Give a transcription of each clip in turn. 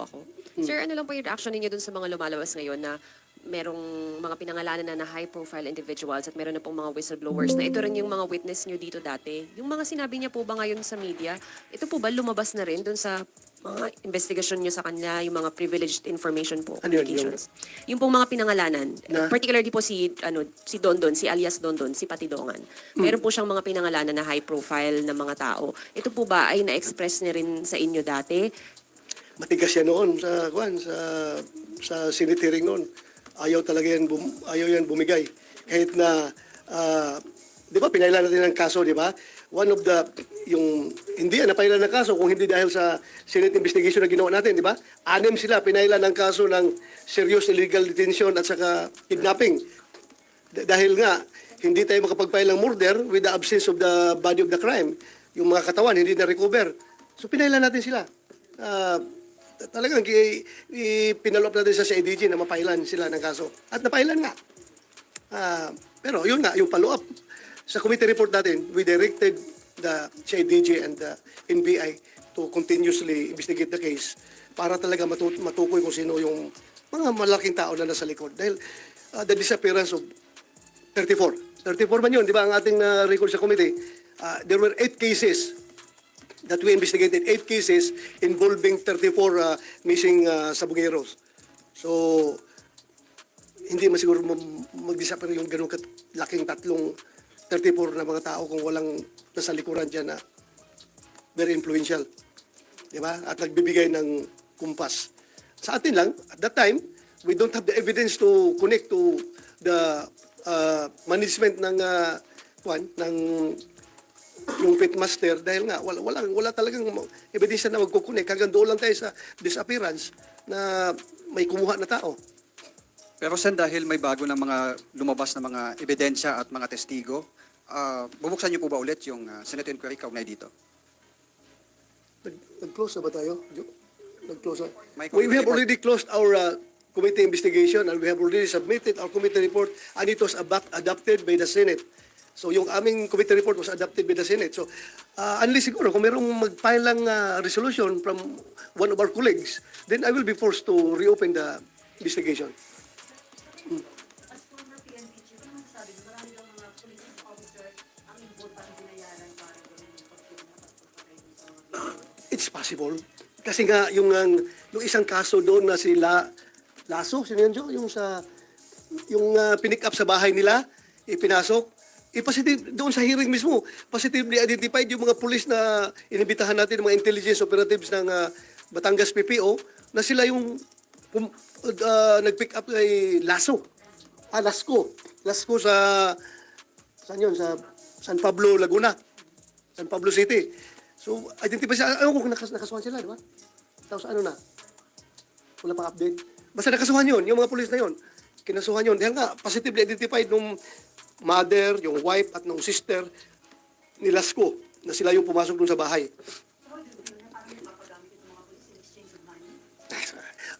ako. Sir, ano lang po yung reaction ninyo dun sa mga lumalabas ngayon na merong mga pinangalanan na high-profile individuals at meron na pong mga whistleblowers na ito rin yung mga witness nyo dito dati. Yung mga sinabi niya po ba ngayon sa media, ito po ba lumabas na rin dun sa mga investigasyon nyo sa kanya, yung mga privileged information po, Ano yun, communications? Yung pong mga pinangalanan, particularly po si Dondon, si alias Dondon, si Patidongan. Meron po siyang mga pinangalanan na high-profile na mga tao. Ito po ba ay na-express niya rin sa inyo dati? Matigas yan noon sa Senate hearing noon. Ayaw talaga yan, ayaw yan bumigay. Kahit na, di ba, pinailan natin ng kaso, di ba? One of the, hindi yan napailan ng kaso kung hindi dahil sa Senate investigation na ginawa natin, di ba? 6 sila, pinailan ng kaso ng serious illegal detention at saka kidnapping. Dahil nga, hindi tayo makapag-file ng murder with the absence of the body of the crime. Yung mga katawan, hindi na-recover. So, pinailan natin sila. Talagang pinalop natin sa CIDG na mapailan sila ng kaso. At napailan nga. Pero yun nga, yung follow-up. Sa committee report natin, we directed the CIDG and the NBI to continuously investigate the case para talaga matukoy kung sino yung mga malaking tao na nasa likod. Dahil the disappearance of 34 man yun, di ba, ang ating record sa committee, there were 8 cases that we investigated, 8 cases involving 34 missing sabongeros. So, hindi man siguro mag-disappear yung ganun laking 34 na mga tao kung walang nasa likuran dyan na very influential. Di ba? At nagbibigay ng kumpas. Sa atin lang, at that time, we don't have the evidence to connect to the management ng yung pitmaster dahil nga wala talagang ebidensya na magkukunik. Hanggang doon lang tayo sa disappearance na may kumuha na tao. Pero Sen, dahil may bago ng mga lumabas na mga ebidensya at mga testigo, bubuksan niyo po ba ulit yung Senate inquiry kaugnay dito? Nag-close na ba tayo? Nag-close na. We We have already closed our committee investigation and we have already submitted our committee report and it was adopted by the Senate. So yung aming committee report was adopted by the Senate. So unless siguro kung merong mag-file lang resolution from one of our colleagues, then I will be forced to reopen the investigation. As former PNP chief, ano masasabi niyo? Marami daw mga police officer ang involved at binayaran para gawin yung pag-kidnap at pagpatay sa mga... It's possible. Kasi nga yung isang kaso doon na si Lasso, sino yun, Joe? Yung pinick up sa bahay nila, ipinasok. Positive, doon sa hearing mismo, positively identified yung mga police na inibitahan natin, mga intelligence operatives ng Batangas PPO, na sila yung nag-pick up kay Lasso. Lasco sa, saan yun? Sa San Pablo, Laguna. San Pablo City. So, identify siya. Ano kung nakasuhan sila, di ba? Tapos ano na? Wala pang update. Basta nakasuhan yun, yung mga police na yun. Kinasuhan yun. Dahil nga, positively identified nung mother, yung wife, at nung sister ni Lasco na sila yung pumasok dun sa bahay.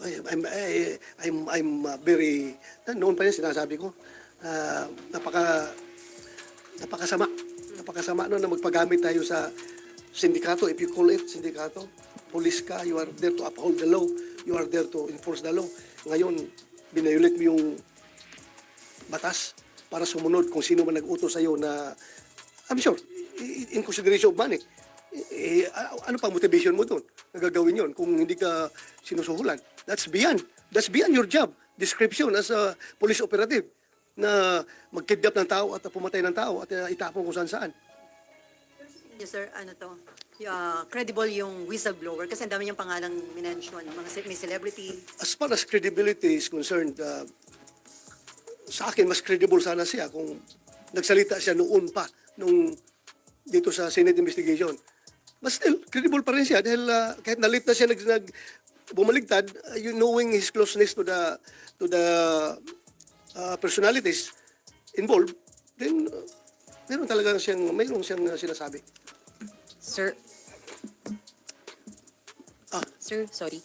I'm very, noon pa yun sinasabi ko, napakasama noon na magpagamit tayo sa sindikato, if you call it sindikato, police ka, you are there to uphold the law, you are there to enforce the law. Ngayon, binayulit mo yung batas para sumunod kung sino man nag-utos sa'yo na, I'm sure, in consideration of money. Ano pang motivation mo doon? Nagagawin yun kung hindi ka sinusuhulan. That's beyond your job description as a police operative na magkidnap ng tao at pumatay ng tao at itapon kung saan-saan. Yes, sir, ano to? Credible yung whistleblower kasi ang dami niyang pangalang minention, may celebrity. As far as credibility is concerned, sa akin, mas credible sana siya kung nagsalita siya noon pa, nung dito sa Senate investigation. But still, credible pa rin siya dahil kahit na-late na siya bumaligtad, you knowing his closeness to the personalities involved, then mayroon siyang sinasabi. Sir, Sir, sorry.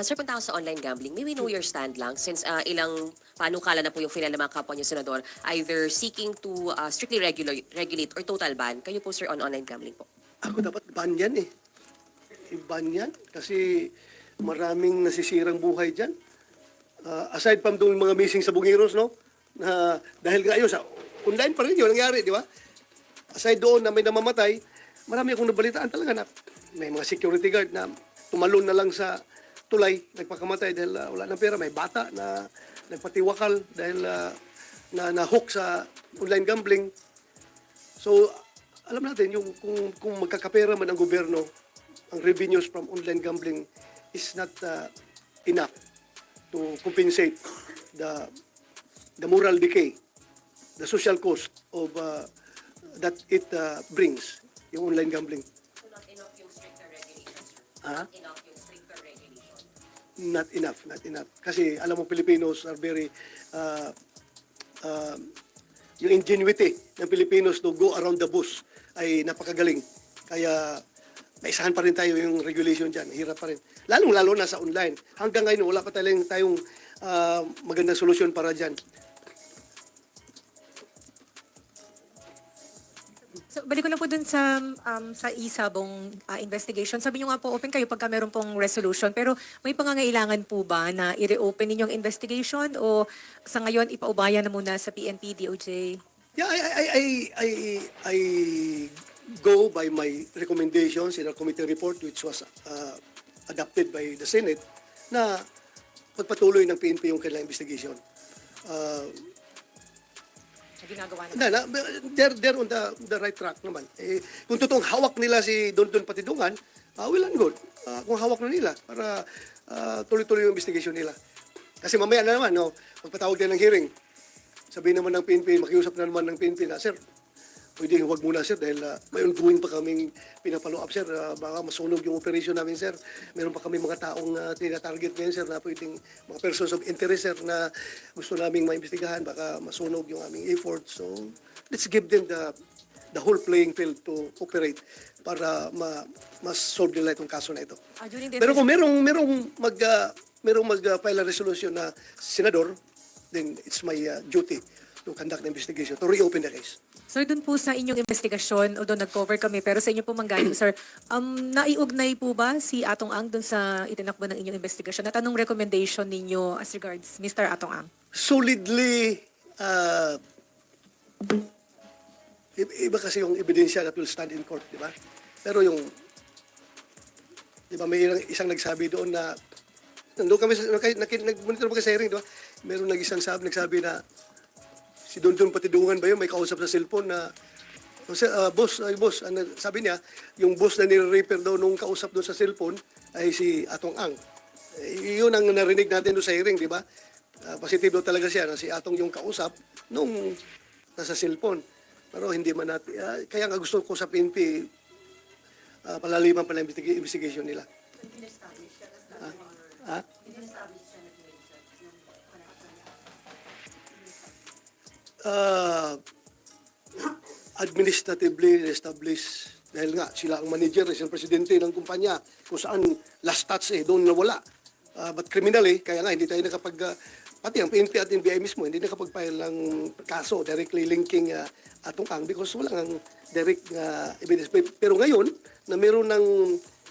Sir, punta ako sa online gambling. May we know your stand lang since ilang panukala na po yung final ng mga kapwa niyo, Senador, either seeking to strictly regulate or total ban. Kayo po, sir, on online gambling po. Ako dapat ban yan eh. I-ban yan kasi Maraming nasisirang buhay dyan. Aside from doon mga missing sabongeros, no? Na dahil nga yun, sa online pa rin yun nangyari, di ba? Aside doon na may namamatay, marami akong nabalitaan talaga na may mga security guard na tumalon na lang sa tulay, nagpakamatay dahil wala ng pera. May bata na nagpatiwakal dahil na-hook sa online gambling. So, alam natin, yung kung magkakapera man ang gobyerno, ang revenues from online gambling is not enough to compensate the moral decay, the social cost of that it brings, yung online gambling. So not enough yung stricter regulations, sir? Ah? Not enough yung stricter regulation? Not enough. Kasi alam mo, Filipinos are very, yung ingenuity ng Filipinos to go around the bush ay napakagaling. Kaya naisahan pa rin tayo yung regulation dyan. Hirap pa rin. Lalong-lalo na sa online. Hanggang ngayon, wala pa tayong magandang solusyon para dyan. So, balik ko lang po dun sa isabong investigation. Sabi niyo nga po, open kayo pagka meron pong resolution. Pero may pangangailangan po ba na i-reopen ninyong investigation o sa ngayon ipaubayan na muna sa PNP, DOJ? Yeah, I go by my recommendations in our committee report which was adopted by the Senate na pagpatuloy ng PNP yung kanilang investigation. Ginagawa naman. They're on the right track naman. Kung totoong hawak nila si Don Patidungan, well and good. Kung hawak na nila para tuloy-tuloy yung investigation nila. Kasi mamaya na naman, no, pagpatawag din ng hearing, sabihin naman ng PNP, makiusap na naman ng PNP na, sir, pwede huwag muna, sir, dahil may ongoing pa kaming pinapalo up, sir. Baka masunog yung operation namin, sir. Meron pa kami mga taong tina-target ngayon, sir, na pwedeng mga persons of interest, sir, na gusto naming maimbestigahan. Baka masunog yung aming effort. So, let's give them the whole playing field to operate para mas-solve nila itong kaso na ito. Pero kung merong mag-file a resolution na senador, then it's my duty to conduct the investigation, to reopen the case. Sir, dun po sa inyong investigasyon, although nag-cover kami, pero sa inyo po manggaling, sir, naiugnay po ba si Atong Ang dun sa itinakbo ng inyong investigasyon? At anong recommendation ninyo as regards Mr. Atong Ang? Solidly, iba kasi yung ebidensya that will stand in court, di ba? Pero yung, di ba, may isang nagsabi doon na, nandun kami, nag-monitor mo kasi hearing, di ba? Meron nagsabi na, si Don Patidungan ba yun, may kausap sa cellphone na, boss, sabi niya, yung boss na nire-repair daw nung kausap doon sa cellphone ay si Atong Ang. Yun ang narinig natin doon sa hearing, di ba? Positibo talaga siya na si Atong yung kausap nung nasa cellphone. Pero hindi man natin, kaya nga gusto ko sa PNP, palaliman pa lang investigation nila. Ha? Administratively established dahil nga sila ang manager, sila ang presidente ng kumpanya kung saan last touch doon nawala. But criminally, kaya nga hindi tayo pati ang PNP at NBI mismo, hindi nakapag-file ng kaso directly linking Atong Ang because wala ang direct evidence. Pero ngayon, na meron ng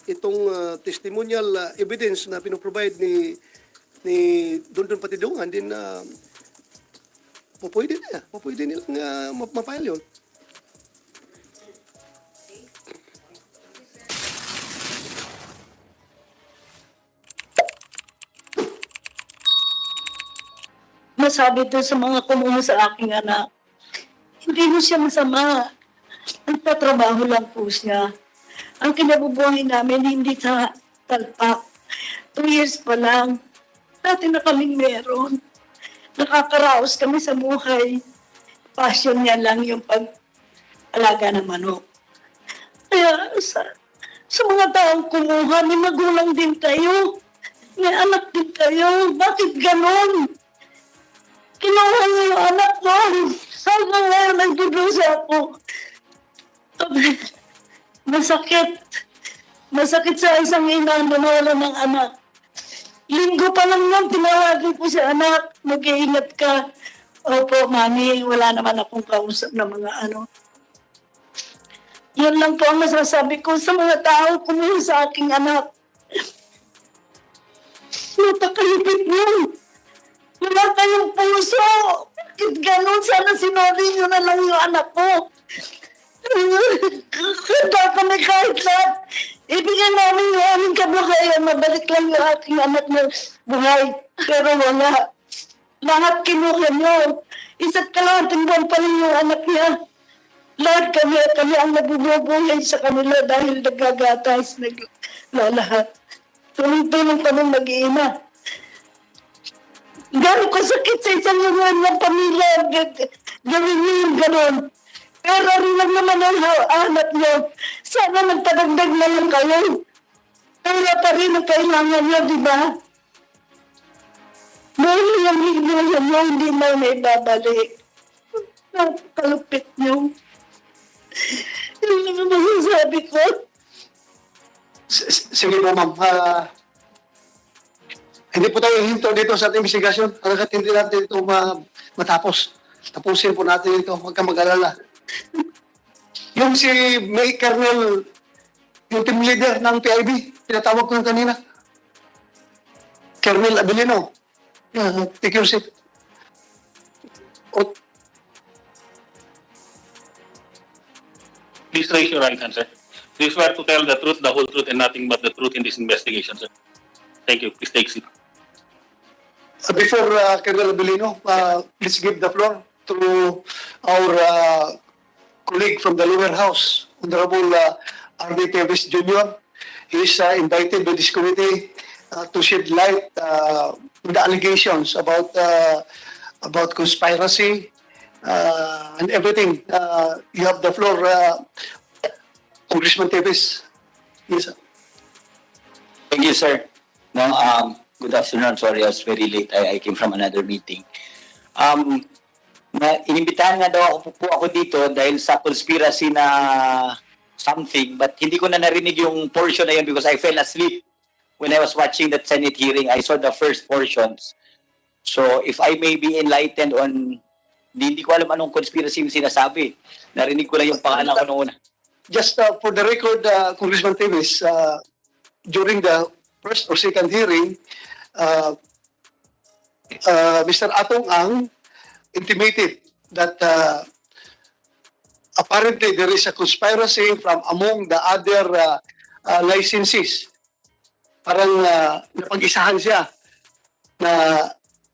itong testimonial evidence na pinoprovide ni Don Patidungan, din pwede nilang mapile yun. Masabi to sa mga kumuha sa aking anak, hindi mo siya masama. Nagtatrabaho lang po siya. Ang kinabubuhay namin hindi sa talpak. 2 years pa lang, dati na kaming meron. Nakakaraos kami sa buhay. Passion niya lang yung pag-alaga ng manok. Kaya sa mga taong kumuha, may magulang din kayo. May anak din kayo. Bakit ganon? Kinuha niyo yung anak ko. Hanggang ngayon, nagdudusa ako. Masakit sa isang ina na nawala ng anak. Linggo pa lang nun, tinawagin ko si anak. Mag-iingat ka. Opo, mami, wala naman akong kausap na mga ano. Yun lang po ang masasabi ko sa mga tao kumuha sa aking anak. sana sinabi niyo na lang yung anak ko. Handa kami kahit lahat. Ibigay namin yung aming kabuhayan. Mabalik lang yung aking anak na buhay. Pero wala. Lahat kinuha niyo. Isa't kalahating buwan pa rin yung anak niya. Lahat kami ang nabubuhay sa kanila dahil nagagatas, naglalahat. Tulong-tulong kami mag-iina. Gano'n kasakit sa isang mga ng pamilya, gawin niyo yung gano'n. Pero rin lang naman ang anak niyo. Sana magpadagdag na lang kayo. Kaya pa rin ang kailangan niyo, di ba? Dahil yung hignayan niyo, hindi na may babalik. Napakalupit niyo. Yun lang ang masasabi ko. Sige po, ma'am. Hindi po tayo hinto dito sa ating investigasyon. Hanggat hindi natin ito matapos. Tapusin po natin ito. Huwag ka mag-alala. Yung si May Colonel, yung team leader ng PIB, pinatawag ko yung kanina. Colonel Abilino. Take your seat. Please raise your right hand, sir. Do you swear to tell the truth, the whole truth, and nothing but the truth in this investigation, sir? Thank you. Please take seat. Before Colonel Abilino, please give the floor to our colleague from the lower house, Honorable R.D. Teves Jr. He is invited by this committee to shed light on the allegations about conspiracy and everything. You have the floor, Congressman Teves. Yes, sir. Thank you, sir. No, good afternoon. Sorry, I was very late. I came from another meeting. Inimbitahan nga daw po ako dito dahil sa conspiracy na something, but hindi ko na narinig yung portion na yun because I fell asleep when I was watching that Senate hearing. I saw the first portions. So, if I may be enlightened on, hindi ko alam anong conspiracy yung sinasabi. Narinig ko lang yung pangalan ko noon. Just for the record, Congressman Teves, during the first or second hearing, Mr. Atong Ang intimated that apparently there is a conspiracy from among the other licensees. Parang napag-isahan siya na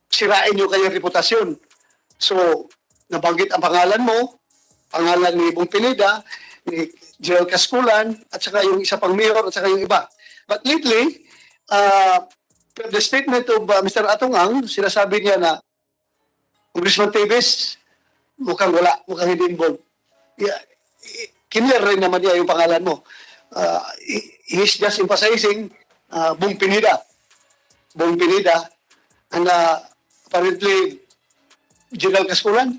sirain yung kanyang reputasyon. So, nabanggit ang pangalan mo, pangalan ni Bong Pineda, ni Gerald Casculan, at saka yung isa pang mayor, at saka yung iba. But lately, the statement of Mr. Atong Ang, sinasabi niya na Congressman Teves, mukhang wala, mukhang hindi involved. Yeah, kinlear rin naman niya yung pangalan mo. He's just emphasizing Bong Pineda. Bong Pineda, and apparently, General Casculan.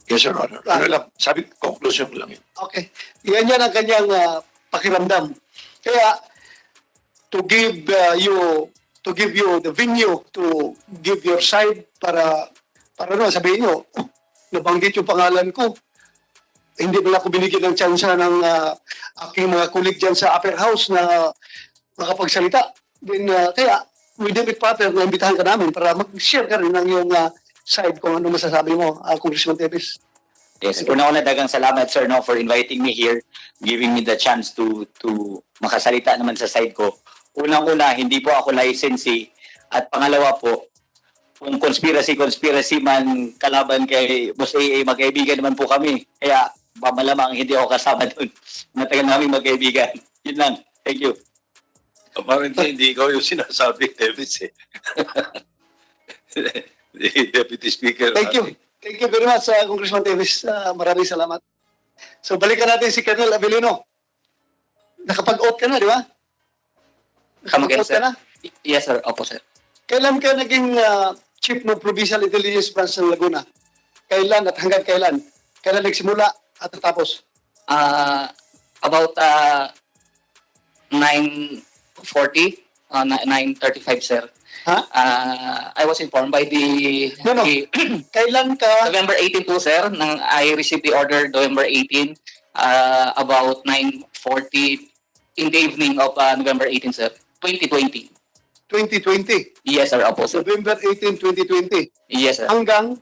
Yes, Your Honor. Ano lang, sabi, conclusion ko lang yun. Okay. Yan ang kanyang pakiramdam. Kaya, to give you the venue to give your side para no, sabihin nyo, nabanggit yung pangalan ko. Hindi ba ako binigyan ng tsansa ng aking mga kulig dyan sa upper house na makapagsalita. Then, kaya, we deem it proper na imbitahan ka namin para mag-share ka rin ng iyong side kung ano masasabi mo, Congressman Teves. Yes, una-una dagang salamat, sir, no, for inviting me here, giving me the chance to makasalita naman sa side ko. Unang-una, hindi po ako licensee. At pangalawa po, kung conspiracy man kalaban kay Boss AA, magkaibigan naman po kami. Kaya malamang hindi ako kasama doon. Matagal namin magkaibigan. Yun lang. Thank you. Apparently, hindi ikaw yung sinasabi, Davis, eh. Deputy Speaker. Thank you. Thank you very much, Congressman Teves. Maraming salamat. So, balikan natin si Colonel Abilino. Nakapag-oath ka na, di ba? Come again, Nakapag-oath sir? ka na? Yes, sir. Opo, sir. Kailan ka naging Chief ng Provincial Intelligence Branch ng Laguna? Kailan at hanggang kailan? Kailan nagsimula at natapos? About 9:40, 9:35, sir. Ha? I was informed by the No. Kailan ka? November 18 po, sir. I received the order November 18, about 9:40 in the evening of November 18, sir. 2020. 2020. Yes, sir. Opo, sir. November 18, 2020. Yes, sir. Hanggang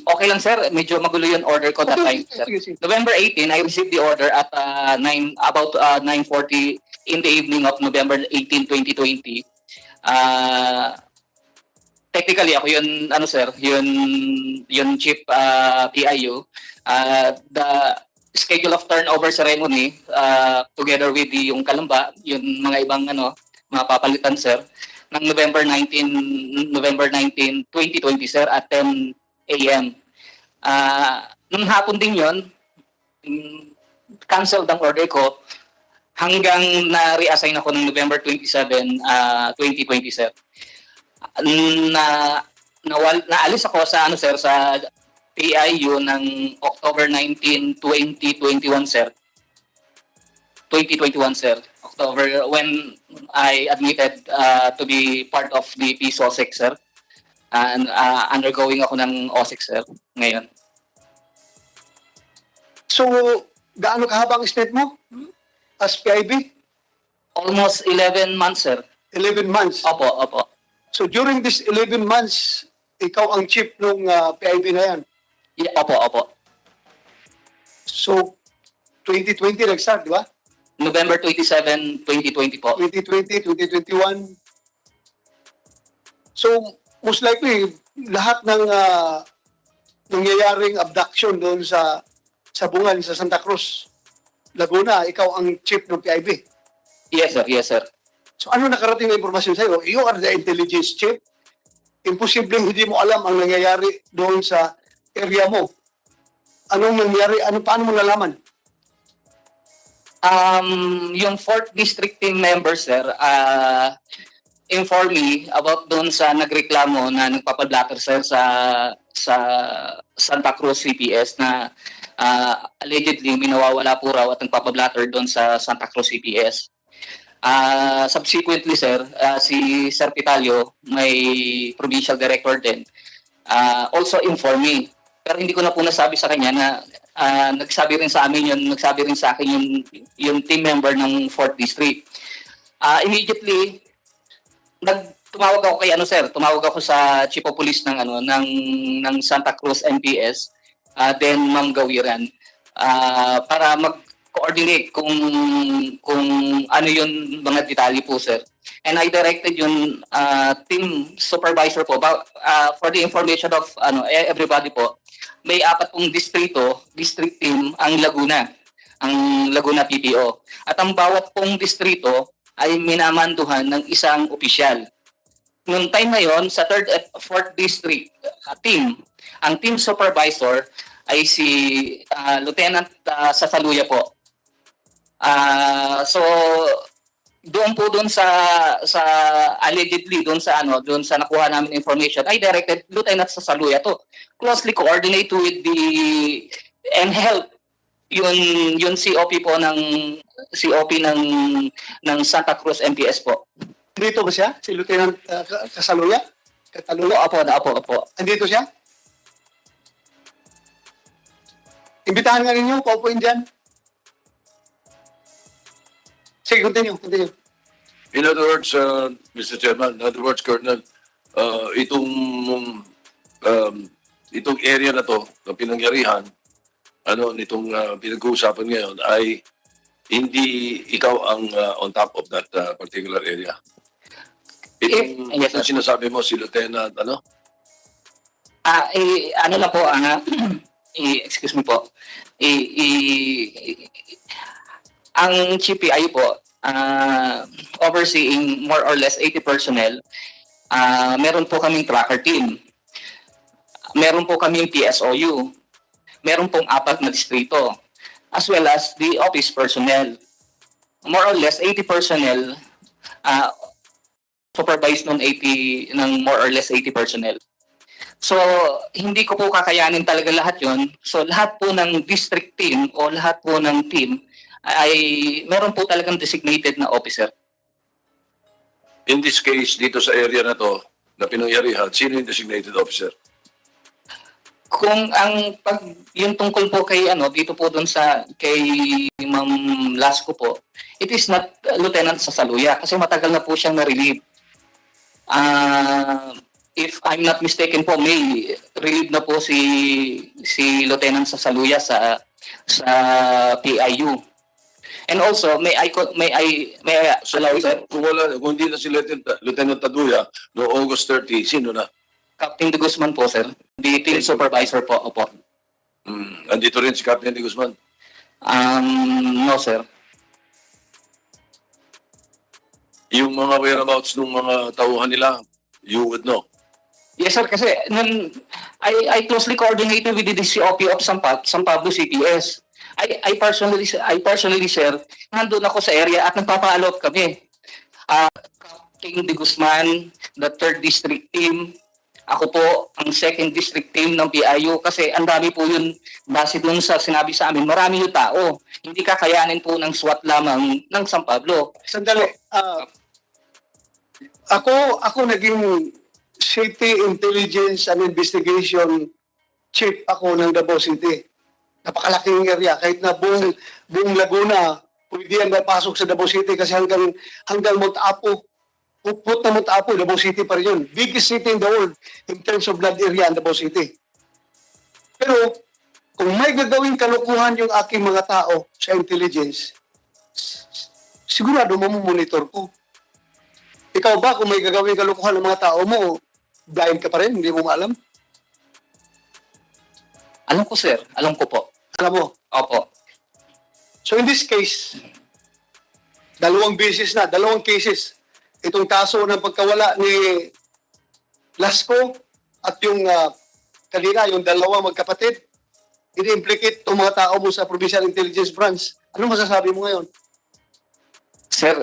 Okay lang, sir. Medyo magulo yung order ko that time, sir. Sige, sige. November 18, I received the order at 9:40 in the evening of November 18, 2020. Technically, ako yun, ano sir, yun chief PIU. The schedule of turnover ceremony, together with yung kalamba, yung mga ibang mga papalitan, sir, ng November 19, 2020, sir, at 10 a.m. Nung hapon din yun, canceled ang order ko hanggang na-reassign ako ng November 27, 2020, sir. Naalis ako sa sir, sa PIU ng October 19, 2021, sir. 2021, sir. October, when I admitted to be part of the PSOSEC, sir. And undergoing ako ng OSEC, sir, ngayon. So, gaano kahaba ang stint mo as PIB? Almost 11 months, sir. 11 months. Opo, opo. So, during this 11 months, ikaw ang chief ng PIB na yan. Yeah, opo, opo. So, 2020 nag-start, di ba? November 27, 2020 po. 2020, 2021. So, most likely, lahat ng nangyayaring abduction doon sa Bungan, sa Santa Cruz, Laguna, ikaw ang chief ng PIB. Yes, sir. Yes, sir. So, ano nakarating na impormasyon sa'yo? You are the intelligence chief. Imposibleng hindi mo alam ang nangyayari doon sa area mo. Anong nangyayari? Paano mo nalaman? Yung 4th District team member, sir, inform me about doon sa nagreklamo na nagpapablatter, sir, sa Santa Cruz CPS na allegedly minawawala po raw at nagpapablatter doon sa Santa Cruz CPS. Subsequently, sir, si Sir Pitalio, may provincial director din, also inform me. Pero hindi ko na po nasabi sa kanya na nagsabi rin sa akin yung team member ng 4th District. Immediately, tumawag ako kay sir, tumawag ako sa Chief of Police ng Santa Cruz MPS, then Ma'am Gawiran, para mag-coordinate kung ano yung mga detalye po, sir. And I directed yung team supervisor po for the information of everybody po. May 4 pong district team ang Laguna PPO. At ang bawat pong distrito ay minamanduhan ng isang opisyal. Noong time na yon, sa 3rd at 4th district team, ang team supervisor ay si Lieutenant Sasaluya po. So doon sa allegedly doon sa nakuha namin information, I directed Lieutenant Sasaluya to closely coordinate with and help yung COP po ng Santa Cruz MPS po. Dito ba siya? Si Lieutenant Casaluya? Opo. Andito siya? Imbitahan nga ninyo, paupuin dyan. Sige, continue. In other words, Mr. Chairman, in other words, Colonel, itong area na to, na pinangyarihan, nitong pinag-uusapan ngayon ay hindi ikaw ang on top of that particular area. Yes, sir. Sinasabi mo si Lieutenant, Lang po, excuse me po. Ang CPI po, overseeing more or less 80 personnel, meron po kaming tracker team. Meron po kaming PSOU. Meron pong 4 na distrito. As well as the office personnel. More or less 80 personnel supervised ng more or less 80 personnel. So, hindi ko po kakayanin talaga lahat yon. So, lahat po ng district team o lahat po ng team ay meron po talagang designated na officer. in this case, dito sa area na to, na pinangyarihan, sino yung designated officer? Kung yung tungkol po kay dito po doon sa kay Ma'am Lasco po, it is not Lieutenant Sasaluya kasi matagal na po siyang na-relieve. If I'm not mistaken po, may relieve na po si Lieutenant Sasaluya sa PIU. And also, may I allow Kung hindi na si Lieutenant Taduya, no August 30, sino na? Captain De Guzman po, sir. The team supervisor po, opo. Andito rin si Captain De Guzman. No, sir. Yung mga whereabouts ng mga tauhan nila, you would know. Yes, sir. Kasi I closely coordinated with the DCOP of San Pablo CPS. I personally, sir, nandun ako sa area at nagpapaalot kami. Captain De Guzman, the 3rd District Team, ako po ang 2nd District Team ng PIU kasi ang dami po yun base dun sa sinabi sa amin. Marami yung tao. Hindi kakayanin po ng SWAT lamang ng San Pablo. Sandali. Ako naging City Intelligence and Investigation Chief ako ng Davao City. Napakalaking area. Kahit na buong Laguna, pwede yan mapasok sa Davao City kasi hanggang Mount Apo. Puput na Mount Apo, Davao City pa rin yun. Biggest city in the world in terms of land area in Davao City. Pero, kung may gagawing kalukuhan yung aking mga tao sa intelligence, sigurado mamumonitor ko. Ikaw ba, kung may gagawing kalukuhan ng mga tao mo, blind ka pa rin, hindi mo maalam? Alam ko, sir. Alam ko po. Alam mo? Opo. So in this case, dalawang cases. Itong kaso ng pagkawala ni Lasco at yung kanina, yung dalawa magkapatid, ini-implicate itong mga tao mo sa Provincial Intelligence Branch. Ano masasabi mo ngayon? Sir,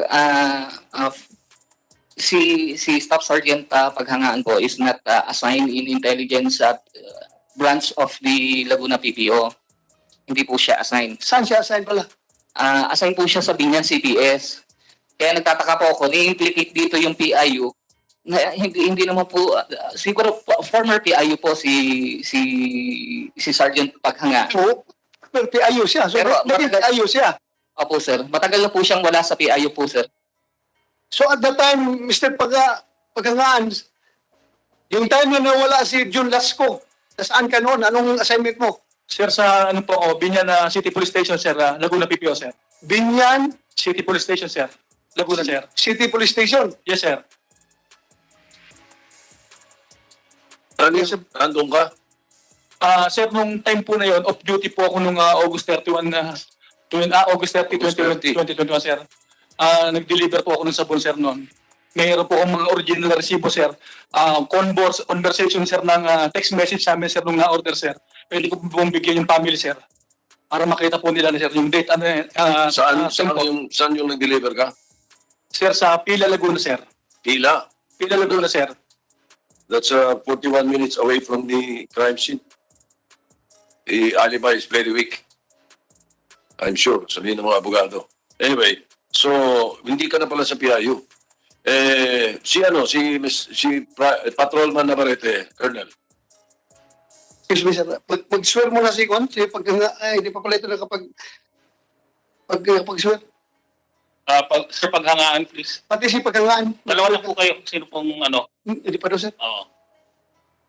si Staff Sergeant Paghangaan po is not assigned in intelligence branch of the Laguna PPO. Hindi po siya assigned. Saan siya assign pala? Assigned po siya sa Binyan CPS. Kaya nagtataka po ako, ni-implicate dito yung PIU na hindi naman po siguro former PIU po si Sergeant Paghangaan. Oo. Pero PIU siya. So, Pero bakit PIU siya? Opo, sir. Matagal na po siyang wala sa PIU po, sir. So at the time, Mr. Paghangaan, yung time na nawala si Jun Lasco, saan ka noon? Anong assignment mo? Sir, sa Binyan City Police Station, sir, Laguna PPO, sir. Binyan City Police Station, sir. Laguna, sir. City Police Station. Yes, sir. Andun ka? Sir, nung time po na yon, off duty po ako nung August 31, August 30, 2021, sir. Nag-deliver po ako ng sabon, sir, noon. Mayroon po akong mga original na resibo, sir. Conversation, sir, ng text message sa amin, sir, nung na-order, sir. Pwede ko po bigyan yung family, sir. Para makita po nila, sir, yung date. Saan yung nag-deliver ka? Sir, sa Pila, Laguna, sir. Pila? Pila, Laguna, sir. That's 41 minutes away from the crime scene. The alibi is very weak. I'm sure, sabihin ng mga abogado. Anyway, so hindi ka na pala sa PIU. Si Patrolman Navarrete, Colonel. Excuse me, sir. Mag-swear mo na si Juan. Hindi pa pala ito pag-swear. Sir, Paghangaan, please. Pati si Paghangaan. Dalawa na po kayo. Sino pong Hindi pa daw, sir. Oo.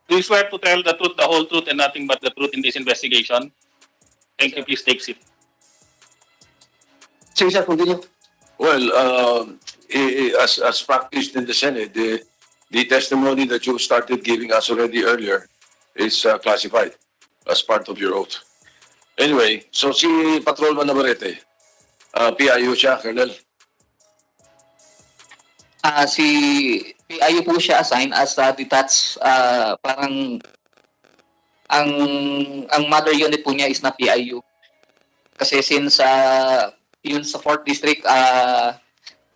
Do you swear to tell the truth, the whole truth, and nothing but the truth in this investigation? Thank you. Please take seat. Sige, sir. Continue. Well, as practiced in the Senate, the testimony that you started giving us already earlier is classified as part of your oath. Anyway, so si Patrolman Navarrete, PIU siya, Colonel? Si PIU po siya assigned as detached, parang ang mother unit po niya is na PIU. Kasi since yun sa 4th District,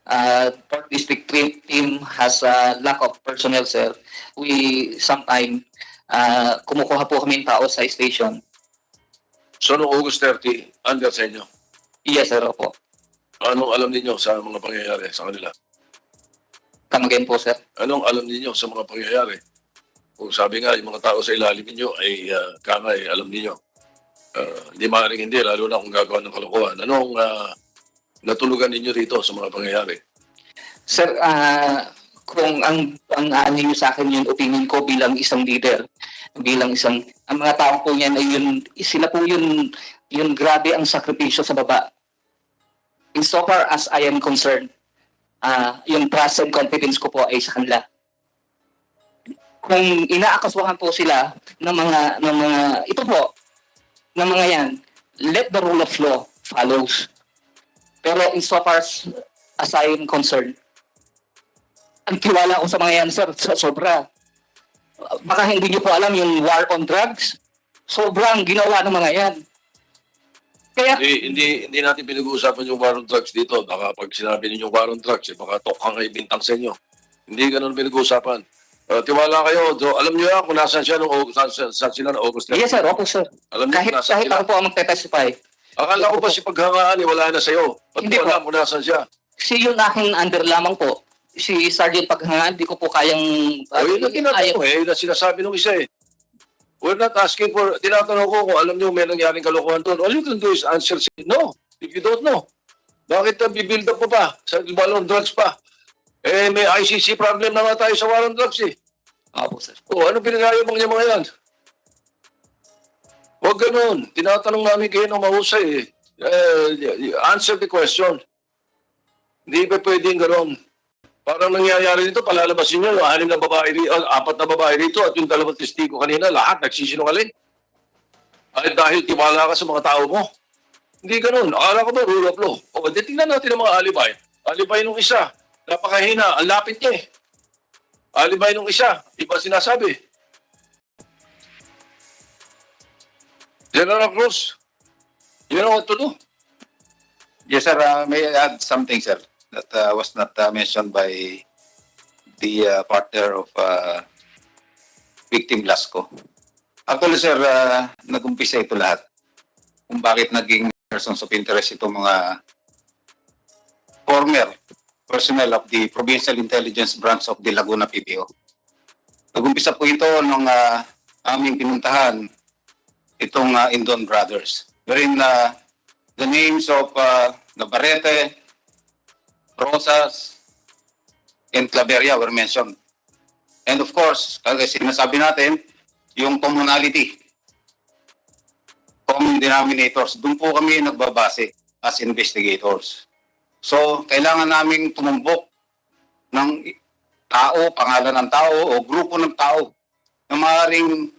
4th District team has a lack of personnel, sir. We sometime kumukuha po kami ng tao sa station. So noong August 30, under sa inyo? Yes, sir, po. Anong alam ninyo sa mga pangyayari sa kanila? Come again po, sir. Anong alam ninyo sa mga pangyayari? kung sabi nga, yung mga tao sa ilalim ninyo ay alam ninyo. Hindi maaaring hindi, lalo na kung gagawa ng kalokohan. Anong natulugan ninyo rito sa mga pangyayari? Sir, kung ang ano niyo sa akin yung opinion ko bilang isang leader, ang mga tao po yan ay sila po yung grabe ang sakripisyo sa baba. In so far as I am concerned, yung trust and confidence ko po ay sa kanila. Kung inaakasuhan po sila ng mga ito po, ng mga yan, let the rule of law follows. Pero in so far as I am concerned, ang tiwala ko sa mga yan, sir, sobra. Baka hindi niyo po alam yung war on drugs. Sobrang ginawa ng mga yan. Kaya, Hindi natin pinag-uusapan yung war on drugs dito. Baka pag sinabi ninyo war on drugs, baka tokang ay bintang sa inyo. Hindi ganun pinag-uusapan. Tiwala kayo. So, alam niyo yan kung nasaan siya saan sila na August 30. yes sir, opo sir. Alam niyo kung nasaan Kahit sila. ako po ang magte-testify. Akala ko pa si paghangaan, wala na sa'yo. Ba't Hindi mo po. alam kung nasaan siya? Si yung aking under lamang po. Si Sergeant Paghangaan, di ko po kayang... Yun ang tinatanong yun ang sinasabi nung isa We're not asking for, tinatanong ko kung alam niyo may nangyaring kalokohan doon. All you can do is answer, say no, if you don't know. Bakit bibuild up pa ba? Sa war on drugs pa? May ICC problem na nga tayo sa war on drugs Opo sir. ano pinagayabang niya mga yan? Huwag ganun. Tinatanong namin kayo ng mahusay answer the question. Hindi ba pwedeng ganun? Parang nangyayari dito, palalabasin nyo, yung 6 na babae rito, 4 na babae rito, at yung 2 testigo kanina, lahat nagsisinungaling. Ay dahil tiwala ka sa mga tao mo. Hindi ganun. Akala ko ba rule of law? O, tingnan natin ang mga alibay. Alibay nung isa, napakahina, ang lapit niya Alibay nung isa, iba sinasabi. General Cruz, you know what to do? Yes, sir. May I add something, sir, that was not mentioned by the partner of victim Lasco. Actually, sir, nag-umpisa ito lahat. Kung bakit naging persons of interest itong mga former personnel of the Provincial Intelligence Branch of the Laguna PPO. Nag-umpisa po ito nung aming pinuntahan itong Indon Brothers, wherein the names of Navarrete, Rosas, and Claveria were mentioned. And of course, kagaya sinasabi natin, yung commonality, common denominators, doon po kami nagbabase as investigators. So, kailangan naming tumumbok ng tao, pangalan ng tao, o grupo ng tao na maaaring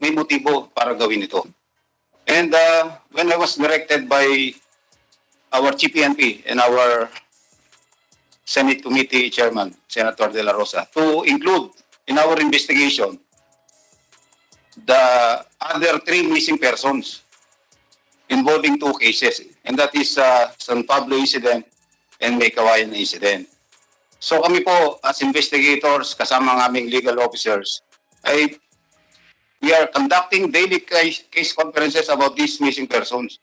may motibo para gawin ito. And when I was directed by our Chief PNP and our Senate Committee Chairman, Senator De La Rosa, to include in our investigation the other 3 missing persons involving 2 cases, and that is San Pablo incident and May Kawayan incident. So kami po as investigators, kasama ng aming legal officers, we are conducting daily case conferences about these missing persons.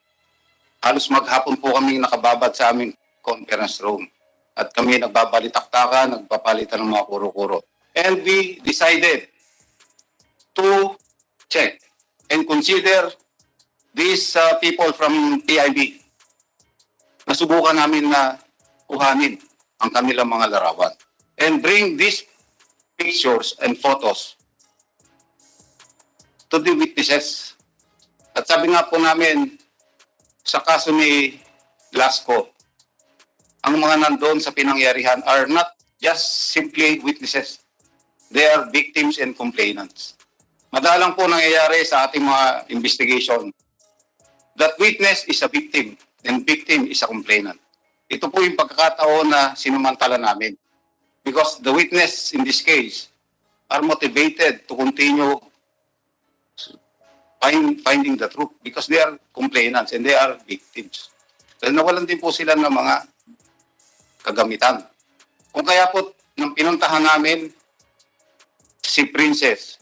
Halos maghapon po kami nakababad sa aming conference room. At kami nagbabalitaktakan, nagpapalitan ng mga kuro-kuro. And we decided to check and consider these people from PIB. Nasubukan namin na kuhanin ang kanilang mga larawan and bring these pictures and photos to the witnesses. At sabi nga po namin, sa kaso ni Lasco, ang mga nandoon sa pinangyarihan are not just simply witnesses. They are victims and complainants. Madalang po nangyayari sa ating mga investigation that witness is a victim and victim is a complainant. Ito po yung pagkakataon na sinumantala namin. Because the witness in this case are motivated to continue finding the truth because they are complainants and they are victims. Dahil nawalan din po sila ng mga kagamitan. Kung kaya po, nang pinuntahan namin si Princess,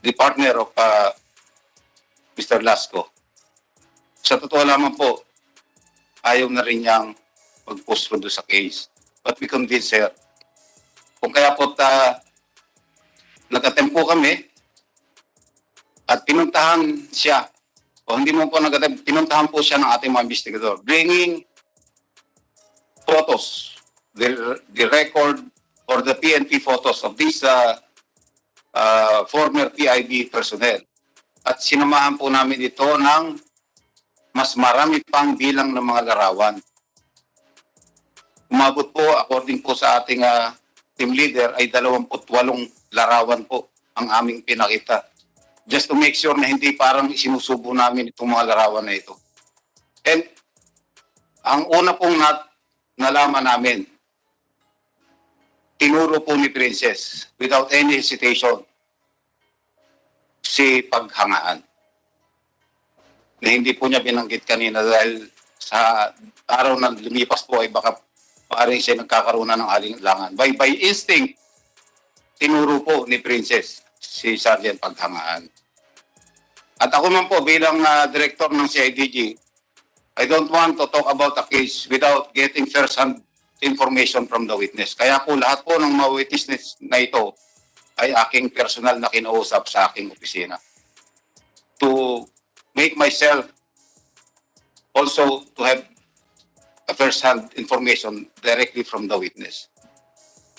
the partner of Mr. Lasco, sa totoo lamang po, ayaw na rin niyang mag-post doon sa case. But we convinced her. Kung kaya po nag-attempt po kami at pinuntahan siya, o hindi mo po nag-attempt, pinuntahan po siya ng ating mga investigador, bringing photos, the record or the PNP photos of these former PIB personnel. At sinamahan po namin ito ng mas marami pang bilang ng mga larawan. Umabot po, according po sa ating team leader, ay 28 larawan po ang aming pinakita. Just to make sure na hindi parang isinusubo namin itong mga larawan na ito. And ang una pong nalaman namin, tinuro po ni Princess without any hesitation si paghangaan. Na hindi po niya binanggit kanina dahil sa araw na lumipas po ay baka maaaring siya nagkakaroon na ng alinlangan. By instinct, tinuro po ni Princess si Sergeant Paghangaan. At ako man po bilang director ng CIDG, I don't want to talk about a case without getting first-hand information from the witness. Kaya po lahat po ng mga witness na ito ay aking personal na kinausap sa aking opisina. To make myself also to have a first-hand information directly from the witness.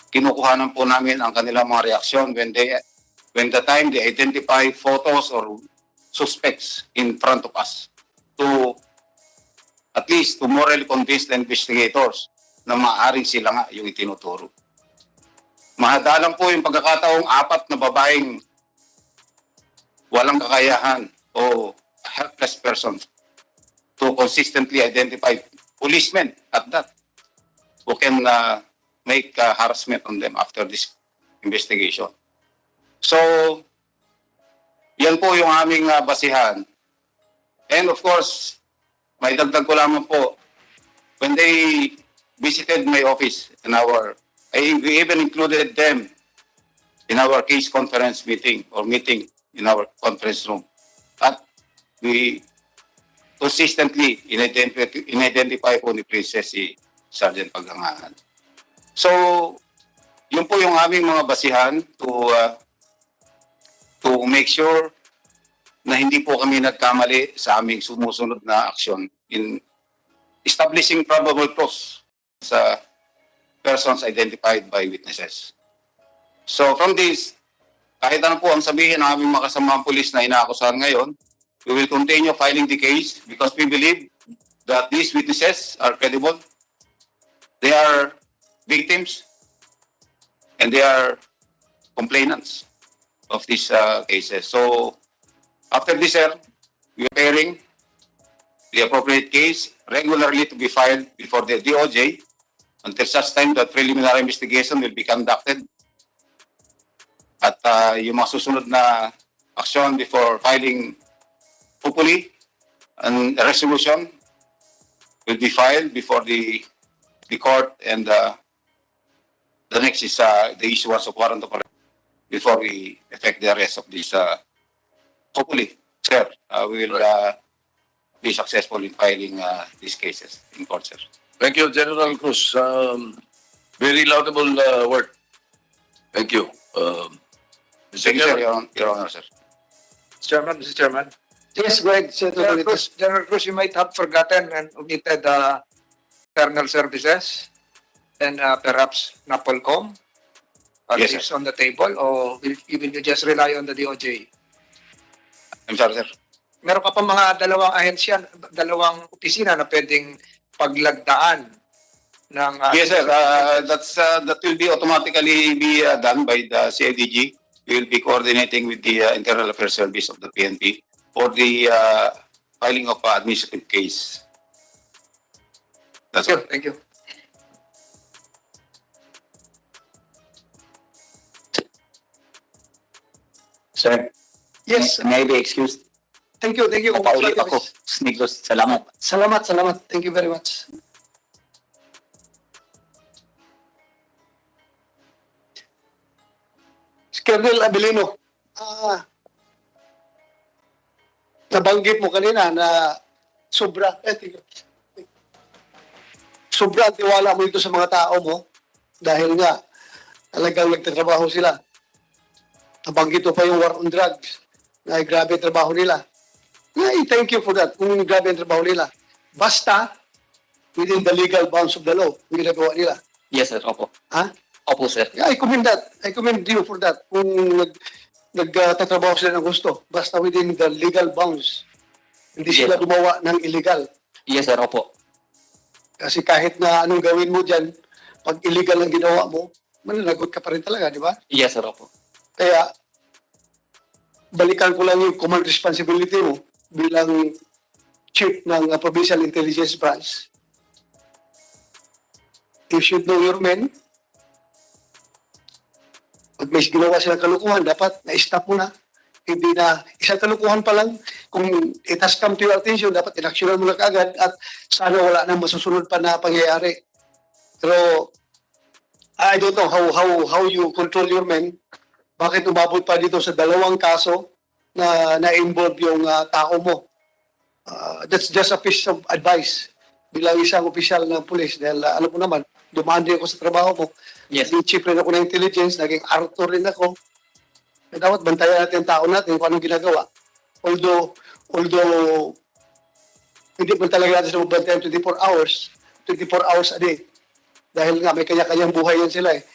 Kinukuhanan po namin ang kanilang mga reaksyon when the time they identify photos or suspects in front of us to at least to morally convince the investigators na maaaring sila nga yung itinuturo. Mahadalang po yung pagkakataong 4 na babaeng walang kakayahan o helpless persons to consistently identify policemen at that who can make harassment on them after this investigation. So, yan po yung aming basihan. And of course, may dagdag ko lamang po, when they visited my office we even included them in our case conference meeting in our conference room. At we consistently in-identify po ni Princess si Sergeant Paghangaan. So, yun po yung aming mga basihan to make sure na hindi po kami nagkamali sa aming sumusunod na aksyon in establishing probable cause sa persons identified by witnesses. So from this, kahit ano po ang sabihin ng aming mga kasamang pulis na inaakusahan ngayon, we will continue filing the case because we believe that these witnesses are credible. They are victims and they are complainants of these cases. So after this, sir, we are preparing the appropriate case regularly to be filed before the DOJ until such time that preliminary investigation will be conducted. At yung mga susunod na action before filing, hopefully, a resolution will be filed before the court, and the next is the issuance of warrant of arrest before we effect the arrest of this. Hopefully, sir, we will be successful in filing these cases in court, sir. Thank you, General Cruz. Very laudable work. Thank you. Thank you, sir, Your Honor, sir. Mr. Chairman. Yes, go ahead, Senator General Cruz, you might have forgotten and omitted internal services and perhaps NAPOLCOM. Yes, Is on the table, or will you just rely on the DOJ? I'm sorry, sir. Meron ka pa mga dalawang ahensya, dalawang opisina na pwedeng paglagdaan ng... Yes, sir. That will be automatically be done by the CIDG. We will be coordinating with the Internal Affairs Service of the PNP for the filing of administrative case. That's all. Thank you. Sir, Yes, may I be excused? thank you. Papaulit ako. Sniglos, salamat. Salamat. Thank you very much. Colonel Abilino, nabanggit mo kanina na sobra ang tiwala mo dito sa mga tao mo dahil nga talagang nagtatrabaho sila. nabanggit mo pa yung war on drugs, na grabe ang trabaho nila. Thank you for that, kung grabe ang trabaho nila. Basta, within the legal bounds of the law, yung ginagawa nila. Yes, sir. Opo. Ha? Opo, sir. I commend that. I commend you for that. Kung nagtatrabaho sila ng gusto, basta within the legal bounds. Hindi Yes. sila gumawa ng illegal. Yes, sir. Opo. Kasi kahit na anong gawin mo dyan, pag illegal ang ginawa mo, mananagot ka pa rin talaga, di ba? Yes, sir. Opo. Kaya, balikan ko lang yung command responsibility mo bilang chief ng Provincial Intelligence Branch. You should know your men. Pag may ginawa silang kalukuhan, dapat na-stop mo na. Hindi na, isang kalukuhan pa lang, kung it has come to your attention, dapat inaksyonan mo na kaagad at sana wala nang masusunod pa na pangyayari. Pero, I don't know how you control your men. Bakit umabot pa dito sa 2 kaso na na-involve yung tao mo? That's just a piece of advice bilang isang opisyal ng pulis. Dahil alam mo naman, dumaan din ako sa trabaho mo. Yes. Naging chief rin ako ng intelligence, naging Arthur rin ako. Eh, dapat bantayan natin ang tao natin kung anong ginagawa. Although hindi pa talaga natin sa mabantayan 24 hours a day. Dahil nga may kanya-kanyang buhay yan sila eh.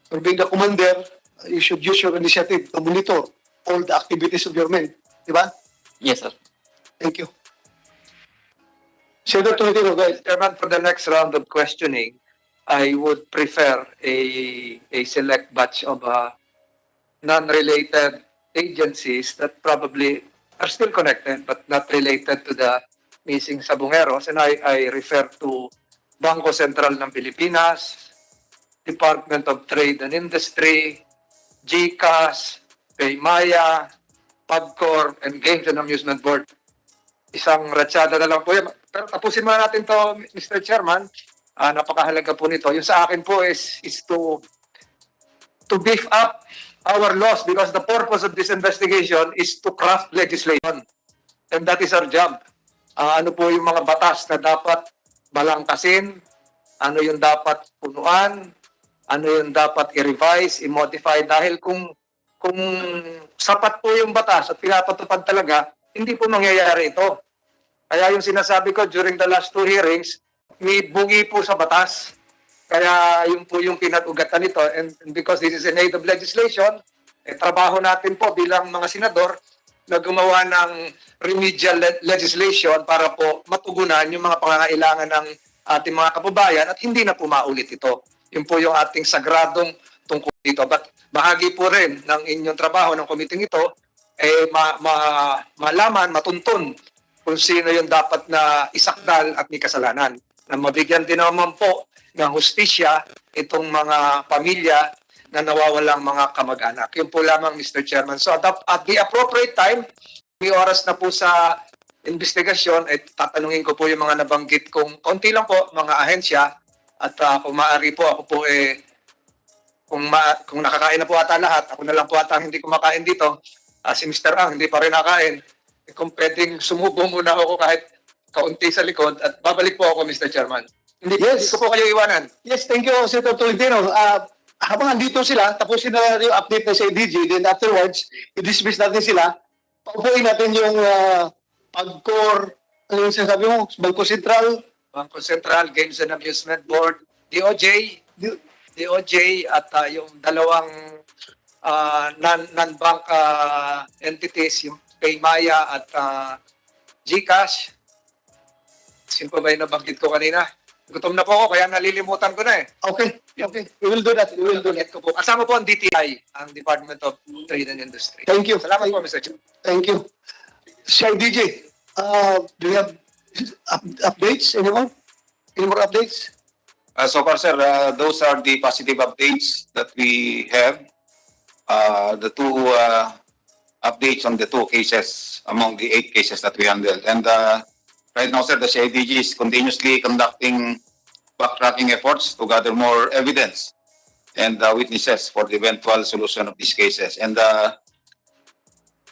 For being the commander, you should use your initiative to monitor all the activities of your men. Di ba? Yes, sir. Thank you. Senator Tolentino, go ahead. Chairman, for the next round of questioning, I would prefer a select batch of non-related agencies that probably are still connected but not related to the missing sabongeros. And I refer to Bangko Sentral ng Pilipinas, Department of Trade and Industry, GCAS, Paymaya, PAGCOR, and Games and Amusement Board. Isang ratsyada na lang po yan. Pero tapusin muna natin to, Mr. Chairman. Napakahalaga po nito. Yung sa akin po is to beef up our laws because the purpose of this investigation is to craft legislation. And that is our job. Ano po yung mga batas na dapat balangkasin, ano yung dapat punuan, ano yung dapat i-revise, i-modify. Dahil kung sapat po yung batas at pinapatupad talaga, hindi po mangyayari ito. Kaya yung sinasabi ko during the last 2 hearings, may bungi po sa batas. Kaya yun po yung pinat-ugatan nito. And because this is a native legislation, trabaho natin po bilang mga senador na gumawa ng remedial legislation para po matugunan yung mga pangangailangan ng ating mga kababayan at hindi na po maulit ito. Yun po yung ating sagradong tungkol dito. But bahagi po rin ng inyong trabaho ng committee ito, malaman, matuntun kung sino yung dapat na isakdal at may kasalanan. Na mabigyan din naman po ng hustisya itong mga pamilya na nawawalang mga kamag-anak. Yun po lamang, Mr. Chairman. So at the appropriate time, may oras na po sa investigasyon, tatanungin ko po yung mga nabanggit kong konti lang po, mga ahensya, at kung maaari po, ako po kung nakakain na po ata lahat, ako na lang po ata hindi kumakain dito, si Mr. Ang hindi pa rin nakain, kung pwedeng sumubo muna ako kahit kaunti sa likod at babalik po ako, Mr. Chairman. Hindi ko po kayo iwanan. Yes, thank you, Senator Tolentino. Habang andito sila, tapusin na yung update na sa ADG, then afterwards, i-dismiss natin sila. Paupuin natin yung PAGCOR, ano yung sinasabi mo? Bangko Sentral? Bangko Sentral, Games and Amusement Board, DOJ at yung dalawang non-bank entities, yung Paymaya at GCash. Sino pa ba yung nabanggit ko kanina? Gutom na po ako, kaya nalilimutan ko na eh. Okay. We will do that. Kasama po ang DTI, ang Department of Trade and Industry. Thank you. Salamat po, Mr. Chair. Thank you. Sir DJ, do you have updates? Any more updates? So far, sir, those are the positive updates that we have. The 2 updates on the 2 cases among the 8 cases that we handled. And right now, sir, the CIDG is continuously conducting backtracking efforts to gather more evidence and witnesses for the eventual solution of these cases. And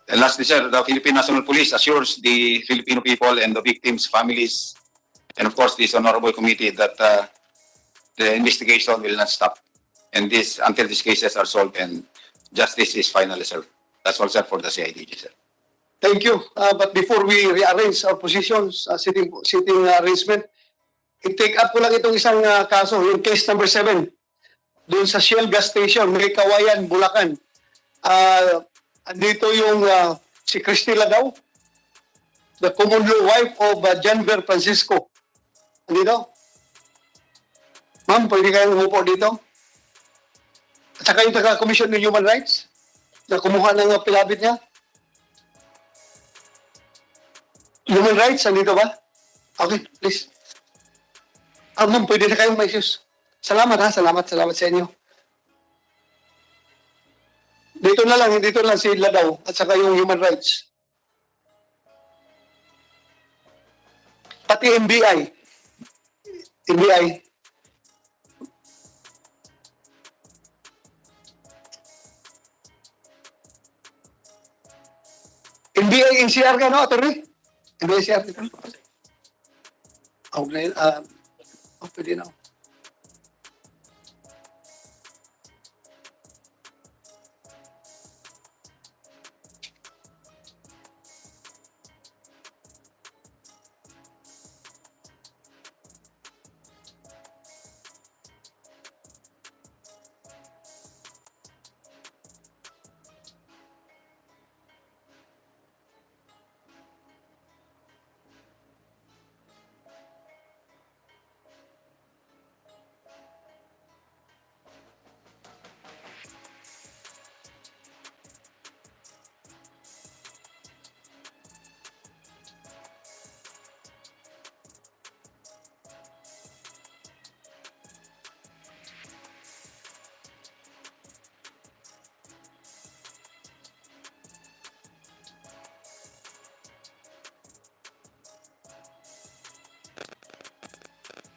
lastly, sir, the Philippine National Police assures the Filipino people and the victims' families, and of course, this honorable committee that the investigation will not stop, and this until these cases are solved and justice is finally served. That's all, sir, for the CIDG, sir. Thank you. But before we rearrange our positions, sitting arrangement, i-take up ko lang itong isang kaso, yung case number 7, doon sa Shell gas station, may Kawayan, Bulacan. Andito yung si Cristina daw, the common law wife of Janver Francisco. Andito? Ma'am, pwede kayong umupo dito? At saka yung taga-Commission on Human Rights, na kumuha ng pilabit niya. Human Rights, andito ba? Okay, please. Ma'am, pwede na kayong may issues. Salamat ha, salamat sa inyo. Dito lang si Ladaw at saka yung Human Rights. Pati NBI. NBI NCR ka, no, attorney? NBI NCR dito. Pwede na.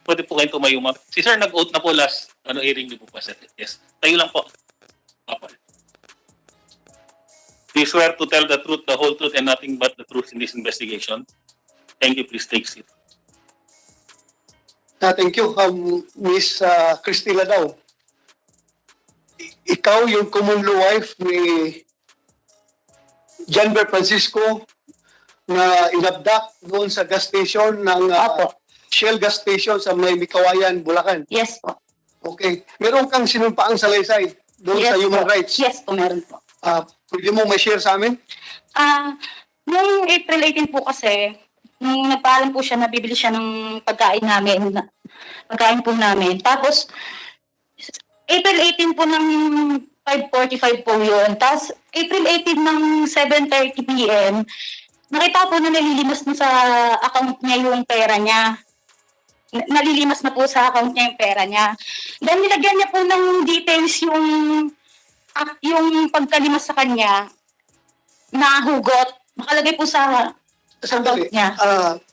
Pwede po kayong tumayo, ma'am. Si sir nag-oath na po last hearing niyo po pa, sir. Yes. Tayo lang po. Okay. Do you swear to tell the truth, the whole truth, and nothing but the truth in this investigation? Thank you. Please take seat. Thank you, Miss Cristina daw. Ikaw yung common law wife ni Janver Francisco na inabdak doon sa gas station ng Shell gas station sa may Kawayan, Bulacan. Yes po. Okay. Meron kang sinumpaang salaysay doon sa human rights. Yes po, meron po. Pwede mo may share sa amin? Noong April 18 po kasi, nung nagpaalam po siya na bibili siya ng pagkain namin, pagkain po namin. Tapos, April 18 po ng 5:45 po yun. Tapos, April 18 ng 7:30 p.m., nakita po na nalilimas na sa account niya yung pera niya. Nalilimas na po sa account niya yung pera niya. Then, nilagyan niya po ng details yung pagkalimas sa kanya na hugot. Nakalagay po sa Sandali. account niya.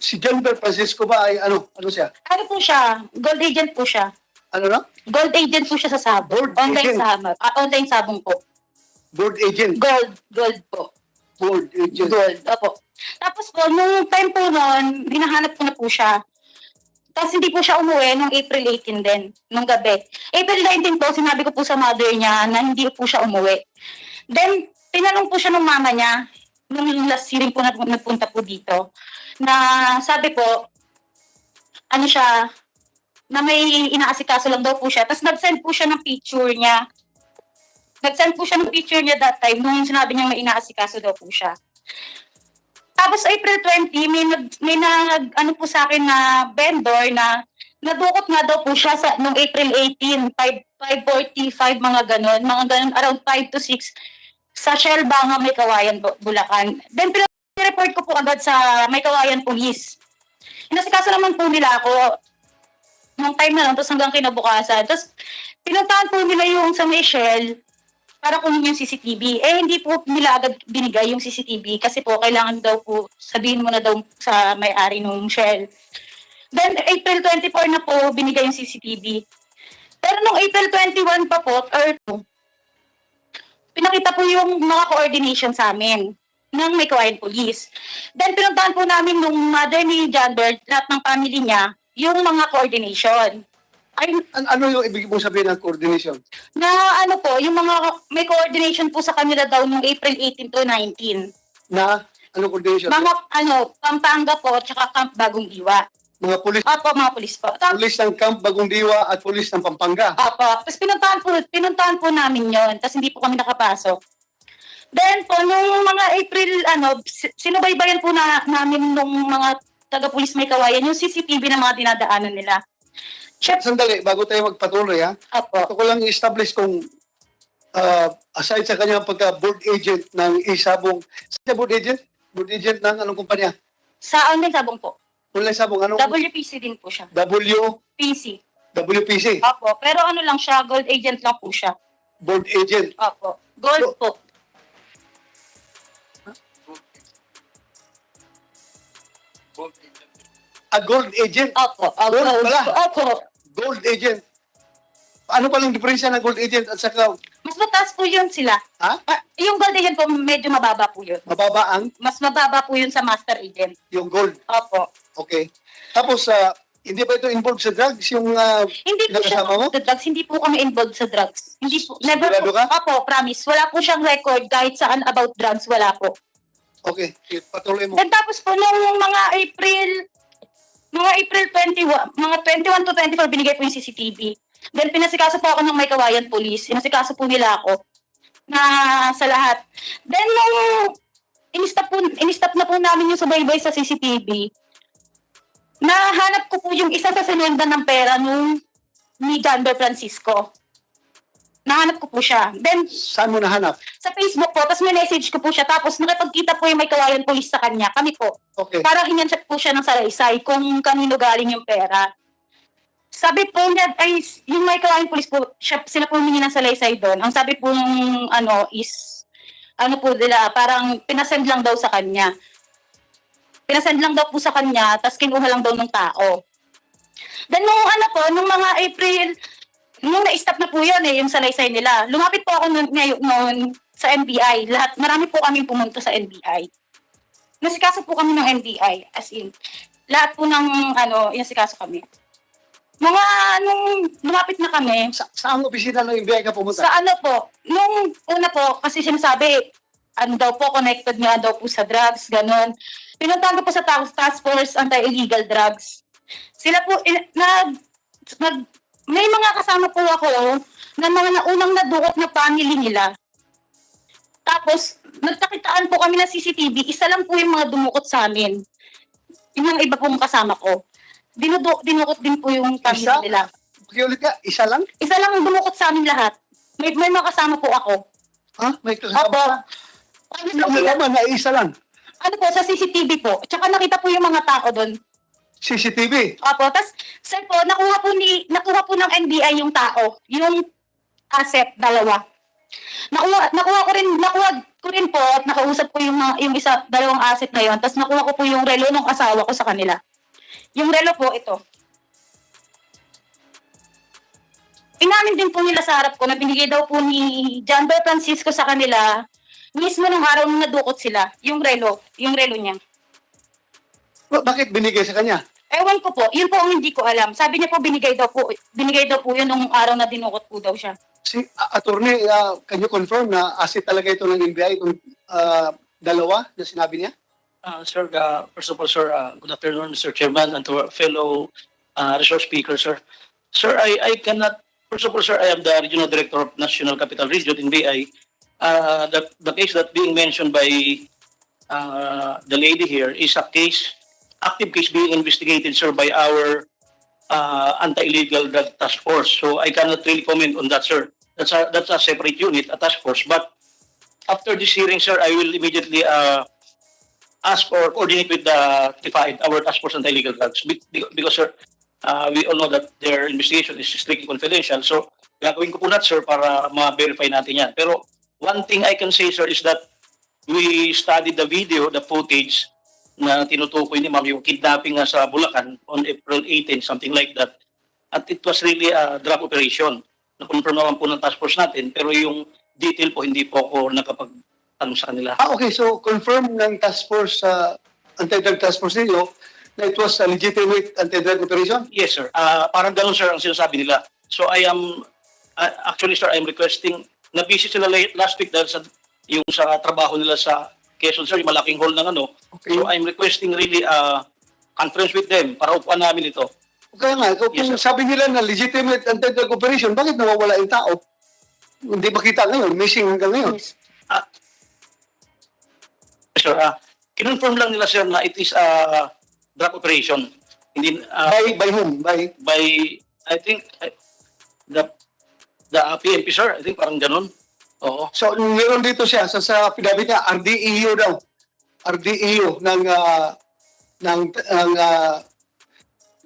Si Janver Francisco ba ay ano siya? Ano po siya? Gold agent po siya. Ano na? Gold agent po siya sa sabong. Gold Online agent? online sabong po. Board agent. Gold po. Board agent. Gold, opo. Tapos po, nung time po noon, hinahanap ko na po siya. Tapos hindi po siya umuwi nung April 18 din, nung gabi. April 19 po, sinabi ko po sa mother niya na hindi po siya umuwi. Then, tinanong po siya ng mama niya, nung last hearing po na nagpunta po dito, na sabi po, ano siya, na may inaasikaso lang daw po siya. Tapos nag-send po siya ng picture niya. Nag-send po siya ng picture niya that time nung sinabi niya may inaasikaso daw po siya. Tapos April 20, may ano po sa akin na vendor na nadukot nga daw po siya nung April 18, 5:45, mga ganon, around 5 to 6 sa Shell Baho, may Kawayan, Bulacan. Then pinag-report ko po agad sa may Kawayan Police. Inasikaso naman po nila ako nung time na lang, tapos hanggang kinabukasan. Tapos pinuntahan po nila yung sa may Shell para kunin yung CCTV. Hindi po nila agad binigay yung CCTV kasi po kailangan daw po, sabihin mo na daw sa may-ari ng Shell. Then April 24 na po binigay yung CCTV. Pero nung April 21 pa po, pinakita po yung mga coordination sa amin ng may Kawayan Police. Then pinuntahan po namin nung mother ni John Bird, lahat ng family niya, yung mga coordination. Ay, Ano yung ibig mong sabihin ng coordination? na ano po, yung mga may coordination po sa kanila daw nung April 18 to 19. Na ano coordination? Mga ano, Pampanga po, tsaka Camp Bagong Diwa. Mga pulis, Opo, mga pulis po. Tapos, pulis ng Camp Bagong Diwa at pulis ng Pampanga. opo, tapos pinuntahan po namin yon, tapos hindi po kami nakapasok. Then po, nung mga April, sinubaybayan po namin nung mga taga-pulis may kawayan, yung CCTV ng mga dinadaanan nila. Chef, Sandali, bago tayo magpatuloy ha. opo. Ito ko lang i-establish kung aside sa kanyang pagka-board agent ng isabong, sa board agent? Board agent ng anong kumpanya? Sa online sabong po. Online sabong, anong? WPC din po siya. WPC. PC. Opo, pero ano lang siya, gold agent lang po siya. Board agent. Opo. Gold po. A gold agent. Opo. Gold pala. Opo. Gold agent. Ano palang diferensya ng gold agent at saka Mas mataas po yun sila. Ha? Yung gold agent po, medyo mababa po yun. mababa ang Mas mababa po yun sa master agent. yung gold? Opo. Okay. Tapos, hindi ba ito involved sa drugs yung Hindi po siya pinakasama mo? sa drugs. Hindi po kami involved sa drugs. Hindi po. Never Sigurado po. ka? Opo, promise. Wala po siyang record kahit saan about drugs. Wala po. Okay. Patuloy mo. Then tapos po nung mga April 21, mga 21 to 24 binigay po yung CCTV. Then pinasikaso po ako ng may kawayan police. Pinasikaso po nila ako na sa lahat. Then nung in-stop na po namin yung subaybay sa CCTV, nahanap ko po yung isa sa sinenda ng pera ni John Francisco. Nahanap ko po siya. Then Saan mo nahanap? sa Facebook po, tapos may message ko po siya. Tapos nakipagkita po yung may kawayan police sa kanya. Kami po. Okay. Para hinyan po siya ng salaysay kung kanino galing yung pera. Sabi po niya, ay, yung may kawayan police po, sila po humingi ng salaysay doon. Ang sabi po nung po nila, parang pinasend lang daw sa kanya. Pinasend lang daw po sa kanya, tapos kinuha lang daw ng tao. Then nung mga April, nung na-stop na po yun yung salaysay nila. Lumapit po ako noon sa NBI. Marami po kami pumunta sa NBI. Nasikaso po kami ng NBI, as in. Lahat po ng inasikaso kami. Nung lumapit na kami, Saan opisina ng NBI ka pumunta? sa nung una po, kasi sinasabi, daw po, connected nga daw po sa drugs, ganon. Pinuntahan ko po sa Task Force Anti-Illegal Drugs. Sila po, may mga kasama po ako na mga naunang nadukot na family nila. Tapos, nagkakitaan po kami ng CCTV, isa lang po yung mga dumukot sa amin. Yung mga iba pong kasama ko. Dinukot din po yung family Isa? nila. Pakiulit ka, isa lang? Isa lang ang dumukot sa amin lahat. May mga kasama po ako. Ha? May kasama Opo. ka? Ano naman na isa lang? Ano po, sa CCTV po. Tsaka nakita po yung mga tao doon. CCTV? Opo. Tapos, sir po, nakuha po ng NBI yung tao. Yung asset, dalawa. Nakuha ko rin po at nakausap ko yung dalawang asset na yun. Tapos nakuha ko po yung relo ng asawa ko sa kanila. Yung relo po, ito. Inamin din po nila sa harap ko na binigay daw po ni John Francisco sa kanila mismo nung araw nung nadukot sila, yung relo niya. Bakit binigay sa kanya? Ewan ko po, yun po ang hindi ko alam. Sabi niya po binigay daw po yun nung araw na dinukot po daw siya. Si attorney, can you confirm na asset talaga ito ng NBI itong dalawa na sinabi niya? Sir, first of all, sir, good afternoon, Mr. Chairman, and to our fellow resource speakers, sir. Sir, I cannot, first of all, sir, I am the Regional Director of National Capital Region in BI. The case that being mentioned by the lady here is a active case being investigated, sir, by our anti-illegal drug task force. So I cannot really comment on that, sir. That's a separate unit, a task force. But after this hearing, sir, I will immediately ask or coordinate with the TFID, our task force anti-illegal drugs, because sir, we all know that their investigation is strictly confidential. So gagawin ko po na, sir, para ma-verify natin yan. Pero one thing I can say, sir, is that we studied the video, the footage na tinutukoy ni ma'am, yung kidnapping nga sa Bulacan on April 18, something like that. At it was really a drug operation. Na-confirm naman po ng task force natin, pero yung detail po, hindi po ako nakapag-tanong sa kanila. Okay. So confirm ng task force, anti-drug task force ninyo na it was a legitimate anti-drug operation? Yes, sir. Parang ganun, sir, ang sinasabi nila. So I am, actually, sir, I am requesting, na-busy sila last week dahil sa, yung sa trabaho nila sa Quezon, sir, yung malaking hall ng ano. Okay. So I'm requesting really conference with them para upuan namin ito. Kaya nga, kung Yes, sir. sabi nila na legitimate anti-drug operation, bakit nawawala yung tao? Hindi makita ngayon, missing hanggang ngayon. Sir, kinonfirm lang nila, sir, na it is a drug operation. Hindi, By whom? By I think, the PNP, sir, I think parang ganun. Oo. So, meron dito siya sa pinabit niya, RDEO daw. RDEO ng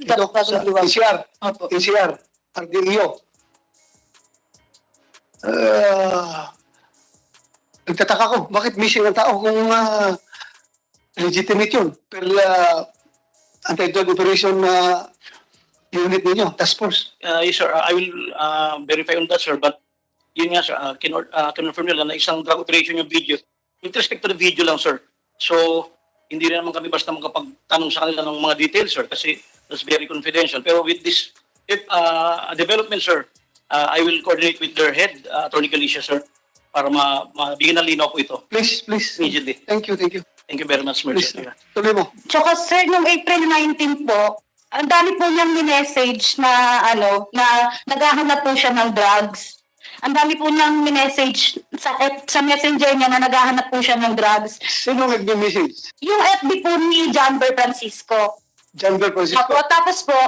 ito, sa NCR. NCR. RDEO. Nagtataka ko, bakit missing ang tao kung legitimate yun? Pero anti-drug operation unit ninyo, task force. Yes, sir. I will verify on that, sir. But yun nga, sir, kinonfirm nila na isang drug operation yung video. With respect to the video lang, sir. So, hindi rin naman kami basta makapagtanong sa kanila ng mga details, sir, kasi that's very confidential. Pero with this development, sir, I will coordinate with their head, Attorney Galicia, sir, para mabigyan ng linaw po ito. Please. Immediately. Thank you. Thank you very much, Please, Mr. tuloy mo. Tsaka sir, noong April 19 po, ang dami po niyang minessage na na naghahanap po siya ng drugs. Ang dami po niyang minessage sa messenger niya na naghahanap po siya ng drugs. Sino nag-message? Yung FB po ni John Francisco. John Francisco? Opo, tapos po,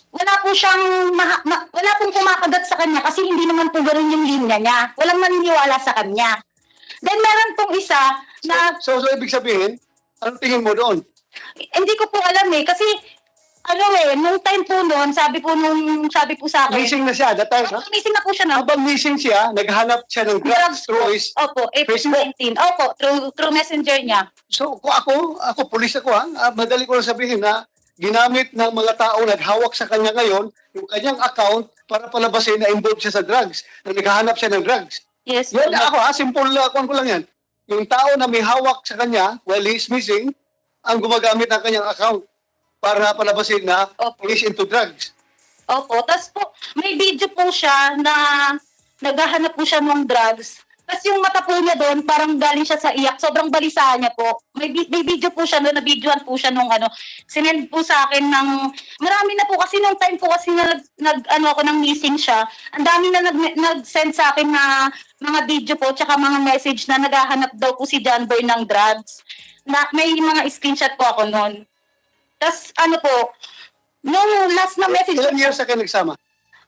wala po siyang, wala pong kumakagat sa kanya kasi hindi naman po ganun yung linya niya. Walang maniniwala sa kanya. Then meron pong isa na... So ibig sabihin, anong tingin mo doon? Hindi ko po alam kasi nung time po noon, sabi po sa akin. Missing na siya, that time, ha? Missing na po siya na. Habang missing siya, naghanap siya ng drugs through his Opo, April Facebook. 19. Opo, through messenger niya. So kung ako pulis ako madali ko lang sabihin na ginamit ng mga tao naghawak sa kanya ngayon yung kanyang account para palabasin na involved siya sa drugs, na naghahanap siya ng drugs. Yes. Yan ako simple ko lang yan. Yung tao na may hawak sa kanya while he is missing, ang gumagamit ng kanyang account para palabasin na he's into drugs. Opo, tapos po, may video po siya na naghahanap po siya ng drugs. Tapos yung mata po niya doon, parang galing siya sa iyak. Sobrang balisa niya po. May video po siya doon, na-videoan po siya nung sinend po sa akin ng, marami na po kasi nung time po kasi ako nang missing siya. Ang dami na nag-send sa akin na mga video po, tsaka mga message na naghahanap daw po si John Boy ng drugs. Na, may mga screenshot po ako noon. Tapos po, nung last na message... Ilang years na kayo nagsama?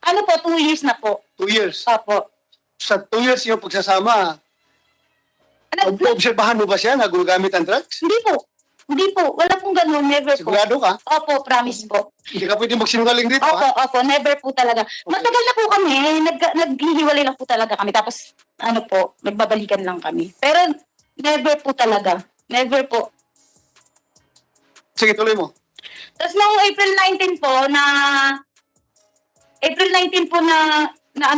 2 years na po. 2 years? Opo. Sa 2 years yung pagsasama, obserbahan mo ba siya na gumagamit ng drugs? Hindi po. Wala pong ganun. Never po. Sigurado ka? Opo, promise po. Hindi ka pwede magsinungaling dito, Opo. Never po talaga. Matagal na po kami. Naghihiwalay lang po talaga kami. Tapos, nagbabalikan lang kami. Pero, never po talaga. Never po. Sige, tuloy mo. Tapos, noong April 19 po na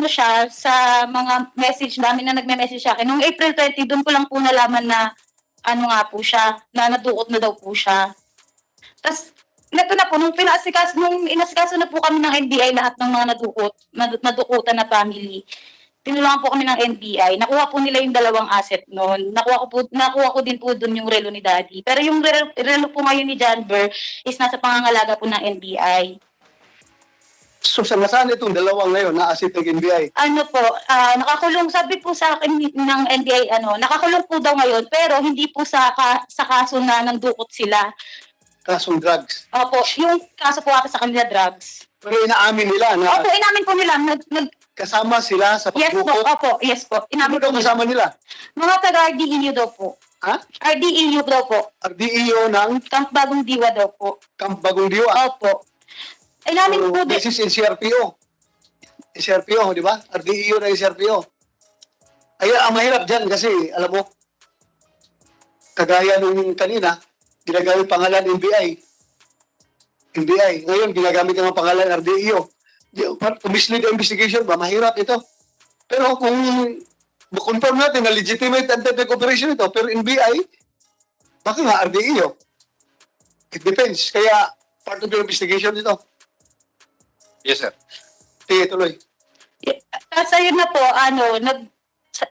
siya sa mga message namin na nagme-message sa akin. Noong April 20, doon ko lang po nalaman na nga po siya, na nadukot na daw po siya. Tapos, neto na po, nung inasikaso na po kami ng NBI lahat ng mga nadukutan na family, tinulungan po kami ng NBI. Nakuha po nila yung 2 asset noon. Nakuha ko din po doon yung relo ni Daddy. Pero yung relo po ngayon ni John Burr is nasa pangangalaga po ng NBI. So, saan itong 2 ngayon na asset ng NBI? Nakakulong, sabi po sa akin ng NBI, nakakulong po daw ngayon, pero hindi po sa kaso na nandukot sila. Kasong drugs? Opo, yung kaso po ata sa kanila drugs. Pero inaamin nila na... Opo, inamin po nila. Kasama sila sa pagdukot? Yes po. Inamin daw kasama nila? Mga taga-RDEU daw po. Ha? RDEU daw po. RDEU ng? Camp Bagong Diwa daw po. Camp Bagong Diwa? Opo. Inamin po this is in CRPO. CRPO, di ba? RDEU na CRPO. Ay, ang mahirap dyan kasi, alam mo, kagaya nung kanina, ginagamit pangalan NBI. Ngayon, ginagamit ang pangalan RDEU. To mislead the investigation ba? Mahirap ito. Pero kung confirm natin na legitimate anti-drug operation ito, pero NBI, bakit nga RDEU? It depends. Kaya part of your investigation dito. Yes, sir. Sige, tuloy. Kasi yun na po,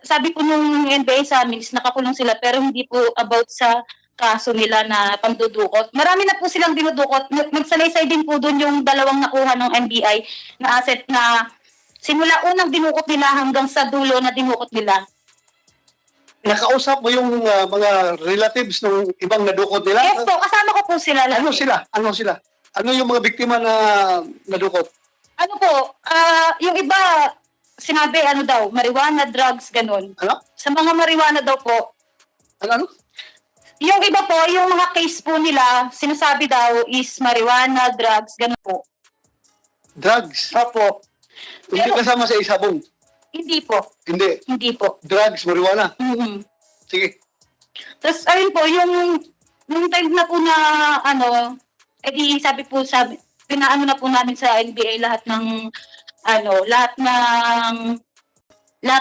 sabi po nung NBI sa amin is nakakulong sila pero hindi po about sa kaso nila na pangdudukot. Marami na po silang dinudukot. Nagsalaysay din po doon yung dalawang nakuha ng NBI na asset na simula unang dinukot nila hanggang sa dulo na dinukot nila. Nakausap mo yung mga relatives ng ibang nadukot nila? Yes po, kasama ko po sila. Ano sila? Ano sila? Ano yung mga biktima na nadukot? Ano po, yung iba, sinabi daw, marijuana, drugs, ganun. Ano? Sa mga marijuana daw po, Ano? yung iba po, yung mga case po nila, sinasabi daw is marijuana, drugs, ganun po. Drugs? Opo. Hindi kasama sa isabong? Hindi po. Hindi. Hindi po. Drugs, marijuana? Mhm. Sige. Tapos, ayun po, yung time na po na, edi sabi, pinaano na po namin sa NBA lahat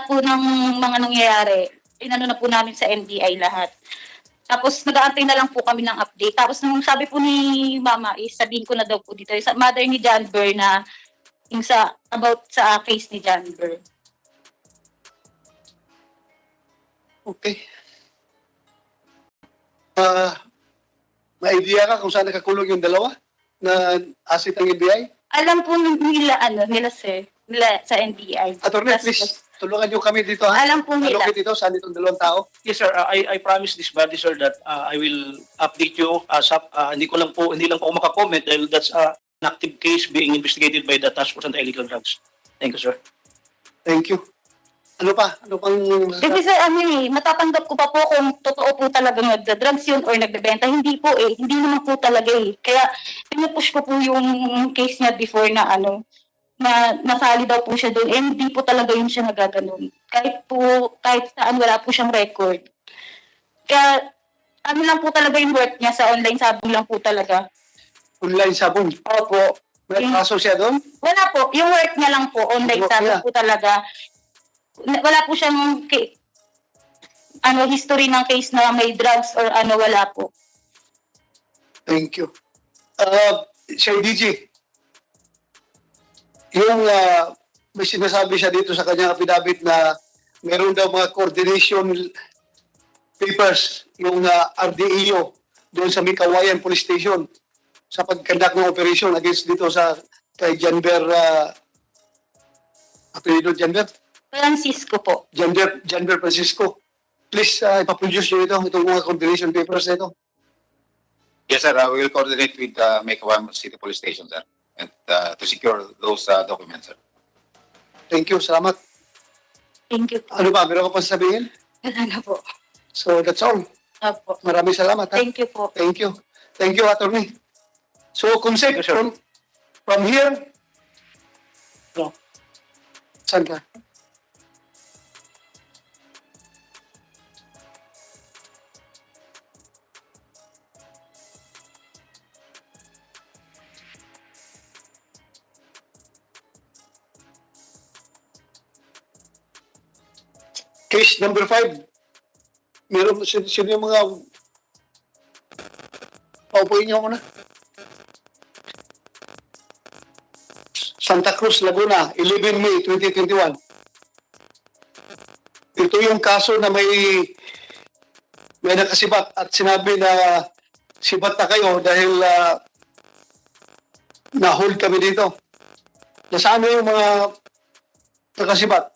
po ng mga nangyayari. Inano na po namin sa NBI lahat. Tapos, nag-aantay na lang po kami ng update. Tapos, nung sabi po ni Mama, sabihin ko na daw po dito, sa mother ni John Burr na, about sa case ni John Burr. Okay. May idea ka kung saan nakakulong yung dalawa na asset ng NBI? Alam po nila sir, sa NBI. Attorney, please, tulungan niyo kami dito ha. Alam po nila. Talokit dito, saan itong dalawang tao? Yes, sir. I promise this body, sir, that I will update you ASAP. Hindi lang po ako makakomment dahil that's an active case being investigated by the Task Force on Illegal Drugs. Thank you, sir. Thank you. Ano pa? Ano pang... Kasi sir, matatanggap ko pa po kung totoo po talaga nagda-drugs yun or nagbebenta. Hindi po hindi naman po talaga Kaya pinupush ko po yung case niya before na na nasali daw po siya doon. Hindi po talaga yun siya nagaganon. Kahit saan wala po siyang record. Kaya lang po talaga yung work niya sa online sabong lang po talaga. Online sabong? Opo. May kaso siya doon? Wala po. Yung work niya lang po, online sabong po talaga. Wala po siyang history ng case na may drugs or wala po. Thank you. Sir DJ, yung may sinasabi siya dito sa kanyang affidavit na meron daw mga coordination papers yung RDEO doon sa Mikawayan Police Station sa pagkandak ng operation against dito sa kay Janber apelido Janber? Francisco po. Janber Francisco. Please, ipaproduce nyo itong mga coordination papers na ito. Yes, sir. We will coordinate with Mekawan City Police Station, sir, and to secure those documents, sir. Thank you. Salamat. Thank you. Ano ba? Meron ka pa sabihin? Wala na po. So, that's all. Opo. Maraming salamat. Ha? Thank you po. Thank you. Thank you, attorney. So, Consec, from here, no. Saan ka? Case number 5. Meron sino yung mga paupuin niyo muna. Santa Cruz, Laguna, 11 May 2021. Ito yung kaso na may nakasibat at sinabi na sibat na kayo dahil na-hold kami dito. Nasaan yung mga nakasibat?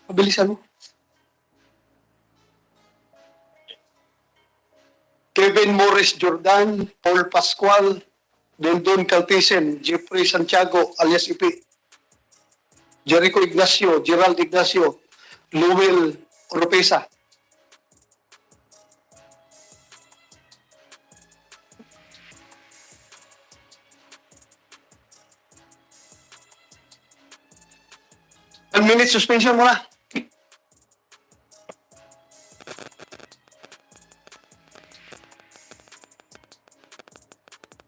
Mabilisan mo. Kevin Morris Jordan, Paul Pascual, Dondon Caltisen, Jeffrey Santiago alias Ipi, Jericho Ignacio, Gerald Ignacio, Luwel Oropesa. One minute suspension muna.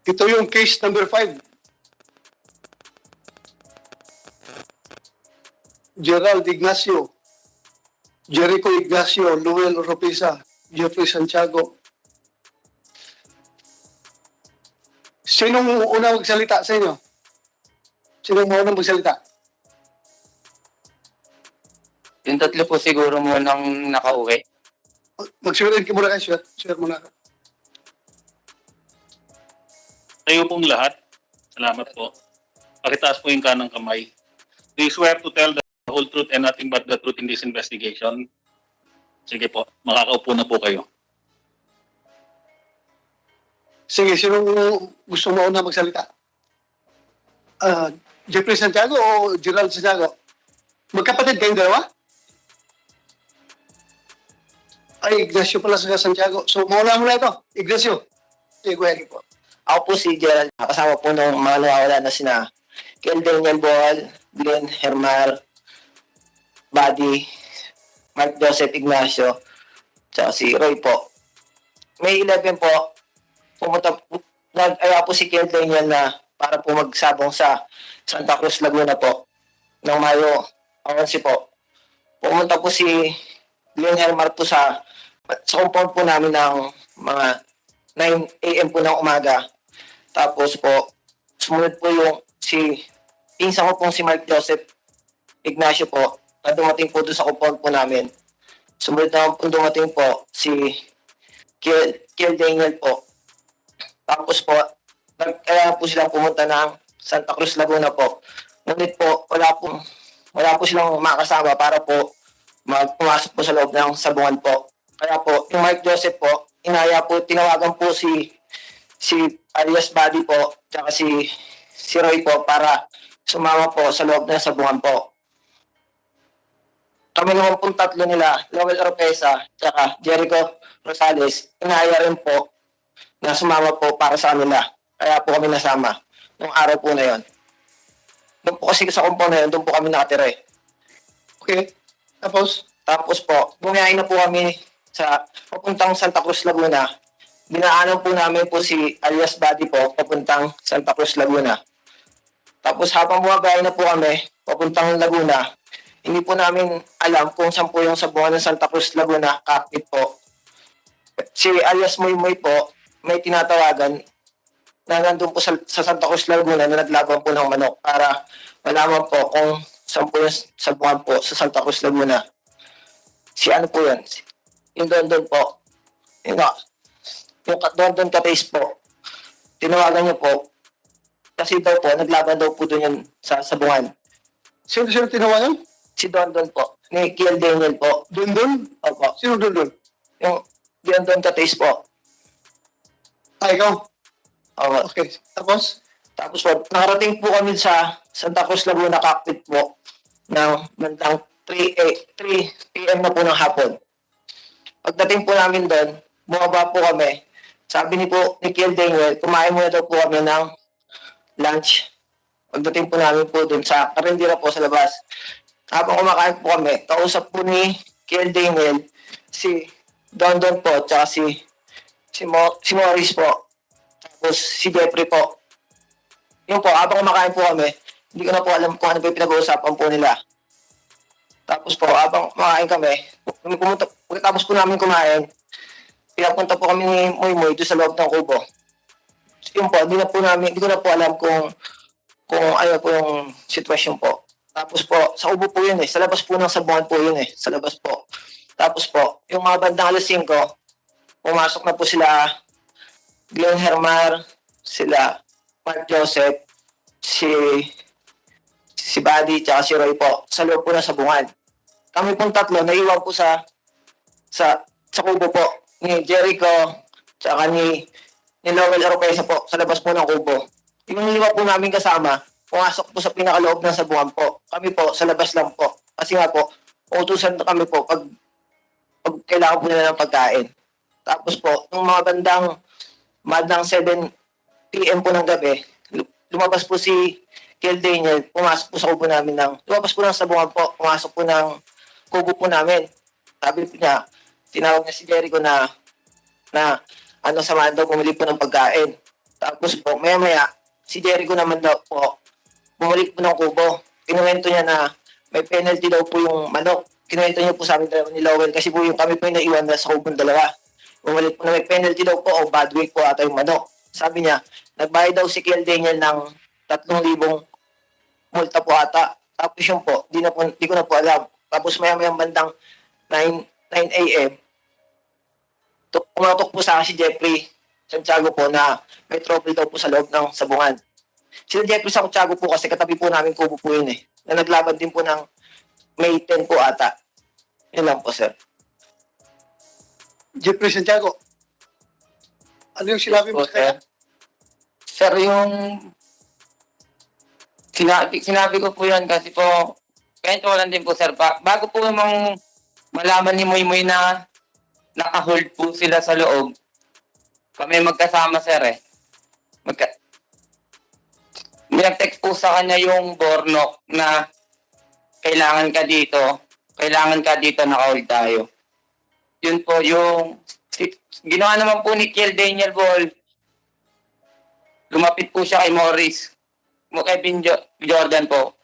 Ito yung case number 5. Gerald Ignacio, Jericho Ignacio, Luel Oropesa, Jeffrey Santiago. Sinong una magsalita sa inyo? Sinong maunang magsalita? Yung tatlo po siguro munang nakauwi. Mag-swear-in ka muna kayo, swear muna ka. Kayo pong lahat, salamat po. Pakitaas po yung kanang kamay. Do you swear to tell the whole truth and nothing but the truth in this investigation? Sige po, makakaupo na po kayo. Sige, sinong gusto mauna magsalita? Jeffrey Santiago o Gerald Santiago? Magkapatid kayong dalawa? Ay, Ignacio pala sa Santiago. So, mauna muna ito. Ignacio. Sige, go ahead po. Ako po si Gerald, kasama po ng mga nawawala na sina Daniel Boal, Glenn Hermar, Buddy, Mark Joseph Ignacio, tsaka si Roy po. May 11 po, nag-aya po si Daniel na para po magsabong sa Santa Cruz, Laguna po. Noong Mayo 11 po. Pumunta po si Glenn Hermar po sa compound po namin ng mga 9 a.m. po ng umaga. Tapos po, sumunod po yung pinsan ko pong si Mark Joseph Ignacio po, na dumating po doon sa compound po namin. Sumunod naman po dumating po si Kiel Daniel po. Tapos po, kaya po silang pumunta ng Santa Cruz, Laguna po. Ngunit po, wala po silang makasama para po pumasok po sa loob ng sabungan po. Kaya po, yung Mark Joseph po, tinawagan po si alias Buddy po, tsaka si Roy po para sumama po sa loob ng sabungan po. Kami naman pong tatlo nila, Lowell Oropesa, tsaka Jericho Rosales, inaya rin po na sumama po para sa kanila. Kaya po kami nasama nung araw po na yon. Doon po kasi sa compound na yun, doon po kami nakatira eh. Okay. Tapos po, bumiyahin na po kami sa papuntang Santa Cruz, Laguna. Dinaanan po namin po si alias Buddy po, papuntang Santa Cruz, Laguna. Tapos habang bumabiyahin na po kami, papuntang Laguna, hindi po namin alam kung saan po yung sabungan ng Santa Cruz, Laguna, cockpit po. Si alias Moy po, may tinatawagan na nandun po sa Santa Cruz, Laguna na naglaban po ng manok para malaman po kung saan po yung sabungan po sa Santa Cruz, Laguna. Si ano po yun? Yung Don po. Yung Don Catays po. Tinawagan niyo po. Kasi daw po, naglaban daw po doon yun sa sabungan. Sino tinawagan? Si Don po. Ni Kiel Daniel po. Don? Opo. Sino Don? Yung Don Catays po. Ikaw? Opo. Okay. Tapos po, nakarating po kami sa Santa Cruz, Laguna cockpit po ng bandang 3 p.m. na po ng hapon. Pagdating po namin doon, bumaba po kami. Sabi ni Kiel Daniel, kumain muna daw po kami ng lunch. Pagdating po namin po doon sa karindira po sa labas. Habang kumakain po kami, kausap po ni Kiel Daniel si Don po, tsaka si Morris po, tapos si Jeffrey po. Yun po, habang kumakain po kami, hindi ko na po alam kung ano po yung pinag-uusapan po nila. Tapos po, habang kumakain kami, pagkatapos po namin kumain, pinapunta po kami ni Moy doon sa loob ng kubo. Yun po, hindi ko na po alam kung ano po yung sitwasyon po. Tapos po, sa kubo po yun eh, sa labas po ng sabungan po yun eh, sa labas po. Tapos po, yung mga bandang alas 5, pumasok na po sila Glenn Hermar, sila Mark Joseph, si Buddy, tsaka si Roy po, sa loob po ng sabungan. Kami pong tatlo, naiwan po sa kubo po, ni Jericho, tsaka ni Lowell Oropesa po, sa labas po ng kubo. Yung 5 po namin kasama, pumasok po sa pinakaloob ng sabungan po. Kami po, sa labas lang po. Kasi nga po, utusan na kami po pag kailangan po nila ng pagkain. Tapos po, nung mga bandang 7 p.m. po ng gabi, lumabas po si Kiel Daniel, pumasok po sa kubo namin lumabas po ng sabungan po, pumasok po ng kubo po namin. Sabi po niya, tinawag niya si Jericho na samahan daw bumili po ng pagkain. Tapos po, maya-maya, si Jericho naman daw po, bumalik po ng kubo. Kinuwento niya na may penalty daw po yung manok. kinuwento niyo po sa amin dalawa ni Lowell kasi po yung kami po yung naiwan na sa kubong dalawa. Bumalik po na may penalty daw po o bad week po ata yung manok. Sabi niya, nagbayad daw si Kiel Daniel ng 3,000 multa po ata. Tapos yun po, di ko na po alam. Tapos maya-mayang bandang 9 a.m. Pumatok po sa akin si Jeffrey Santiago po na may trouble daw po sa loob ng sabungan. Si Jeffrey Santiago po kasi katabi po namin kubo po yun eh. Na naglaban din po ng May 10 po ata. Yun lang po, sir. Jeffrey Santiago, ano yung sinabi mo sa kanya? Sir, yung sinabi ko po yun kasi po, kwento ko lang din po, sir. Bago po namang malaman ni Moy Moy na naka-hold po sila sa loob, kami magkasama, sir eh. May nag-text po sa kanya yung Bornok na kailangan ka dito, naka-hold tayo. Yun po yung ginawa naman po ni Kiel Daniel Ball. Lumapit po siya kay Morris. Kay Jordan po.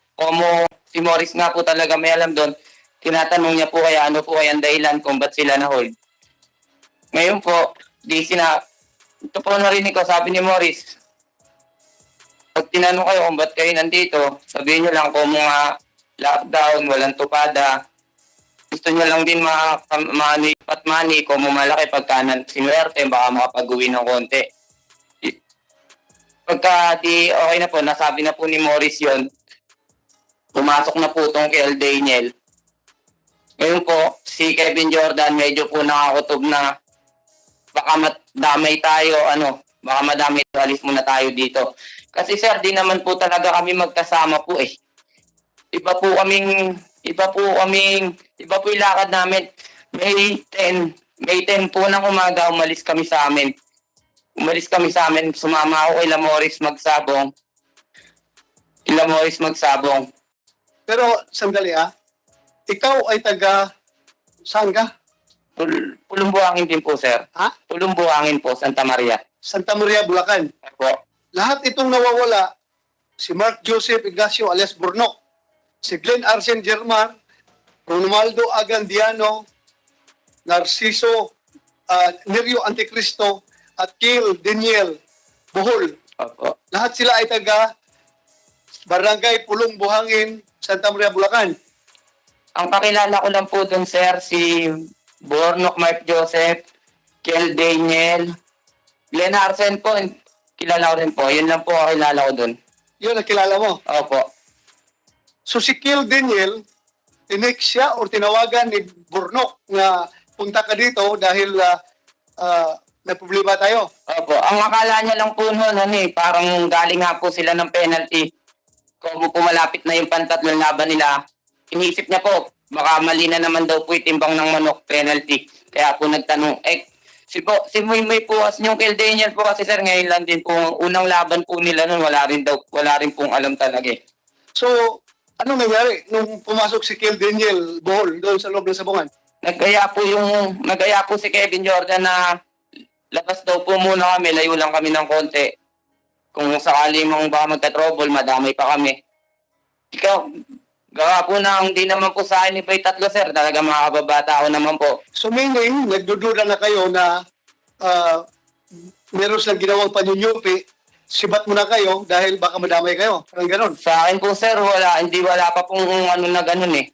Si Morris nga po talaga may alam doon. Tinatanong niya po kaya ano po kaya ang dahilan kung ba't sila na-hold. Ngayon po, ito po narinig ko, sabi ni Morris, pag tinanong kayo kung ba't kayo nandito, sabihin niyo lang kung mga lockdown, walang tupada, gusto niya lang din patmani kung malaki pagka sinuwerte, baka makapag-uwi ng konti. Pagka di okay na po, nasabi na po ni Morris yon, pumasok na po itong kay Daniel. Ngayon po, si Kevin Jordan medyo po nakakutob na baka madamay tayo, baka madamay tayo, alis muna tayo dito. Kasi sir, di naman po talaga kami magkasama po eh. Iba po yung lakad namin. May 10 po ng umaga, umalis kami sa amin. Sumama ako kay Morris magsabong. Pero, sandali ikaw ay taga, saan ka? Pulumbuhangin din po, sir. Ha? Pulumbuhangin po, Santa Maria. Santa Maria, Bulacan. Po. Lahat itong nawawala, si Mark Joseph Ignacio alias Burnok, si Glenn Arsen Germar, Ronaldo Agandiano, Narciso Nerio Anticristo, at Kiel Daniel Bohol. Opo. Lahat sila ay taga Barangay Pulong Buhangin, Santa Maria, Bulacan. Ang kakilala ko lang po dun, sir, si Bornok Mark Joseph, Kiel Daniel, Glenn Arsen po, kilala ko rin po. Yun lang po ang kilala ko dun. Yun ang kilala mo? Opo. So si Kiel Daniel, tinex siya o tinawagan ni Burnok na punta ka dito dahil may problema tayo. Opo. Ang akala niya lang po noon, parang galing nga po sila ng penalty. Kung pumalapit na yung pantatlong laban nila, iniisip niya po, baka mali na naman daw po itimbang ng manok penalty. Kaya po nagtanong, si Moy po as yung Kiel Daniel po kasi sir, ngayon lang din po, unang laban po nila noon, wala rin pong alam talaga eh. So, anong nangyari nung pumasok si Kiel Daniel Bohol doon sa loob ng sabungan? Nagaya po si Kevin Jordan na labas daw po muna kami, layo lang kami ng konti. Kung sakali mong baka magka-trouble, madamay pa kami. Gawa po na hindi naman po sa akin iba tatlo, sir. Talaga mga kababata ako naman po. So meaning, nagdududa na kayo na meron silang ginawang panyunyupi, sibat mo na kayo dahil baka madamay kayo. Parang ganon. Sa akin po, sir, wala pa pong na ganun eh.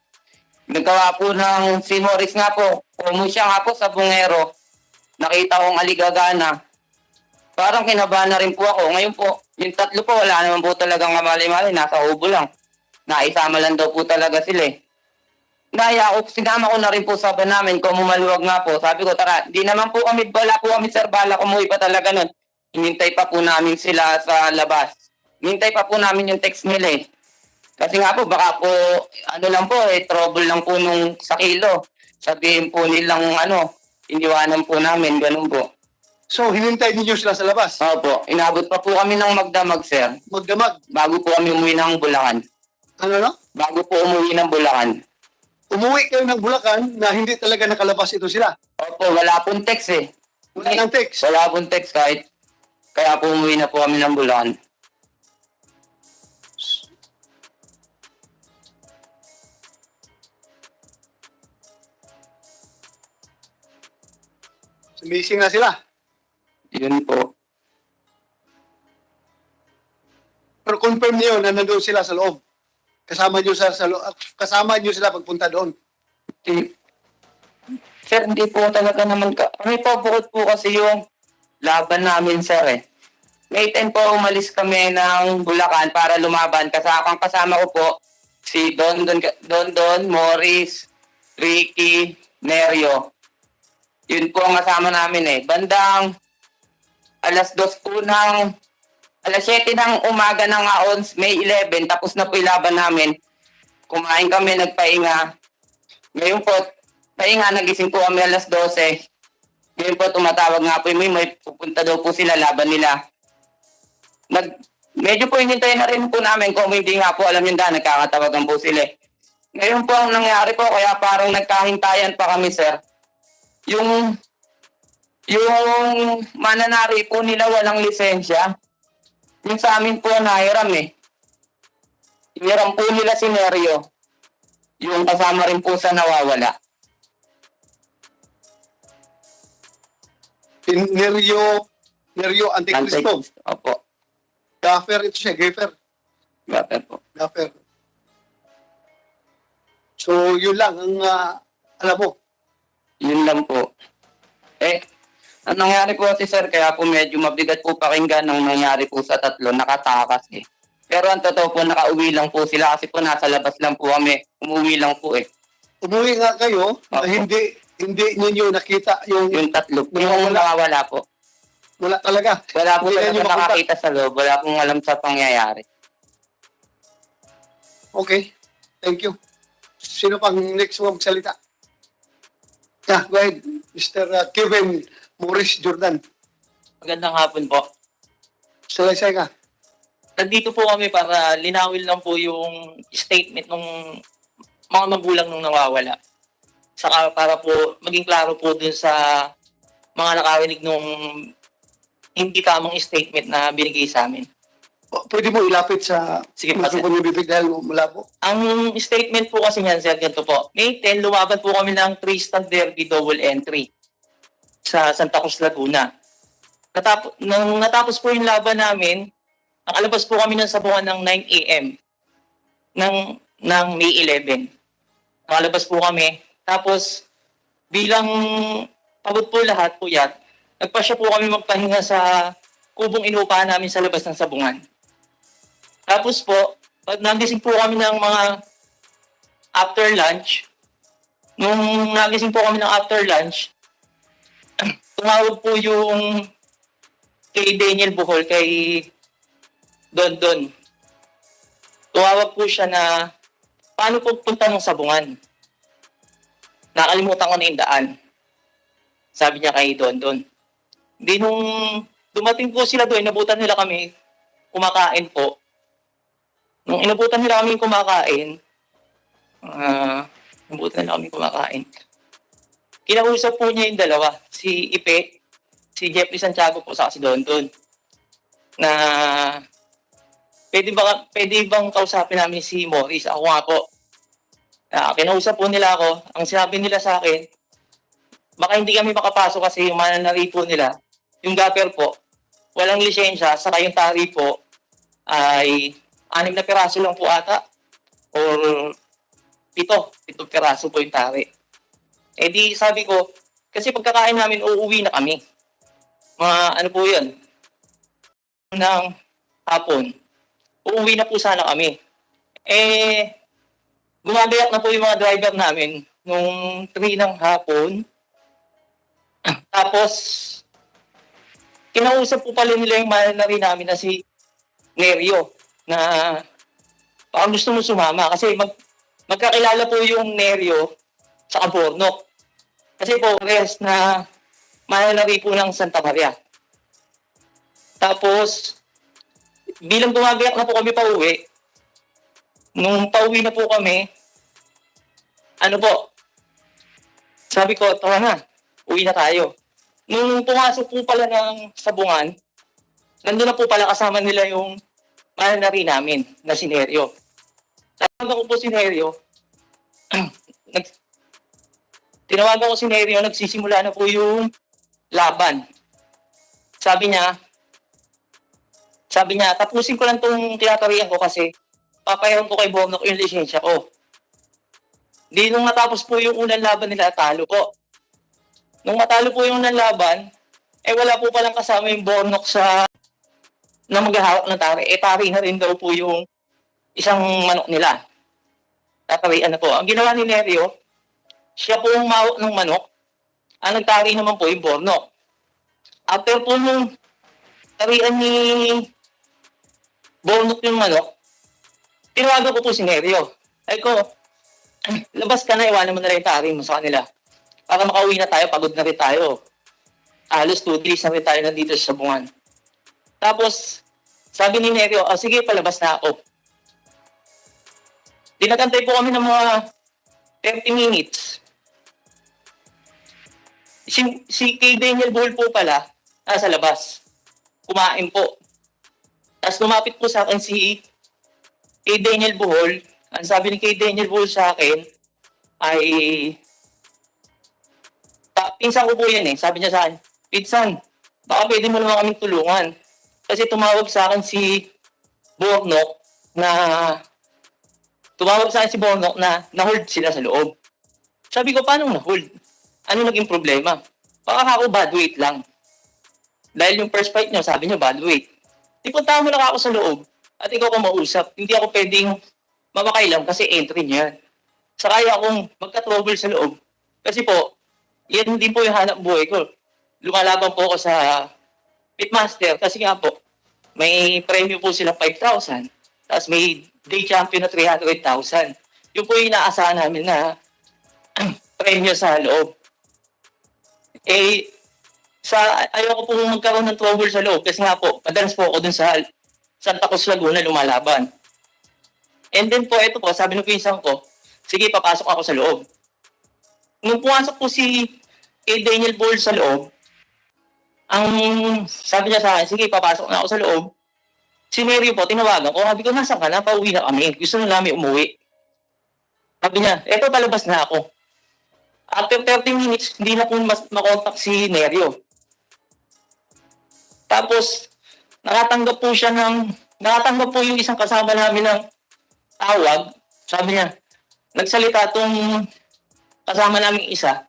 Nagkawa po ng si Morris nga po. Siya nga po sa bungero. Nakita kong aligagana. Parang kinabahan na rin po ako. Ngayon po, yung tatlo po, wala naman po talagang kamali-mali. Nasa ubo lang. Naisama lang daw po talaga sila eh. Sinama ko na rin po sa namin kung mumaluwag nga po. Sabi ko, tara, wala po kami sir, bala umuwi pa talaga nun. Hinintay pa po namin sila sa labas. Hinintay pa po namin yung text nila eh. Kasi nga po, baka po, trouble lang po nung sa kilo. Sabihin po nilang iniwanan po namin, ganun po. So, hinintay ninyo sila sa labas? Opo, inabot pa po kami ng magdamag, sir. Magdamag? Bago po kami umuwi ng Bulacan. Ano? Bago po umuwi ng Bulacan. Umuwi kayo ng Bulacan na hindi talaga nakalabas ito sila? Opo, wala pong text eh. Wala nang text? Wala pong text kaya po umuwi na po kami ng Bulacan. Missing na sila. Yun po. Pero confirm niyo na nandoon sila sa loob. Kasama niyo kasama niyo sila pagpunta doon. Sir, hindi po talaga naman kami po, bukod po kasi yung laban namin, sir eh. May 10 po umalis kami ng Bulacan para lumaban. Kasama ko po si Don, Morris, Ricky, Nerio. Yun po ang kasama namin eh. Bandang alas 7 ng umaga ng May 11, tapos na po yung laban namin. Kumain kami, nagpahinga. Ngayon po, pahinga, nagising po kami alas 12. Ngayon po, tumatawag nga po may pupunta daw po sila, laban nila. Medyo po hinintay na rin po namin kung hindi nga po alam yung daan, nagkakatawagan po sila. Ngayon po ang nangyari po, kaya parang nagkahintayan pa kami, sir. Yung mananari po nila walang lisensya. Yung sa amin po nahiram eh. Hiniram po nila si Nerio. Yung kasama rin po sa nawawala. Nerio Anticristo. Opo. Gaffer ito siya, Gaffer. Gaffer po. Gaffer. So, yun lang ang alam mo. Yun lang po. Ang nangyari po si sir, kaya po medyo mabigat po pakinggan ang nangyari po sa tatlo, nakatakas eh. Pero ang totoo po, nakauwi lang po sila kasi po nasa labas lang po kami. Umuwi lang po eh. Umuwi nga kayo, hindi ninyo nakita yung tatlo. Yung nawawala po. Wala talaga. Wala po Hindi talaga ninyo makita. nakakita sa loob. Wala pong alam sa pangyayari. Okay. Thank you. Sino pang next mo magsalita? Yeah, go ahead. Mr. Kevin Morris Jordan. Magandang hapon po. Salaysay ka. Nandito po kami para linawin lang po yung statement ng mga magulang nung nawawala. Saka para po maging klaro po dun sa mga nakarinig nung hindi tamang statement na binigay sa amin. Pwede mo ilapit sa Sige po, sir. yung bibig dahil malabo. Ang statement po kasi niyan, sir, ganito po. May 10, lumaban po kami ng 3-star derby double entry sa Santa Cruz, Laguna. Nung natapos po yung laban namin, nakalabas po kami ng sabungan ng 9 a.m. ng May 11. Nakalabas po kami. Tapos, bilang pagod po lahat po yan, nagpasya po kami magpahinga sa kubong inupahan namin sa labas ng sabungan. Tapos po, pag nagising po kami ng mga after lunch, nung nagising po kami ng after lunch, tumawag po yung kay Daniel Bohol, kay Don. Tumawag po siya na, paano po punta ng sabungan? Nakalimutan ko na yung daan. Sabi niya kay Don. Hindi nung dumating po sila doon, inabutan nila kami, kumakain po. Nung inabutan nila kami kumakain, kinausap po niya yung dalawa, si Ipe, si Jeffrey Santiago po, sa si Don, na pwede bang kausapin namin si Morris? Ako nga po. Kinausap po nila ako. Ang sinabi nila sa akin, baka hindi kami makapasok kasi yung mananari po nila, yung gapper po, walang lisensya, saka yung tari po ay 6 na piraso lang po ata, or 7 piraso po yung tari. Eh di sabi ko, kasi pagkakain namin, uuwi na kami. Ano po yun? Ng hapon. Uuwi na po sana kami. Eh, gumagayak na po yung mga driver namin nung 3 ng hapon. Tapos, kinausap po pala nila yung mananari namin na si Nerio na baka gusto mo sumama kasi magkakilala po yung Nerio sa Bornok. Kasi po, rest na mananari po ng Santa Maria. Tapos, bilang gumagayak na po kami pauwi, nung pauwi na po kami, sabi ko, tara na, uwi na tayo. Nung pumasok po pala ng sabungan, nandun na po pala kasama nila yung mananari namin na si Nerio. Tinawagan ko si Nerio, nagsisimula na po yung laban. Sabi niya, tapusin ko lang itong tinatarian ko kasi papayaran ko kay Bornok yung lisensya ko. Di nung natapos po yung unang laban nila, talo po. Nung matalo po yung unang laban, wala po palang kasama yung Bornok na maghahawak ng tari. Tari na rin daw po yung isang manok nila. Tatarian na po. Ang ginawa ni Nerio, siya po yung mawak ng manok. Ang nagtari naman po yung Bornok. After po nung tarian ni Bornok yung manok, tinawagan ko po si Nerio. Ay ko, labas ka na, iwanan mo na rin yung tari mo sa kanila. Para makauwi na tayo, pagod na rin tayo. Halos 2 days na rin tayo nandito sa sabungan. Tapos, sabi ni Nerio, sige, palabas na ako. Dinagantay po kami ng mga 30 minutes. Si Kay Daniel Bull po pala, nasa labas. Kumain po. Tapos lumapit po sa akin si Kay Daniel Buhol. Ang sabi ni Kay Daniel Buhol sa akin ay, pinsan ko po yan eh. Sabi niya sa akin, pinsan, baka pwede mo naman kaming tulungan. Kasi tumawag sa akin si Bornok na na-hold sila sa loob. Sabi ko, paano na-hold? Ano naging problema? Baka ako bad weight lang. Dahil yung first fight nyo, sabi nyo bad weight. Ipuntahan mo lang ako sa loob at ikaw ko mausap. Hindi ako pwedeng mamakailam kasi entry nyo yan. Sakaya akong magka-trouble sa loob. Kasi po, yan hindi po yung hanap buhay ko. Lumalaban po ako sa pitmaster kasi nga po, may premyo po sila 5,000. Tapos may day champion na 300,000. Yun po yung inaasahan namin na premyo sa loob. Ayaw ko po magkaroon ng trouble sa loob kasi nga po, madalas po ako dun sa Santa Cruz, Laguna lumalaban. And then po, ito po, sabi ng pinsan ko, sige, papasok ako sa loob. Nung pumasok po si Daniel Bull sa loob, ang sabi niya sa akin, sige, papasok na ako sa loob. Si Mary po, tinawagan ko, sabi ko, nasaan ka na? Pauwi na kami. Gusto na namin umuwi. Sabi niya, eto, palabas na ako. After 30 minutes, hindi na po makontak si Nerio. Tapos, nakatanggap po yung isang kasama namin ng tawag. Sabi niya, nagsalita tong kasama namin isa.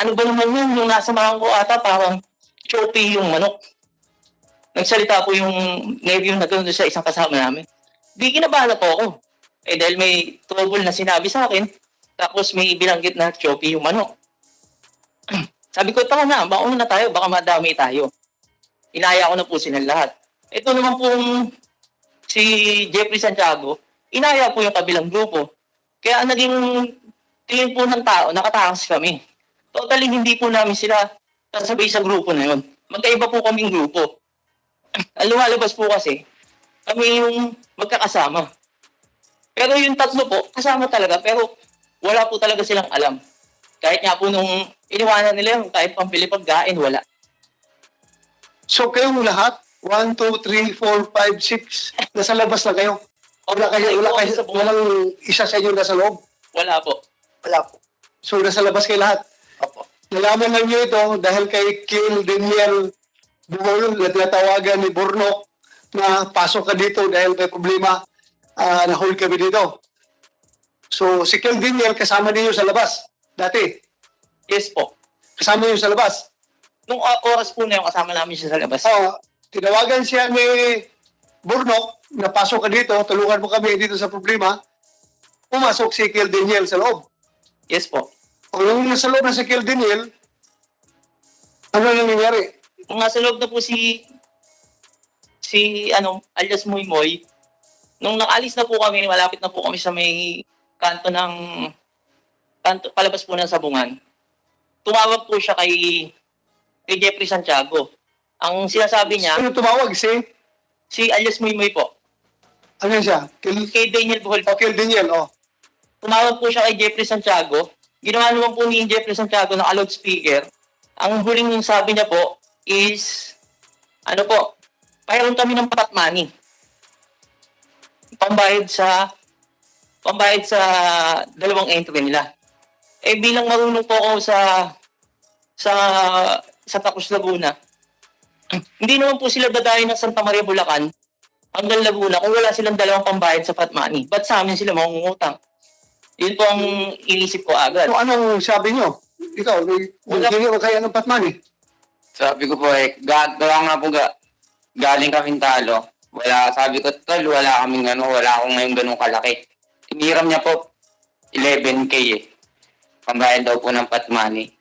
Ano ba naman yun? Yung nasa mga ko ata, parang choppy yung manok. Nagsalita po yung Nerio na gano'n sa isang kasama namin. Di kinabahala po ako. Dahil may trouble na sinabi sa akin, tapos may binanggit na choppy yung manok. Sabi ko, tara na, baon na tayo, baka madami tayo. Inaya ko na po silang lahat. Ito naman pong si Jeffrey Santiago, inaya po yung kabilang grupo. Kaya ang naging tingin po ng tao, nakatakas kami. Totally hindi po namin sila kasabay sa grupo na yun. Magkaiba po kaming grupo. Ang lumalabas po kasi, kami yung magkakasama. Pero yung tatlo po, kasama talaga, pero wala po talaga silang alam. Kahit nga po nung iniwanan nila yung kahit pampili pagkain, wala. So kayong lahat, 1, 2, 3, 4, 5, 6, nasa labas na kayo? Walang isa sa inyo nasa loob? Wala po. Wala po. So nasa labas kayo lahat? Opo. Nalaman lang nyo ito dahil kay Kill Daniel Buhol na tinatawagan ni Bornok na pasok ka dito dahil may problema, na-hold kami dito. So si Kill Daniel kasama ninyo sa labas dati? Yes po. Kasama ninyo sa labas? Nung oras po na yung kasama namin siya sa labas. Tinawagan siya ni Bornok na pasok ka dito, tulungan mo kami dito sa problema. Pumasok si Kill Daniel sa loob. Yes po. O nung nasa loob na si Kill Daniel, ano nang nangyari? Kung nasa loob na po si alias Moy Moy, nung nakaalis na po kami, malapit na po kami sa may kanto palabas po ng sabungan. Tumawag po siya kay Jeffrey Santiago. Ang sinasabi niya, Sino tumawag? si alias Moy Moy po. Ano siya? Kay Daniel Buhol. Kill Daniel, Tumawag po siya kay Jeffrey Santiago. Ginawa naman po ni Jeffrey Santiago ng loudspeaker. Ang huling yung sabi niya po is, pahiram kami ng pot money. Pambayad sa dalawang entry nila. Bilang marunong po ako sa Santa Cruz, Laguna. Hindi naman po sila dadayo ng Santa Maria, Bulacan hanggang Laguna kung wala silang dalawang pambayad sa pot money. Ba't sa amin sila mangungutang? Yun po ang inisip ko agad. So anong sabi nyo? Ikaw, hindi mo kaya ng patman eh. Sabi ko po gawa nga po galing kaming talo. Sabi ko, tol, wala akong ngayon ganun kalaki. Iniram niya po 11K eh. Pambayad daw po ng pot money.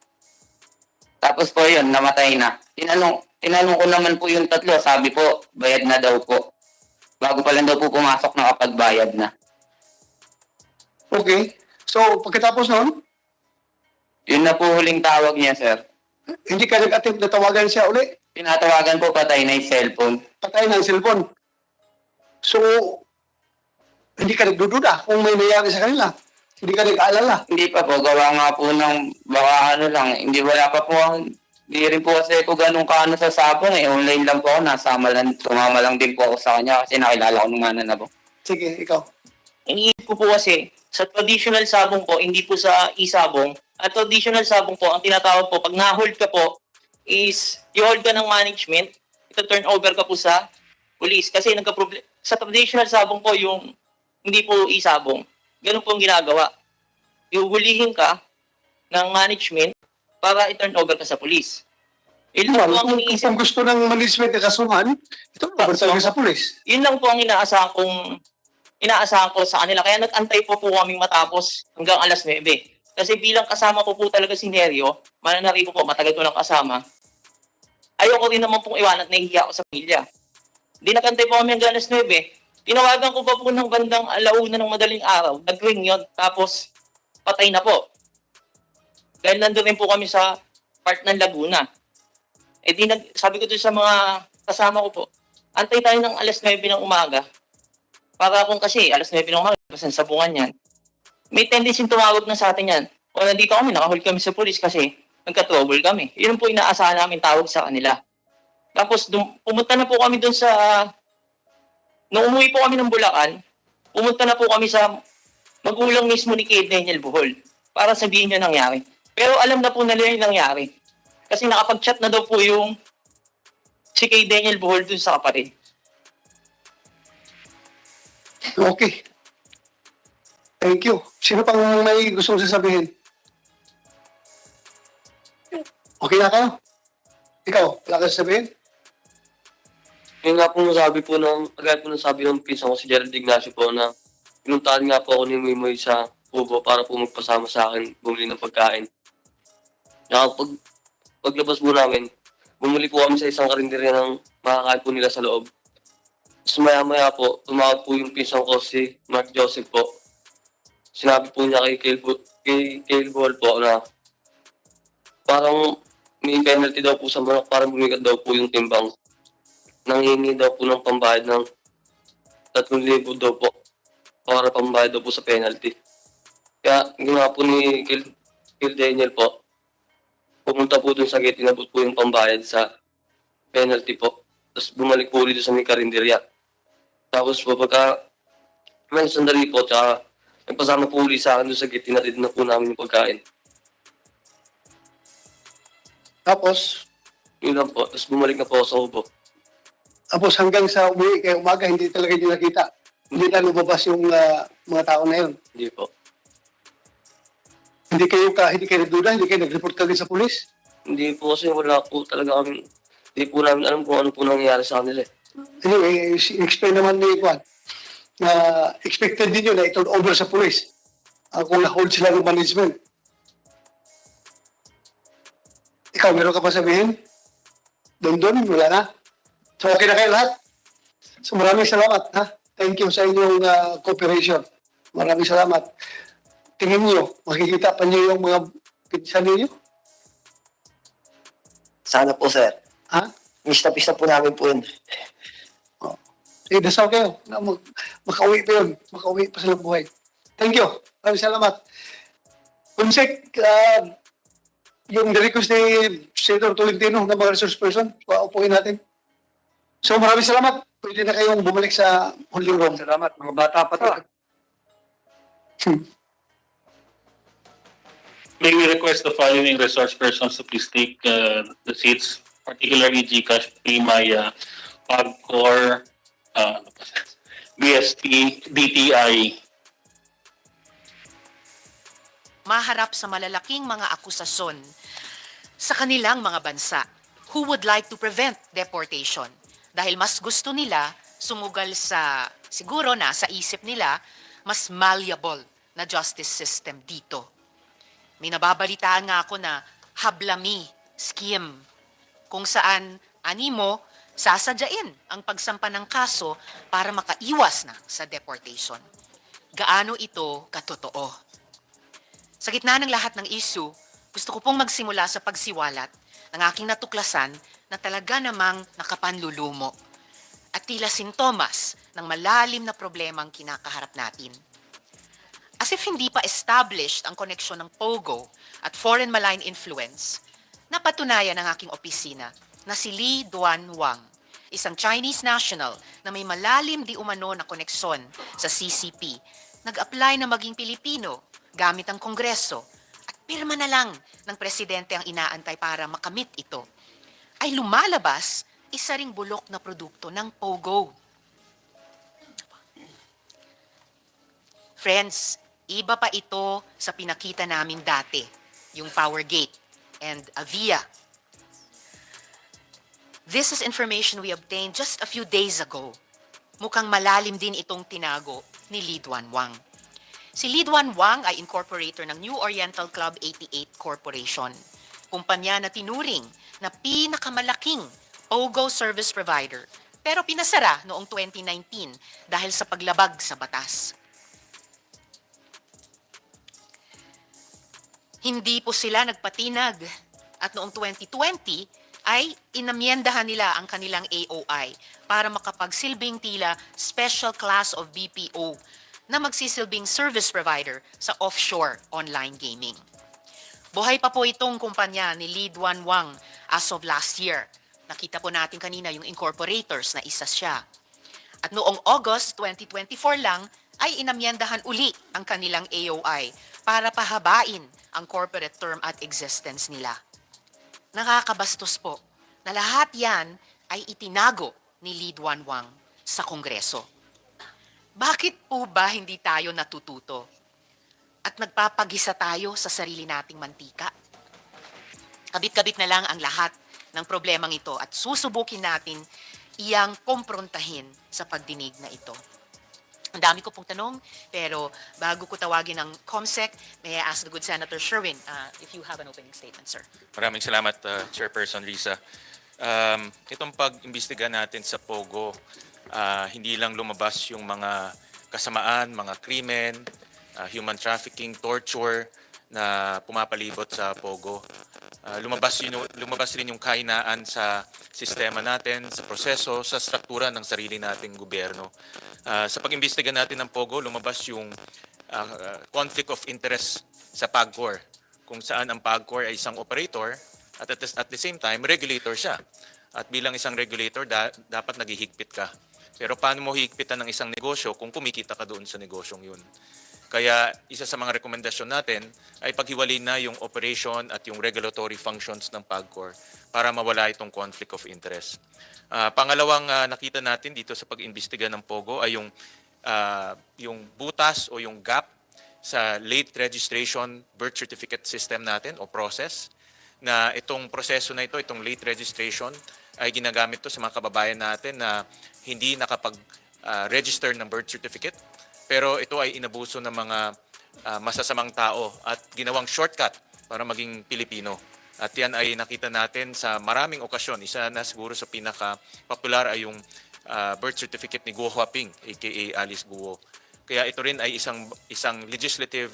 Tapos po yun, namatay na. Tinanong ko naman po yung tatlo, sabi po, bayad na daw po. Bago pa lang daw po pumasok, nakapagbayad na. Okay. So, pagkatapos nun, Yun na po huling tawag niya, sir. hindi ka nag-attempt na tawagan siya uli. Tinatawagan po, patay na yung cellphone. Patay ng cellphone. So, hindi ka nagdududa kung may nangyari sa kanila. Hindi ka nag-aalala. Hindi pa po, gawa nga po ng baka hindi wala pa po. Hindi rin po kasi ako ganun kaano sa sabong eh. Online lang po ako, sumama lang din po ako sa kanya kasi nakilala ko nung na po. Sige, ikaw. Iniisip ko po kasi, sa traditional sabong po, hindi po sa e-sabong. At traditional sabong po, ang tinatawag po, pag na-hold ka po, is i-hold ka ng management, ito-turn over ka po sa police. Kasi sa traditional sabong po, yung hindi po e-sabong, ganun po ang ginagawa. Iuhulihin ka ng management para i-turn over ka sa police. Yun lang po ang iniisip. Kung gusto ng management na kasuhan, ito over talaga sa pulis. Yun lang po ang inaasahan ko sa kanila. Kaya nag-antay po kaming matapos hanggang alas 9. Kasi bilang kasama ko po talaga si Nerio, mananaripo po, matagal ko lang kasama, ayoko rin naman pong iwan at nahihiya ako sa pamilya. Hindi nag-antay po kami hanggang alas 9. Tinawagan ko pa po ng bandang alauna ng madaling araw. Nag-ring yun, tapos patay na po. Dahil nandun rin po kami sa part ng Laguna. Sabi ko doon sa mga kasama ko po, antay tayo ng alas 9 ng umaga. Para kung kasi, alas 9 ng umaga, basta sabungan yan. May tendency tumawag na sa atin yan. O nandito kami, nakahold kami sa police kasi nagka-trouble kami. Yun po inaasahan namin tawag sa kanila. Tapos pumunta na po kami doon sa... Nung umuwi po kami ng Bulacan, pumunta na po kami sa magulang mismo ni Kay Daniel Bohol para sabihin niya nangyari. Pero alam na po nila yung nangyari. Kasi nakapag-chat na daw po yung si Kay Daniel Bohol doon sa kapatid. Okay. Thank you. Sino pang may gustong sasabihin? Okay na kayo? Ikaw, wala ka sasabihin? Yung nga po nasabi po agad po nasabi ng pinsan ko si Gerald Ignacio po na pinuntahan nga po ako ni Mimoy sa POGO para po magpasama sa akin bumili ng pagkain. Paglabas po namin, bumili po kami sa isang karinderya ng makakain po nila sa loob. Tapos maya-maya po, tumawag po yung pinsan ko si Mark Joseph po. Sinabi po niya kay Kale Ball po na parang may penalty daw po sa manok, parang bumigat daw po yung timbang. Nanghingi daw po ng pambayad ng 3,000 daw po para pambayad daw po sa penalty. Kaya ginawa po ni Kale Daniel po, pumunta po dun sa gate, inabot po yung pambayad sa penalty po. Tapos bumalik po ulit sa may karinderya. Tapos po may sandali po, tsaka nagpasama po ulit sa akin doon sa gate, tinatid na po namin yung pagkain. Tapos, Yun lang po, tapos bumalik na po ako sa ubo. tapos hanggang sa umuwi kayo umaga, hindi talaga nyo nakita. Hindi na lumabas yung mga tao na yun. Hindi po. Hindi kayo nagduda, hindi kayo nag-report kagad sa pulis. Hindi po kasi wala po talaga kami, hindi po namin alam kung ano po nangyayari sa kanila. Anyway, explain naman ni Juan na expected din yun na i-turn over sa pulis kung na-hold sila ng management. Ikaw, meron ka pa sabihin? Doon, wala na. So, okay na kayo lahat? So, maraming salamat. Ha? Thank you sa inyong cooperation. Maraming salamat. Tingin niyo, makikita pa niyo yung mga pinsan niyo? Sana po, sir. Ha? Pista-pista po namin po yun. Dasal kayo na makauwi pa yun. Makauwi pa silang buhay. Thank you. Maraming salamat. Kunsek, yung request ni Senator Tolentino na mga resource person, paupuin natin. So maraming salamat. Pwede na kayong bumalik sa holding room. Salamat. Mga bata pa to. May we request the following resource persons to please take the seats, particularly GCash, Primaya, PAGCOR, BSP, DTI. Maharap sa malalaking mga akusasyon sa kanilang mga bansa who would like to prevent deportation dahil mas gusto nila sumugal sa, siguro na sa isip nila, mas malleable na justice system dito. May nababalitaan nga ako na hablami scheme kung saan animo sasadyain ang pagsampa ng kaso para makaiwas na sa deportation. Gaano ito katotoo? Sa gitna ng lahat ng issue, gusto ko pong magsimula sa pagsiwalat ng aking natuklasan na talaga namang nakapanlulumo at tila sintomas ng malalim na problemang kinakaharap natin. As if hindi pa established ang koneksyon ng POGO at foreign malign influence, napatunayan ng aking opisina na si Lee Duan Wang, isang Chinese national na may malalim di umano na koneksyon sa CCP, nag-apply na maging Pilipino gamit ang Kongreso at pirma na lang ng presidente ang inaantay para makamit ito, ay lumalabas isa ring bulok na produkto ng POGO. Friends, iba pa ito sa pinakita namin dati, yung Powergate and Avia. This is information we obtained just a few days ago. Mukhang malalim din itong tinago ni Lee Duan Wang. Si Lee Duan Wang ay incorporator ng New Oriental Club 88 Corporation, kumpanya na tinuring na pinakamalaking POGO service provider, pero pinasara noong 2019 dahil sa paglabag sa batas. Hindi po sila nagpatinag at noong 2020 ay inamyendahan nila ang kanilang AOI para makapagsilbing tila special class of BPO na magsisilbing service provider sa offshore online gaming. Buhay pa po itong kumpanya ni Lee Duan Wang as of last year. Nakita po natin kanina yung incorporators na isa siya. At noong August 2024 lang ay inamyendahan uli ang kanilang AOI para pahabain ang corporate term at existence nila. Nakakabastos po na lahat yan ay itinago ni Lee Duan Wang sa Kongreso. Bakit po ba hindi tayo natututo at nagpapagisa tayo sa sarili nating mantika? Kabit-kabit na lang ang lahat ng problemang ito at susubukin natin iyang komprontahin sa pagdinig na ito. Ang dami ko pong tanong, pero bago ko tawagin ang COMSEC, may I ask the good Senator Sherwin if you have an opening statement, sir. Maraming salamat, Chairperson Risa. Itong pag-imbestiga natin sa POGO, hindi lang lumabas yung mga kasamaan, mga krimen, human trafficking, torture na pumapalibot sa POGO. Lumabas rin yung kahinaan sa sistema natin, sa proseso, sa struktura ng sarili nating gobyerno. Sa pag-imbestiga natin ng POGO, lumabas yung conflict of interest sa PAGCOR, kung saan ang PAGCOR ay isang operator at the same time, regulator siya. At bilang isang regulator, dapat naghihigpit ka. Pero paano mo higpitan ng isang negosyo kung kumikita ka doon sa negosyong yun? Kaya isa sa mga rekomendasyon natin ay paghiwalay na yung operation at yung regulatory functions ng PAGCOR para mawala itong conflict of interest. Pangalawang nakita natin dito sa pag-imbestiga ng POGO ay yung butas o yung gap sa late registration birth certificate system natin o process, na itong proseso na ito, itong late registration, ay ginagamit to sa mga kababayan natin na hindi nakapag-register ng birth certificate, pero ito ay inabuso ng mga masasamang tao at ginawang shortcut para maging Pilipino. At yan ay nakita natin sa maraming okasyon. Isa na siguro sa pinaka-popular ay yung birth certificate ni Guo Huaping, aka Alice Guo. Kaya ito rin ay isang legislative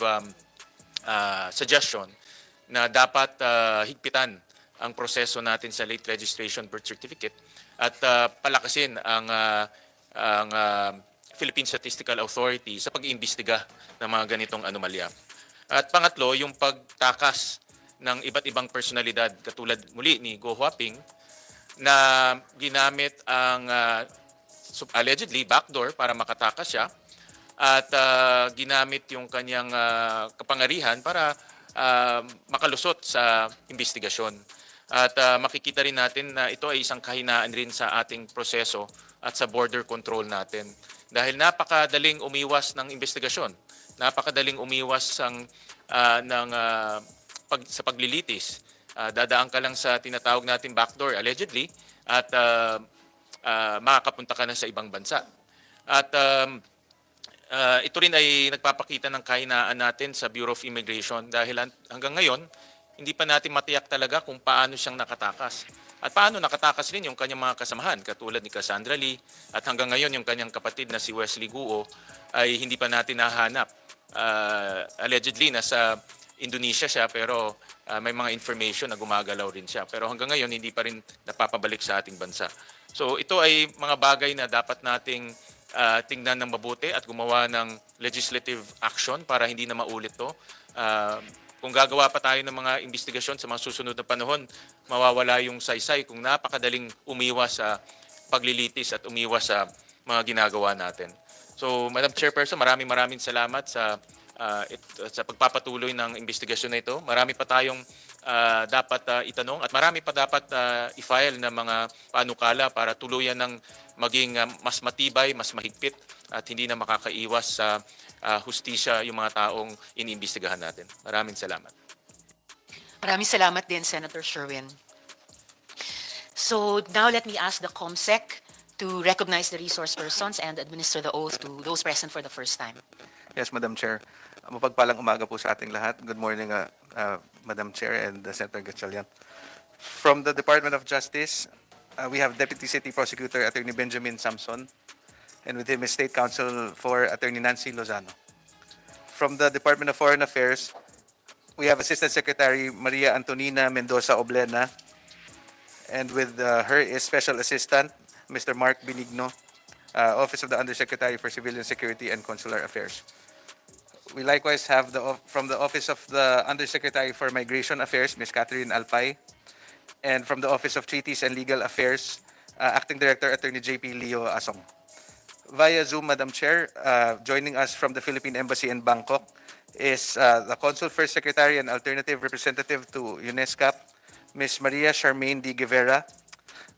suggestion na dapat higpitan ang proseso natin sa late registration birth certificate at palakasin ang Philippine Statistical Authority sa pag-iimbestiga ng mga ganitong anomalya. At pangatlo, yung pagtakas ng iba't ibang personalidad katulad muli ni Guo Huaping na ginamit ang allegedly backdoor para makatakas siya at ginamit yung kanyang kapangyarihan para makalusot sa investigasyon. At makikita rin natin na ito ay isang kahinaan rin sa ating proseso at sa border control natin. Dahil napakadaling umiwas ng investigasyon, napakadaling umiwas sa paglilitis. Dadaan ka lang sa tinatawag natin backdoor allegedly at makakapunta ka na sa ibang bansa. At ito rin ay nagpapakita ng kahinaan natin sa Bureau of Immigration dahil hanggang ngayon, hindi pa natin matiyak talaga kung paano siyang nakatakas. At paano nakatakas rin yung kanyang mga kasamahan, katulad ni Cassandra Lee, at hanggang ngayon yung kanyang kapatid na si Wesley Guo ay hindi pa natin nahanap. Allegedly, nasa Indonesia siya pero may mga information na gumagalaw rin siya. Pero hanggang ngayon, hindi pa rin napapabalik sa ating bansa. So ito ay mga bagay na dapat nating tingnan ng mabuti at gumawa ng legislative action para hindi na maulit to. Kung gagawa pa tayo ng mga investigasyon sa mga susunod na panahon, mawawala yung saysay kung napakadaling umiwas sa paglilitis at umiwas sa mga ginagawa natin. So, Madam Chairperson, maraming salamat sa pagpapatuloy ng investigasyon na ito. Marami pa tayong dapat itanong at marami pa dapat i-file na mga panukala para tuluyan ng maging mas matibay, mas mahigpit at hindi na makakaiwas sa hustisya yung mga taong iniimbestigahan natin. Maraming salamat. Maraming salamat din, Senator Sherwin. So now let me ask the COMSEC to recognize the resource persons and administer the oath to those present for the first time. Yes, Madam Chair. Mapagpalang umaga po sa ating lahat. Good morning, Madam Chair and Senator Gatchalian. From the Department of Justice, we have Deputy City Prosecutor Attorney Benjamin Samson, and with him is State Counsel for Attorney Nancy Lozano. From the Department of Foreign Affairs, we have Assistant Secretary Maria Antonina Mendoza Oblena, and with her is Special Assistant Mr. Mark Benigno, Office of the Undersecretary for Civilian Security and Consular Affairs. We likewise have from the Office of the Undersecretary for Migration Affairs, Ms. Catherine Alpay, and from the Office of Treaties and Legal Affairs, Acting Director Attorney J.P. Leo Asong. Via Zoom, Madam Chair, joining us from the Philippine Embassy in Bangkok is the Consul First Secretary and Alternative Representative to UNESCAP, Ms. Maria Charmaine D. Guevara,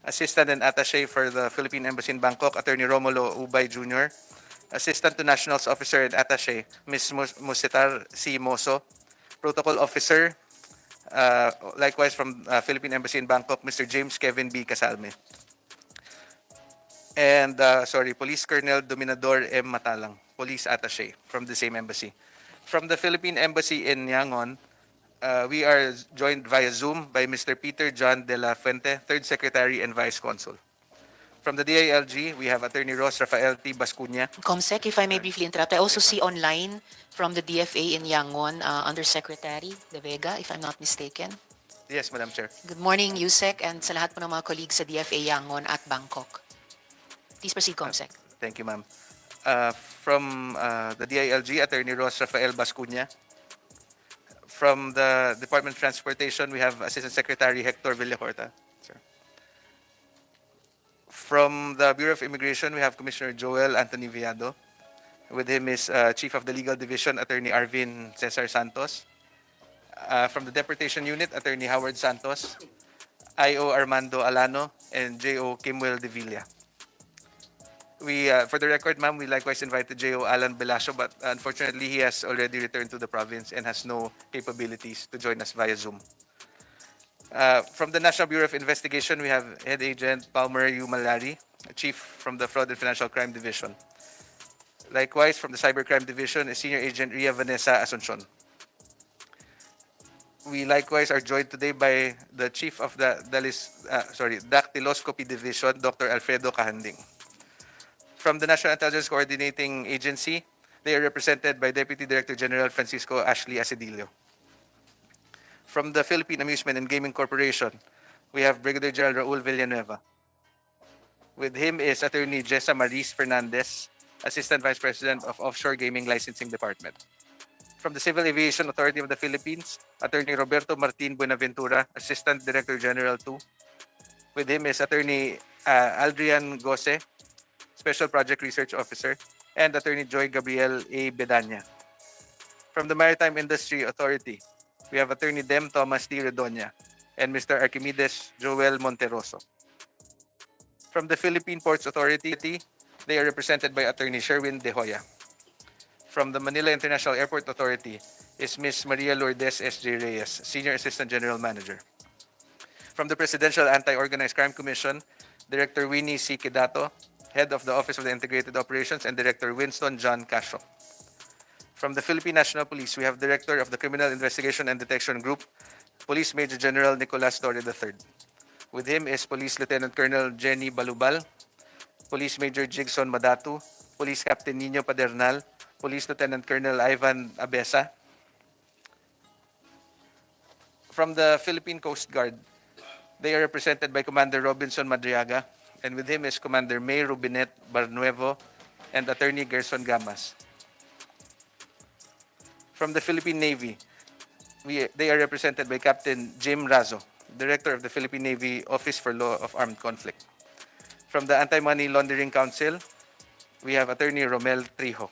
Assistant and Attaché for the Philippine Embassy in Bangkok, Attorney Romulo Ubay Jr., Assistant to Nationals Officer and Attaché, Ms. Musitar C. Moso, Protocol Officer, likewise from Philippine Embassy in Bangkok, Mr. James Kevin B. Casalme. And, Police Colonel Dominador M. Matalang, Police Attaché from the same embassy. From the Philippine Embassy in Yangon, we are joined via Zoom by Mr. Peter John de la Fuente, Third Secretary and Vice Consul. From the DILG, we have Attorney Ros Rafael T. Bascuña. COMSEC, if I may briefly interrupt, I also see online from the DFA in Yangon, Undersecretary De Vega, if I'm not mistaken. Yes, Madam Chair. Good morning, Yusek, and sa lahat po ng mga colleagues sa DFA Yangon at Bangkok. Please proceed, COMSEC. Thank you, ma'am. From the DILG, Attorney Ros Rafael Bascuña. From the Department of Transportation, we have Assistant Secretary Hector Villacorta. Sir. From the Bureau of Immigration, we have Commissioner Joel Anthony Viado. With him is Chief of the Legal Division, Attorney Arvin Cesar Santos. From the Deportation Unit, Attorney Howard Santos, I.O. Armando Alano, and J.O. Kimwell De Villa. For the record, ma'am, we likewise invited J.O. Alan Velasco, but unfortunately, he has already returned to the province and has no capabilities to join us via Zoom. From the National Bureau of Investigation, we have Head Agent Palmer U. Malari, Chief from the Fraud and Financial Crime Division. Likewise, from the Cybercrime Division is Senior Agent Ria Vanessa Asuncion. We likewise are joined today by the Chief of the Dactyloscopy Division, Dr. Alfredo Cahanding. From the National Intelligence Coordinating Agency, they are represented by Deputy Director General Francisco Ashley Asedillo. From the Philippine Amusement and Gaming Corporation, we have Brigadier General Raul Villanueva. With him is Attorney Jessa Maris Fernandez, Assistant Vice President of Offshore Gaming Licensing Department. From the Civil Aviation Authority of the Philippines, Attorney Roberto Martin Buenaventura, Assistant Director General 2. With him is Attorney Aldrian Gose, Special Project Research Officer, and Attorney Joy Gabriel A. Bedanya. From the Maritime Industry Authority, we have Attorney Dem Thomas T. Redoña and Mr. Archimedes Joel Monteroso. From the Philippine Ports Authority, they are represented by Attorney Sherwin De Hoya. From the Manila International Airport Authority is Ms. Maria Lourdes S.J. Reyes, Senior Assistant General Manager. From the Presidential Anti-Organized Crime Commission, Director Winnie C. Quedato, Head of the Office of the Integrated Operations, and Director Winston John Casio. From the Philippine National Police, we have Director of the Criminal Investigation and Detection Group, Police Major General Nicolas Torre III. With him is Police Lieutenant Colonel Jenny Balubal, Police Major Jigson Madatu, Police Captain Nino Padernal, Police Lieutenant Colonel Ivan Abesa. From the Philippine Coast Guard, they are represented by Commander Robinson Madriaga, and with him is Commander May Rubinet Barnuevo and Attorney Gerson Gamas. From the Philippine Navy, they are represented by Captain Jim Razo, Director of the Philippine Navy Office for Law of Armed Conflict. From the Anti-Money Laundering Council, we have Attorney Romel Trijo,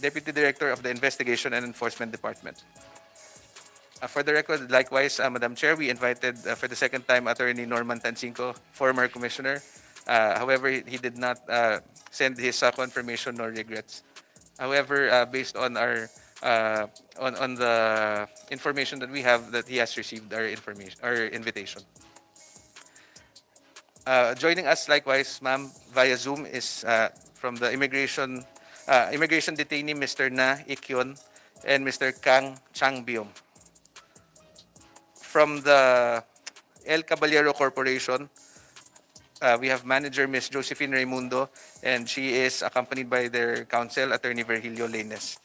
Deputy Director of the Investigation and Enforcement Department. For the record, likewise, Madam Chair, we invited for the second time Attorney Norman Tancinco, former Commissioner. However, he did not send his confirmation nor regrets. However, based on our on the information that we have, that he has received our invitation. Joining us likewise, ma'am, via Zoom is from the immigration detainee, Mr. Na Ikyon and Mr. Kang Changbyong. From the El Caballero Corporation, we have manager Ms. Josephine Raimundo, and she is accompanied by their counsel, Attorney Virgilio Lenes.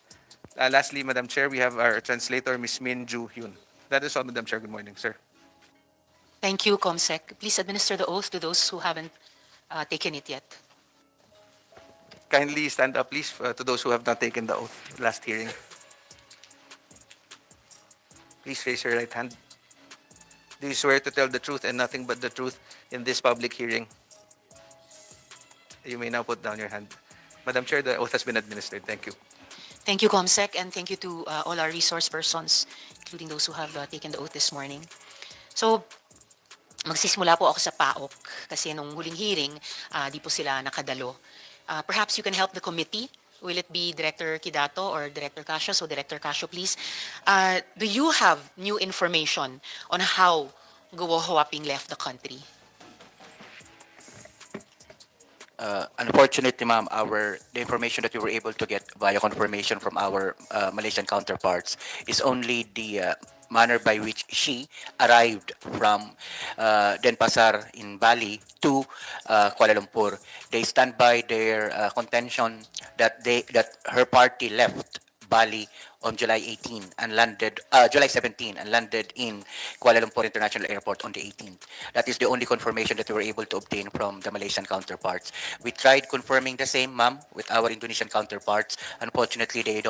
Lastly, Madam Chair, we have our translator, Ms. Min Ju Hyun. That is all, Madam Chair. Good morning, sir. Thank you, Comsec. Please administer the oath to those who haven't taken it yet. Kindly stand up, please, to those who have not taken the oath last hearing. Please raise your right hand. Do you swear to tell the truth and nothing but the truth in this public hearing? You may now put down your hand. Madam Chair, the oath has been administered. Thank you. Thank you, Comsec, and thank you to all our resource persons, including those who have taken the oath this morning. So, magsisimula po ako sa PAOK kasi nung huling hearing, di po sila nakadalo. Perhaps you can help the committee. Will it be Director Quedato or Director Casio? So Director Casio, please. Do you have new information on how Guo Huaping left the country? Unfortunately, ma'am, the information that we were able to get via confirmation from our Malaysian counterparts is only the manner by which she arrived from Denpasar in Bali to Kuala Lumpur. They stand by their contention that her party left Bali on July 18 and landed July 17 and landed in Kuala Lumpur International Airport on the 18th. That is the only confirmation that we were able to obtain from the Malaysian counterparts. We tried confirming the same, ma'am, with our Indonesian counterparts. Unfortunately, they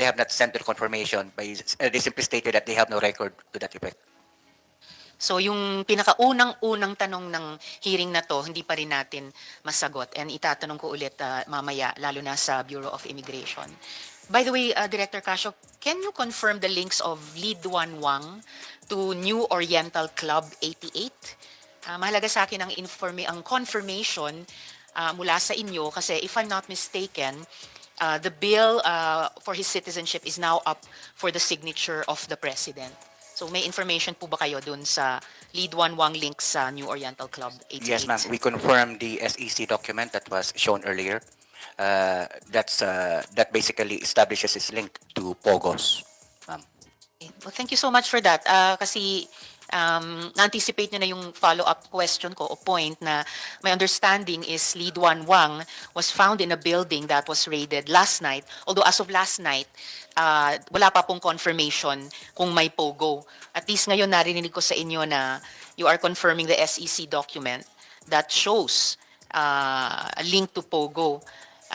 have not sent the confirmation. They simply stated that they have no record to that effect. So yung pinakaunang-unang tanong ng hearing na to, hindi pa rin natin masagot. And itatanong ko ulit mamaya, lalo na sa Bureau of Immigration. By the way, Director Casio, can you confirm the links of Lead Wan Wang to New Oriental Club 88? Mahalaga sa akin ang confirmation mula sa inyo kasi if I'm not mistaken, the bill for his citizenship is now up for the signature of the President. So may information po ba kayo dun sa Lead Wan Wang link sa New Oriental Club 88? Yes, ma'am. We confirmed the SEC document that was shown earlier. That basically establishes its link to POGOs. Well, thank you so much for that. Kasi na-anticipate nyo na yung follow-up question ko o point na my understanding is Lead Wan Wang was found in a building that was raided last night. Although as of last night, wala pa pong confirmation kung may POGO. At least ngayon narinig ko sa inyo na you are confirming the SEC document that shows a link to POGO.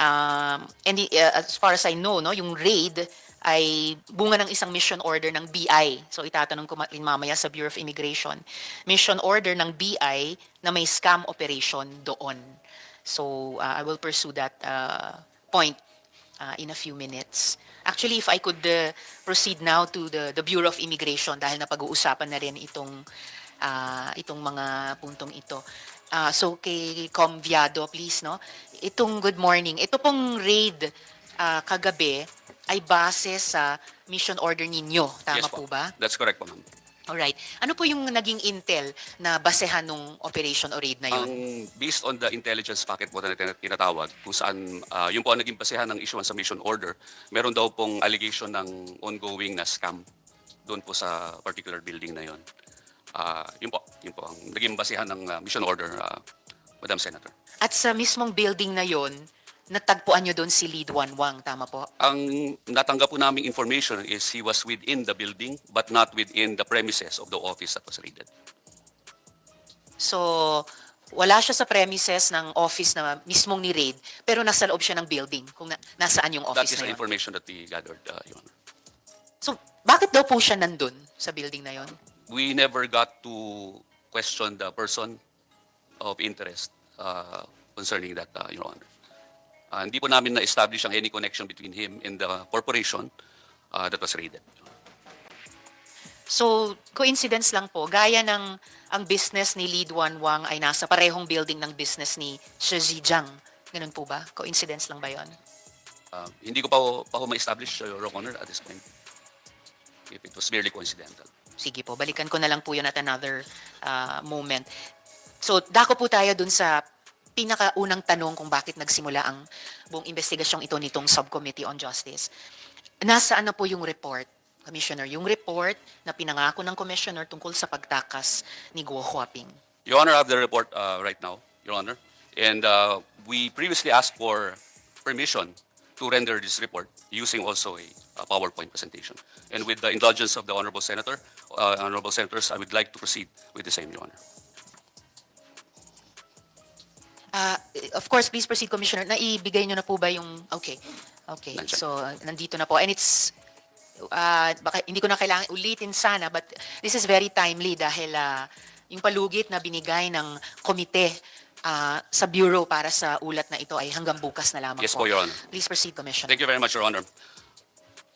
And as far as I know, no, yung raid ay bunga ng isang mission order ng BI. So itatanong ko rin mamaya sa Bureau of Immigration. Mission order ng BI na may scam operation doon. So I will pursue that point in a few minutes. Actually, if I could proceed now to the Bureau of Immigration dahil napag-uusapan na rin itong mga puntong ito. So kay Com Viado, please, no? Itong good morning. Ito pong raid kagabi ay base sa mission order ninyo. Tama Yes po ba? That's correct po, ma'am. Alright. Ano po yung naging intel na basehan nung operation o raid na yun? Based on the intelligence packet po na tinatawag, kung saan yun po ang naging basehan ng issuance sa mission order, meron daw pong allegation ng ongoing na scam doon po sa particular building na yun. Yun po ang naging basehan ng mission order, Madam Senator. At sa mismong building na yon, natagpuan nyo doon si Lead Wanwang, tama po? Ang natanggap po naming information is he was within the building but not within the premises of the office that was raided. So, wala siya sa premises ng office na mismong ni-raid, pero nasa loob siya ng building kung nasaan yung That office is na the yun. information that we gathered, Your Honor. So, bakit daw po siya nandun sa building na yon? We never got to question the person of interest concerning that, Your Honor. Hindi po namin na-establish ang any connection between him and the corporation that was raided. So, coincidence lang po, gaya ng ang business ni Lead Wanwang ay nasa parehong building ng business ni Shi Zhejiang. Ganun po ba? Coincidence lang ba yon? Hindi ko pa ho ma-establish, Your Honor, at this point. If it was merely coincidental. Sige po, balikan ko na lang po yun at another moment. So, dako po tayo dun sa pinakaunang tanong kung bakit nagsimula ang buong investigasyong ito nitong Subcommittee on Justice. Nasaan na po yung report, Commissioner? Yung report na pinangako ng Commissioner tungkol sa pagtakas ni Guo Huaping. Your Honor, I have the report right now, Your Honor. And we previously asked for permission to render this report using also a PowerPoint presentation. And with the indulgence of the Honorable Senators, I would like to proceed with the same, Your Honor. Of course, please proceed, Commissioner. Naibigay nyo na po ba yung... Okay. Nandiyan. So, nandito na po. And it's... baka hindi ko na kailangan ulitin sana, but this is very timely dahil yung palugit na binigay ng komite sa Bureau para sa ulat na ito ay hanggang bukas na lamang Yes po, Your Honor. Please proceed, Commissioner. Thank you very much, Your Honor.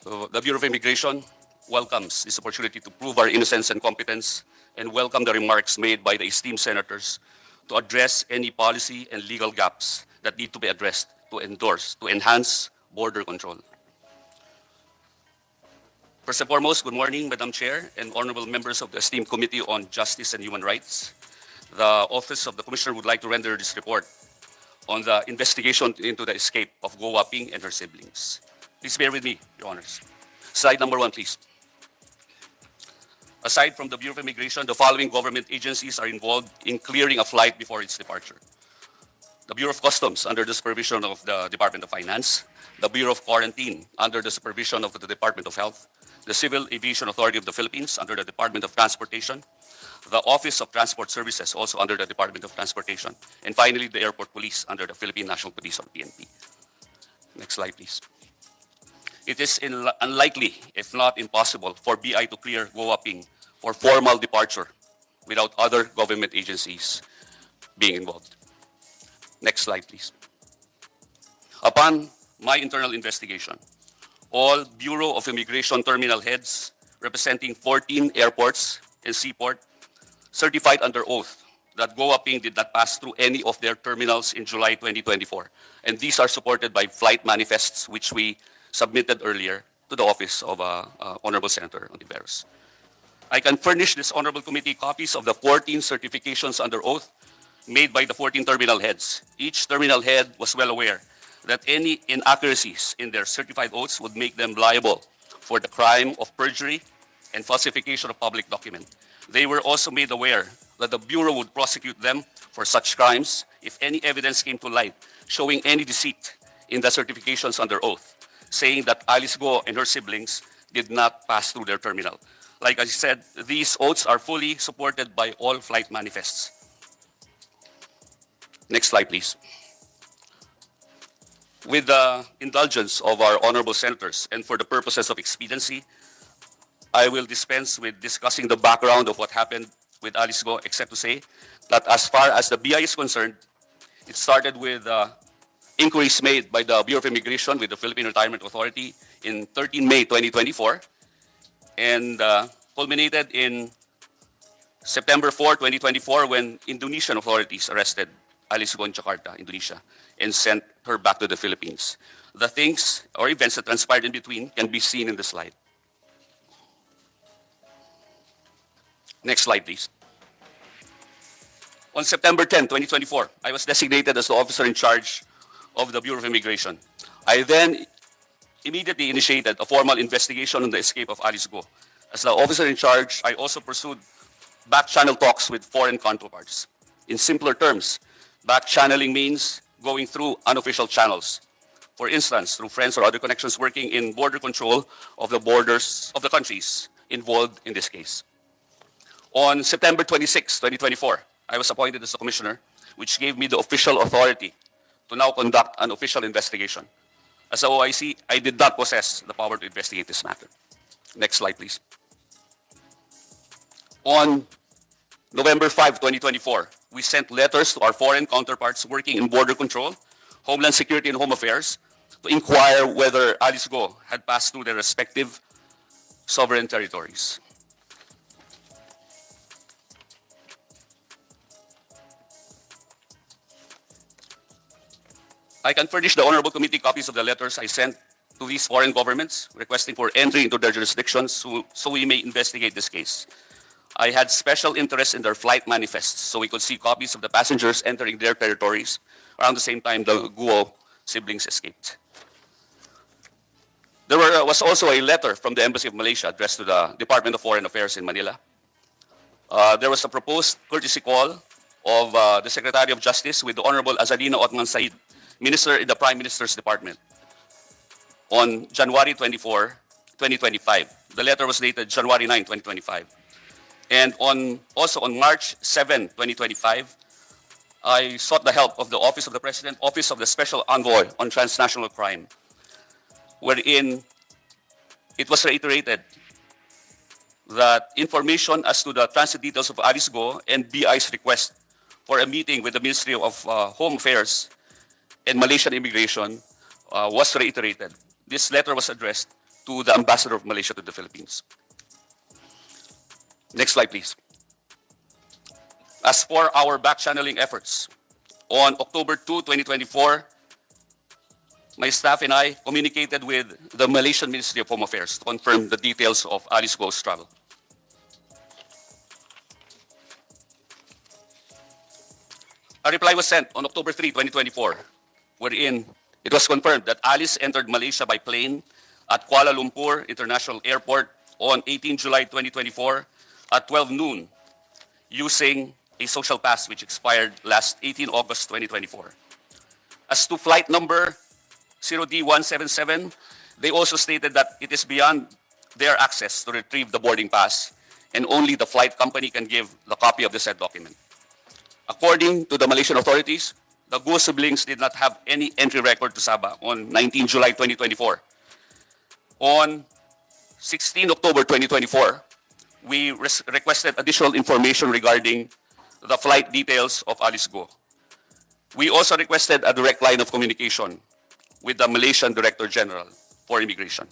So, the Bureau of Immigration welcomes this opportunity to prove our innocence and competence and welcome the remarks made by the esteemed senators to address any policy and legal gaps that need to be addressed to enhance border control. First and foremost, good morning, Madam Chair and honorable members of the esteemed Committee on Justice and Human Rights. The Office of the Commissioner would like to render this report on the investigation into the escape of Guo Huaping and her siblings. Please bear with me, Your Honors. Slide number 1, please. Aside from the Bureau of Immigration, the following government agencies are involved in clearing a flight before its departure. The Bureau of Customs under the supervision of the Department of Finance, the Bureau of Quarantine under the supervision of the Department of Health, the Civil Aviation Authority of the Philippines under the Department of Transportation, the Office of Transport Services also under the Department of Transportation, and finally the Airport Police under the Philippine National Police or PNP. Next slide, please. It is unlikely, if not impossible, for BI to clear Guo Huaping for formal departure without other government agencies being involved. Next slide, please. Upon my internal investigation, all Bureau of Immigration terminal heads representing 14 airports and seaport certified under oath that Guo Huaping did not pass through any of their terminals in July 2024. And these are supported by flight manifests which we submitted earlier to the office of Honorable Senator Ontiveros. I can furnish this Honorable Committee copies of the 14 certifications under oath made by the 14 terminal heads. Each terminal head was well aware that any inaccuracies in their certified oaths would make them liable for the crime of perjury and falsification of public document. They were also made aware that the Bureau would prosecute them for such crimes if any evidence came to light showing any deceit in the certifications under oath, saying that Alice Guo and her siblings did not pass through their terminal. Like I said, these oaths are fully supported by all flight manifests. Next slide, please. With the indulgence of our honorable senators and for the purposes of expediency, I will dispense with discussing the background of what happened with Alice Guo, except to say that as far as the BI is concerned, it started with inquiries made by the Bureau of Immigration with the Philippine Retirement Authority in 13 May 2024 and culminated in September 4, 2024 when Indonesian authorities arrested Alice Go in Jakarta, Indonesia, and sent her back to the Philippines. The things or events that transpired in between can be seen in the slide. Next slide, please. On September 10, 2024, I was designated as the officer in charge of the Bureau of Immigration. I then immediately initiated a formal investigation on the escape of Alice Go. As the officer in charge, I also pursued back-channel talks with foreign counterparts. In simpler terms, back-channeling means going through unofficial channels. For instance, through friends or other connections working in border control of the borders of the countries involved in this case. On September 26, 2024, I was appointed as a commissioner, which gave me the official authority to now conduct an official investigation. As a OIC, I did not possess the power to investigate this matter. Next slide, please. On November 5, 2024, we sent letters to our foreign counterparts working in border control, Homeland Security, and Home Affairs to inquire whether Alice Go had passed through their respective sovereign territories. I can furnish the Honorable Committee copies of the letters I sent to these foreign governments requesting for entry into their jurisdictions so we may investigate this case. I had special interest in their flight manifests so we could see copies of the passengers entering their territories around the same time the Guo siblings escaped. There was also a letter from the Embassy of Malaysia addressed to the Department of Foreign Affairs in Manila. There was a proposed courtesy call of the Secretary of Justice with the Honorable Azalina Othman Said, Minister in the Prime Minister's Department, on January 24, 2025. The letter was dated January 9, 2025. And also on March 7, 2025, I sought the help of the Office of the President, Office of the Special Envoy on Transnational Crime, wherein it was reiterated that information as to the transit details of Alice Go and BI's request for a meeting with the Ministry of Home Affairs and Malaysian Immigration was reiterated. This letter was addressed to the Ambassador of Malaysia to the Philippines. Next slide, please. As for our back-channeling efforts, on October 2, 2024, my staff and I communicated with the Malaysian Ministry of Home Affairs to confirm the details of Alice Go's travel. A reply was sent on October 3, 2024, wherein it was confirmed that Alice entered Malaysia by plane at Kuala Lumpur International Airport on 18 July 2024 at 12 noon using a social pass which expired last 18 August 2024. As to flight number 0D177, they also stated that it is beyond their access to retrieve the boarding pass and only the flight company can give the copy of the said document. According to the Malaysian authorities, the Guo siblings did not have any entry record to Sabah on 19 July 2024. On 16 October 2024, we requested additional information regarding the flight details of Alice Go. We also requested a direct line of communication with the Malaysian Director General for Immigration.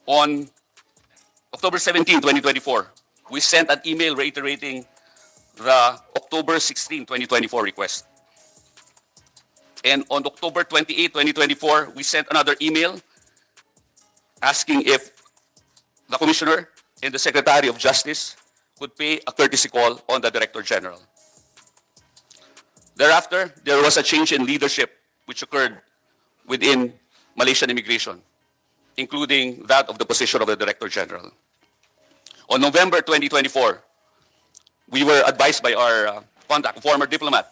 On October 17, 2024, we sent an email reiterating the October 16, 2024 request. And on October 28, 2024, we sent another email asking if the Commissioner and the Secretary of Justice could pay a courtesy call on the Director General. Thereafter, there was a change in leadership which occurred within Malaysian immigration, including that of the position of the Director General. On November 2024, we were advised by our contact, former diplomat,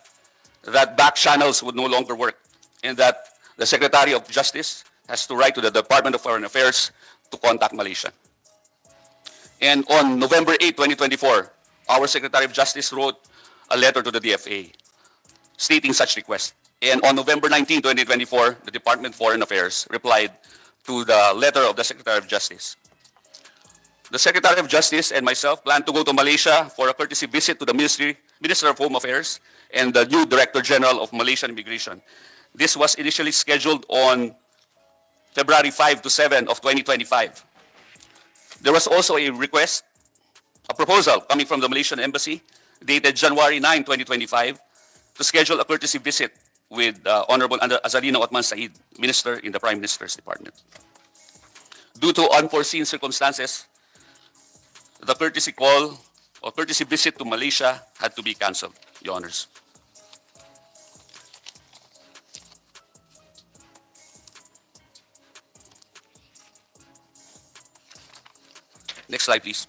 that back channels would no longer work and that the Secretary of Justice has to write to the Department of Foreign Affairs to contact Malaysia. And on November 8, 2024, our Secretary of Justice wrote a letter to the DFA stating such request. And on November 19, 2024, the Department of Foreign Affairs replied to the letter of the Secretary of Justice. The Secretary of Justice and myself plan to go to Malaysia for a courtesy visit to the Minister of Home Affairs and the new Director General of Malaysian Immigration. This was initially scheduled on February 5 to 7 of 2025. There was also a request, a proposal coming from the Malaysian Embassy dated January 9, 2025 to schedule a courtesy visit with Honorable Azalina Othman Said, Minister in the Prime Minister's Department. Due to unforeseen circumstances, the courtesy call or courtesy visit to Malaysia had to be cancelled, Your Honors. Next slide, please.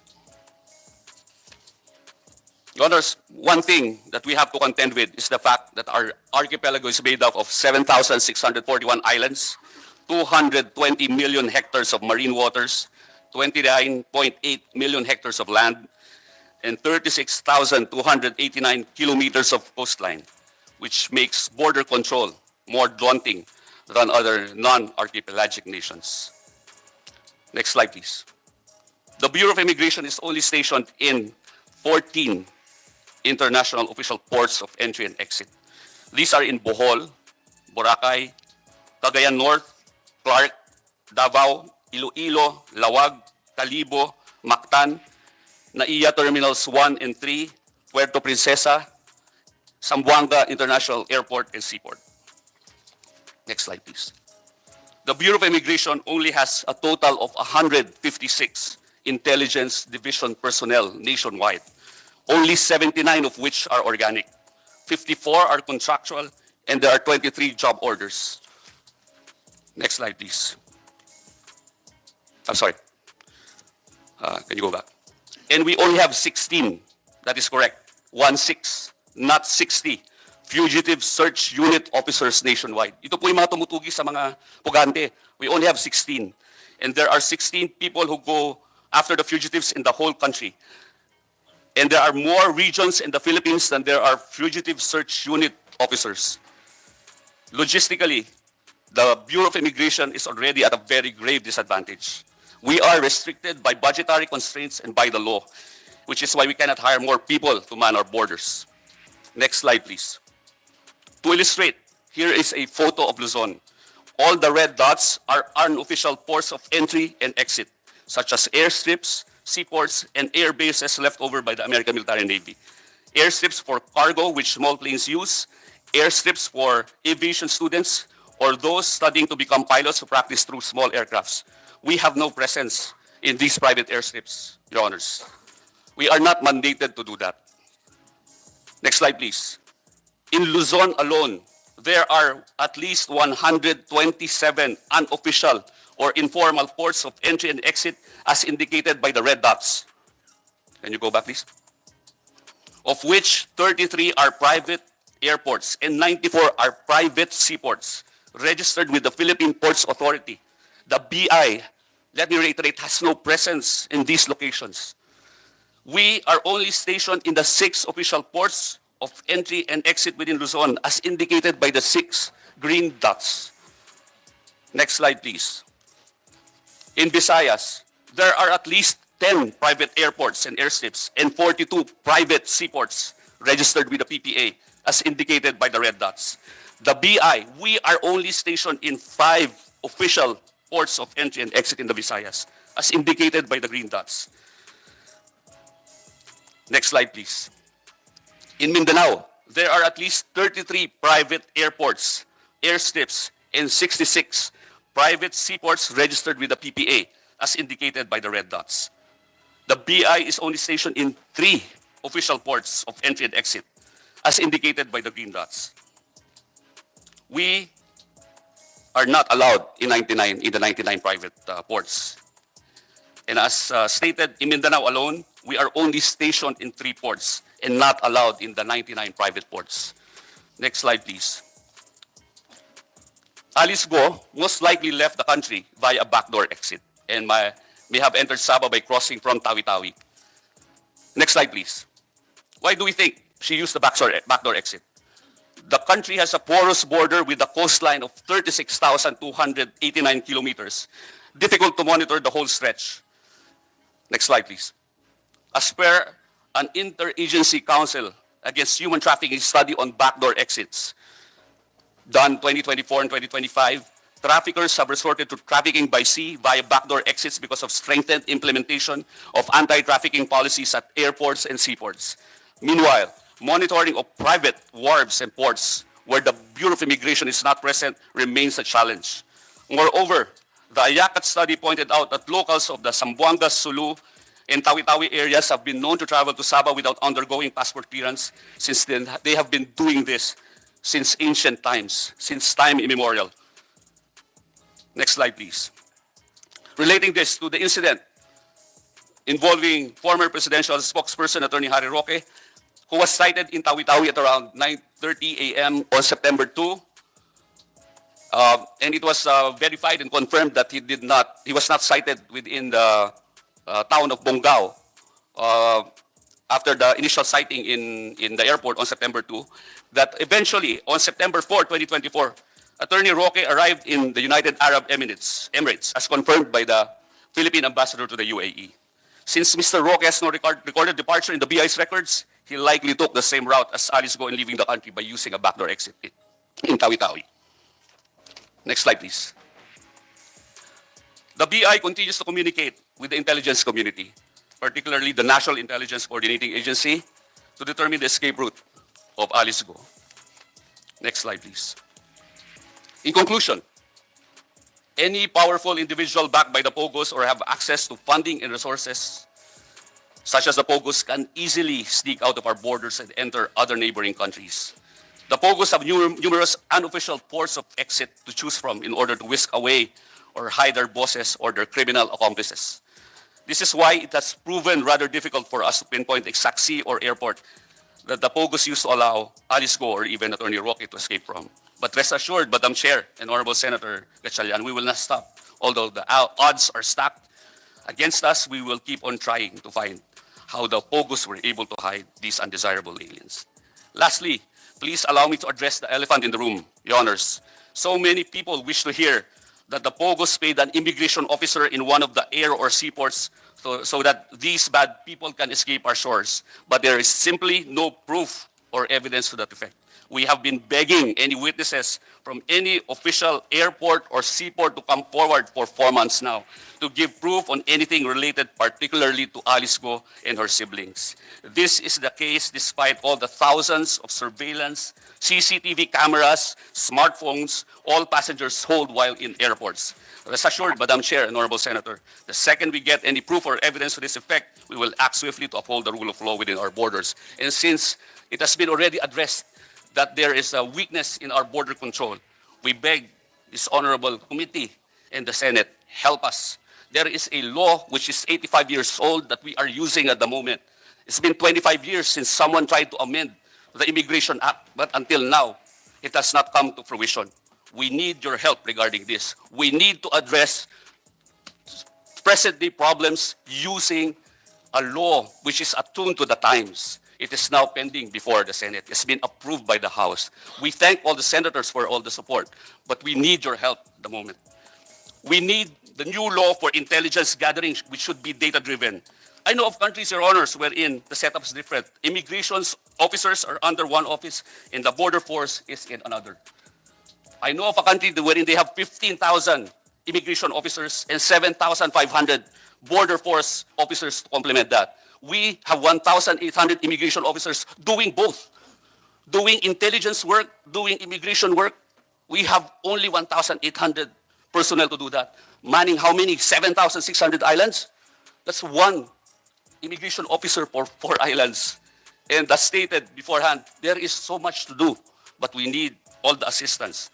Your Honors, one thing that we have to contend with is the fact that our archipelago is made up of 7,641 islands, 220 million hectares of marine waters, 29.8 million hectares of land, and 36,289 kilometers of coastline, which makes border control more daunting than other non-archipelagic nations. Next slide, please. The Bureau of Immigration is only stationed in 14 international official ports of entry and exit. These are in Bohol, Boracay, Cagayan North, Clark, Davao, Iloilo, Lawag, Calibo, Mactan, NAIA Terminals 1 and 3, Puerto Princesa, Zamboanga International Airport and Seaport. Next slide, please. The Bureau of Immigration only has a total of 156 intelligence division personnel nationwide, only 79 of which are organic, 54 are contractual, and there are 23 job orders. Next slide, please. I'm sorry. Can you go back? And we only have 16, that is correct, 16, not 60, fugitive search unit officers nationwide. Ito po yung mga tumutugi sa mga pugante. We only have 16. And there are 16 people who go after the fugitives in the whole country. And there are more regions in the Philippines than there are fugitive search unit officers. Logistically, the Bureau of Immigration is already at a very grave disadvantage. We are restricted by budgetary constraints and by the law, which is why we cannot hire more people to man our borders. Next slide, please. To illustrate, here is a photo of Luzon. All the red dots are unofficial ports of entry and exit, such as airstrips, seaports, and air bases left over by the American military and Navy. Airstrips for cargo, which small planes use, airstrips for aviation students, or those studying to become pilots who practice through small aircrafts. We have no presence in these private airstrips, Your Honors. We are not mandated to do that. Next slide, please. In Luzon alone, there are at least 127 unofficial or informal ports of entry and exit as indicated by the red dots. Can you go back, please? Of which 33 are private airports and 94 are private seaports registered with the Philippine Ports Authority. The BI, let me reiterate, has no presence in these locations. We are only stationed in the 6 official ports of entry and exit within Luzon as indicated by the 6 green dots. Next slide, please. In Visayas, there are at least 10 private airports and airstrips and 42 private seaports registered with the PPA as indicated by the red dots. The BI, we are only stationed in 5 official ports of entry and exit in the Visayas as indicated by the green dots. Next slide, please. In Mindanao, there are at least 33 private airports, airstrips, and 66 private seaports registered with the PPA, as indicated by the red dots. The BI is only stationed in 3 official ports of entry and exit, as indicated by the green dots. We are not allowed in the 99 private ports. And as stated, in Mindanao alone, we are only stationed in 3 ports and not allowed in the 99 private ports. Next slide, please. Alice Go most likely left the country via backdoor exit and may have entered Sabah by crossing from Tawi-Tawi. Next slide, please. Why do we think she used the backdoor exit? The country has a porous border with a coastline of 36,289 kilometers. Difficult to monitor the whole stretch. Next slide, please. As per an interagency council Against Human Trafficking Study on Backdoor Exits, done 2024 and 2025, traffickers have resorted to trafficking by sea via backdoor exits because of strengthened implementation of anti-trafficking policies at airports and seaports. Meanwhile, monitoring of private wharves and ports where the Bureau of Immigration is not present remains a challenge. Moreover, the Ayacat study pointed out that locals of the Zamboanga, Sulu, and Tawi-Tawi areas have been known to travel to Sabah without undergoing passport clearance since then. They have been doing this since ancient times, since time immemorial. Next slide, please. Relating this to the incident involving former presidential spokesperson Attorney Harry Roque, who was cited in Tawi-Tawi at around 9:30 a.m. on September 2. And it was verified and confirmed that he was not cited within the town of Bongao after the initial sighting in the airport on September 2, that eventually on September 4, 2024, Attorney Roque arrived in the United Arab Emirates as confirmed by the Philippine ambassador to the UAE. Since Mr. Roque has no recorded departure in the BI's records, he likely took the same route as Alice Go in leaving the country by using a backdoor exit in Tawi-Tawi. Next slide, please. The BI continues to communicate with the intelligence community, particularly the National Intelligence Coordinating Agency, to determine the escape route of Alice Go. Next slide, please. In conclusion, any powerful individual backed by the POGOs or have access to funding and resources, such as the POGOs, can easily sneak out of our borders and enter other neighboring countries. The POGOs have numerous unofficial ports of exit to choose from in order to whisk away or hide their bosses or their criminal accomplices. This is why it has proven rather difficult for us to pinpoint the exact sea or airport that the POGOs used to allow Alice Go or even Attorney Roque to escape from. But rest assured, Madam Chair and Honorable Senator Gatchalian, we will not stop. Although the odds are stacked against us, we will keep on trying to find how the POGOs were able to hide these undesirable aliens. Lastly, please allow me to address the elephant in the room, Your Honors. So many people wish to hear that the POGOs paid an immigration officer in one of the air or seaports so that these bad people can escape our shores. But there is simply no proof or evidence to that effect. We have been begging any witnesses from any official airport or seaport to come forward for 4 months now to give proof on anything related particularly to Alice Go and her siblings. This is the case despite all the thousands of surveillance, CCTV cameras, smartphones, all passengers hold while in airports. Rest assured, Madam Chair and Honorable Senator, the second we get any proof or evidence to this effect, we will act swiftly to uphold the rule of law within our borders. And since it has been already addressed that there is a weakness in our border control, we beg this honorable committee and the Senate, help us. There is a law which is 85 years old that we are using at the moment. It's been 25 years since someone tried to amend the Immigration Act, but until now, it has not come to fruition. We need your help regarding this. We need to address present-day problems using a law which is attuned to the times. It is now pending before the Senate. It's been approved by the House. We thank all the senators for all the support, but we need your help at the moment. We need the new law for intelligence gathering, which should be data-driven. I know of countries, Your Honors, wherein the setup is different. Immigration officers are under one office and the border force is in another. I know of a country wherein they have 15,000 immigration officers and 7,500 border force officers to complement that. We have 1,800 immigration officers doing both, doing intelligence work, doing immigration work. We have only 1,800 personnel to do that. Manning how many? 7,600 islands? That's one immigration officer for 4 islands. And as stated beforehand, there is so much to do, but we need all the assistance.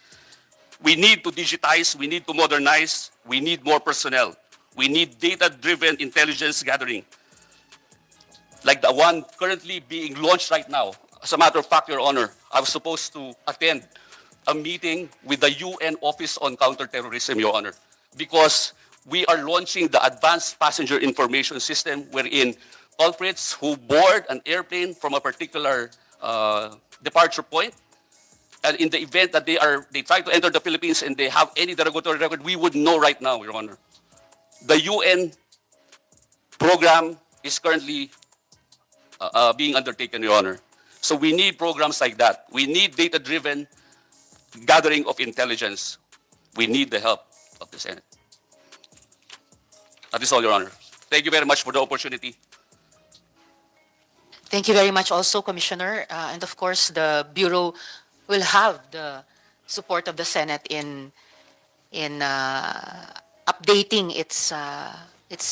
We need to digitize, we need to modernize, we need more personnel. We need data-driven intelligence gathering, like the one currently being launched right now. As a matter of fact, Your Honor, I was supposed to attend a meeting with the UN Office on Counterterrorism, Your Honor, because we are launching the Advanced Passenger Information System wherein culprits who board an airplane from a particular departure point, and in the event that they try to enter the Philippines and they have any derogatory record, we would know right now, Your Honor. The UN program is currently being undertaken, Your Honor. So we need programs like that. We need data-driven gathering of intelligence. We need the help of the Senate. That is all, Your Honor. Thank you very much for the opportunity. Thank you very much also, Commissioner. And of course, the Bureau will have the support of the Senate in updating its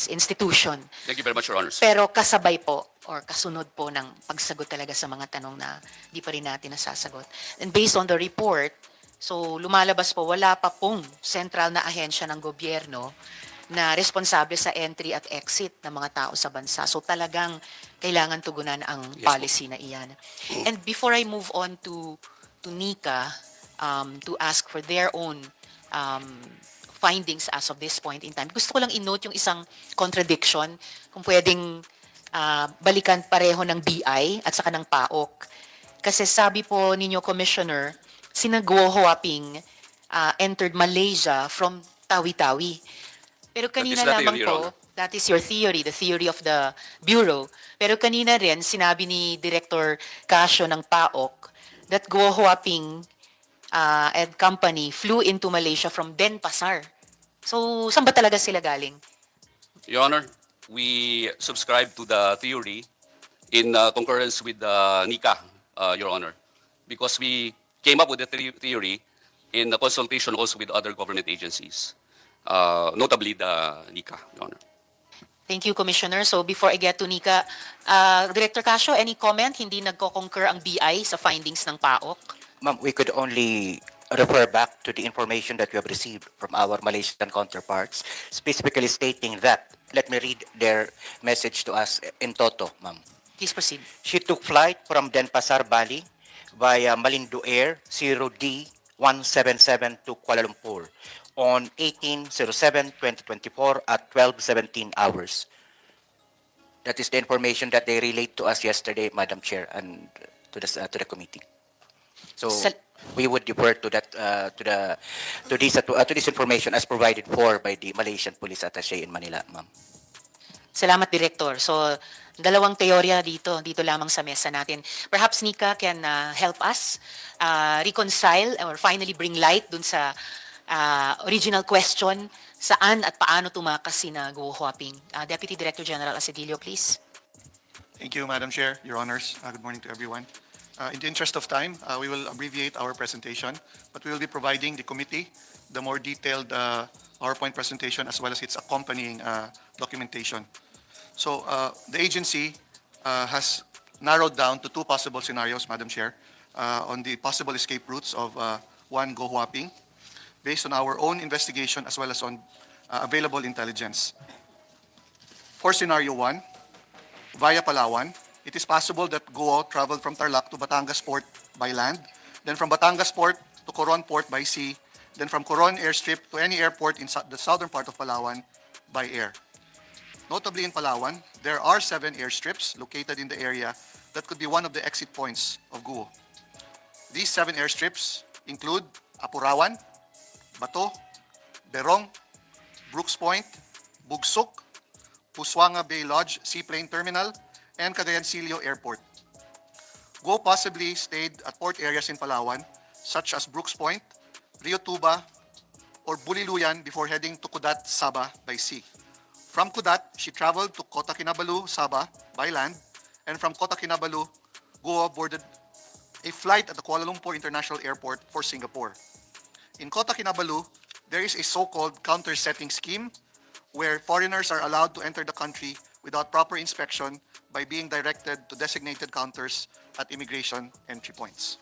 institution. Thank you very much, Your Honors. Pero kasabay po or kasunod po ng pagsagot talaga sa mga tanong na di pa rin natin nasasagot. And based on the report, so lumalabas po wala pa pong sentral na ahensya ng gobyerno na responsable sa entry at exit ng mga tao sa bansa. So talagang kailangan tugunan ang policy na iyan. And before I move on to NICA to ask for their own findings as of this point in time, gusto ko lang i-note yung isang contradiction, kung pwedeng balikan pareho ng BI at saka ng PAOK. Kasi sabi po ninyo, Commissioner, sina Guo Huaping entered Malaysia from Tawi-Tawi. Pero kanina lamang po, that is your theory, the theory of the Bureau. Pero kanina rin, sinabi ni Director Casio ng PAOK that Guo Huaping and company flew into Malaysia from Denpasar. So, saan ba talaga sila galing? Your Honor, we subscribe to the theory in concurrence with NICA, Your Honor, because we came up with the theory in the consultation also with other government agencies, notably the NICA, Your Honor. Thank you, Commissioner. So before I get to NICA, Director Casio, any comment? Hindi nagko-concur ang BI sa findings ng PAOK? Ma'am, we could only refer back to the information that we have received from our Malaysian counterparts, specifically stating that, let me read their message to us in toto, ma'am. Please proceed. She took flight from Denpasar, Bali via Malindo Air 0D177 to Kuala Lumpur on 18/07/2024 at 12:17 hours. That is the information that they relayed to us yesterday, Madam Chair, and to the committee. So we would defer to that to this information as provided for by the Malaysian Police Attaché in Manila, ma'am. Salamat, Director. So, dalawang teorya dito lamang sa mesa natin. Perhaps NICA can help us reconcile or finally bring light dun sa original question, saan at paano tumakas sina Guo Huaping. Deputy Director General Asedillo, please. Thank you, Madam Chair, Your Honors. Good morning to everyone. In the interest of time, we will abbreviate our presentation, but we will be providing the committee the more detailed PowerPoint presentation as well as its accompanying documentation. So the agency has narrowed down to two possible scenarios, Madam Chair, on the possible escape routes of one Guo Huaping, based on our own investigation as well as on available intelligence. For scenario one, via Palawan, it is possible that Guo traveled from Tarlac to Batangas Port by land, then from Batangas Port to Coron Port by sea, then from Coron Airstrip to any airport in the southern part of Palawan by air. Notably in Palawan, there are 7 airstrips located in the area that could be one of the exit points of Guo. These 7 airstrips include Apurawan, Bato, Berong, Brooks Point, Bugsuk, Puswanga Bay Lodge Seaplane Terminal, and Cagayancillo Airport. Guo possibly stayed at port areas in Palawan, such as Brooks Point, Rio Tuba, or Buliluyan before heading to Kudat, Sabah by sea. From Kudat, she traveled to Kota Kinabalu, Sabah by land, and from Kota Kinabalu, Guo boarded a flight at the Kuala Lumpur International Airport for Singapore. In Kota Kinabalu, there is a so-called counter-setting scheme where foreigners are allowed to enter the country without proper inspection by being directed to designated counters at immigration entry points.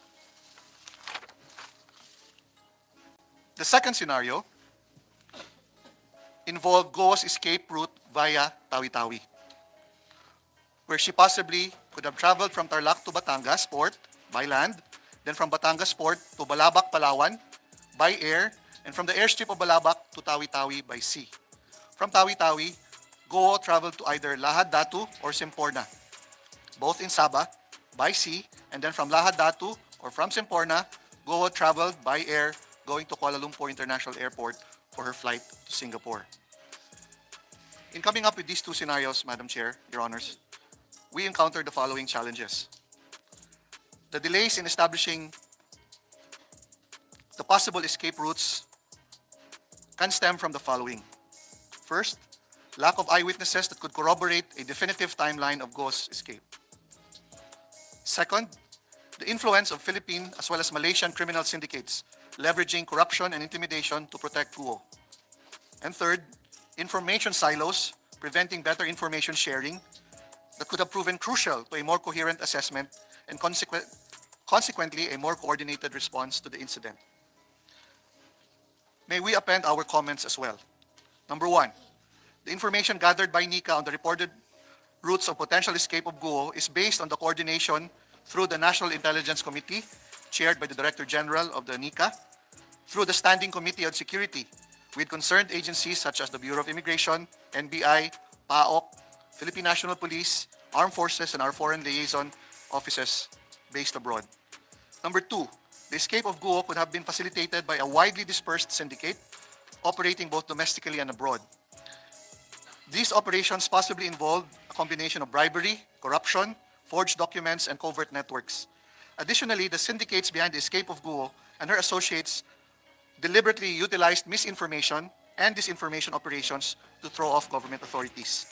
The second scenario involved Guo's escape route via Tawi-Tawi, where she possibly could have traveled from Tarlac to Batangas Port by land, then from Batangas Port to Balabac, Palawan by air, and from the airstrip of Balabac to Tawi-Tawi by sea. From Tawi-Tawi, Guo traveled to either Lahad Datu or Semporna, both in Sabah, by sea, and then from Lahad Datu or from Semporna, Guo traveled by air going to Kuala Lumpur International Airport for her flight to Singapore. In coming up with these two scenarios, Madam Chair, Your Honors, we encountered the following challenges. The delays in establishing the possible escape routes can stem from the following. First, lack of eyewitnesses that could corroborate a definitive timeline of Go's escape. Second, the influence of Philippine as well as Malaysian criminal syndicates leveraging corruption and intimidation to protect Guo. And third, information silos preventing better information sharing that could have proven crucial to a more coherent assessment and consequently a more coordinated response to the incident. May we append our comments as well. Number one, the information gathered by NICA on the reported routes of potential escape of Guo is based on the coordination through the National Intelligence Committee, chaired by the Director General of the NICA, through the Standing Committee on Security, with concerned agencies such as the Bureau of Immigration, NBI, PAOK, Philippine National Police, Armed Forces, and our foreign liaison offices based abroad. Number two, the escape of Guo could have been facilitated by a widely dispersed syndicate operating both domestically and abroad. These operations possibly involved a combination of bribery, corruption, forged documents, and covert networks. Additionally, the syndicates behind the escape of Guo and her associates deliberately utilized misinformation and disinformation operations to throw off government authorities.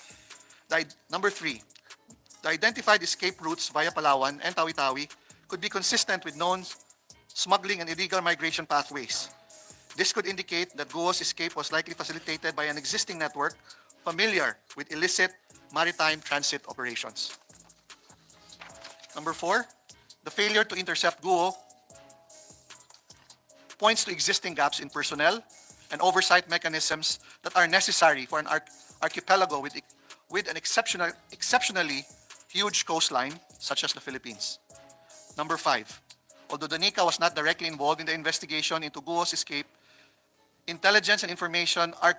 Number three, the identified escape routes via Palawan and Tawi-Tawi could be consistent with known smuggling and illegal migration pathways. This could indicate that Guo's escape was likely facilitated by an existing network familiar with illicit maritime transit operations. Number four, the failure to intercept Guo points to existing gaps in personnel and oversight mechanisms that are necessary for an archipelago with an exceptionally huge coastline such as the Philippines. Number five, although the NICA was not directly involved in the investigation into Guo's escape, intelligence and information are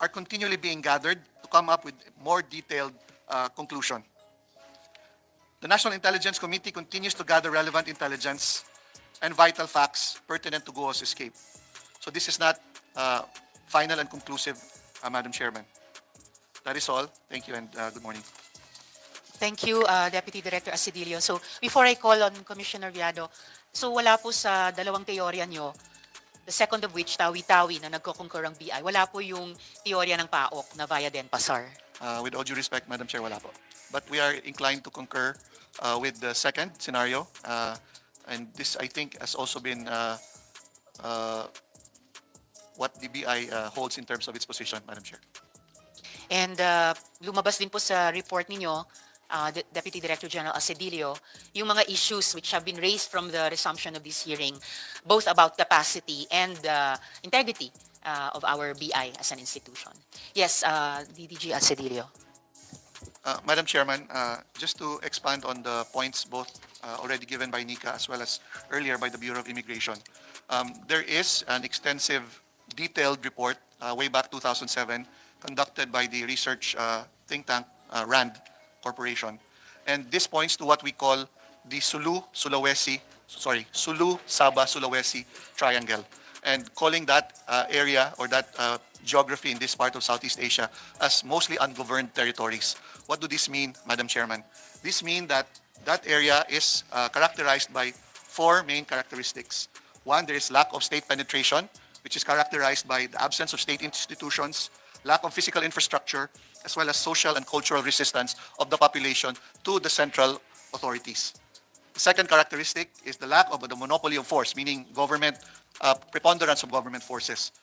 continually being gathered to come up with more detailed conclusion. The National Intelligence Committee continues to gather relevant intelligence and vital facts pertinent to Guo's escape. So this is not final and conclusive, Madam Chairman. That is all. Thank you and good morning. Thank you, Deputy Director Asidilio. So before I call on Commissioner Viado, so wala po sa dalawang teorya nyo, the second of which, Tawi-Tawi, na nagko-concur ang BI, wala po yung teorya ng PAOK na via Denpasar. With all due respect, Madam Chair, wala po. But we are inclined to concur with the second scenario. And this, I think, has also been what the BI holds in terms of its position, Madam Chair. And lumabas din po sa report ninyo, Deputy Director General Asedilio, yung mga issues which have been raised from the resumption of this hearing, both about capacity and integrity of our BI as an institution. Yes, DDG Asedilio. Madam Chairman, just to expand on the points both already given by NICA as well as earlier by the Bureau of Immigration, there is an extensive, detailed report way back 2007 conducted by the research think tank RAND Corporation. And this points to what we call the Sulu-Sabah-Sulawesi triangle, and calling that area or that geography in this part of Southeast Asia as mostly ungoverned territories. What do this mean, Madam Chairman? This means that that area is characterized by four main characteristics. One, there is lack of state penetration, which is characterized by the absence of state institutions, lack of physical infrastructure, as well as social and cultural resistance of the population to the central authorities. The second characteristic is the lack of the monopoly of force, meaning government, preponderance of government forces.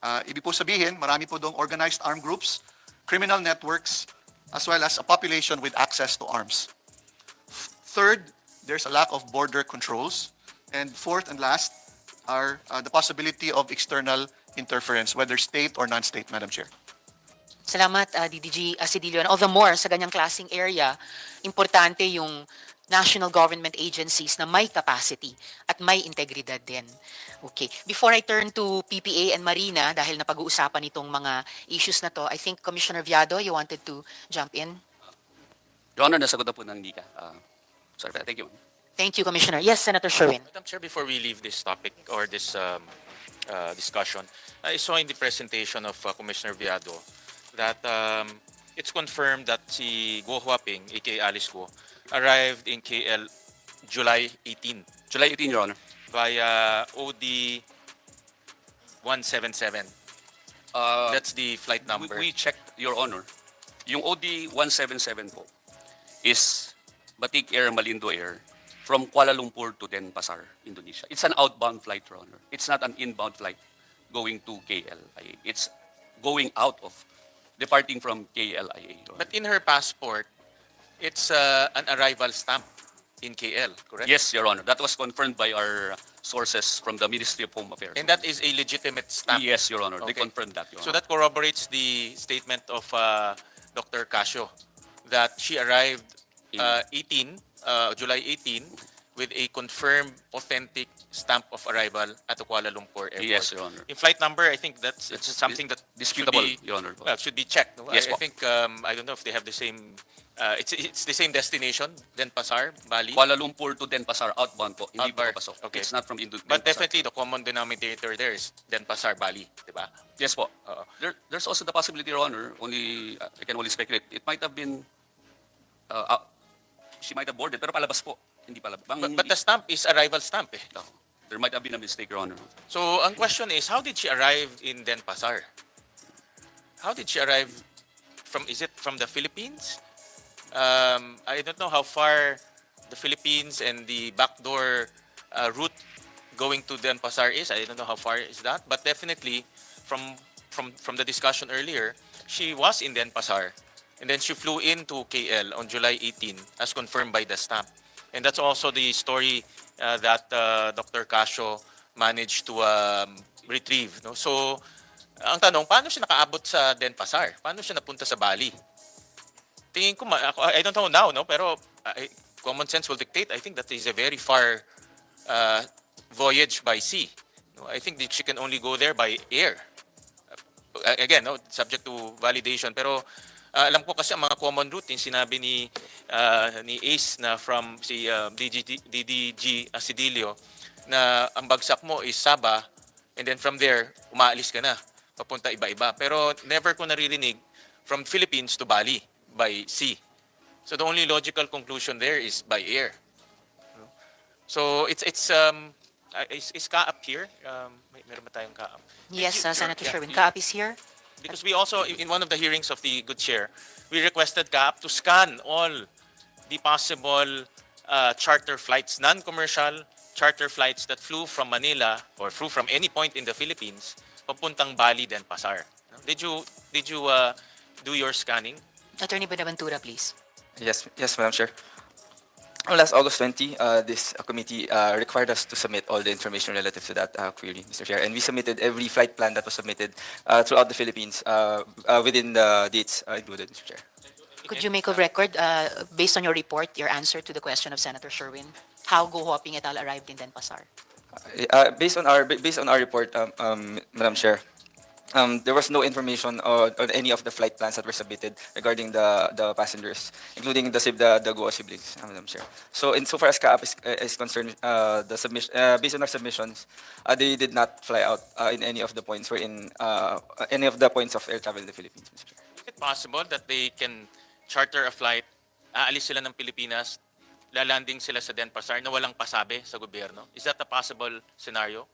Ibig po sabihin, marami po doong organized armed groups, criminal networks, as well as a population with access to arms. Third, there's a lack of border controls. And fourth and last are the possibility of external interference, whether state or non-state, Madam Chair. Salamat, DDG Asedilio. And all the more sa ganyang klaseng area, importante yung national government agencies na may capacity at may integridad din. Okay. Before I turn to PPA and Marina, dahil napag-uusapan itong mga issues na to, I think Commissioner Viado, you wanted to jump in? Your Honor, nasagot na po ng NICA. Sorry, thank you. Thank you, Commissioner. Yes, Senator Sherwin. Madam Chair, before we leave this topic or this discussion, I saw in the presentation of Commissioner Viado that it's confirmed that si Guo Huaping, aka Alice Guo, arrived in KL July 18 July 18, Your Honor. via OD 177. That's the flight number. We checked, Your Honor. Yung OD 177 po is Batik Air Malindo Air from Kuala Lumpur to Denpasar, Indonesia. It's an outbound flight, Your Honor. It's not an inbound flight going to KLIA. It's going out of, departing from KLIA, Your Honor. But in her passport, it's an arrival stamp in KL, correct? Yes, Your Honor. That was confirmed by our sources from the Ministry of Home Affairs. And that is a legitimate stamp. Yes, Your Honor. They Okay. confirmed that, Your So Honor. that corroborates the statement of Dr. Casio that she arrived July 18 with a confirmed authentic stamp of arrival at the Kuala Lumpur airport. Yes, Your Honor. In flight number, I think that's something that disputable, should be, Your Honor. well, should be checked. No? Yes, I po. think I don't know if they have the same. It's the same destination, Denpasar, Bali. Kuala Lumpur to Denpasar, outbound po. Hindi po Outbound. papasok. Okay. It's not from Denpasar. But definitely the common denominator there is Denpasar, Bali, di ba? Yes po. There's also the possibility, Your Honor, I can only speculate. It might have been, she might have boarded, pero palabas po. Hindi palabas. But the stamp is arrival stamp eh. No. There might have been a mistake, Your Honor. So ang question is, how did she arrive in Denpasar? How did she arrive is it from the Philippines? I don't know how far the Philippines and the backdoor route going to Denpasar is. I don't know how far is that, but definitely from the discussion earlier, she was in Denpasar and then she flew into KL on July 18 as confirmed by the stamp. And that's also the story that Dr. Casio managed to retrieve. No? So, ang tanong, paano siya nakaabot sa Denpasar? Paano siya napunta sa Bali? Tingin ko, I don't know now, no? Pero common sense will dictate. I think that is a very far voyage by sea. No? I think that she can only go there by air. Again, no? Subject to validation. Pero alam ko kasi ang mga common route, yung sinabi ni Ace na from si DDG Asidilio na ang bagsak mo is Sabah and then from there, umaalis ka na. Papunta iba-iba. Pero never ko naririnig from Philippines to Bali by sea. So the only logical conclusion there is by air. So it's Kaap here? Meron ba tayong Kaap? Yes, Senator Yeah. Sherwin. Kaap is here. Because we also, in one of the hearings of the good chair, we requested Kaap to scan all the possible charter flights, non-commercial charter flights that flew from Manila or flew from any point in the Philippines papuntang Bali, Denpasar. Did you do your scanning? Attorney Benaventura, please. Yes, Madam Chair. Last August 20, this committee required us to submit all the information relative to that query, Mr. Chair. And we submitted every flight plan that was submitted throughout the Philippines within the dates included, Mr. Chair. Could you make a record, based on your report, your answer to the question of Senator Sherwin, how Go Hopping et al. Arrived in Denpasar? Based on our report, Madam Chair, there was no information on any of the flight plans that were submitted regarding the passengers, including the Goa siblings, Madam Chair. So insofar as CAAP is concerned, the submission based on our submissions, they did not fly out in any of the points any of the points of air travel in the Philippines, Mr. Chair. Is it possible that they can charter a flight, aalis sila ng Pilipinas, lalanding sila sa Denpasar na walang pasabi sa gobyerno? Is that a possible scenario?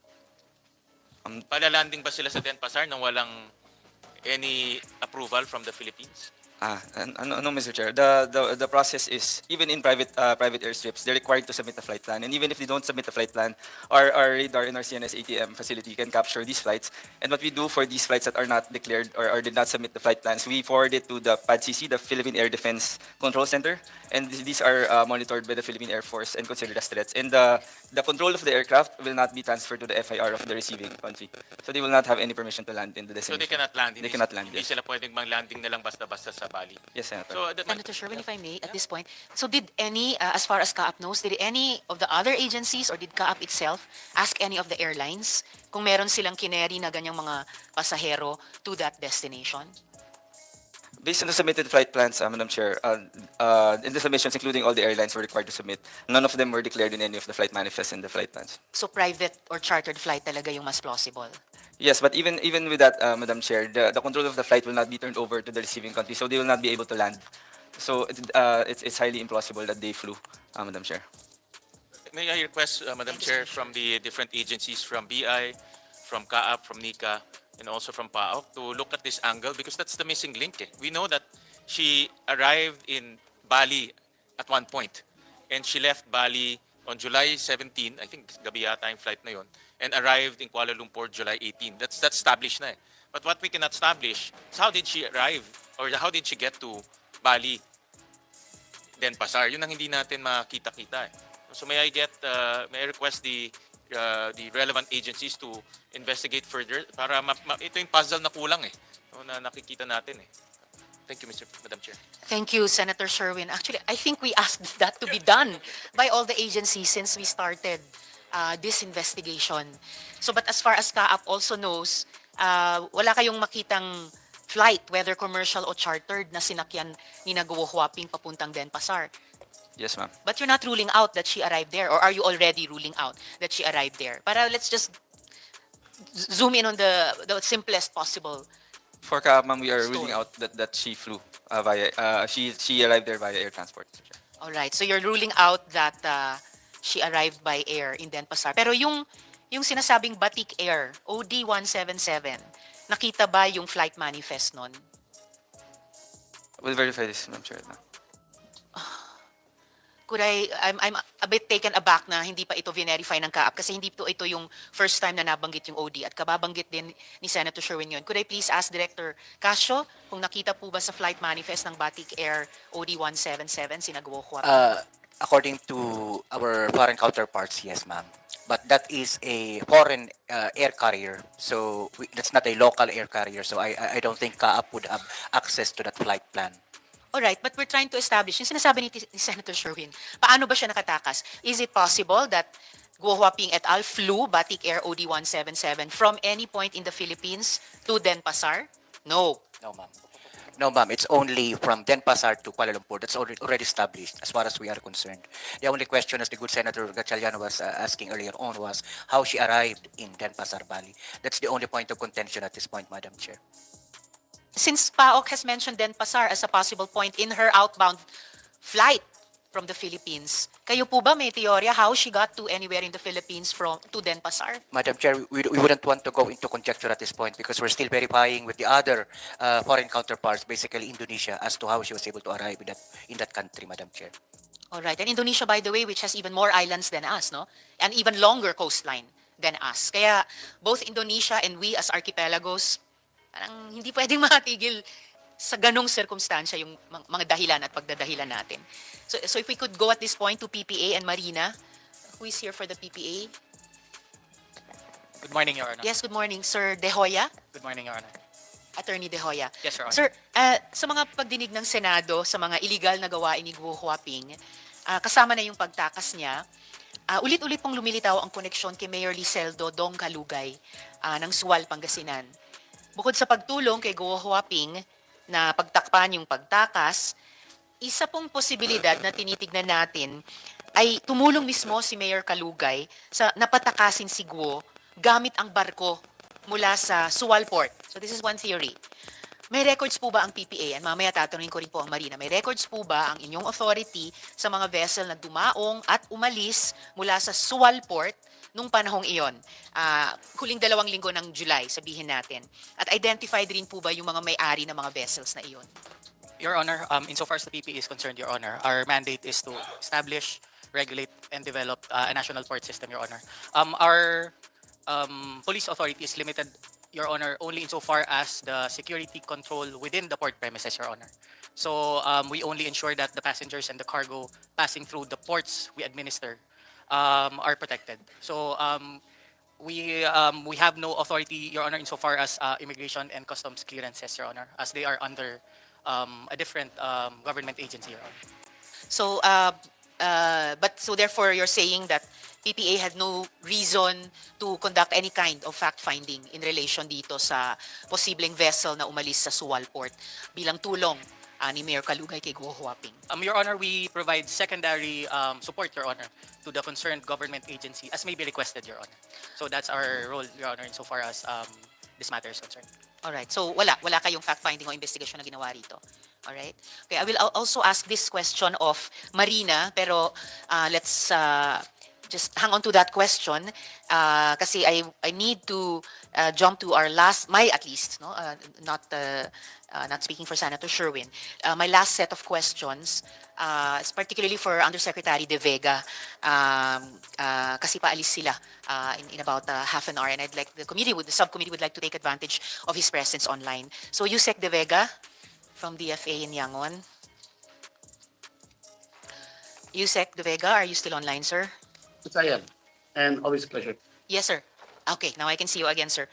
Palalanding ba sila sa Denpasar nang walang any approval from the Philippines? No, Mr. Chair. The process is, even in private airstrips, they're required to submit a flight plan. And even if they don't submit a flight plan, our radar in our CNS ATM facility can capture these flights. And what we do for these flights that are not declared or did not submit the flight plans, we forward it to the PADCC, the Philippine Air Defense Control Center. And these are monitored by the Philippine Air Force and considered as threats. And the control of the aircraft will not be transferred to the FIR of the receiving country. So they will not have any permission to land in the So destination. they cannot land? They cannot land, Hindi yes. sila pwedeng landing na lang basta-basta sa Bali? Yes, Senator. So, Senator Sherwin, if I may, at this point, so did any, as far as CAAP knows, did any of the other agencies or did CAAP itself ask any of the airlines kung meron silang kineri na ganyang mga pasahero to that destination? Based on the submitted flight plans, Madam Chair, in the submissions, including all the airlines were required to submit, none of them were declared in any of the flight manifests in the flight plans. So private or chartered flight talaga yung mas plausible? Yes, but even with that, Madam Chair, the control of the flight will not be turned over to the receiving country, so they will not be able to land. So it's highly implausible that they flew, Madam Chair. May I request, Madam Chair, from the different agencies, from BI, from CAAP, from NICA, and also from PAOK, to look at this angle, because that's the missing link. Eh. We know that she arrived in Bali at one point, and she left Bali on July 17, I think gabi yata yung flight na yun, and arrived in Kuala Lumpur July 18. That's established na eh. But what we cannot establish is how did she arrive, or how did she get to Bali, then Pasar? Yun ang hindi natin makita-kita eh. So may I request the relevant agencies to investigate further para ito yung puzzle na kulang eh, na nakikita natin eh. Thank you, Madam Chair. Thank you, Senator Sherwin. Actually, I think we asked that to be done by all the agencies since we started this investigation. So, but as far as CAAP also knows, wala kayong makitang flight, whether commercial or chartered, na sinakyan ni Naguo Huaping papuntang Denpasar. Yes, ma'am. But you're not ruling out that she arrived there, or are you already ruling out that she arrived there? Para let's just zoom in on the simplest possible. For CAAP, ma'am, we are ruling out that she flew she arrived there via air transport. All right, so you're ruling out that she arrived by air in Denpasar. Pero yung sinasabing Batik Air, OD 177, nakita ba yung flight manifest nun? We'll verify this, Madam Chair. I'm a bit taken aback na hindi pa ito verify ng CAAP kasi hindi ito yung first time na nabanggit yung OD at kababanggit din ni Senator Sherwin yun. Could I please ask Director Casio kung nakita po ba sa flight manifest ng Batik Air OD 177 si Naguo Huaping? According to our foreign counterparts, yes, ma'am. But that is a foreign air carrier, so that's not a local air carrier. So I don't think CAAP would have access to that flight plan. Alright, but we're trying to establish, yung sinasabi ni Senator Sherwin, paano ba siya nakatakas? Is it possible that Guo Huaping et al. Flew Batik Air OD 177 from any point in the Philippines to Denpasar? No. No, ma'am. No, ma'am. It's only from Denpasar to Kuala Lumpur. That's already established as far as we are concerned. The only question, as the good Senator Gatchalian was asking earlier on, was how she arrived in Denpasar, Bali. That's the only point of contention at this point, Madam Chair. Since PAOK has mentioned Denpasar as a possible point in her outbound flight from the Philippines, kayo po ba may teorya how she got to anywhere in the Philippines to Denpasar? Madam Chair, we wouldn't want to go into conjecture at this point because we're still verifying with the other foreign counterparts, basically Indonesia, as to how she was able to arrive in that country, Madam Chair. All right. And Indonesia, by the way, which has even more islands than us, no? And even longer coastline than us. Kaya both Indonesia and we as archipelagos, parang hindi pwedeng matigil sa ganong circumstansya yung mga dahilan at pagdadahilan natin. So if we could go at this point to PPA and Marina, who is here for the PPA? Good morning, Your Honor. Yes, good morning, Sir De Hoya. Good morning, Your Honor. Attorney De Hoya. Yes, Your Honor. Sir, sa mga pagdinig ng Senado sa mga illegal na gawain ni Guo Huaping, kasama na yung pagtakas niya, ulit-ulit pong lumilitaw ang koneksyon kay Mayor Liseldo Dong Kalugay ng Sual, Pangasinan. Bukod sa pagtulong kay Guo Huaping na pagtakpan yung pagtakas, isa pong posibilidad na tinitignan natin ay tumulong mismo si Mayor Kalugay sa napatakasin si Guo gamit ang barko mula sa Sual Port. So this is one theory. May records po ba ang PPA? And mamaya tatanungin ko rin po ang Marina. May records po ba ang inyong authority sa mga vessel na dumaong at umalis mula sa Sual Port nung panahong iyon? Huling 2 linggo ng July, sabihin natin. At identified rin po ba yung mga may-ari ng mga vessels na iyon? Your Honor, insofar as the PPA is concerned, Your Honor, our mandate is to establish, regulate, and develop a national port system, Your Honor. Our police authority is limited, Your Honor, only insofar as the security control within the port premises, Your Honor. So we only ensure that the passengers and the cargo passing through the ports we administer are protected. So we have no authority, Your Honor, insofar as immigration and customs clearances, Your Honor, as they are under a different government agency, Your Honor. So, so therefore you're saying that PPA had no reason to conduct any kind of fact-finding in relation dito sa posibleng vessel na umalis sa Sual Port bilang tulong ni Mayor Kalugay kay Guo Huaping. Your Honor, we provide secondary support, Your Honor, to the concerned government agency as may be requested, Your Honor. So that's our role, Your Honor, insofar as this matter is concerned. Alright, so wala kayong fact-finding o investigation na ginawa rito. Alright? Okay, I will also ask this question of Marina, pero let's just hang on to that question kasi I need to jump to our last, my at least, no, not speaking for Senator Sherwin, my last set of questions is particularly for Undersecretary De Vega, kasi paalis sila in about half an hour, and I'd like the subcommittee would like to take advantage of his presence online. So Yusek De Vega from DFA in Yangon. Yusek De Vega, are you still online, sir? Yes, I am. And always a pleasure. Yes, sir. Okay, now I can see you again, sir.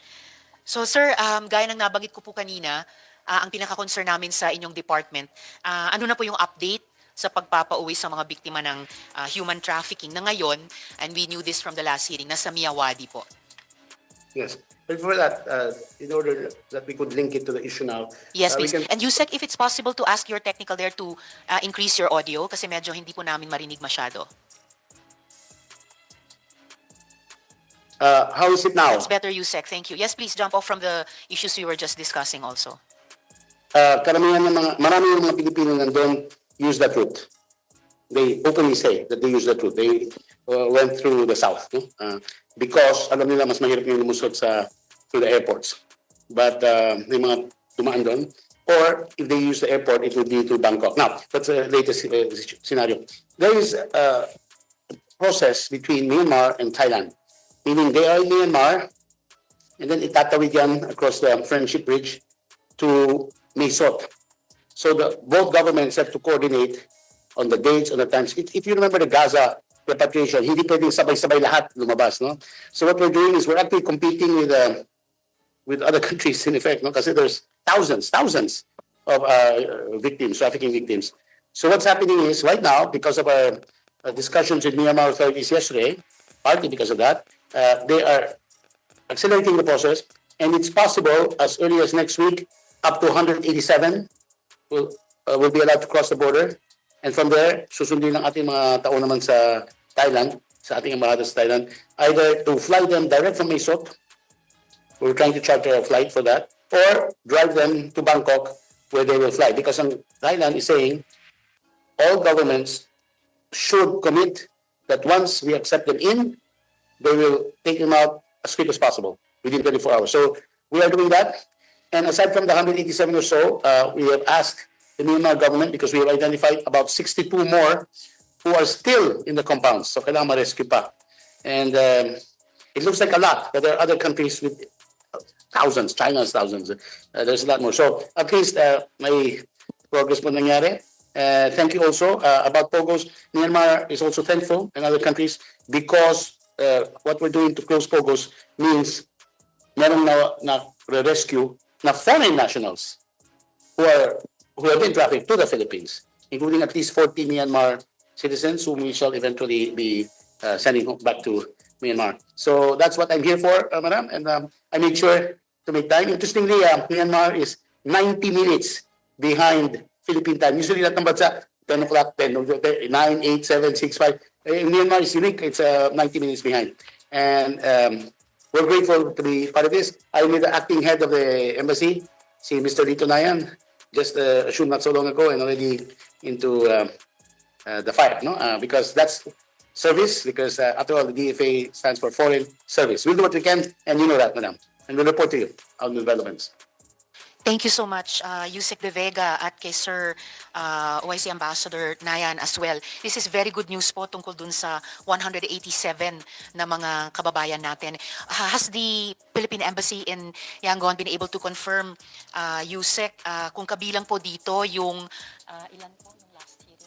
So, sir, gaya ng nabanggit ko po kanina, ang pinaka-concern namin sa inyong department, ano na po yung update sa pagpapauwi sa mga biktima ng human trafficking na ngayon, and we knew this from the last hearing, nasa Miyawadi po. Yes. But for that, in order that we could link it to the issue now, Yes, we please. can, And Yusek, if it's possible to ask your technical there to increase your audio kasi medyo hindi po namin marinig masyado. how is it now? It's better, Yusek. Thank you. Yes, please jump off from the issues we were just discussing also. Karamihan ng marami ng mga Pilipino nandun use that route. They openly say that they use that route. They went through the south, no? Because alam nila mas mahirap yung lumusot through the airports. But may mga dumaan doon. Or if they use the airport, it would be to Bangkok. Now, that's the latest scenario. There is a process between Myanmar and Thailand. Meaning they are in Myanmar, and then itatawid yan across the Friendship Bridge to Mae Sot. So both governments have to coordinate on the dates, on the times. If you remember the Gaza repatriation, hindi pwedeng sabay-sabay lahat lumabas, no? So what we're doing is we're actually competing with other countries in effect, no? Kasi there's thousands of victims, trafficking victims. So what's happening is right now, because of our discussions with Myanmar authorities yesterday, partly because of that, they are accelerating the process, and it's possible as early as next week, up to 187 will be allowed to cross the border. And from there, susundin ng ating mga tao naman sa Thailand, sa ating embahada sa Thailand, either to fly them direct from Mae Sot, we're trying to charter a flight for that, or drive them to Bangkok where they will fly. Because Thailand is saying all governments should commit that once we accept them in, they will take them out as quick as possible, within 24 hours. So we are doing that. And aside from the 187 or so, we have asked the Myanmar government, because we have identified about 62 more who are still in the compounds. So kailangan ma-rescue pa. And it looks like a lot, but there are other countries with thousands. China has thousands. There's a lot more. So at least may progress po nangyari. Thank you also about POGOs. Myanmar is also thankful, and other countries, because what we're doing to close POGOs means merong na rescue na foreign nationals who have been trafficked to the Philippines, including at least 40 Myanmar citizens whom we shall eventually be sending back to Myanmar. So that's what I'm here for, Madam, and I made sure to make time. Interestingly, Myanmar is 90 minutes behind Philippine time. Usually that number sa 10 o'clock, 10, 9, 8, 7, 6, 5. Myanmar is unique. It's 90 minutes behind. And we're grateful to be part of this. I'm with the acting head of the embassy, si Mr. Lito Nayan, just assumed not so long ago and already into the fight, no? Because that's service, because after all, the DFA stands for Foreign Service. We'll do what we can, and you know that, Madam. And we'll report to you on the developments. Thank you so much, Yusek De Vega, at kay Sir OIC Ambassador Nayan as well. This is very good news po tungkol dun sa 187 na mga kababayan natin. Has the Philippine Embassy in Yangon been able to confirm, Yusek, kung kabilang po dito yung, ilan po yung last hearing?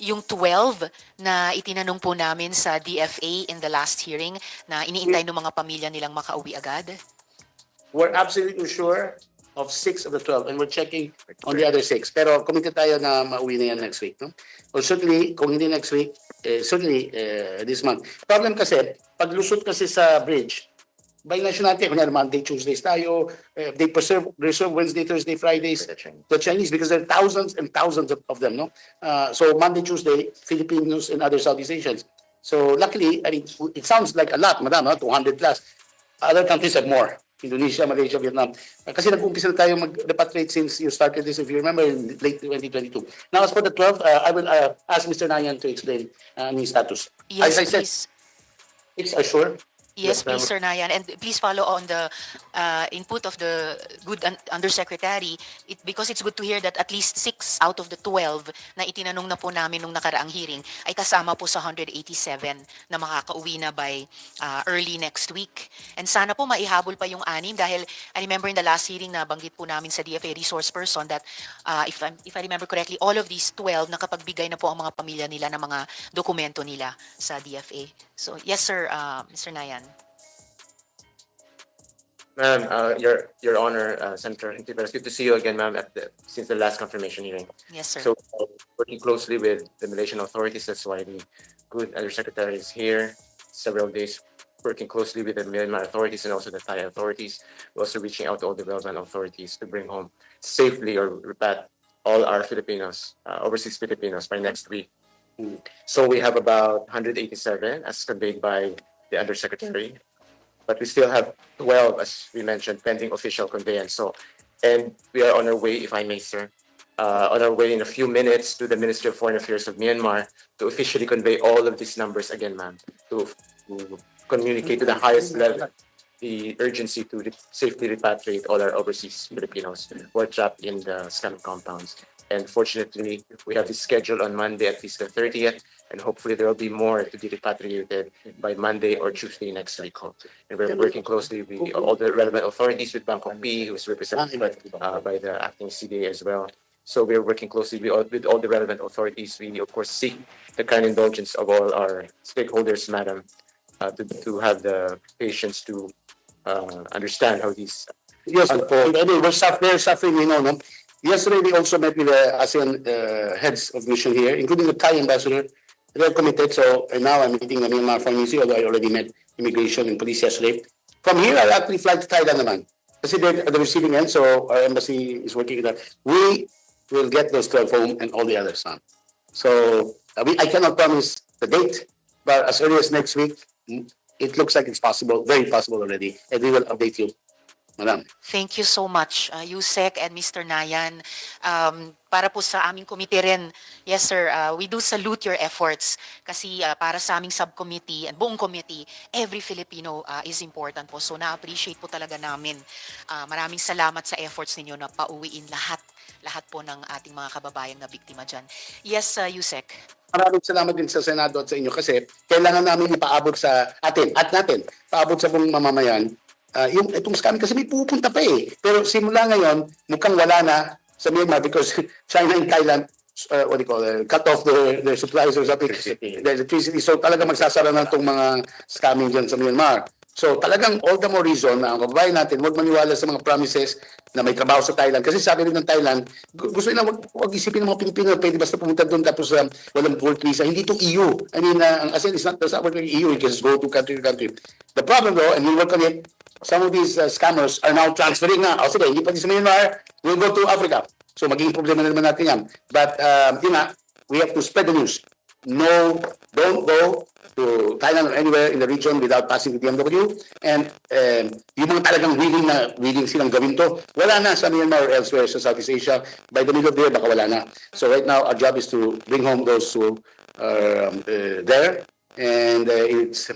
Yung 12 na itinanong po namin sa DFA in the last hearing na iniintay ng mga pamilya nilang makauwi agad? We're absolutely sure of 6 of the 12, and we're checking on the other 6. Pero committed tayo na mauwi na yan next week, no? Or certainly, kung hindi next week, certainly this month. Problem kasi, pag lusot kasi sa bridge, by nationality, kunyari Monday, Tuesdays tayo, they reserve Wednesday, Thursday, Fridays, the Chinese, because there are thousands and thousands of them, no? So Monday, Tuesday, Filipinos and other Southeast Asians. So luckily, I mean, it sounds like a lot, Madam, 200 plus. Other countries have more. Indonesia, Malaysia, Vietnam. Kasi nag-umpisa na tayo mag-repatriate since you started this, if you remember, in late 2022. Now, as for the 12, I will ask Mr. Nayan to explain his status. Yes, As I said, please. It's assured. Yes, ma'am. please, Sir Nayan. And please follow on the input of the good undersecretary because it's good to hear that at least 6 out of the 12 na itinanong na po namin nung nakaraang hearing ay kasama po sa 187 na makakauwi na by early next week. And sana po maihabol pa yung 6 dahil I remember in the last hearing na banggit po namin sa DFA resource person that if I remember correctly, all of these 12 nakapagbigay na po ang mga pamilya nila ng mga dokumento nila sa DFA. So yes, sir, Mr. Nayan. Ma'am, Your Honor, Senator Hintipers, good to see you again, ma'am, since the last confirmation hearing. Yes, sir. So, working closely with the Malaysian authorities, that's why the good Undersecretary is here several days, working closely with the Myanmar authorities and also the Thai authorities. We're also reaching out to all the relevant authorities to bring home safely or repat all our Filipinos, overseas Filipinos by next week. So we have about 187 as conveyed by the Undersecretary. But we still have 12, as we mentioned, pending official conveyance. So, and we are on our way, if I may, sir, on our way in a few minutes to the Ministry of Foreign Affairs of Myanmar to officially convey all of these numbers again, ma'am, to communicate to the highest level the urgency to safely repatriate all our overseas Filipinos who are trapped in the scam compounds. And fortunately, we have this scheduled on Monday, at least the 30th, and hopefully there will be more to be repatriated by Monday or Tuesday next week. And we're working closely with all the relevant authorities, with Bangkok P, who is represented by the acting CDA as well. So we're working closely with all the relevant authorities. We, of course, seek the kind indulgence of all our stakeholders, madam, to have the patience to understand how these Yes, unfold. anyway, we're suffering, no? Yesterday, we also met with the ASEAN heads of mission here, including the Thai ambassador. They're committed, so and now I'm meeting the Myanmar Foreign Ministry, although I already met immigration and police yesterday. From here, I'll actually fly to Thailand naman. Kasi they're at the receiving end, so our embassy is working with that. We will get those 12 home and all the others now. So I cannot promise the date, but as early as next week, it looks like it's possible, very possible already, and we will update you. Madam. Thank you so much, Yusek and Mr. Nayan. Para po sa aming committee rin, yes sir, we do salute your efforts kasi para sa aming subcommittee and buong committee, every Filipino is important po. So na-appreciate po talaga namin. Maraming salamat sa efforts ninyo na pauwiin lahat po ng ating mga kababayang na biktima dyan. Yes, Yusek. Maraming salamat din sa Senado at sa inyo kasi kailangan namin ipaabot sa natin, paabot sa buong mamamayan. Yung itong scam kasi may pupunta pa eh. Pero simula ngayon, mukhang wala na sa Myanmar because China and Thailand, what do you call it, cut off their supplies or something, the electricity. So talaga magsasara na itong mga scamming dyan sa Myanmar. So talagang all the more reason na ang kababayan natin huwag maniwala sa mga promises na may trabaho sa Thailand. Kasi sabi rin ng Thailand, gusto nila wag isipin ng mga Pilipino pwede basta pumunta doon tapos walang work visa. Hindi ito EU. I mean, ang ASEAN is not working EU. You can just go to country to country. The problem though, and we work on it, some of these scammers are now transferring na. O sige, hindi pa din sa Myanmar, we'll go to Africa. So magiging problema na naman natin yan. But yun nga, we have to spread the news. No, don't go to Thailand or anywhere in the region without passing the DMW. And yung mga talagang willing silang gawin to, wala na sa Myanmar or elsewhere sa Southeast Asia. By the middle of the year, baka wala na. So right now, our job is to bring home those who are there. And it's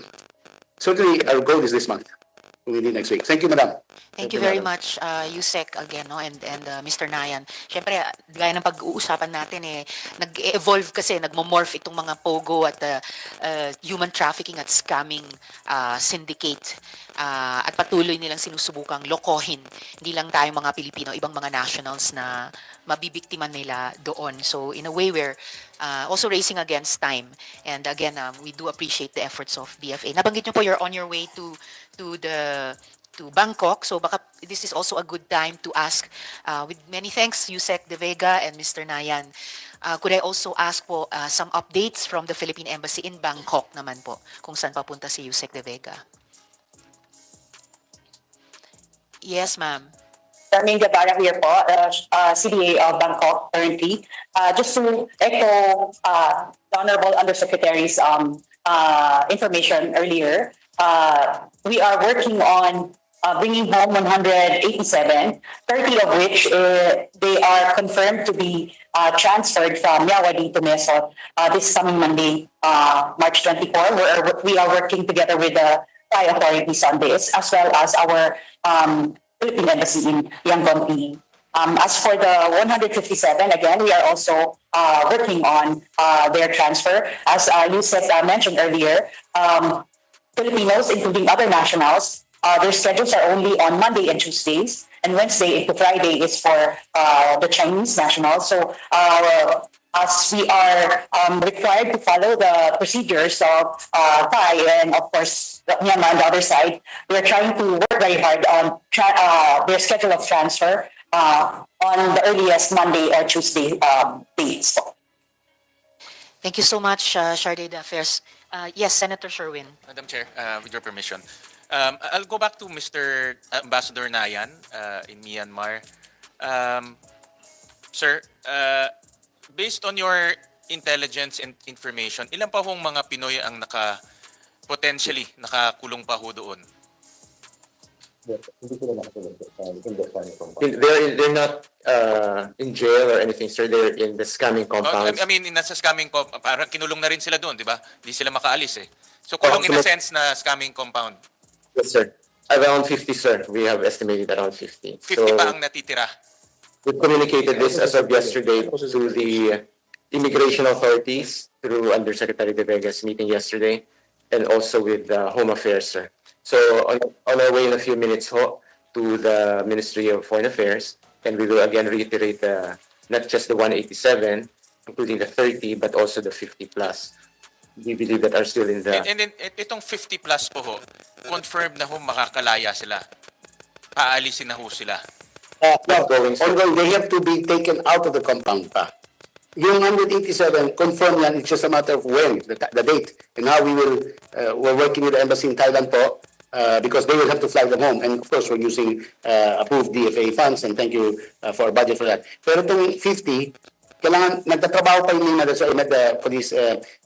certainly our goal is this month. Within next week. Thank you, madam. Thank you very much, Yusek again, no, and Mr. Nayan. Siyempre, gaya ng pag-uusapan natin nag-evolve kasi, nagmo-morph itong mga POGO at human trafficking at scamming syndicate. At patuloy nilang sinusubukang lokohin. Hindi lang tayo mga Pilipino, ibang mga nationals na mabibiktiman nila doon. So in a way, we're also racing against time. And again, we do appreciate the efforts of BFA. Nabanggit nyo po you're on your way to Bangkok. So baka this is also a good time to ask, with many thanks, Yusek De Vega and Mr. Nayan, could I also ask po some updates from the Philippine Embassy in Bangkok naman po, kung saan papunta si Yusek De Vega? Yes, ma'am. Darming Gabara here po, CDA of Bangkok currently. Just to echo the Honorable Undersecretary's information earlier, we are working on bringing home 187, 30 of which they are confirmed to be transferred from Myawaddy to Mesot this coming Monday, March 24. We are working together with the Thai authorities on this, as well as our Philippine Embassy in Yangon, PE. As for the 157, again, we are also working on their transfer. As Yusef mentioned earlier, Filipinos, including other nationals, their schedules are only on Monday and Tuesdays, and Wednesday to Friday is for the Chinese nationals. So as we are required to follow the procedures of Thai and of course Myanmar on the other side, we are trying to work very hard on their schedule of transfer on the earliest Monday or Tuesday dates. Thank you so much, Charde de Affairs. Yes, Senator Sherwin. Madam Chair, with your permission. I'll go back to Mr. Ambassador Nayan in Myanmar. Sir, based on your intelligence and information, ilan pa hong mga Pinoy ang potentially nakakulong pa ho doon? They're not in jail or anything, sir. They're in the scamming compounds. I mean, nasa scamming parang kinulong na rin sila doon, di ba? Di sila makaalis eh. So kulong in a sense na scamming compound. Yes, sir. Around 50, sir. We have estimated around 50. 50 pa ang natitira. We communicated this as of yesterday to the immigration authorities through Undersecretary De Vega's meeting yesterday, and also with Home Affairs, sir. So on our way in a few minutes to the Ministry of Foreign Affairs, and we will again reiterate not just the 187, including the 30, but also the 50 plus. We believe that are still in the... And then itong 50 plus po ho, confirmed na ho makakalaya sila. Paalisin na ho sila. Ongoing, they have to be taken out of the compound pa. Yung 187, confirm yan, it's just a matter of when, the date, and how we're working with the embassy in Thailand po, because they will have to fly them home. And of course, we're using approved DFA funds, and thank you for our budget for that. Pero itong 50, kailangan nagtatrabaho pa yung mga so I met the police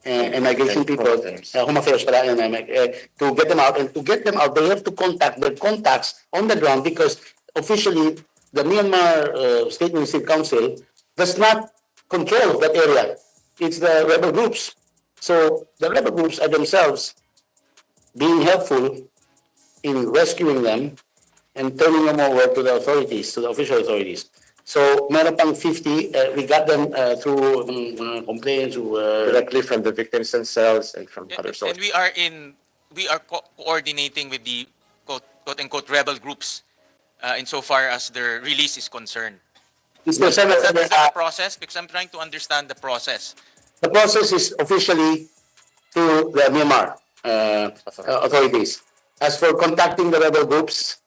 immigration people, Home Affairs pala, to get them out. And to get them out, they have to contact their contacts on the ground, because officially, the Myanmar State Ministry Council does not control that area. It's the rebel groups. So the rebel groups are themselves being helpful in rescuing them and turning them over to the authorities, to the official authorities. So meron pang 50, we got them through complaints directly from the victims themselves and from other sources. And we are coordinating with the quote-unquote rebel groups insofar as their release is concerned. Is that the process? Because I'm trying to understand the process. The process is officially through the Myanmar authorities. As for contacting the rebel groups,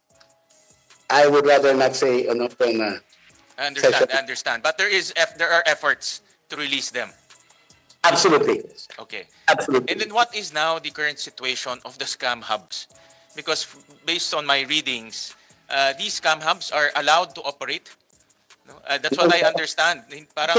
I would rather not say an open I understand. But there are efforts to release them. Absolutely. Okay. Absolutely. And then what is now the current situation of the scam hubs? Because based on my readings, these scam hubs are allowed to operate. No? That's what I understand. Parang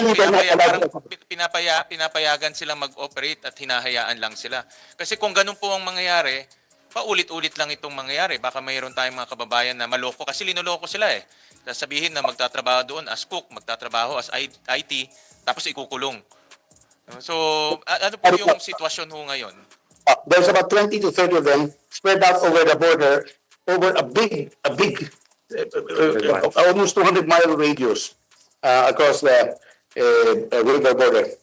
pinapayagan silang mag-operate at hinahayaan lang sila. Kasi kung ganun po ang mangyayari, paulit-ulit lang itong mangyayari. Baka mayroon tayong mga kababayan na maloko kasi linoloko sila eh. Sabihin na magtatrabaho doon as cook, magtatrabaho as IT, tapos ikukulong. So, ano po yung sitwasyon ho ngayon? There's about 20 to 30 of them spread out over the border, over a big almost 200-mile radius across the river border.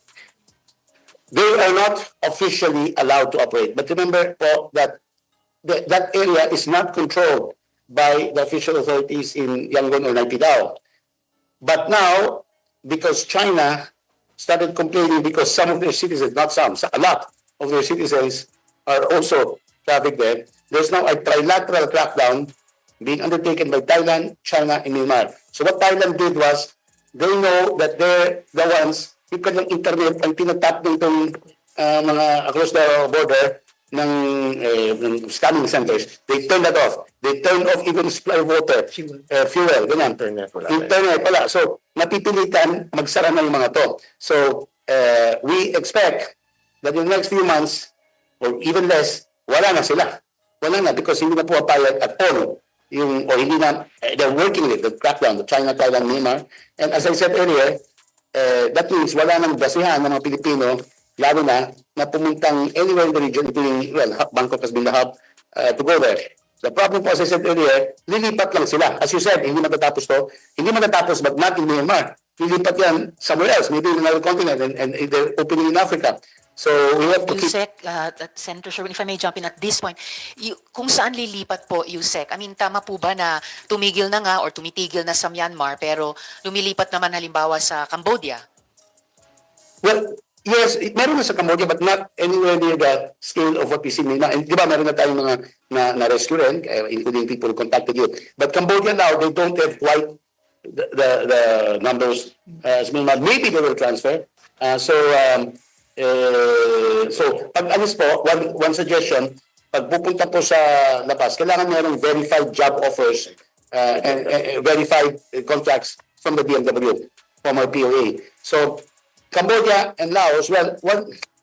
They are not officially allowed to operate. But remember that that area is not controlled by the official authorities in Yangon or Naypyidaw. But now, because China started complaining because some of their citizens, not some, a lot of their citizens are also trafficked there, there's now a trilateral crackdown being undertaken by Thailand, China, and Myanmar. So what Thailand did was, they know that they're the ones who can internet and pinatap nitong mga across the border ng scamming centers. They turned that off. They turned off even supply of water, fuel, ganyan. Internet wala. So, napipilitan magsara na yung mga to. So, we expect that in the next few months, or even less, wala na sila. Wala na because hindi na po papayag at all o hindi na, they're working with the crackdown, the China, Thailand, Myanmar. And as I said earlier, that means wala nang basihan ng mga Pilipino, lalo na pumuntang anywhere in the region, including, well, Bangkok has been the hub to go there. The problem po, as I said earlier, lilipat lang sila. As you said, hindi matatapos to. Hindi matatapos, but not in Myanmar. Lilipat yan somewhere else, maybe in another continent, and they're opening in Africa. So we have to keep... Yusek, Senator Sherwin, if I may jump in at this point, kung saan lilipat po, Yusek? I mean, tama po ba na tumigil na nga or tumitigil na sa Myanmar, pero lumilipat naman halimbawa sa Cambodia? Well, yes, meron na sa Cambodia, but not anywhere near the scale of what we see now. And di ba, meron na tayong mga na-rescue rin, including people who contacted you. But Cambodia now, they don't have quite the numbers as Myanmar. Maybe they will transfer. So pag alis po, one suggestion, pag pupunta po sa labas, kailangan merong verified job offers and verified contracts from the DMW, from our POA. So, Cambodia and Laos, well,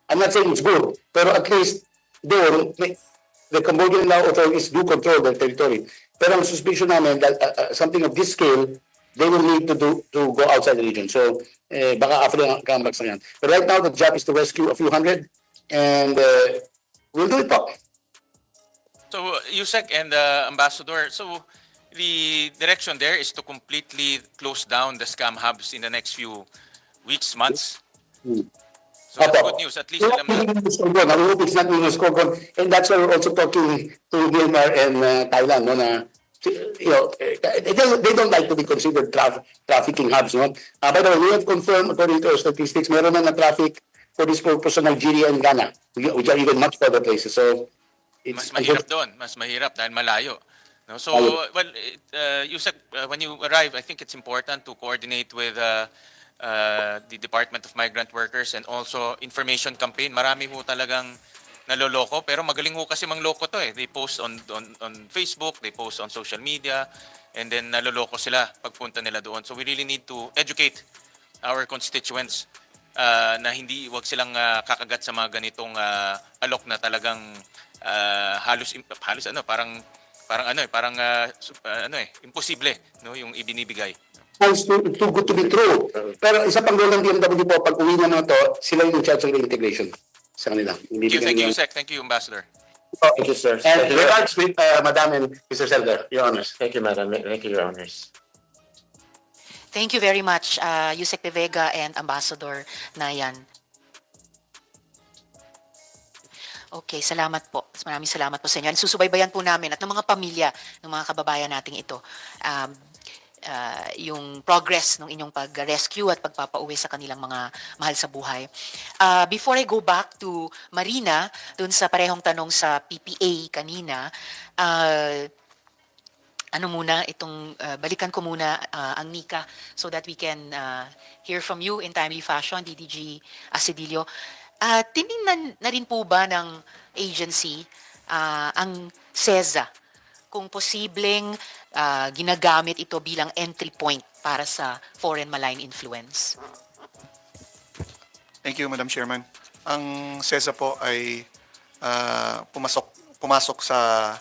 I'm not saying it's good, pero at least doon, the Cambodian and Lao authorities do control their territory. Pero ang suspicion namin that something of this scale, they will need to go outside the region. So, baka after ang comebacks na yan. But right now, the job is to rescue a few hundred, and we'll do it po. So, Yusek and Ambassador, so the direction there is to completely close down the scam hubs in the next few weeks, months. So that's good news. At least alam na. I hope it's not minus Kogon. And that's why we're also talking to Myanmar and Thailand. No, na, you know, they don't like to be considered trafficking hubs. No? By the way, we have confirmed, according to our statistics, meron na traffic for this purpose sa Nigeria and Ghana, which are even much further places. So mas mahirap doon. Mas mahirap dahil malayo. No? So, well, Yusek, when you arrive, I think it's important to coordinate with the Department of Migrant Workers and also information campaign. Marami ho talagang naloloko, pero magaling ho kasi mangloko to eh. They post on Facebook, they post on social media, and then naloloko sila pagpunta nila doon. So we really need to educate our constituents na hindi wag silang kakagat sa mga ganitong alok na talagang halos parang imposible no yung ibinibigay. It's too good to be true. Pero isa pang role ng DMW po, pag uwi na to, sila yung in-charge ng integration sa kanila. Thank you, Yusek. Thank you, Ambassador. Thank you, sir. And regards with Madam and Mr. Senator, Your Honors. Thank you, Madam. Thank you, Your Honors. Thank you very much, Yusek De Vega and Ambassador Nayan. Okay, salamat po. Maraming salamat po sa inyo. Susubaybayan po namin at ng mga pamilya ng mga kababayan nating ito. Yung progress ng inyong pag-rescue at pagpapauwi sa kanilang mga mahal sa buhay. Before I go back to Marina, dun sa parehong tanong sa PPA kanina, balikan ko muna ang Nika so that we can hear from you in timely fashion, DDG Asedillo. Tinignan na rin po ba ng agency ang SEZA kung posibleng ginagamit ito bilang entry point para sa foreign malign influence? Thank you, Madam Chairman. Ang SEZA po ay pumasok sa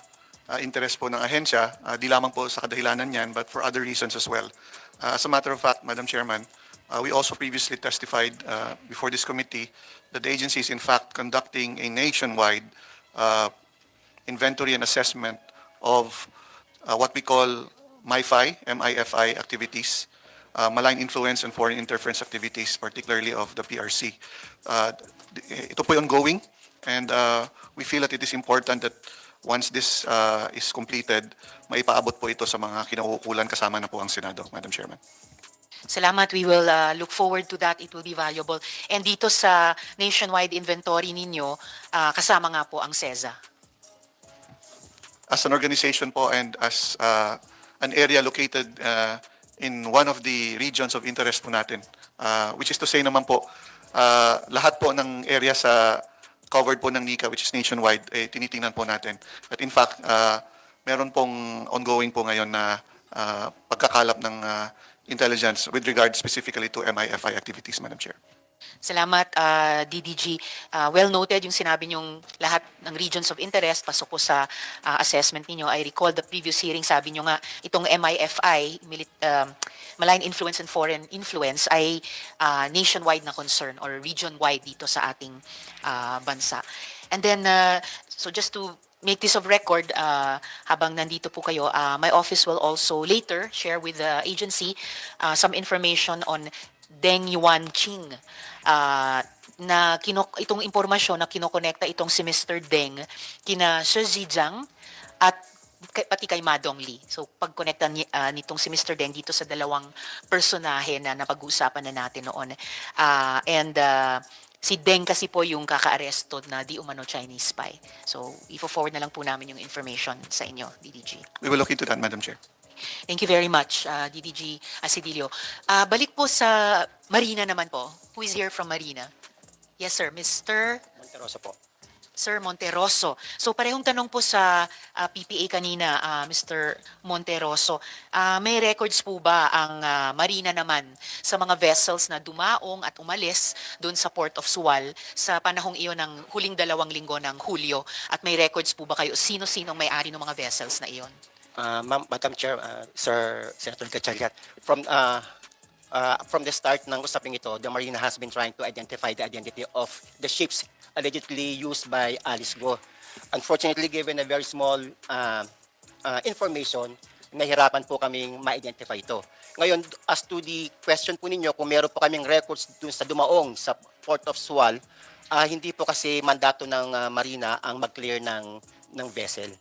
interest po ng ahensya, di lamang po sa kadahilanan niyan, but for other reasons as well. As a matter of fact, Madam Chairman, we also previously testified before this committee that the agency is in fact conducting a nationwide inventory and assessment of what we call MIFI activities, malign influence and foreign interference activities, particularly of the PRC. Ito po yung ongoing, and we feel that it is important that once this is completed, maipaabot po ito sa mga kinauukulan kasama na po ang Senado, Madam Chairman. Salamat. We will look forward to that. It will be valuable. And dito sa nationwide inventory ninyo, kasama nga po ang SEZA. As an organization po and as an area located in one of the regions of interest po natin, which is to say naman po, lahat po ng area sa covered po ng NICA, which is nationwide, tinitingnan po natin. At in fact, meron pong ongoing po ngayon na pagkakalap ng intelligence with regard specifically to MIFI activities, Madam Chair. Salamat, DDG. Well noted yung sinabi niyong lahat ng regions of interest pasok po sa assessment ninyo. I recall the previous hearing, sabi niyo nga itong MIFI, Malign Influence and Foreign Influence, ay nationwide na concern or region-wide dito sa ating bansa. And then, so just to make this of record, habang nandito po kayo, my office will also later share with the agency some information on Deng Yuan Ching, na itong impormasyon na kinokonekta itong si Mr. Deng kina Shi Zhejiang at pati kay Madong Lee. So pagkonekta nitong si Mr. Deng dito sa dalawang personahe na napag-uusapan na natin noon. Si Deng kasi po yung kaka-aresto na di umano Chinese spy. So ifo-forward na lang po namin yung information sa inyo, DDG. We will look into that, Madam Chair. Thank you very much, DDG Asidilio. Balik po sa Marina naman po. Who is here from Marina? Yes, sir. Mr. Monteroso po. Sir Monteroso. So parehong tanong po sa PPA kanina, Mr. Monteroso. May records po ba ang Marina naman sa mga vessels na dumaong at umalis doon sa Port of Sual sa panahong iyon ng huling 2 linggo ng Hulyo? At may records po ba kayo sino-sinong may-ari ng mga vessels na iyon? Madam Chair, Sir Senator Gatchalian, from the start ng usaping ito, the Marina has been trying to identify the identity of the ships allegedly used by Alice Go. Unfortunately, given a very small information, nahirapan po kaming ma-identify ito. Ngayon, as to the question po ninyo, kung meron po kaming records dun sa dumaong sa Port of Sual, hindi po kasi mandato ng Marina ang mag-clear ng vessel.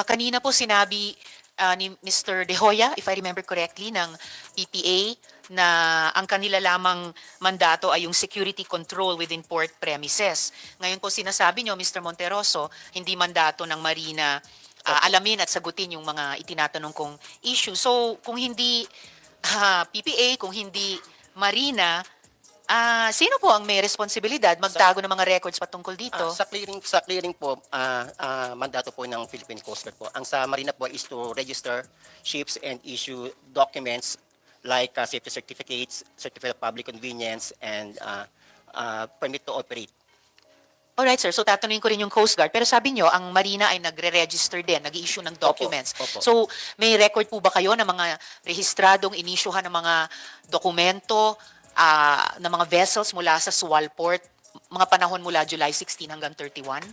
Kanina po sinabi ni Mr. De Hoya, if I remember correctly, ng PPA na ang kanila lamang mandato ay yung security control within port premises. Ngayon po sinasabi nyo, Mr. Monteroso, hindi mandato ng Marina alamin at sagutin yung mga itinatanong kong issue. So kung hindi PPA, kung hindi Marina, sino po ang may responsibilidad magtago ng mga records patungkol dito? Sa clearing po, mandato po ng Philippine Coast Guard po. Ang sa Marina po is to register ships and issue documents like safety certificates, certificate of public convenience, and permit to operate. Alright, sir. So tatanungin ko rin yung Coast Guard. Pero sabi nyo, ang Marina ay nagre-register din, nag-i-issue ng documents. Opo. So may record po ba kayo ng mga rehistradong inisyuhan ng mga dokumento ng mga vessels mula sa Sual Port, mga panahon mula July 16 hanggang 31?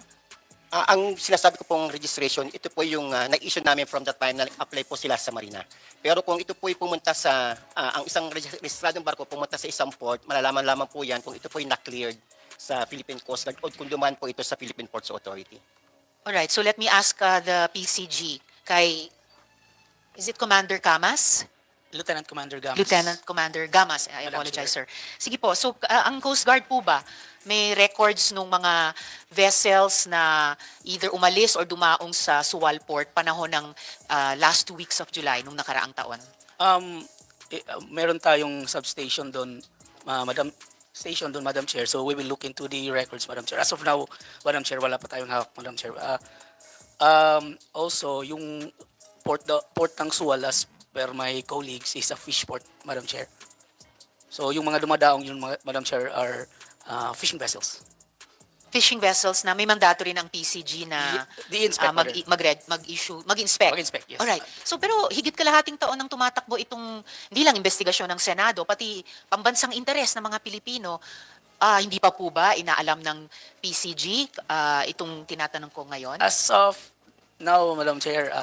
Ang sinasabi ko pong registration, ito po yung na-issue namin from the time na apply po sila sa Marina. Pero kung ito po ay pumunta sa, ang isang registradong barko pumunta sa isang port, malalaman lamang po yan kung ito po ay na-cleared sa Philippine Coast Guard o kung dumaan po ito sa Philippine Ports Authority. Alright, so let me ask the PCG kay, is it Commander Camas? Lieutenant Commander Gamas. Lieutenant Commander Gamas, I apologize, sir. Sige po, so ang Coast Guard po ba, may records ng mga vessels na either umalis or dumaong sa Sual Port panahon ng last 2 weeks of July nung nakaraang taon? Meron tayong substation doon, Madam Chair. So we will look into the records, Madam Chair. As of now, Madam Chair, wala pa tayong hawak, Madam Chair. Also, yung port ng Sual, as per my colleagues, is a fish port, Madam Chair. So yung mga dumadaong yun, Madam Chair, are fishing vessels. Fishing vessels na may mandato rin ang PCG na mag-issue, mag-inspect. Mag-inspect, yes. Alright. So pero higit kalahating taon nang tumatakbo itong hindi lang investigasyon ng Senado, pati pambansang interes ng mga Pilipino, hindi pa po ba inaalam ng PCG itong tinatanong ko ngayon? As of now, Madam Chair,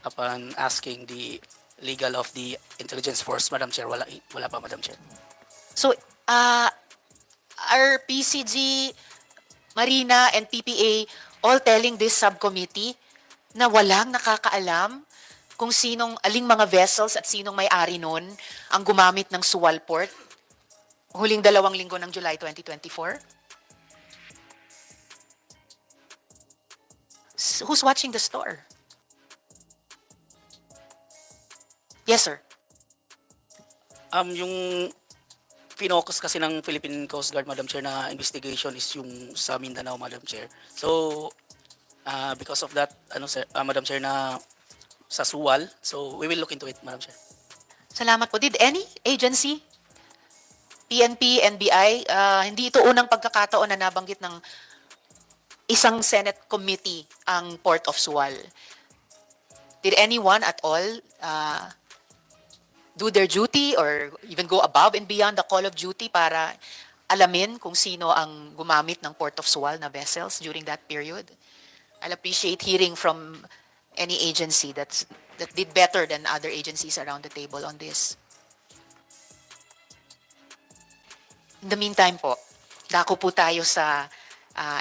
upon asking the legal of the intelligence force, Madam Chair, wala pa, Madam Chair. So, are PCG, Marina, and PPA all telling this subcommittee na walang nakakaalam kung aling mga vessels at sinong may-ari nun ang gumamit ng Sual Port huling 2 linggo ng July 2024? Who's watching the store? Yes, sir. Yung pinocus kasi ng Philippine Coast Guard, Madam Chair, na investigation is yung sa Mindanao, Madam Chair. So, because of that, Madam Chair, na sa Sual, so we will look into it, Madam Chair. Salamat po. Did any agency PNP, NBI, hindi ito unang pagkakataon na nabanggit ng isang Senate committee ang Port of Sual. Did anyone at all do their duty or even go above and beyond the call of duty para alamin kung sino ang gumamit ng Port of Sual na vessels during that period? I'll appreciate hearing from any agency that did better than other agencies around the table on this. In the meantime po, dako po tayo sa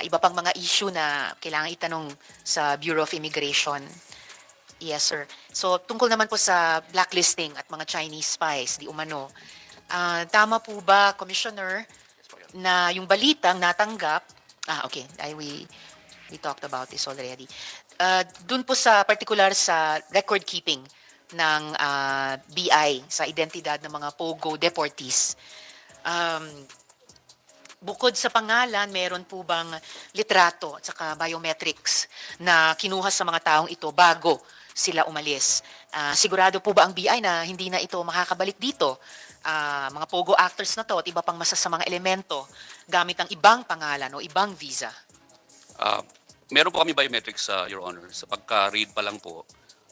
iba pang mga issue na kailangan itanong sa Bureau of Immigration. Yes, sir. So, tungkol naman po sa blacklisting at mga Chinese spies, di umano. Tama po ba, Commissioner, na yung balitang natanggap, okay, we talked about this already. Dun po sa particular sa record keeping ng BI sa identidad ng mga POGO deportees. Bukod sa pangalan, meron po bang litrato at saka biometrics na kinuha sa mga taong ito bago sila umalis? Sigurado po ba ang BI na hindi na ito makakabalik dito? Mga POGO actors na to at iba pang masasamang elemento gamit ang ibang pangalan o ibang visa? Meron po kami biometrics, Your Honor. Sa pagka-read pa lang po,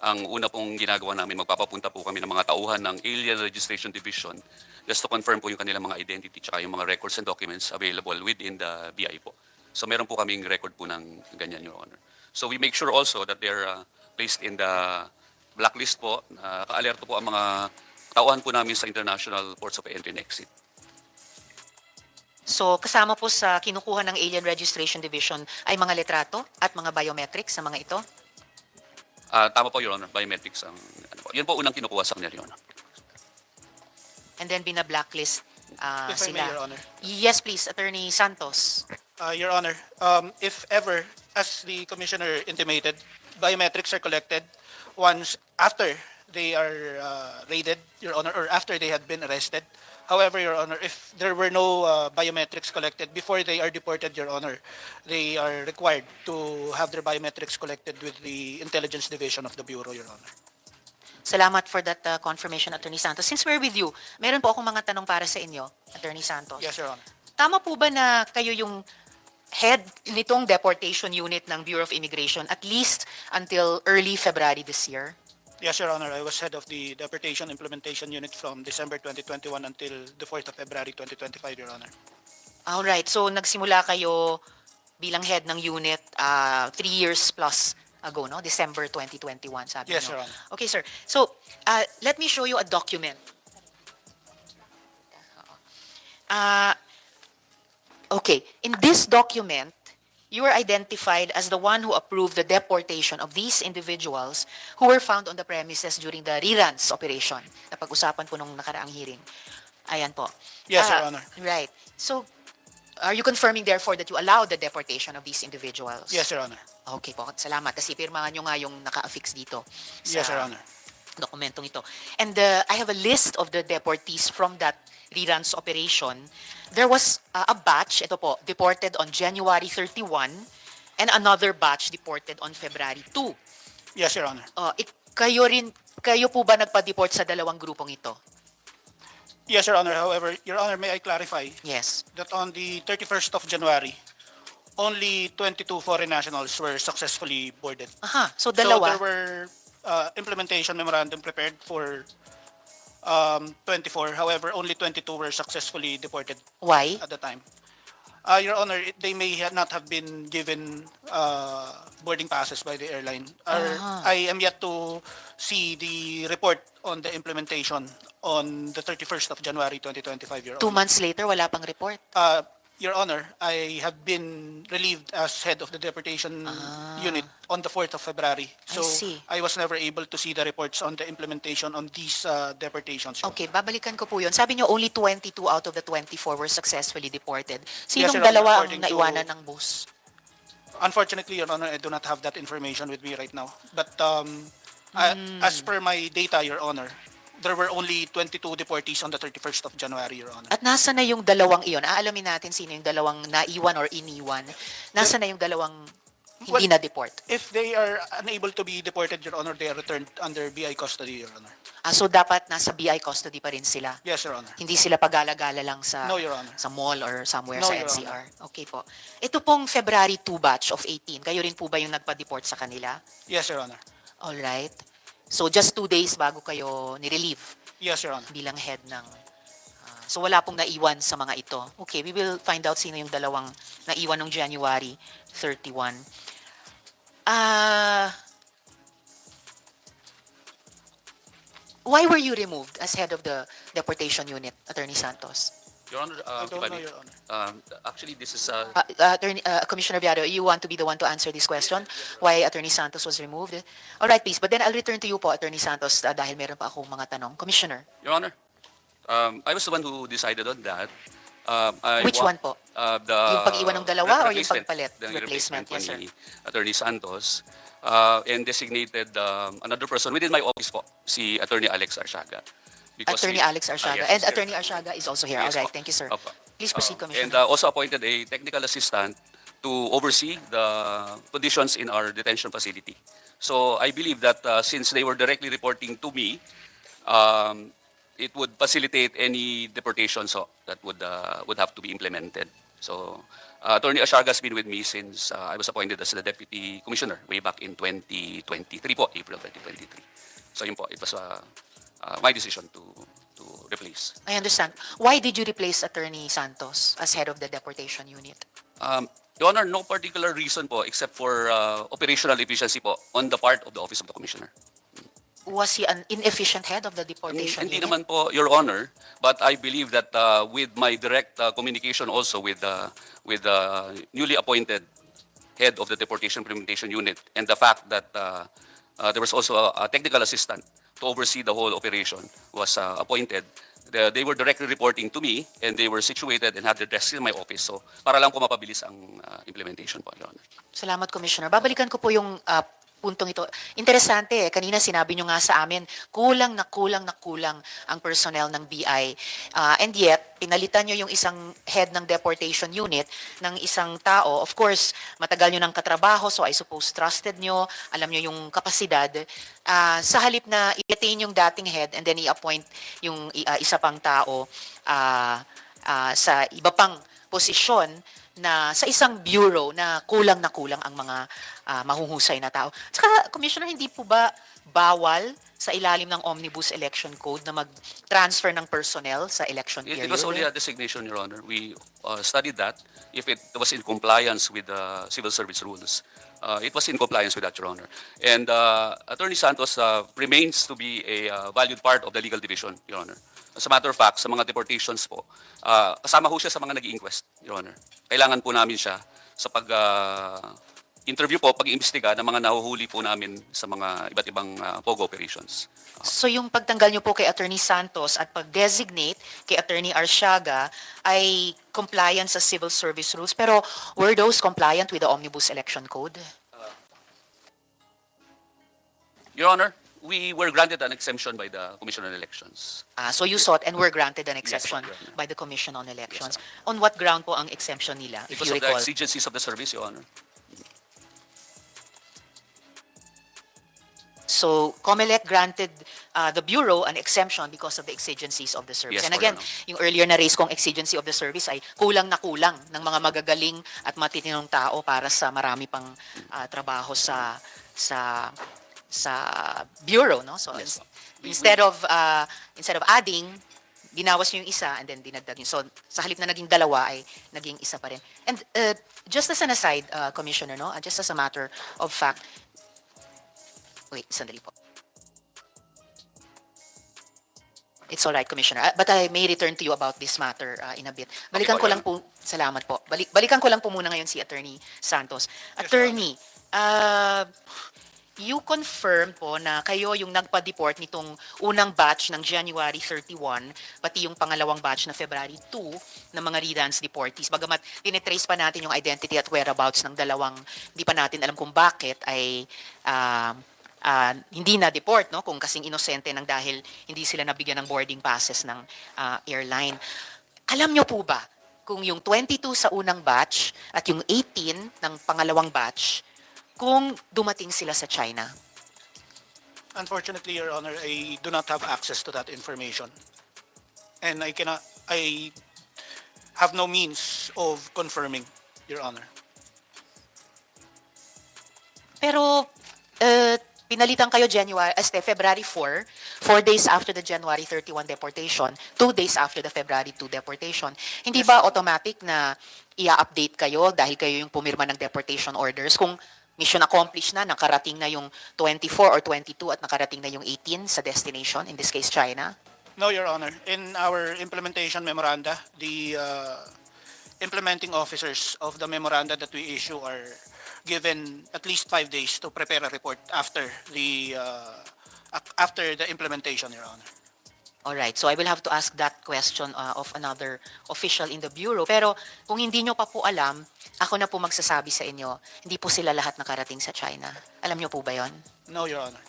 ang una pong ginagawa namin, magpapapunta po kami ng mga tauhan ng Alien Registration Division just to confirm po yung kanilang mga identity tsaka yung mga records and documents available within the BI po. So meron po kaming record po ng ganyan, Your Honor. So we make sure also that they're placed in the blacklist po. Ka-alerto po ang mga tauhan po namin sa international ports of entry and exit. So, kasama po sa kinukuha ng Alien Registration Division ay mga litrato at mga biometrics sa mga ito? Tama po, Your Honor. Biometrics ang yun po unang kinukuha sa kanila, Your Honor. And then bina-blacklist If I sila. may, Your Honor. Yes, please, Attorney Santos. Your Honor, if ever, as the Commissioner intimated, biometrics are collected once after they are raided, Your Honor, or after they had been arrested. However, Your Honor, if there were no biometrics collected before they are deported, Your Honor, they are required to have their biometrics collected with the Intelligence Division of the Bureau, Your Honor. Salamat for that confirmation, Attorney Santos. Since we're with you, meron po akong mga tanong para sa inyo, Attorney Santos. Yes, Your Honor. Tama po ba na kayo yung head nitong deportation unit ng Bureau of Immigration at least until early February this year? Yes, Your Honor. I was head of the Deportation Implementation Unit from December 2021 until the 4th of February 2025, Your Honor. All right. So nagsimula kayo bilang head ng unit 3 years plus ago, no? December 2021, sabi Yes, nyo. Your Honor. Okay, sir. So let me show you a document. Okay. In this document, you were identified as the one who approved the deportation of these individuals who were found on the premises during the reruns operation. Napag-usapan po nung nakaraang hearing. Ayan po. Yes, Your Honor. Right. So, are you confirming therefore that you allowed the deportation of these individuals? Yes, Your Honor. Okay po. Salamat. Kasi pirmahan nyo nga yung naka-affix dito. Yes, Your Honor. Dokumentong ito. And I have a list of the deportees from that reruns operation. There was a batch, ito po, deported on January 31 and another batch deported on February 2. Yes, Your Honor. Kayo po ba nagpa-deport sa dalawang grupong ito? Yes, Your Honor. However, Your Honor, may I clarify Yes. that on the 31st of January, only 22 foreign nationals were successfully boarded. Aha, so So dalawa. there were implementation memorandum prepared for 24. However, only 22 were successfully deported. Why? At the time. Your Honor, they may not have been given boarding passes by the airline. I am yet to see the report on the implementation on the 31st of January 2025, Your 2 Honor. months later, wala pang report. Your Honor, I have been relieved as head of the deportation unit on the 4th of February. So see. I was never able to see the reports on the implementation on these deportations. Your Okay, babalikan ko po yun. Sabi nyo, only 22 out of the 24 were successfully deported. Sinong Yes, Your Honor, dalawa ang according to- naiwanan ng bus? Unfortunately, Your Honor, I do not have that information with me right now. But as per my data, Your Honor, there were only 22 deportees on the 31st of January, Your Honor. At nasa na yung dalawang iyon? Aalamin natin sino yung dalawang naiwan or iniwan. Nasa na yung dalawang hindi Well, na-deport? If they are unable to be deported, Your Honor, they are returned under BI custody, Your Honor. So dapat nasa BI custody pa rin sila. Yes, Your Honor. Hindi sila pagala-gala lang sa No, Your Honor. sa mall or somewhere No, sa Your NCR. Okay po. Ito pong February 2 batch of 18, kayo rin po ba yung nagpa-deport sa kanila? Yes, Your Honor. All right. So just 2 days bago kayo ni-relieve Yes, Your Honor. bilang head ng so wala pong naiwan sa mga ito. Okay, we will find out sino yung dalawang naiwan ng January 31. Why were you removed as head of the deportation unit, Attorney Santos? Your Honor, I don't if I know, may, Your Honor. actually, this is Commissioner Viado, you want to be the one to answer this question? Why Attorney Santos was removed? All right, please. But then I'll return to you po, Attorney Santos, dahil meron pa akong mga tanong. Commissioner, Your Honor, I was the one who decided on that. which one po? Yung pag-iwan ng dalawa or yung replacement, pagpalit? the Replacement, po yes, sir. ni Attorney Santos, and designated another person within my office po, si Attorney Alex Arsiaga. Because Attorney Alex Arsiaga. yes, And yes. Attorney Arsiaga is also here. Yes, All right, po. thank you, sir. Opo. Please proceed, Commissioner. And also appointed a technical assistant to oversee the conditions in our detention facility. So I believe that since they were directly reporting to me, it would facilitate any deportation so that would have to be implemented. So Attorney Arsiaga has been with me since I was appointed as the Deputy Commissioner way back in 2023 po, April 2023. So yun po, it was my decision to replace. I understand. Why did you replace Attorney Santos as head of the deportation unit? Your Honor, no particular reason po except for operational efficiency po on the part of the Office of the Commissioner. Was he an inefficient head of the deportation Hindi unit? naman po, Your Honor, but I believe that with my direct communication also with the newly appointed head of the Deportation Implementation Unit and the fact that there was also a technical assistant to oversee the whole operation was appointed. They were directly reporting to me and they were situated and had their desks in my office. So para lang po mapabilis ang implementation po, Your Honor. Salamat, Commissioner. Babalikan ko po yung puntong ito. Interesante, kanina sinabi nyo nga sa amin, kulang na kulang ang personnel ng BI. And yet, pinalitan nyo yung isang head ng deportation unit ng isang tao. Of course, matagal nyo ng katrabaho, so I suppose trusted nyo, alam nyo yung kapasidad. Sa halip na i-retain yung dating head and then i-appoint yung isa pang tao sa iba pang posisyon na sa isang bureau na kulang ang mga mahuhusay na tao. Saka, Commissioner, hindi po ba bawal sa ilalim ng Omnibus Election Code na mag-transfer ng personnel sa election period? It was only a designation, Your Honor. We studied that. If it was in compliance with the civil service rules, it was in compliance with that, Your Honor. And Attorney Santos remains to be a valued part of the legal division, Your Honor. As a matter of fact, sa mga deportations po, kasama ho siya sa mga nag-i-inquest, Your Honor. Kailangan po namin siya sa interview po, pag-iimbestiga ng mga nahuhuli po namin sa mga iba't ibang POGO operations. So yung pagtanggal nyo po kay Attorney Santos at pag-designate kay Attorney Arsiaga ay compliant sa civil service rules. Pero were those compliant with the Omnibus Election Code? Your Honor, we were granted an exemption by the Commission on Elections. So you sought and were granted an exception Yes, Your Honor. by the Commission on Elections. On what ground po ang exemption nila, if Because you of the recall? exigencies of the service, Your Honor. So COMELEC granted the Bureau an exemption because of the exigencies of the service. Yes, And po, again, Your Honor. yung earlier na raise kong exigency of the service ay kulang na kulang ng mga magagaling at matitinong tao para sa marami pang trabaho sa Bureau, no? So Yes, po. instead of adding, binawas niyo yung isa and then dinagdag niyo. So sa halip na naging dalawa ay naging isa pa rin. And just as an aside, Commissioner, no? Just as a matter of fact, wait, sandali po. It's all right, Commissioner. But I may return to you about this matter in a bit. Balikan ko lang po, salamat po. Balikan ko lang po muna ngayon si Attorney Santos. Attorney, you confirmed po na kayo yung nagpa-deport nitong unang batch ng January 31, pati yung pangalawang batch na February 2 ng mga redance deportees. Bagamat tinetrace pa natin yung identity at whereabouts ng dalawang, hindi pa natin alam kung bakit ay hindi na-deport, no? Kung kasing inosente nang dahil hindi sila nabigyan ng boarding passes ng airline. Alam nyo po ba kung yung 22 sa unang batch at yung 18 ng pangalawang batch, kung dumating sila sa China? Unfortunately, Your Honor, I do not have access to that information. And I have no means of confirming, Your Honor. Pero pinalitan kayo February 4, 4 days after the January 31 deportation, 2 days after the February 2 deportation. Hindi ba automatic na i-update kayo dahil kayo yung pumirma ng deportation orders kung mission accomplished na, nakarating na yung 24 or 22 at nakarating na yung 18 sa destination, in this case China? No, Your Honor. In our implementation memoranda, the implementing officers of the memoranda that we issue are given at least 5 days to prepare a report after the implementation, Your Honor. All right, so I will have to ask that question of another official in the Bureau. Pero kung hindi nyo pa po alam, ako na po magsasabi sa inyo, hindi po sila lahat nakarating sa China. Alam nyo po ba yon? No, Your Honor.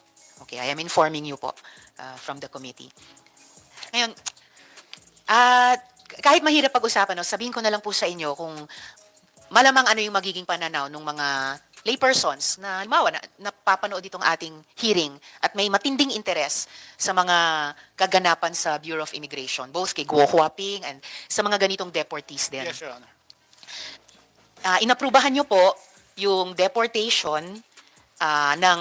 Okay, I am informing you po from the committee. Ngayon, kahit mahirap pag-usapan, sabihin ko na lang po sa inyo kung malamang ano yung magiging pananaw ng mga laypersons na halimbawa napapanood itong ating hearing at may matinding interes sa mga kaganapan sa Bureau of Immigration, both kay Guo Huaping and sa mga ganitong deportees din. Yes, Your Honor. Inaprubahan nyo po yung deportation ng,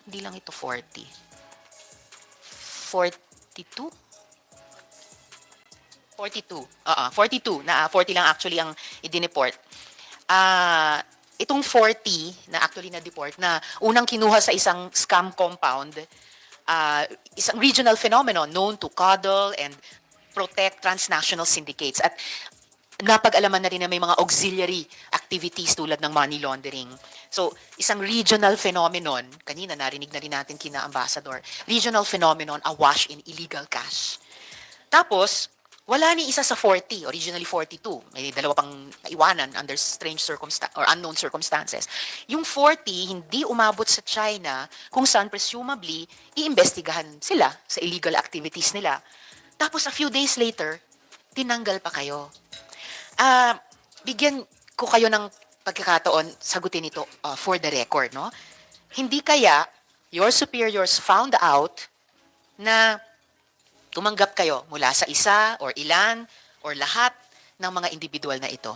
hindi lang ito 40, 42? 42. 42. 40 lang actually ang i-deport. Itong 40 na actually na-deport na unang kinuha sa isang scam compound, isang regional phenomenon known to coddle and protect transnational syndicates. At napag-alaman na rin na may mga auxiliary activities tulad ng money laundering. So, isang regional phenomenon, kanina narinig na rin natin kina Ambassador, regional phenomenon awash in illegal cash. Tapos, wala ni isa sa 40, originally 42. May dalawa pang naiwanan under strange or unknown circumstances. Yung 40, hindi umabot sa China kung saan presumably iimbestigahan sila sa illegal activities nila. Tapos a few days later, tinanggal pa kayo. Bigyan ko kayo ng pagkakataon, sagutin ito for the record, no? Hindi kaya your superiors found out na tumanggap kayo mula sa isa or ilan or lahat ng mga individual na ito,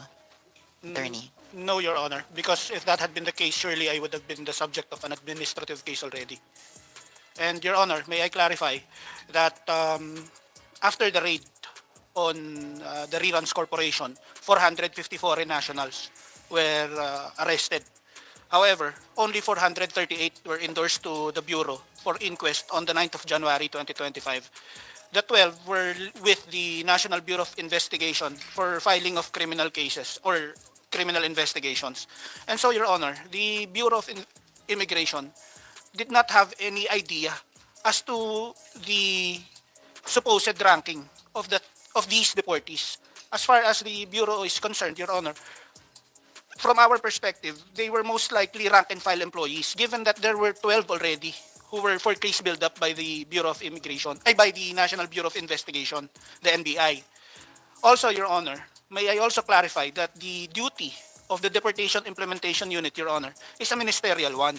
attorney? No, Your Honor, because if that had been the case, surely I would have been the subject of an administrative case already. And Your Honor, may I clarify that after the raid on the Reruns Corporation, 450 foreign nationals were arrested. However, only 438 were endorsed to the Bureau for inquest on the 9th of January 2025. The 12 were with the National Bureau of Investigation for filing of criminal cases or criminal investigations. And so, Your Honor, the Bureau of Immigration did not have any idea as to the supposed ranking of these deportees. As far as the Bureau is concerned, Your Honor, from our perspective, they were most likely rank and file employees, given that there were 12 already who were for case build-up by the Bureau of Immigration, by the National Bureau of Investigation, the NBI. Also, Your Honor, may I also clarify that the duty of the Deportation Implementation Unit, Your Honor, is a ministerial one.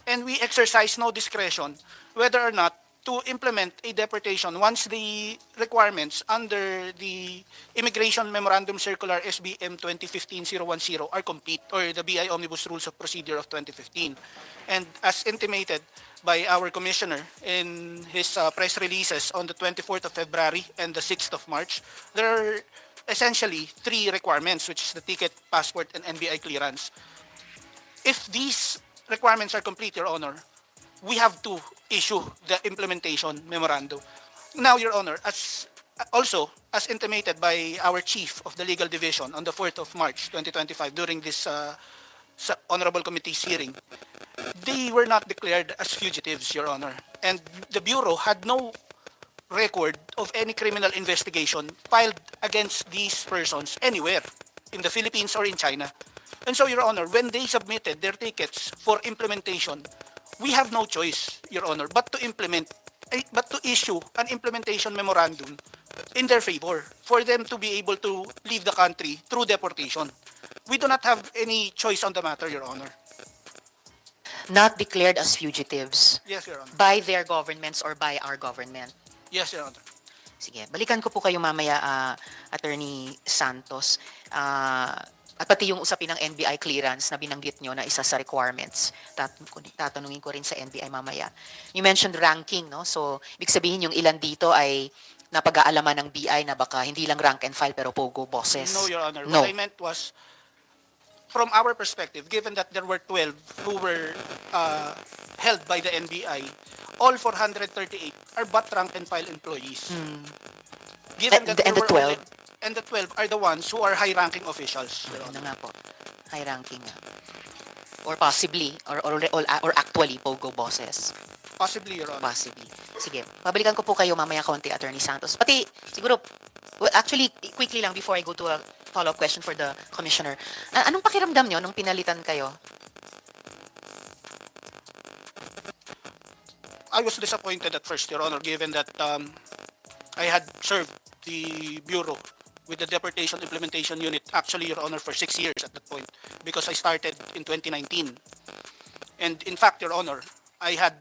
And we exercise no discretion whether or not to implement a deportation once the requirements under the Immigration Memorandum Circular SBM 2015-010 are complete, or the BI Omnibus Rules of Procedure of 2015. And as intimated by our Commissioner in his press releases on the 24th of February and the 6th of March, there are essentially 3 requirements, which is the ticket, passport, and NBI clearance. If these requirements are complete, Your Honor, we have to issue the implementation memorandum. Now, Your Honor, as intimated by our Chief of the Legal Division on the 4th of March 2025 during this Honorable Committee's hearing, they were not declared as fugitives, Your Honor. And the Bureau had no record of any criminal investigation filed against these persons anywhere in the Philippines or in China. And so, Your Honor, when they submitted their tickets for implementation, we have no choice, Your Honor, but to issue an implementation memorandum in their favor for them to be able to leave the country through deportation. We do not have any choice on the matter, Your Honor. not declared as fugitives Yes, Your Honor. by their governments or by our government. Yes, Your Honor. Sige, balikan ko po kayo mamaya, Attorney Santos. At pati yung usapin ng NBI clearance na binanggit nyo na isa sa requirements. Tatanungin ko rin sa NBI mamaya. You mentioned ranking, no? So, ibig sabihin yung ilan dito ay napag-aalaman ng BI na baka hindi lang rank and file pero POGO bosses. No, Your Honor. No. What I meant was, from our perspective, given that there were 12 who were held by the NBI, all 438 are but rank and file employees. Given that And there the were 12? and the 12 are the ones who are high-ranking officials. Your Ano Honor. nga po? High ranking nga. Or possibly, or actually, POGO bosses. Possibly, Your Honor. Possibly. Sige, pabalikan ko po kayo mamaya konti, Attorney Santos. Pati, siguro, well, actually, quickly lang before I go to a follow-up question for the Commissioner. Anong pakiramdam nyo nung pinalitan kayo? I was disappointed at first, Your Honor, given that I had served the Bureau with the Deportation Implementation Unit, actually, Your Honor, for 6 years at that point, because I started in 2019. And in fact, Your Honor, I had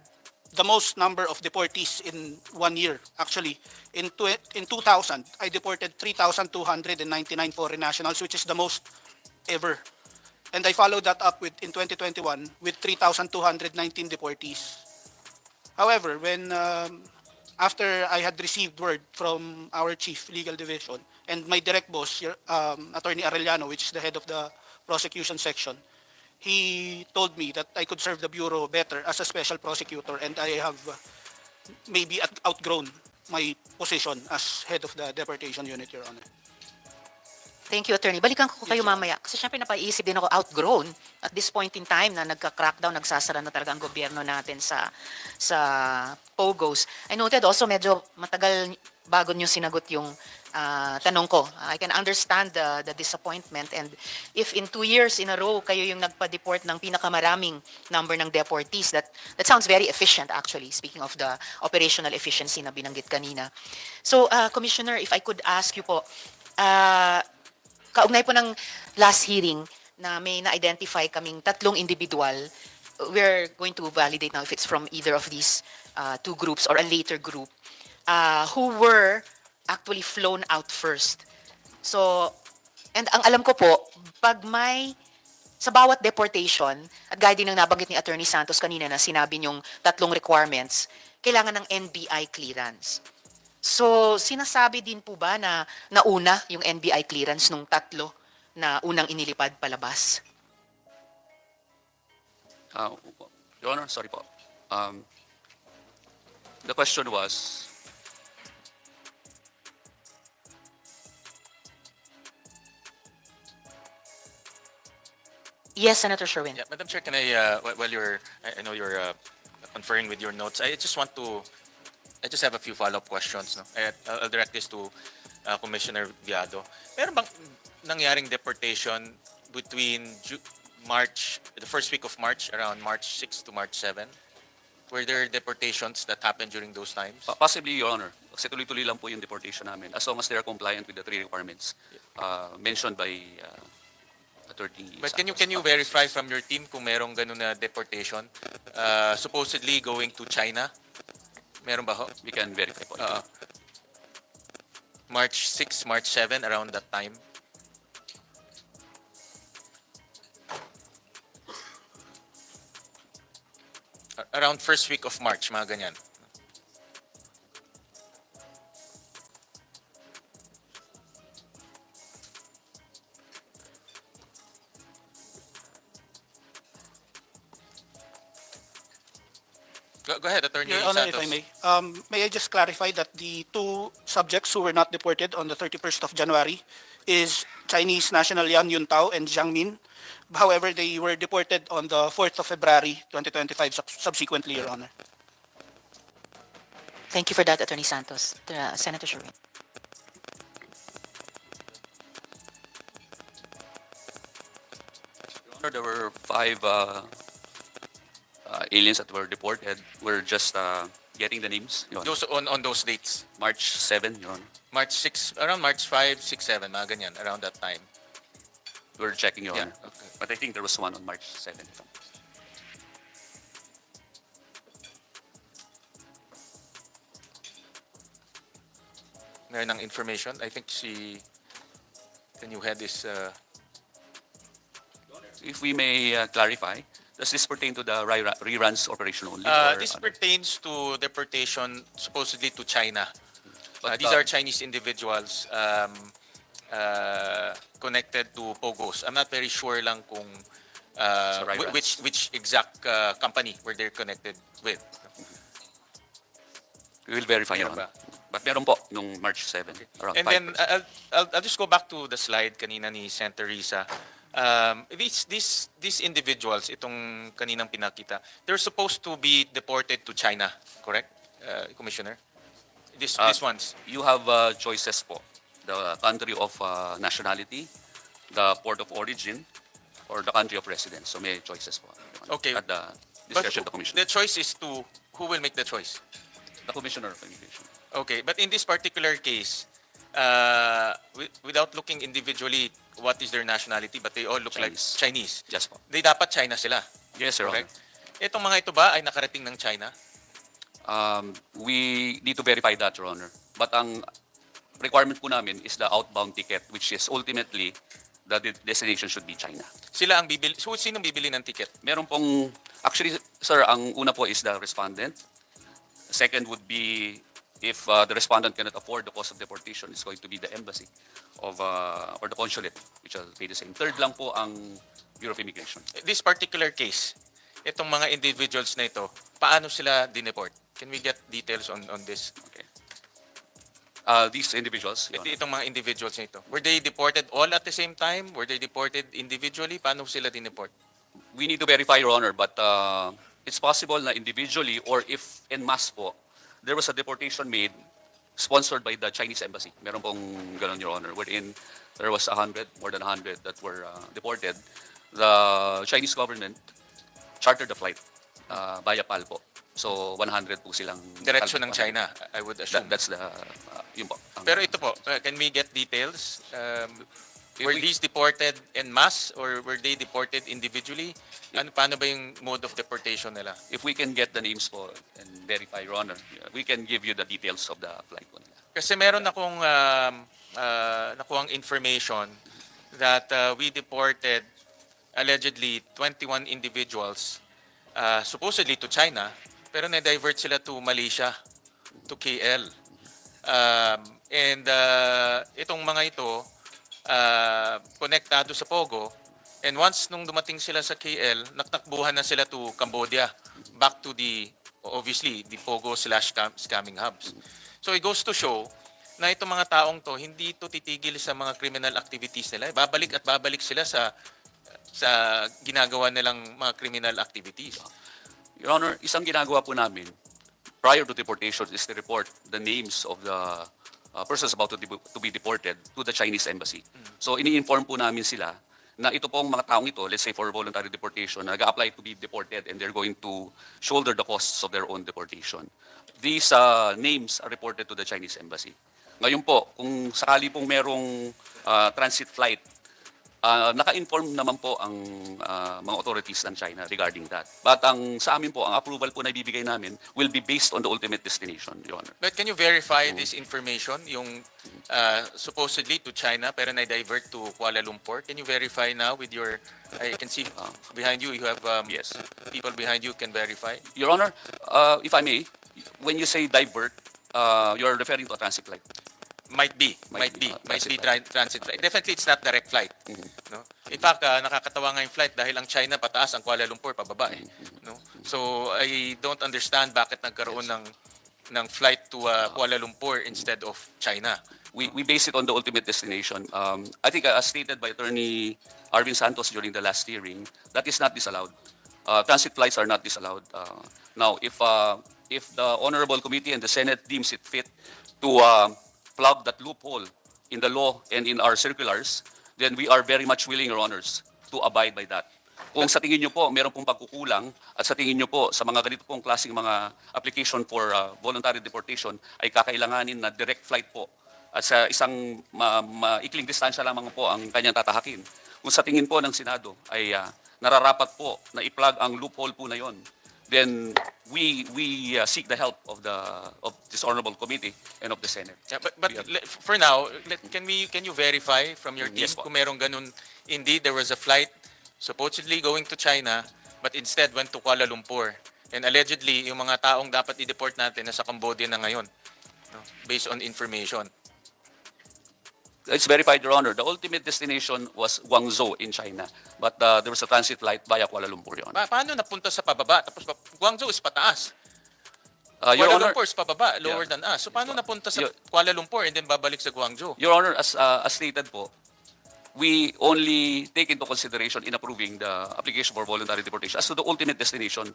the most number of deportees in 1 year. Actually, in 2000, I deported 3,299 foreign nationals, which is the most ever. And I followed that up in 2021 with 3,219 deportees. However, when after I had received word from our chief legal division and my direct boss, Attorney Arellano, which is the head of the prosecution section, he told me that I could serve the Bureau better as a special prosecutor, and I have maybe outgrown my position as head of the Deportation Unit, Your Honor. Thank you, Attorney. Balikan ko kayo mamaya. Kasi syempre napaisip din ako, outgrown at this point in time na nagka-crackdown, nagsasara na talaga ang gobyerno natin sa POGOs. I noted also medyo matagal bago nyo sinagot yung tanong ko. I can understand the disappointment, and if in 2 years in a row kayo yung nagpa-deport ng pinakamaraming number ng deportees, that sounds very efficient actually, speaking of the operational efficiency na binanggit kanina. So, Commissioner, if I could ask you po, kaugnay po ng last hearing na may na-identify kaming 3 individual, we're going to validate now if it's from either of these 2 groups or a later group, who were actually flown out first. So, and ang alam ko po, pag may, sa bawat deportation, at gaya din ng nabanggit ni Attorney Santos kanina na sinabi niyong 3 requirements, kailangan ng NBI clearance. So, sinasabi din po ba na nauna yung NBI clearance nung 3 na unang inilipad palabas? Your Honor, sorry po. The question was, Yes, Senator Sherwin. Yeah, Madam Chair, can I, while I know you're conferring with your notes, I just have a few follow-up questions. No? I'll direct this to Commissioner Viado. Meron bang nangyaring deportation between the first week of March, around March 6 to March 7? Were there deportations that happened during those times? possibly, Your Honor, kasi tuloy-tuloy lang po yung deportation namin as long as they are compliant with the 3 requirements mentioned by Attorney But can you Santos. verify from your team kung merong ganun na deportation? Supposedly going to China? Meron ba ho? We can verify po. March 6, March 7, around that time? Around first week of March, mga ganyan. Go ahead, Attorney Your Honor, Santos. if I may I just clarify that the 2 subjects who were not deported on the 31st of January is Chinese national Yan Yuntao and Jiang Min. However, they were deported on the 4th of February 2025 subsequently, Your Honor. Thank you for that, Attorney Santos. Senator Sherwin. Your Honor, there were 5 aliens that were deported. We're just getting the names. Your Honor. Those on those dates? March 7, Your Honor. March 6, around March 5, 6, 7, mga ganyan, around that time. We're checking, Your Yeah, Honor. But I think there was one on March 7. ng information? I think the new head is... If we may clarify, does this pertain to the reruns operation only? This or pertains to deportation supposedly to China. But, These are Chinese individuals connected to POGOs. I'm not very sure lang kung which exact company were they connected with. we will verify, Your Honor. But meron po nung March 7, around And 5%. then I'll just go back to the slide kanina ni Senator Risa. These individuals, itong kaninang pinakita, they're supposed to be deported to China, correct, Commissioner? These ones. You have choices po. The country of nationality, the port of origin, or the country of residence. So may choices po. Okay. At the discretion of the Commissioner. The choice is to, who will make the choice? The Commissioner of Immigration. Okay, but in this particular case, without looking individually what is their nationality, but they all look like Chinese. Yes po. They dapat China sila. Yes, Your Honor. Correct? Itong mga ito ba ay nakarating ng China? We need to verify that, Your Honor. But ang requirement po namin is the outbound ticket, which is ultimately the destination should be China. Sila ang bibili, sino bibili ng ticket? Meron pong, actually, sir, ang una po is the respondent. Second would be if the respondent cannot afford the cost of deportation, it's going to be the embassy of or the consulate, which will pay the same. Third lang po ang Bureau of Immigration. This particular case, itong mga individuals na ito, paano sila dineport? Can we get details on this? Okay. These individuals, Your Honor. Itong mga individuals na ito, were they deported all at the same time? Were they deported individually? Paano sila dineport? We need to verify, Your Honor, but it's possible na individually or if en masse po, there was a deportation made sponsored by the Chinese embassy. Meron pong ganun, Your Honor, wherein there was 100, more than 100 that were deported. The Chinese government chartered the flight via PAL po. So 100 po silang Diretso ng China, I would assume. That's the yun po. Pero ito po, can we get details? Were these deported en masse or were they deported individually? Paano ba yung mode of deportation nila? If we can get the names po and verify, Your Honor, we can give you the details of the flight po nila. Kasi meron akong nakuhang information that we deported allegedly 21 individuals supposedly to China, pero na-divert sila to Malaysia, to KL. Itong mga ito, konektado sa POGO, and once nung dumating sila sa KL, naktakbuhan na sila to Cambodia, back to obviously, the POGO/scamming hubs. So it goes to show na itong mga taong to, hindi to titigil sa mga criminal activities nila. Babalik at babalik sila sa ginagawa nilang mga criminal activities. Your Honor, isang ginagawa po namin prior to deportation is to report the names of the persons about to be deported to the Chinese embassy. So ini-inform po namin sila na ito pong mga taong ito, let's say for voluntary deportation, nag-apply to be deported and they're going to shoulder the costs of their own deportation. These names are reported to the Chinese embassy. Ngayon po, kung sakali pong merong transit flight, naka-inform naman po ang mga authorities ng China regarding that. But sa amin po, ang approval po na ibibigay namin will be based on the ultimate destination, Your Honor. But can you verify this information, yung supposedly to China pero na-divert to Kuala Lumpur? Can you verify now with your, I can see behind you, you have yes, people behind you can verify? Your Honor, if I may, when you say divert, you're referring to a transit flight. Might be transit flight. Definitely, it's not direct flight. No? In fact, nakakatawa nga yung flight dahil ang China pataas, ang Kuala Lumpur pababa. No? So, I don't understand bakit nagkaroon ng flight to Kuala Lumpur instead of China. We base it on the ultimate destination. I think as stated by Attorney Arvin Santos during the last hearing, that is not disallowed. Transit flights are not disallowed. Now, if the Honorable Committee and the Senate deems it fit to plug that loophole in the law and in our circulars, then we are very much willing, Your Honors, to abide by that. Kung sa tingin nyo po, meron pong pagkukulang at sa tingin nyo po sa mga ganito pong klaseng mga application for voluntary deportation ay kakailanganin na direct flight po at sa isang maikling distansya lamang po ang kanyang tatahakin. Kung sa tingin po ng Senado ay nararapat po na i-plug ang loophole po na yon, then we seek the help of this honorable committee and of the Senate. Yeah, but for now, can you verify from your team Yes, po. kung merong ganun? Indeed, there was a flight supposedly going to China, but instead went to Kuala Lumpur. And allegedly, yung mga taong dapat i-deport natin nasa Cambodia na ngayon, no? Based on information. It's verified, Your Honor. The ultimate destination was Guangzhou in China, but there was a transit flight via Kuala Lumpur, Your Honor. Paano napunta sa pababa? Tapos Guangzhou is pataas. Your Kuala Honor, Lumpur is pababa, lower Yeah. than us. So paano napunta sa Kuala Lumpur and then babalik sa Guangzhou? Your Honor, as stated po, we only take into consideration in approving the application for voluntary deportation. As to the ultimate destination,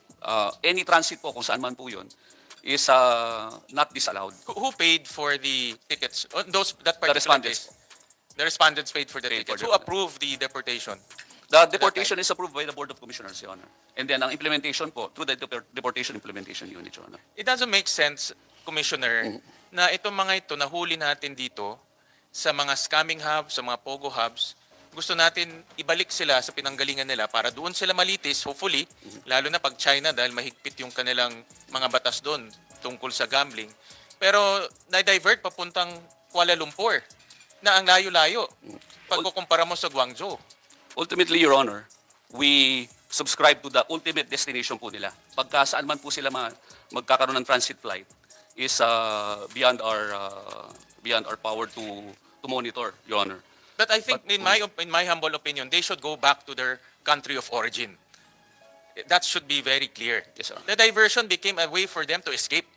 any transit po, kung saan man po yun, is not disallowed. Who paid for the tickets? That The particular respondents. case? The respondents paid for the Paid for tickets. the- Who approved the deportation? The deportation is approved by the Board of Commissioners, Your Honor. And then ang implementation po, through the Deportation Implementation Unit, Your Honor. It doesn't make sense, Commissioner, na itong mga ito nahuli natin dito sa mga scamming hubs, sa mga POGO hubs, gusto natin ibalik sila sa pinanggalingan nila para doon sila malitis, hopefully, lalo na pag China dahil mahigpit yung kanilang mga batas doon tungkol sa gambling. Pero na-divert papuntang Kuala Lumpur na ang layo-layo pagkukumpara mo sa Guangzhou. Ultimately, Your Honor, we subscribe to the ultimate destination po nila. Pagka saan man po sila magkakaroon ng transit flight is beyond our power to monitor, Your Honor. But I think in my humble opinion, they should go back to their country of origin. That should be very clear. Yes, sir. The diversion became a way for them to escape.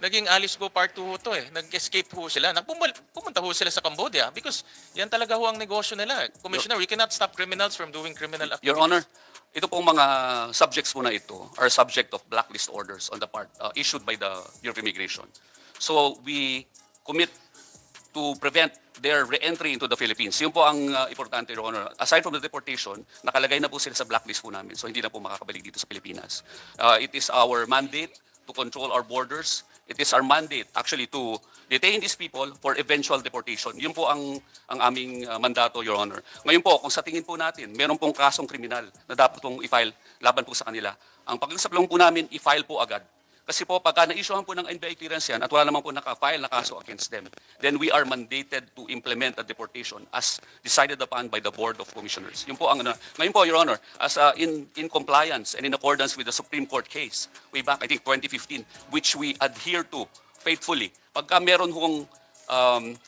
Naging Alice Go Part 2 ho to eh. Nag-escape ho sila. Pumunta ho sila sa Cambodia because yan talaga ho ang negosyo nila. Commissioner, we cannot stop criminals from doing criminal activities. Your Honor, ito pong mga subjects po na ito are subject of blacklist orders on the part issued by the Bureau of Immigration. So we commit to prevent their re-entry into the Philippines. Yun po ang importante, Your Honor. Aside from the deportation, nakalagay na po sila sa blacklist po namin. So hindi na po makakabalik dito sa Pilipinas. It is our mandate to control our borders. It is our mandate actually to detain these people for eventual deportation. Yun po ang aming mandato, Your Honor. Ngayon po, kung sa tingin po natin, meron pong kasong kriminal na dapat pong i-file laban po sa kanila. Ang pagkasaplong po namin, i-file po agad. Kasi po, pagka na-issuehan po ng NBI clearance yan at wala naman po naka-file na kaso against them, then we are mandated to implement a deportation as decided upon by the Board of Commissioners. Yun po ang ngayon po, Your Honor, as in compliance and in accordance with the Supreme Court case way back, I think 2015, which we adhere to faithfully. Pagka meron hong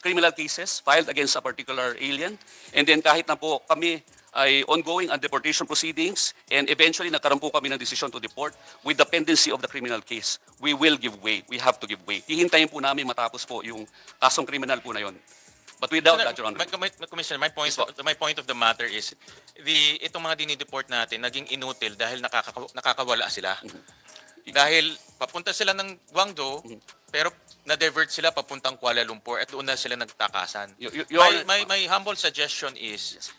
criminal cases filed against a particular alien, and then kahit na po kami ay ongoing ang deportation proceedings and eventually nagkaroon po kami ng decision to deport with the pendency of the criminal case, we will give way. We have to give way. Hihintayin po namin matapos po yung kasong criminal po na yon. But without that, Your Honor. Commissioner, my point of the matter is, itong mga dinideport natin, naging inutil dahil nakakawala sila. Dahil papunta sila ng Guangzhou, pero na-divert sila papuntang Kuala Lumpur at doon na sila nagtakasan. My humble suggestion is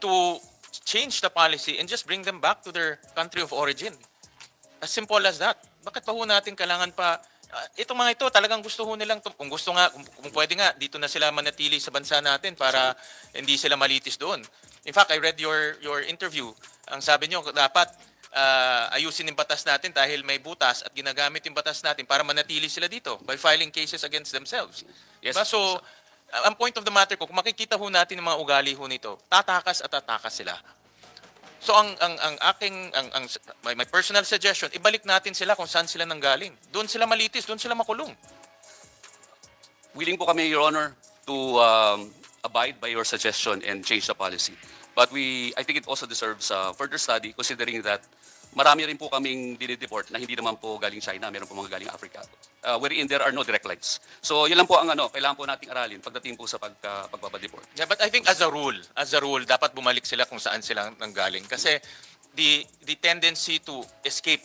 to change the policy and just bring them back to their country of origin. As simple as that. Bakit pa ho natin kailangan pa itong mga ito talagang gusto ho nilang kung gusto nga kung pwede nga dito na sila manatili sa bansa natin para hindi sila malitis doon. In fact, I read your interview. Ang sabi niyo dapat ayusin yung batas natin dahil may butas at ginagamit yung batas natin para manatili sila dito by filing cases against themselves. Yes. Diba? So, ang point of the matter ko, kung makikita ho natin yung mga ugali ho nito, tatakas at tatakas sila. So my personal suggestion, ibalik natin sila kung saan sila nanggaling. Doon sila malitis, doon sila makulong. Willing po kami, Your Honor, to abide by your suggestion and change the policy. But I think it also deserves further study considering that marami rin po kaming dinideport na hindi naman po galing China, meron po mga galing Africa. Wherein there are no direct flights. So yun lang po ang kailangan po nating aralin pagdating po sa pagpapadeport. Yeah, but I think as a rule, dapat bumalik sila kung saan sila nanggaling. Kasi the tendency to escape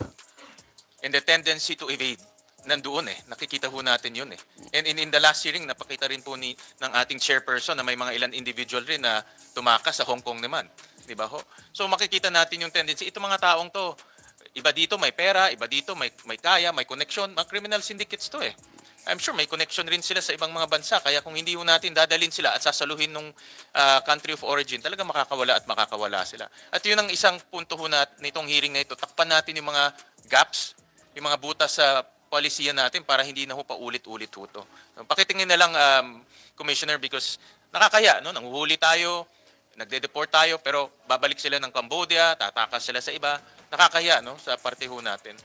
and the tendency to evade, nandoon eh. Nakikita ho natin yun eh. And in the last hearing, napakita rin po ng ating chairperson na may mga ilan individual rin na tumakas sa Hong Kong naman. Di ba ho? So makikita natin yung tendency. Itong mga taong to, iba dito may pera, iba dito may kaya, may connection, mga criminal syndicates to eh. I'm sure may connection rin sila sa ibang mga bansa. Kaya kung hindi ho natin dadalhin sila at sasaluhin ng country of origin, talaga makakawala at makakawala sila. At yun ang isang punto ho nitong hearing na ito. Takpan natin yung mga gaps, yung mga butas sa polisiya natin para hindi na ho paulit-ulit ho to. Pakitingin na lang, Commissioner, because nakakaya, no? Nanghuhuli tayo, nagde-deport tayo, pero babalik sila ng Cambodia, tatakas sila sa iba. Nakakaya, no? Sa parte ho natin.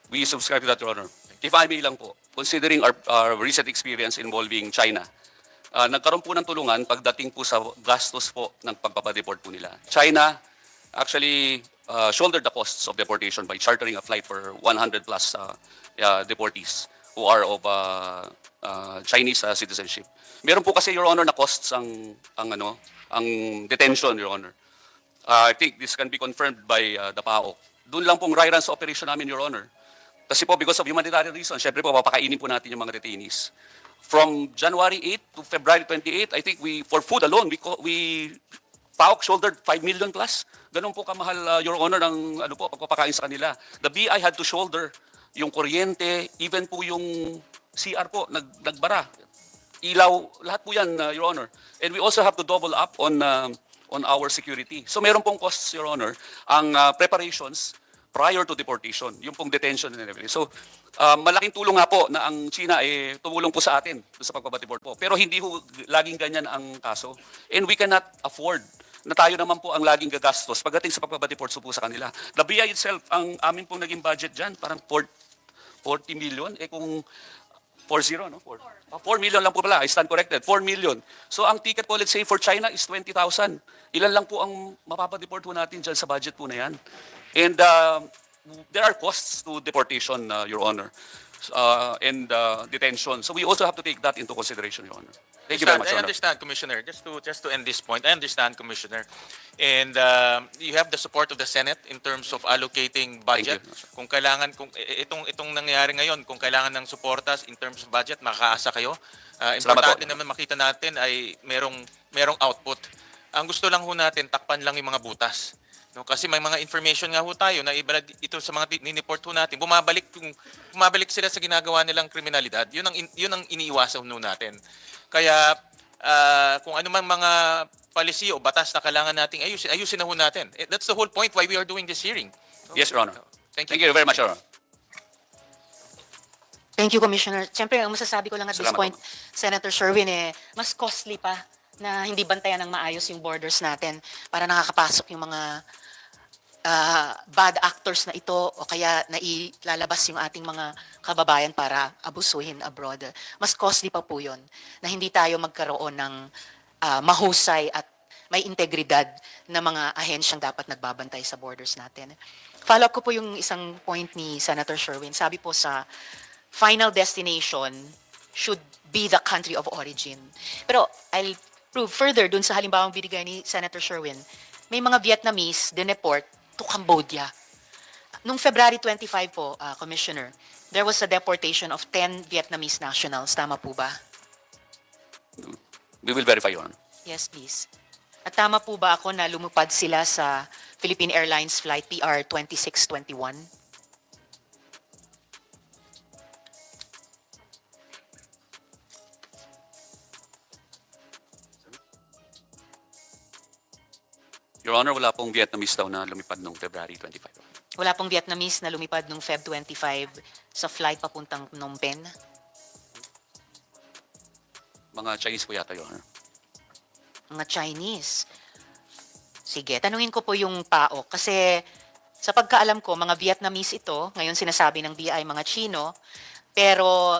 We subscribe to that, Your Honor. If I may lang po, considering our recent experience involving China, nagkaroon po ng tulungan pagdating po sa gastos po ng pagpapadeport po nila. China actually shouldered the costs of deportation by chartering a flight for 100 plus deportees who are of Chinese citizenship. Meron po kasi, Your Honor, na costs ang detention, Your Honor. I think this can be confirmed by the Baho. Doon lang pong rirans operation namin, Your Honor. Kasi po, because of humanitarian reasons, syempre po, papakainin po natin yung mga detainees. From January 8 to February 28, I think for food alone, we PAOK shouldered 5 million plus. Ganun po kamahal, Your Honor, ng pagpapakain sa kanila. The BI had to shoulder yung kuryente, even po yung CR po, nagbara. Ilaw, lahat po yan, Your Honor. And we also have to double up on our security. So meron pong costs, Your Honor, ang preparations prior to deportation, yung pong detention and everything. So, malaking tulong nga po na ang China tumulong po sa atin sa pagpapadeport po. Pero hindi ho laging ganyan ang kaso. And we cannot afford na tayo naman po ang laging gagastos pagdating sa pagpapadeport po sa kanila. The BI itself, ang amin pong naging budget dyan, parang 40 million. Kung 40, no? 4 million lang po pala. I stand corrected. 4 million. So, ang ticket po, let's say, for China is 20,000. Ilan lang po ang mapapadeport po natin dyan sa budget po na yan. And there are costs to deportation, Your Honor, and detention. So we also have to take that into consideration, Your Honor. Thank you very much, I Your Honor. understand, Commissioner. Just to end this point, I understand, Commissioner. And you have the support of the Senate in terms of allocating budget. Kung kailangan, itong nangyayari ngayon, kung kailangan ng suportas in terms of budget, makakaasa kayo. Importante naman makita natin ay merong output. Ang gusto lang ho natin, takpan lang yung mga butas. No, kasi may mga information nga ho tayo na ibalad ito sa mga niniport ho natin. Bumabalik sila sa ginagawa nilang kriminalidad. Yun ang iniiwasan ho natin. Kaya kung ano man mga policy o batas na kailangan nating ayusin na ho natin. That's the whole point why we are doing this hearing. So, Yes, Your Honor. Thank Thank you very much, Your Honor. Thank you, Commissioner. Siyempre, ang masasabi ko lang at this Salamat point, Senator Sherwin, mas costly pa na hindi bantayan ng maayos yung borders natin para nakakapasok yung mga bad actors na ito o kaya nailalabas yung ating mga kababayan para abusuhin abroad. Mas costly pa po yun na hindi tayo magkaroon ng mahusay at may integridad na mga ahensyang dapat nagbabantay sa borders natin. Follow up ko po yung isang point ni Senator Sherwin. Sabi po sa final destination should be the country of origin. Pero I'll prove further dun sa halimbawang binigay ni Senator Sherwin. May mga Vietnamese dineport to Cambodia. Noong February 25 po, Commissioner, there was a deportation of 10 Vietnamese nationals. Tama po ba? We will verify, Your Honor. Yes, please. At tama po ba ako na lumipad sila sa Philippine Airlines Flight PR 2621? Your Honor, wala pong Vietnamese daw na lumipad noong February 25. Wala pong Vietnamese na lumipad noong Feb 25 sa flight papuntang Phnom Penh? Mga Chinese po yata, Your Honor. Mga Chinese. Sige, tanungin ko po yung PAOK kasi sa pagkaalam ko, mga Vietnamese ito, ngayon sinasabi ng BI mga Chino, pero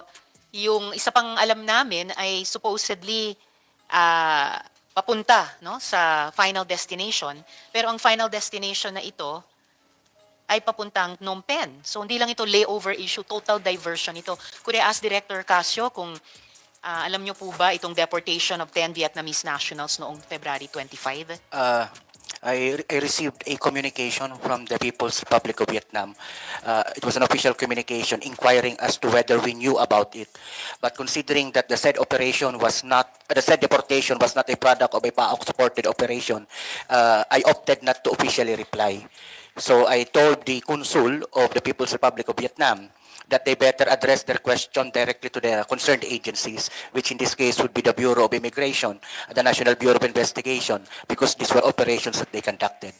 yung isa pang alam namin ay supposedly papunta sa final destination, pero ang final destination na ito ay papuntang Phnom Penh. So hindi lang ito layover issue, total diversion ito. Could I ask Director Casio kung alam niyo po ba itong deportation of 10 Vietnamese nationals noong February 25? I received a communication from the People's Republic of Vietnam. It was an official communication inquiring as to whether we knew about it. But considering that the said deportation was not a product of a PAOK-supported operation, I opted not to officially reply. So I told the consul of the People's Republic of Vietnam that they better address their question directly to the concerned agencies, which in this case would be the Bureau of Immigration, the National Bureau of Investigation, because these were operations that they conducted.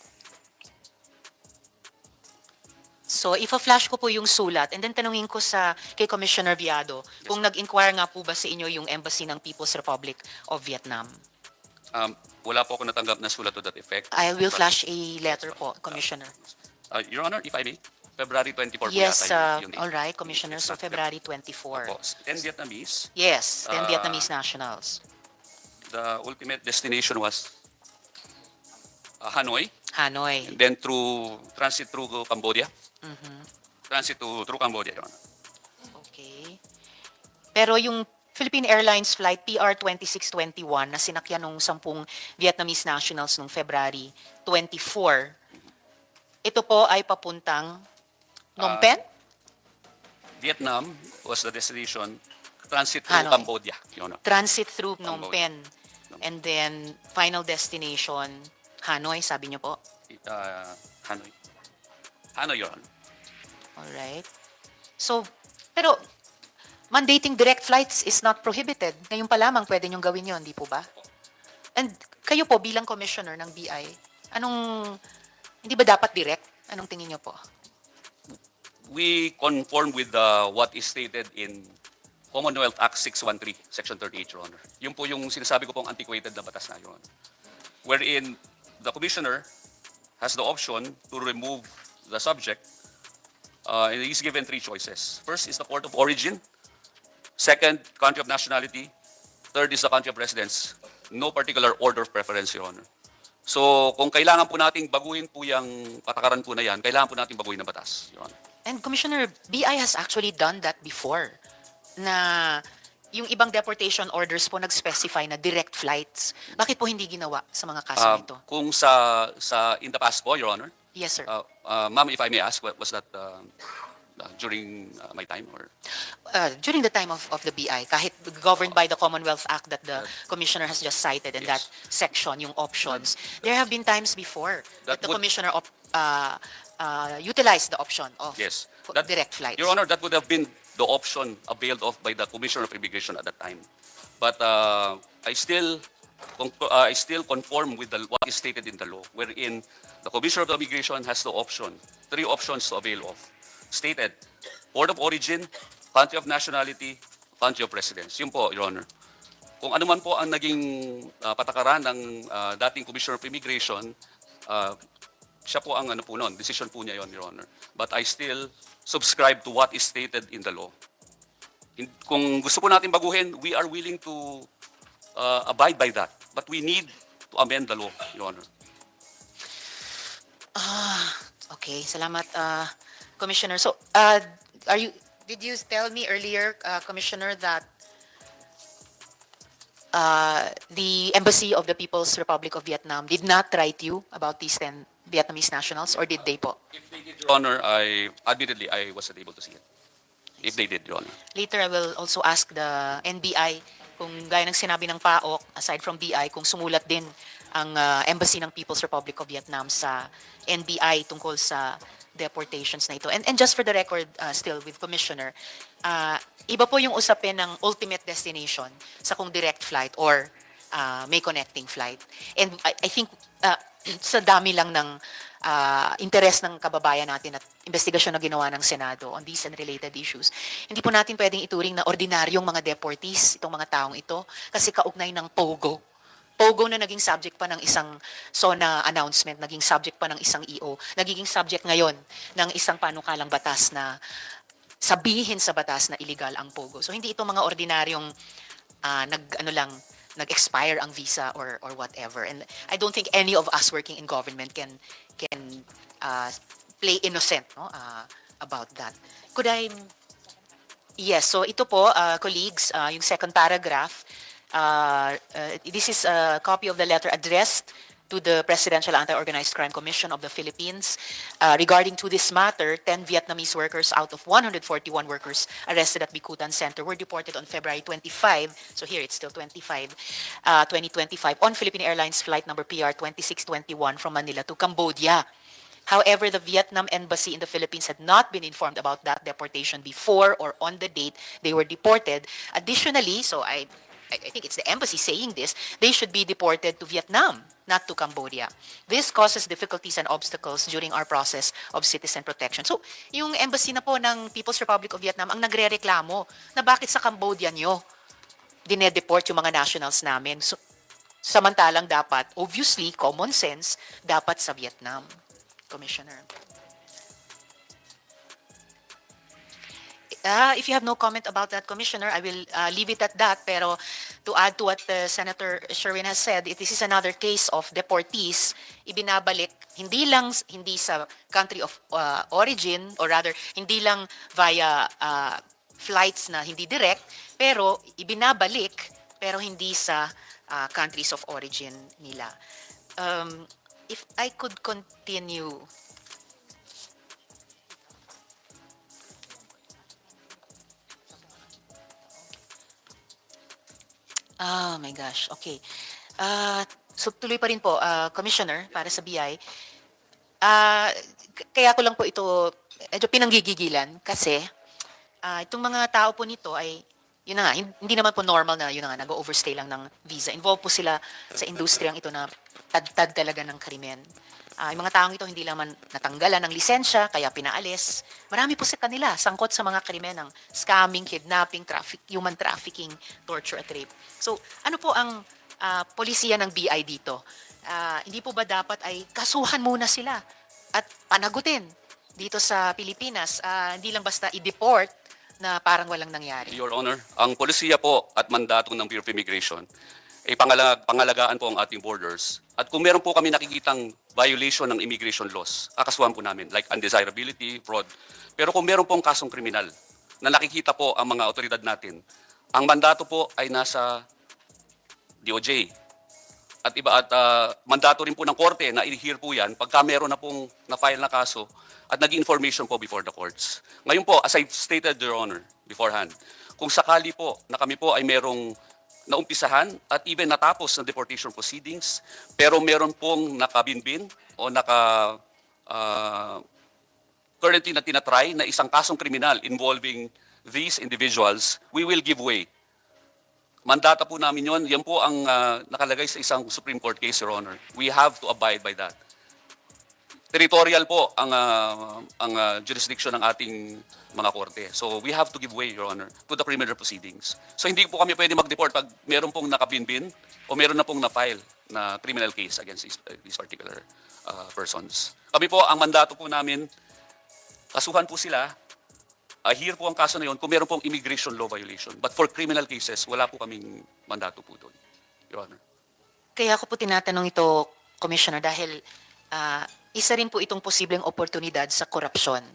So, ifa-flash ko po yung sulat and then tanungin ko kay Commissioner Viado kung nag-inquire nga po ba sa inyo yung Embassy ng People's Republic of Vietnam. Wala po ako natanggap na sulat to that effect. I will flash a letter po, Commissioner. Your Honor, if I may, February 24 po Yes, yata yung date. all right, Commissioner. So, February 24. Opo, 10 Vietnamese. Yes, 10 Vietnamese nationals. The ultimate destination was Hanoi, Hanoi. and then transit through Cambodia. Mhm. Transit through Cambodia, Your Honor. Okay. Pero yung Philippine Airlines flight PR2621 na sinakyan ng 10 Vietnamese nationals noong February 24, ito po ay papuntang Phnom Penh? Vietnam was the destination. Transit through Hanoi. Cambodia, Your Honor. Transit through Phnom Cambodia. Penh. And then final destination, Hanoi, sabi niyo po? Hanoi. Hanoi, Your Honor. Alright. So, pero mandating direct flights is not prohibited. Ngayon pa lamang pwede niyong gawin yon, di po ba? And kayo po bilang commissioner ng BI, hindi ba dapat direct? Anong tingin niyo po? We conform with what is stated in Commonwealth Act 613, Section 38, Your Honor. Yun po yung sinasabi ko pong antiquated na batas na, Your Honor. Wherein the commissioner has the option to remove the subject. And he's given 3 choices. First is the port of origin. Second, country of nationality. Third is the country of residence. No particular order of preference, Your Honor. So, kung kailangan po nating baguhin po yung patakaran po na yan, kailangan po nating baguhin ng batas, Your Honor. And Commissioner, BI has actually done that before. Na yung ibang deportation orders po nag-specify na direct flights. Bakit po hindi ginawa sa mga kaso nito? Kung in the past po, Your Honor. Yes, sir. Ma'am, if I may ask, was that during my time or? During the time of the BI, kahit governed by the Commonwealth Act that the Commissioner has just cited in that section, yung options, there have been times before that the Commissioner utilized the option of direct flights. Your Honor, that would have been the option availed of by the Commissioner of Immigration at that time. But I still conform with what is stated in the law, wherein the Commissioner of Immigration has the option, 3 options to avail of. Stated, port of origin, country of nationality, country of residence. Yun po, Your Honor. Kung ano man po ang naging patakaran ng dating Commissioner of Immigration, siya po ang decision po niya yon, Your Honor. But I still subscribe to what is stated in the law. Kung gusto po natin baguhin, we are willing to abide by that. But we need to amend the law, Your Honor. Okay, salamat, Commissioner. So, did you tell me earlier, Commissioner, that the Embassy of the People's Republic of Vietnam did not write you about these 10 Vietnamese nationals, or did they po? If they did, Your Honor, admittedly, I wasn't able to see it. If they did, Your Honor. Later, I will also ask the NBI kung gaya ng sinabi ng PAOK, aside from BI, kung sumulat din ang Embassy ng People's Republic of Vietnam sa NBI tungkol sa deportations na ito. And just for the record, still with Commissioner, iba po yung usapin ng ultimate destination sa kung direct flight or may connecting flight. And I think sa dami lang ng interes ng kababayan natin at investigasyon na ginawa ng Senado on these and related issues, hindi po natin pwedeng ituring na ordinaryong mga deportees, itong mga taong ito, kasi kaugnay ng POGO. POGO na naging subject pa ng isang SONA announcement, naging subject pa ng isang EO, nagiging subject ngayon ng isang panukalang batas na sabihin sa batas na illegal ang POGO. So hindi ito mga ordinaryong nag-expire ang visa or whatever. And I don't think any of us working in government can play innocent about that. Could I? Yes, so ito po, colleagues, yung second paragraph, this is a copy of the letter addressed to the Presidential Anti-Organized Crime Commission of the Philippines. Regarding to this matter, 10 Vietnamese workers out of 141 workers arrested at Bicutan Center were deported on February 25, so here it's still 2025, on Philippine Airlines flight number PR 2621 from Manila to Cambodia. However, the Vietnam embassy in the Philippines had not been informed about that deportation before or on the date they were deported. Additionally, so I think it's the embassy saying this, they should be deported to Vietnam, not to Cambodia. This causes difficulties and obstacles during our process of citizen protection. So, yung embassy na po ng People's Republic of Vietnam ang nagre-reklamo na bakit sa Cambodia nyo dinedeport yung mga nationals namin. So, samantalang dapat, obviously, common sense, dapat sa Vietnam. Commissioner. If you have no comment about that, Commissioner, I will leave it at that. Pero to add to what Senator Sherwin has said, this is another case of deportees ibinabalik hindi sa country of origin, or rather hindi lang via flights na hindi direct, pero ibinabalik pero hindi sa countries of origin nila. If I could continue. Oh my gosh, okay. So tuloy pa rin po, Commissioner, para sa BI. Kaya ko lang po ito medyo pinanggigigilan kasi itong mga tao po nito ay, yun na nga, hindi naman po normal na yun na nga, nag-overstay lang ng visa. Involved po sila sa industriyang ito na tad talaga ng krimen. Yung mga taong ito hindi naman natanggalan ng lisensya, kaya pinaalis. Marami po sa kanila sangkot sa mga krimen ng scamming, kidnapping, human trafficking, torture at rape. So, ano po ang polisiya ng BI dito? Hindi po ba dapat ay kasuhan muna sila at panagutin dito sa Pilipinas? Hindi lang basta i-deport na parang walang nangyari. Your Honor, ang polisiya po at mandato ng Bureau of Immigration ay pangalagaan po ang ating borders. At kung meron po kami nakikitang violation ng immigration laws, kakasuhan po namin, like undesirability, fraud. Pero kung meron pong kasong kriminal na nakikita po ang mga otoridad natin, ang mandato po ay nasa DOJ. At mandato rin po ng korte na i-hear po yan pagka meron na pong na-file na kaso at naging information po before the courts. Ngayon po, as I've stated, Your Honor, beforehand, kung sakali po na kami po ay merong naumpisahan at even natapos ng deportation proceedings, pero meron pong nakabinbin o currently na tinatry na isang kasong kriminal involving these individuals, we will give way. Mandata po namin yon. Yan po ang nakalagay sa isang Supreme Court case, Your Honor. We have to abide by that. Territorial po ang jurisdiction ng ating mga korte. So we have to give way, Your Honor, to the criminal proceedings. So hindi po kami pwede mag-deport pag meron pong nakabinbin o meron na pong na-file na criminal case against these particular persons. Kami po, ang mandato po namin, kasuhan po sila, hear po ang kaso na yun kung meron pong immigration law violation. But for criminal cases, wala po kaming mandato po doon, Your Honor. Kaya ako po tinatanong ito, Commissioner, dahil isa rin po itong posibleng oportunidad sa korupsyon.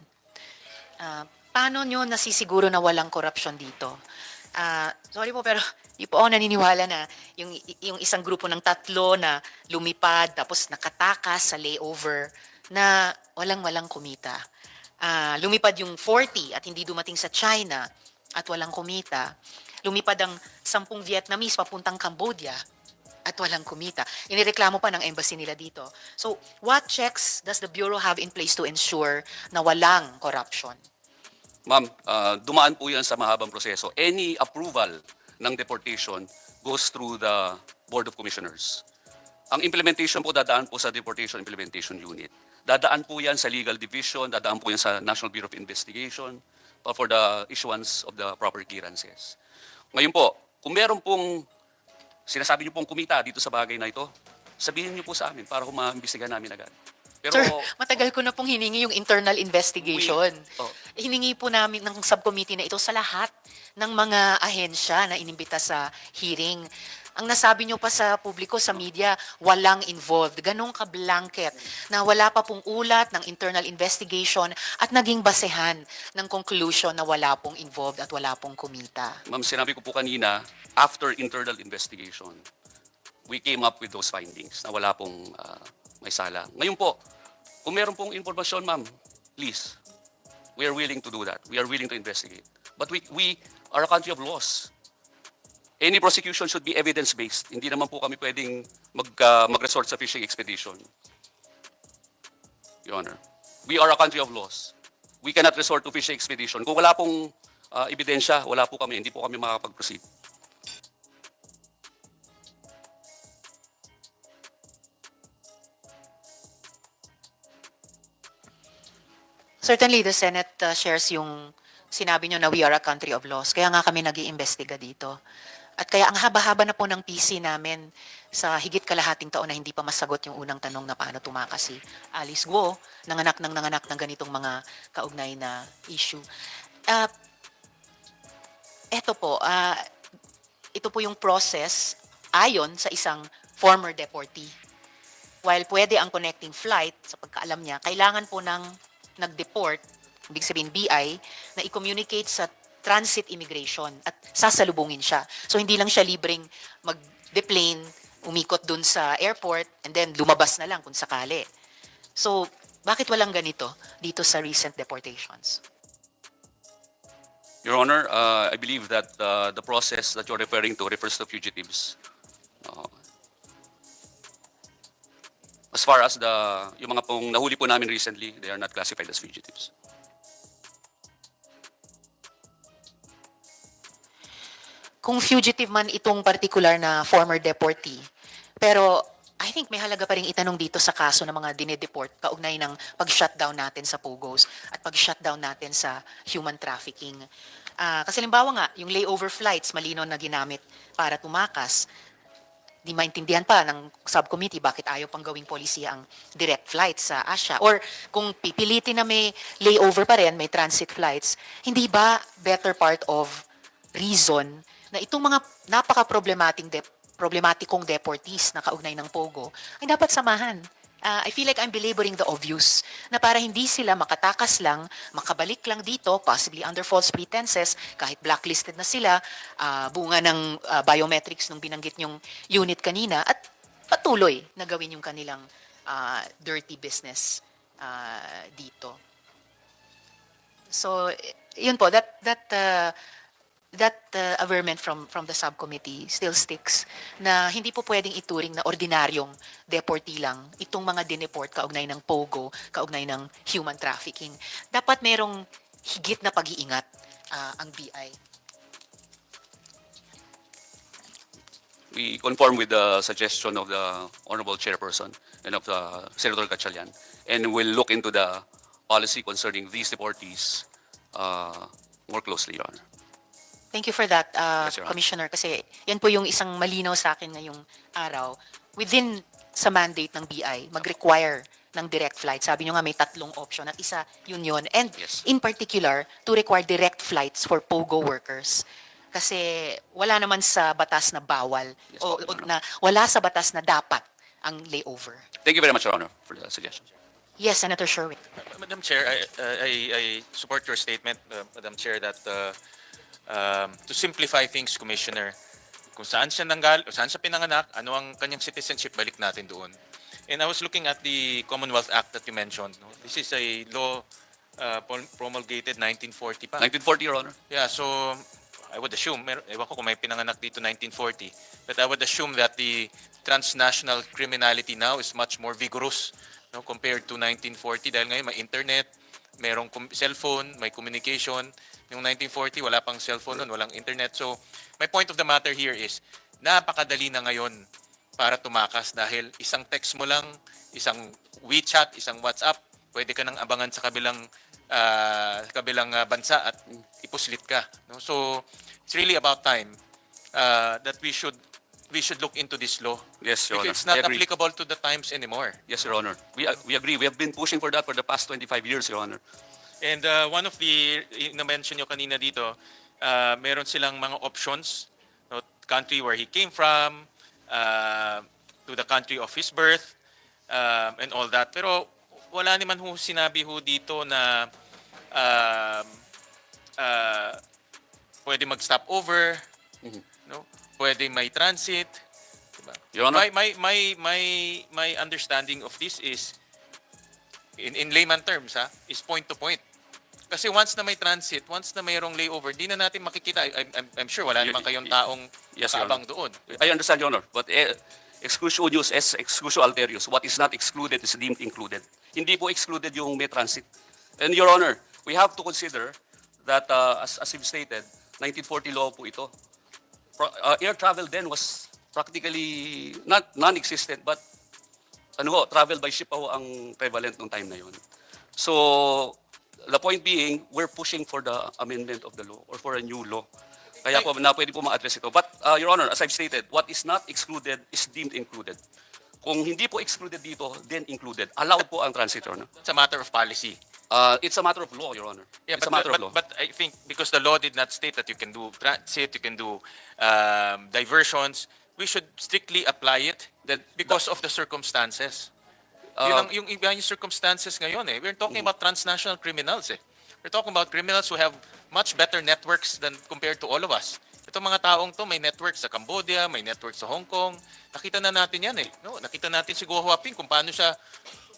Paano nyo nasisiguro na walang korupsyon dito? Sorry po, pero di po ako naniniwala na yung isang grupo ng 3 na lumipad tapos nakatakas sa layover na walang kumita. Lumipad yung 40 at hindi dumating sa China at walang kumita. Lumipad ang 10 Vietnamese papuntang Cambodia at walang kumita. Inireklamo pa ng embassy nila dito. So, what checks does the Bureau have in place to ensure na walang corruption? Ma'am, dumaan po yan sa mahabang proseso. Any approval ng deportation goes through the Board of Commissioners. Ang implementation po dadaan po sa Deportation Implementation Unit. Dadaan po yan sa Legal Division, dadaan po yan sa National Bureau of Investigation for the issuance of the proper clearances. Ngayon po, kung meron pong sinasabi niyo pong kumita dito sa bagay na ito, sabihin niyo po sa amin para ma-imbestigahan namin agad. Pero, Sir, matagal ko na pong hiningi yung internal investigation. Hiningi po namin ng subcommittee na ito sa lahat ng mga ahensya na inimbita sa hearing. Ang nasabi nyo pa sa publiko, sa media, walang involved. Ganong ka-blanket na wala pa pong ulat ng internal investigation at naging basehan ng conclusion na wala pong involved at wala pong kumita. ma'am, sinabi ko po kanina, after internal investigation, we came up with those findings na wala pong may sala. Ngayon po, kung meron pong informasyon, ma'am, please, we are willing to do that. We are willing to investigate. But we are a country of laws. Any prosecution should be evidence-based. Hindi naman po kami pwedeng mag-resort sa fishing expedition. Your Honor. We are a country of laws. We cannot resort to fishing expedition. Kung wala pong ebidensya, wala po kami, hindi po kami makakapag-proceed. Certainly, the Senate shares yung sinabi nyo na we are a country of laws. Kaya nga kami nag-iimbestiga dito. At kaya ang haba-haba na po ng PC namin sa higit kalahating taon na hindi pa masagot yung unang tanong na paano tumakas si Alice Guo, nanganak ng ganitong mga kaugnay na issue. Ito po yung process ayon sa isang former deportee. While pwede ang connecting flight, sa pagkaalam niya, kailangan po ng nag-deport, ibig sabihin BI, na i-communicate sa transit immigration at sasalubungin siya. So hindi lang siya libreng mag-deplane, umikot dun sa airport, and then lumabas na lang kung sakali. So, bakit walang ganito dito sa recent deportations? Your Honor, I believe that the process that you're referring to refers to fugitives. As far as yung mga pong nahuli po namin recently, they are not classified as fugitives. Kung fugitive man itong particular na former deportee, pero I think may halaga pa rin itanong dito sa kaso ng mga dinedeport kaugnay ng pag-shutdown natin sa POGOs at pag-shutdown natin sa human trafficking. Kasi limbawa nga, yung layover flights malino na ginamit para tumakas, di maintindihan pa ng subcommittee bakit ayaw pang gawing policy ang direct flights sa Asia. Or kung pipilitin na may layover pa rin, may transit flights, hindi ba better part of reason na itong mga problematikong deportees na kaugnay ng POGO ay dapat samahan? I feel like I'm belaboring the obvious na para hindi sila makatakas lang, makabalik lang dito, possibly under false pretenses, kahit blacklisted na sila, bunga ng biometrics nung binanggit nyong unit kanina, at patuloy na gawin yung kanilang dirty business dito. So, yun po, that averment from the subcommittee still sticks na hindi po pwedeng ituring na ordinaryong deportee lang itong mga dineport kaugnay ng POGO, kaugnay ng human trafficking. Dapat merong higit na pag-iingat ang BI. We conform with the suggestion of the Honorable Chairperson and of the Senator Gatchalian, and will look into the policy concerning these deportees more closely, Your Honor. Thank you for that, Yes, Your Honor. Commissioner, kasi yan po yung isang malinaw sa akin ngayong araw. Within sa mandate ng BI, mag-require ng direct flight. Sabi nyo nga may 3 option at isa yun. And Yes. in particular, to require direct flights for POGO workers. Kasi wala naman sa batas na bawal Yes, o Your Honor. na wala sa batas na dapat ang layover. Thank you very much, Your Honor, for the suggestion. Yes, Senator Sherwin. Madam Chair, I support your statement, Madam Chair, that to simplify things, Commissioner, kung saan siya saan siya pinanganak, ano ang kanyang citizenship, balik natin doon. And I was looking at the Commonwealth Act that you mentioned. No? This is a law promulgated 1940 pa. 1940, Your Honor. Yeah, so I would assume, ewan ko kung may pinanganak dito 1940, but I would assume that the transnational criminality now is much more vigorous, no, compared to 1940 dahil ngayon may internet, merong cellphone, may communication. Yung 1940, wala pang cellphone nun, walang internet. So, my point of the matter here is, napakadali na ngayon para tumakas dahil isang text mo lang, isang WeChat, isang WhatsApp, pwede ka nang abangan sa kabilang bansa at ipuslit ka. No? So, it's really about time that we should look into this law. Yes, Your Honor. If it's not I agree. applicable to the times anymore. Yes, Your Honor. We agree. We have been pushing for that for the past 25 years, Your Honor. And one of the, na-mention nyo kanina dito, meron silang mga options, no, country where he came from, to the country of his birth, and all that. Pero wala naman ho sinabi ho dito na pwede mag-stop over, no? Pwede may transit. Diba? Your Honor. My understanding of this is, in layman terms, is point to point. Kasi once na may transit, once na mayroong layover, di na natin makikita. I'm sure wala naman kayong taong Yes, Your nakaabang Honor. doon. I understand, Your Honor. But Exclusio unius es exclusio alterius. What is not excluded is deemed included. Hindi po excluded yung may transit. And Your Honor, we have to consider that, as you've stated, 1940 law po ito. Air travel then was practically not non-existent, but travel by ship po ang prevalent nung time na yun. So, the point being, we're pushing for the amendment of the law or for a new law. Kaya po, na pwede po ma-address ito. But, Your Honor, as I've stated, what is not excluded is deemed included. Kung hindi po excluded dito, then included. Allowed po ang transit, Your Honor. It's a matter of policy. It's a matter of law, Your Honor. Yeah, It's a matter of law. but I think because the law did not state that you can do transit, you can do diversions, we should strictly apply it because of the circumstances. Yung iba yung circumstances ngayon eh. We're talking about transnational criminals eh. We're talking about criminals who have much better networks than compared to all of us. Itong mga taong to may networks sa Cambodia, may networks sa Hong Kong. Nakita na natin yan eh. No? Nakita natin si Guo Huaping kung paano siya,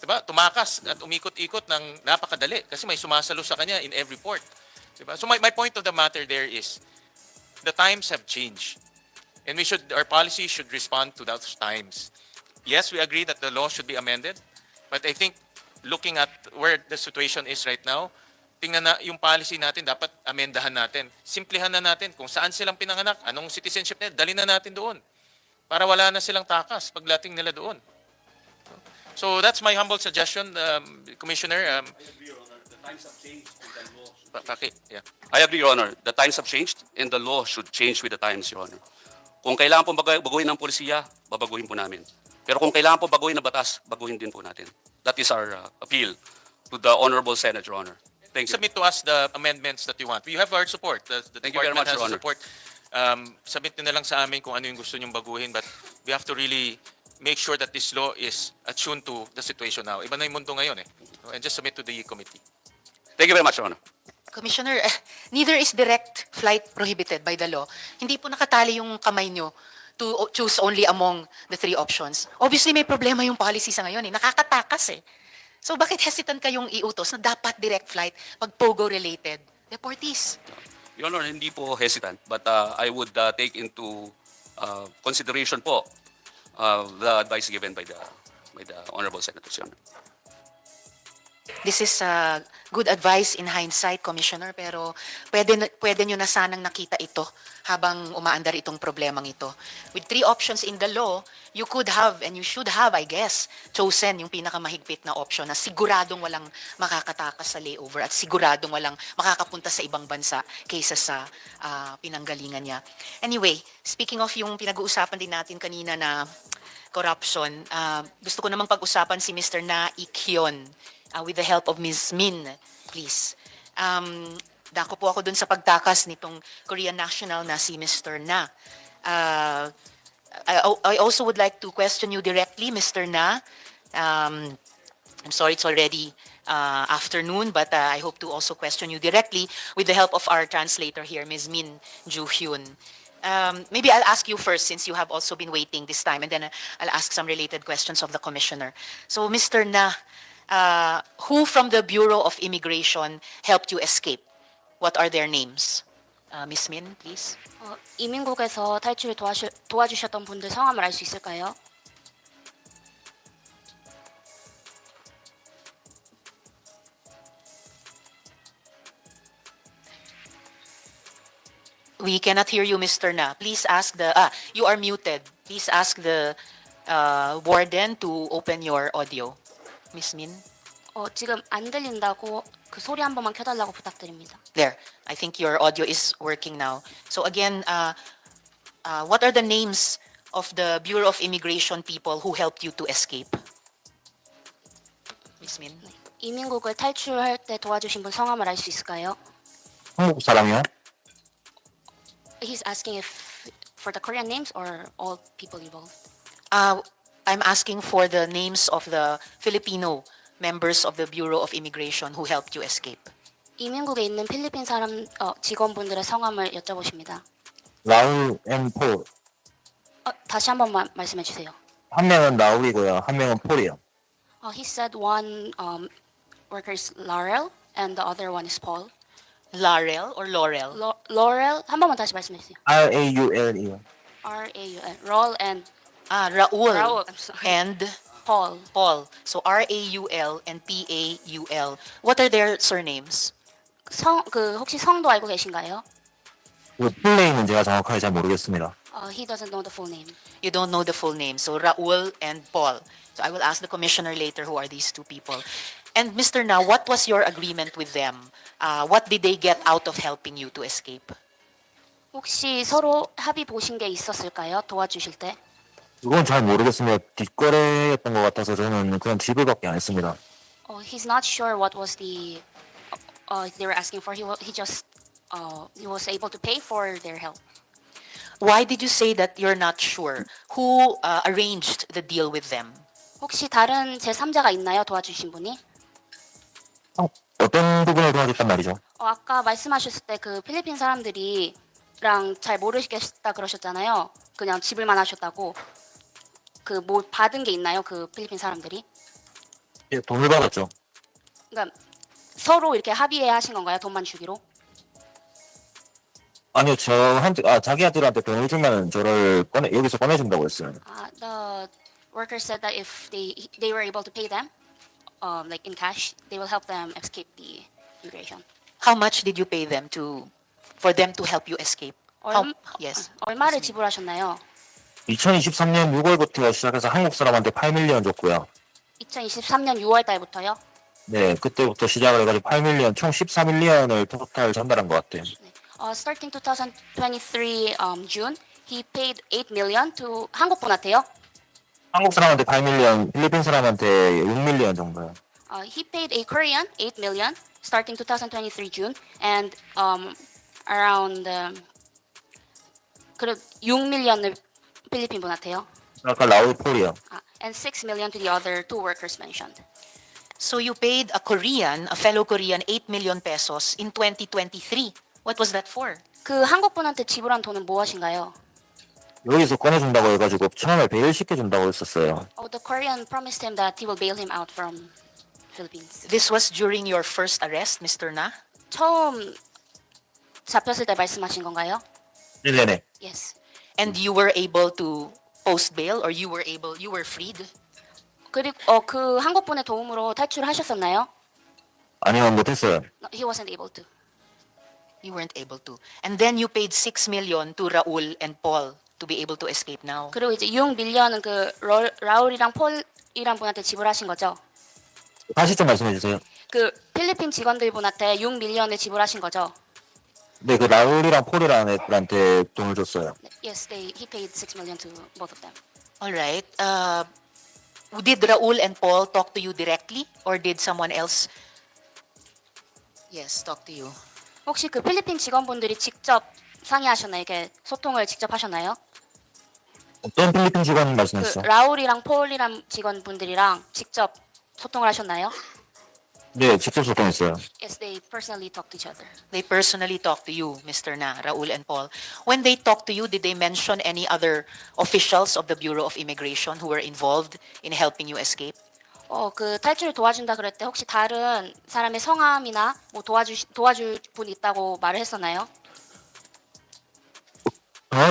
diba, tumakas at umikot-ikot ng napakadali kasi may sumasalo sa kanya in every port. Diba? So my point of the matter there is the times have changed. And our policy should respond to those times. Yes, we agree that the law should be amended, but I think looking at where the situation is right now, tingnan na yung policy natin, dapat amendahan natin. Simplihan na natin kung saan silang pinanganak, anong citizenship nila, dali na natin doon. Para wala na silang takas pagdating nila doon. So that's my humble suggestion, Commissioner. The times have changed and the law Yeah. I agree, Your Honor. The times have changed and the law should change with the times, Your Honor. Kung kailangan po baguhin ng polisiya, babaguhin po namin. Pero kung kailangan po baguhin ng batas, baguhin din po natin. That is our appeal to the Honorable Senate, Your Honor. Thank you. Submit to us the amendments that you want. You have our support. The Thank you very department much, has Your the Honor. support. Submit nyo na lang sa amin kung ano yung gusto nyong baguhin, but we have to really make sure that this law is attuned to the situation now. Iba na yung mundo ngayon eh. And just submit to the committee. Thank you very much, Your Honor. Commissioner, neither is direct flight prohibited by the law. Hindi po nakatali yung kamay nyo to choose only among the three options. Obviously, may problema yung policy sa ngayon eh. Nakakatakas eh. So bakit hesitant kayong iutos na dapat direct flight pag POGO-related deportees? Your Honor, hindi po hesitant, but I would take into consideration po the advice given by the Honorable Senators, Your Honor. This is good advice in hindsight, Commissioner, pero pwede nyo na sanang nakita ito habang umaandar itong problemang ito. With three options in the law, you could have and you should have, I guess, chosen yung pinakamahigpit na option na siguradong walang makakatakas sa layover at siguradong walang makakapunta sa ibang bansa kaysa sa pinanggalingan niya. Anyway, speaking of yung pinag-uusapan din natin kanina na corruption, gusto ko namang pag-usapan si Mr. Na Ikyon. With the help of Ms. Min, please. Dako po ako dun sa pagtakas nitong Korean national na si Mr. Na. I also would like to question you directly, Mr. Na. I'm sorry it's already afternoon, but I hope to also question you directly with the help of our translator here, Ms. Min Joo-hyun. Maybe I'll ask you first since you have also been waiting this time, and then I'll ask some related questions of the Commissioner. So, Mr. Na, who from the Bureau of Immigration helped you escape? What are their names? Ms. Min, please. 이민국에서 탈출을 도와주셨던 분들 성함을 알 수 있을까요? We cannot hear you, Mr. Na. Please ask you are muted. Please ask the warden to open your audio. Ms. Min? 지금 안 들린다고 그 소리 한 번만 켜달라고 부탁드립니다. There. I think your audio is working now. So again, what are the names of the Bureau of Immigration people who helped you to escape? Ms. Min? 이민국을 탈출할 때 도와주신 분 성함을 알 수 있을까요? 한국 사람이요? He's asking if for the Korean names or all people involved. I'm asking for the names of the Filipino members of the Bureau of Immigration who helped you escape. 이민국에 있는 필리핀 사람 직원분들의 성함을 여쭤보십니다. 라울 앤 폴. 다시 한 번만 말씀해 주세요. 한 명은 라울이고요. 한 명은 폴이요. He said one worker is Laurel and the other one is Paul. Laurel or Laurel? Laurel 한 번만 다시 말씀해 주세요. RAUL이요. RAUL. Roll and Raul, Raul, I'm sorry. and Paul. Paul. So R-A-U-L and P-A-U-L. What are their surnames? 혹시 성도 알고 계신가요? 그 풀네임은 제가 정확하게 잘 모르겠습니다. He doesn't know the full name. You don't know the full name. So Raul and Paul. So I will ask the commissioner later who are these two people. And Mr. Na, what was your agreement with them? What did they get out of helping you to escape? 혹시 서로 합의 보신 게 있었을까요? 도와주실 때? 그건 잘 모르겠습니다. 뒷거래였던 것 같아서 저는 그냥 지불밖에 안 했습니다. He's not sure what was the they were asking for. He was able to pay for their help. Why did you say that you're not sure? Who arranged the deal with them? 혹시 다른 제3자가 있나요? 도와주신 분이? 어떤 부분을 도와줬단 말이죠? 아까 말씀하셨을 때 그 필리핀 사람들이랑 잘 모르시겠다 그러셨잖아요. 그냥 지불만 하셨다고. 그 뭐 받은 게 있나요? 그 필리핀 사람들이? 예, 돈을 받았죠. 그러니까 서로 이렇게 합의해 하신 건가요? 돈만 주기로? 아니요, 자기들한테 돈을 주면 저를 여기서 꺼내준다고 했어요. The worker said that if they were able to pay them, like in cash, they will help them escape the immigration. How much did you pay them for them to help you escape? Yes. 얼마를 지불하셨나요? 2023년 6월부터 시작해서 한국 사람한테 8밀리언 줬고요. 2023년 6월 달부터요? 네, 그때부터 시작을 해가지고 8밀리언, 총 14밀리언을 토탈 전달한 것 같아요. Starting 2023 June, he paid 8 million to 한국 분한테요. 한국 사람한테 8밀리언, 필리핀 사람한테 6밀리언 정도요. He paid a Korean 8 million starting 2023 June and around 6 million을 필리핀 분한테요. 아까 라울 폴이요. And 6 million to the other two workers mentioned. So you paid a fellow Korean 8 million pesos in 2023. What was that for? 그 한국 분한테 지불한 돈은 무엇인가요? 여기서 꺼내준다고 해가지고 처음에 베일 시켜준다고 했었어요. The Korean promised him that he will bail him out from Philippines. This was during your first arrest, Mr. Na? 처음 잡혔을 때 말씀하신 건가요? 네네네. Yes. And you were able to post bail or you were freed? 그리고 그 한국 분의 도움으로 탈출하셨었나요? 아니요, 못했어요. No, he wasn't able to. You weren't able to. And then you paid 6 million to Raul and Paul to be able to escape now. 그리고 이제 6 밀리언은 그 라울이랑 폴이랑 분한테 지불하신 거죠? 다시 좀 말씀해 주세요. 그 필리핀 직원들 분한테 6 밀리언을 지불하신 거죠? 네, 그 라울이랑 폴이라는 애들한테 돈을 줬어요. Yes, he paid 6 million to both of them. All right. Did Raul and Paul talk to you directly or did someone else? Yes, talk to you. 혹시 그 필리핀 직원분들이 직접 상의하셨나요? 이렇게 소통을 직접 하셨나요? 어떤 필리핀 직원 그 말씀하시죠? 라울이랑 폴이랑 직원분들이랑 직접 소통을 하셨나요? 네, 직접 소통했어요. Yes, they personally talked to each other. They personally talked to you, Mr. Na, Raul and Paul. When they talked to you, did they mention any other officials of the Bureau of Immigration who were involved in helping you escape? 그 탈출을 도와준다 그럴 때 혹시 다른 사람의 성함이나 뭐 도와줄 분 있다고 말을 했었나요?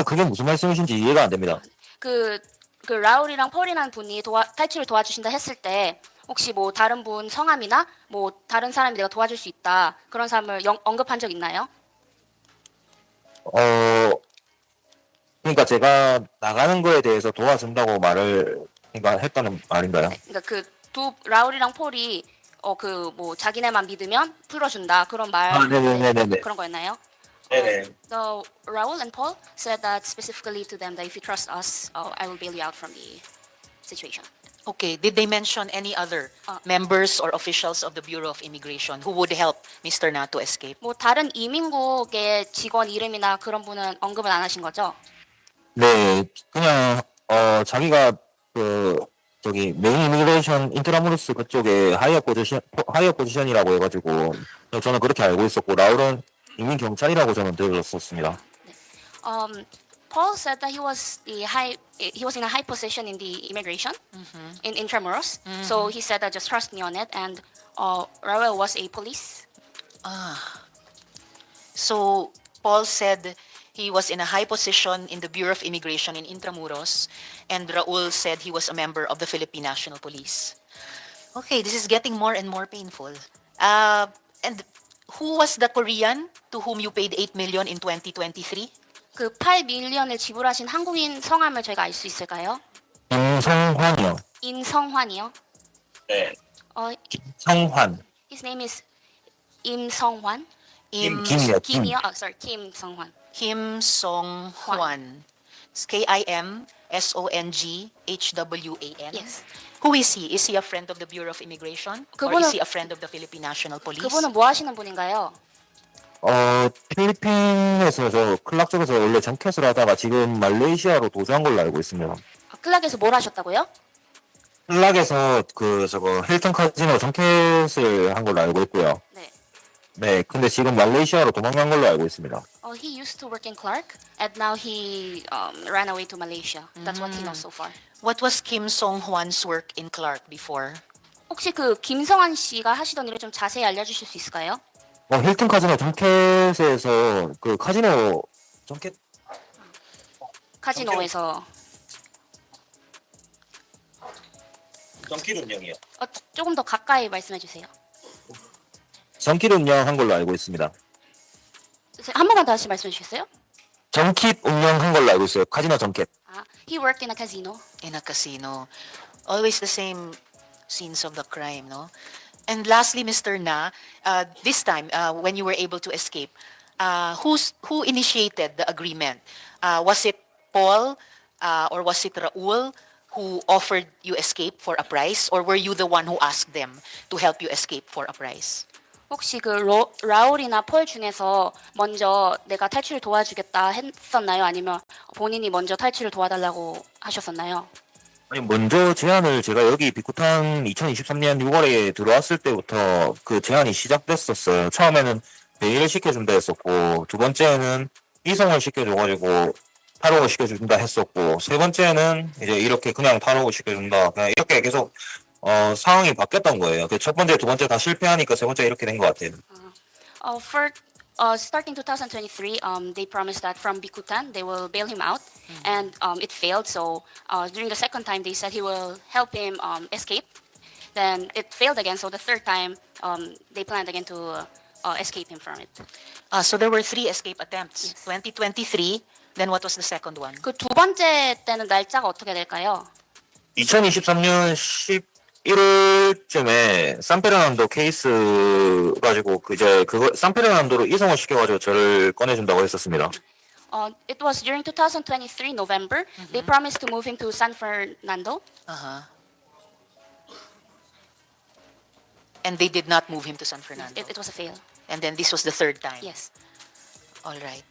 그게 무슨 말씀이신지 이해가 안 됩니다. 그 라울이랑 폴이라는 분이 탈출을 도와주신다 했을 때 혹시 뭐 다른 분 성함이나 뭐 다른 사람이 내가 도와줄 수 있다 그런 사람을 언급한 적 있나요? 그러니까 제가 나가는 거에 대해서 도와준다고 말을 했다는 말인가요? 그러니까 그 두 라울이랑 폴이 그 뭐 자기네만 믿으면 풀어준다 그런 말 네네네네. 그런 거였나요? 네네. So Raul and Paul said that specifically to them that if you trust us, I will bail you out from the situation. Okay, did they mention any other members or officials of the Bureau of Immigration who would help Mr. Na to escape? 뭐 다른 이민국의 직원 이름이나 그런 분은 언급은 안 하신 거죠? 네, 그냥 자기가 저기 메인 이미그레이션 인트라무로스 그쪽에 하이어 포지션이라고 해가지고 저는 그렇게 알고 있었고 라울은 이민 경찰이라고 저는 들었었습니다. Paul said that he was in a high position in the immigration in Intramuros. So he said that just trust me on it. And Raul was a police. So Paul said He was in a high position in the Bureau of Immigration in Intramuros, and Raul said he was a member of the Philippine National Police. Okay, this is getting more and more painful. And who was the Korean to whom you paid 8 million in 2023? 그 8밀리언을 지불하신 한국인 성함을 저희가 알 수 있을까요? 임성환이요. 임성환이요? 네. 어, 성환. his name is 임성환? 김이요. 김. 김이요? sorry, 김성환. Kim Song-hwan. It's K-I-M-S-O-N-G-H-W-A-N. Yes. Who is he? Is he a friend of the Bureau of Immigration? Or is he a friend of the Philippine National Police? 그분은 뭐 하시는 분인가요? 필리핀에서 저 클락 쪽에서 원래 정켓을 하다가 지금 말레이시아로 도주한 걸로 알고 있습니다. 클락에서 뭘 하셨다고요? 클락에서 저거 힐튼 카지노 정켓을 한 걸로 알고 있고요. 네. 네, 근데 지금 말레이시아로 도망간 걸로 알고 있습니다. He used to work in Clark, and now he ran away to Malaysia. That's what he knows so far. What was Kim Song-hwan's work in Clark before? 혹시 그 김성환 씨가 하시던 일을 좀 자세히 알려주실 수 있을까요? 힐튼 카지노 정켓에서 그 카지노 정켓 카지노에서 정길 운영이요. 조금 더 가까이 말씀해 주세요. 정길 운영한 걸로 알고 있습니다. 한 번만 다시 말씀해 주시겠어요? 정킷 운영한 걸로 알고 있어요. 카지노 정켓. He worked in a casino. In a casino. Always the same scenes of the crime, no? And lastly, Mr. Na, this time, when you were able to escape, who initiated the agreement? Was it Paul or was it Raul who offered you escape for a price, or were you the one who asked them to help you escape for a price? 혹시 그 라울이나 폴 중에서 먼저 내가 탈출을 도와주겠다 했었나요? 아니면 본인이 먼저 탈출을 도와달라고 하셨었나요? 아니, 먼저 제안을 제가 여기 비쿠탄 2023년 6월에 들어왔을 때부터 그 제안이 시작됐었어요. 처음에는 베일을 시켜준다 했었고, 두 번째는 이송을 시켜줘가지고 탈옥을 시켜준다 했었고, 세 번째는 이제 이렇게 그냥 탈옥을 시켜준다. 그냥 이렇게 계속 상황이 바뀌었던 거예요. 그 첫 번째, 두 번째 다 실패하니까 세 번째 이렇게 된 것 같아요. Starting 2023, they promised that from Bikutan they will bail him out, and it failed. So during the second time, they said he will help him escape. Then it failed again. So the third time, they planned again to escape him from it. So there were 3 escape attempts. 2023. Then what was the second one? 그 두 번째 때는 날짜가 어떻게 될까요? 2023년 11월쯤에 산페르난도 케이스 가지고 이제 그거 산페르난도로 이송을 시켜가지고 저를 꺼내준다고 했었습니다. It was during 2023 November. They promised to move him to San Fernando. And they did not move him to San Fernando. It was a fail. And then this was the third time. Yes. All right.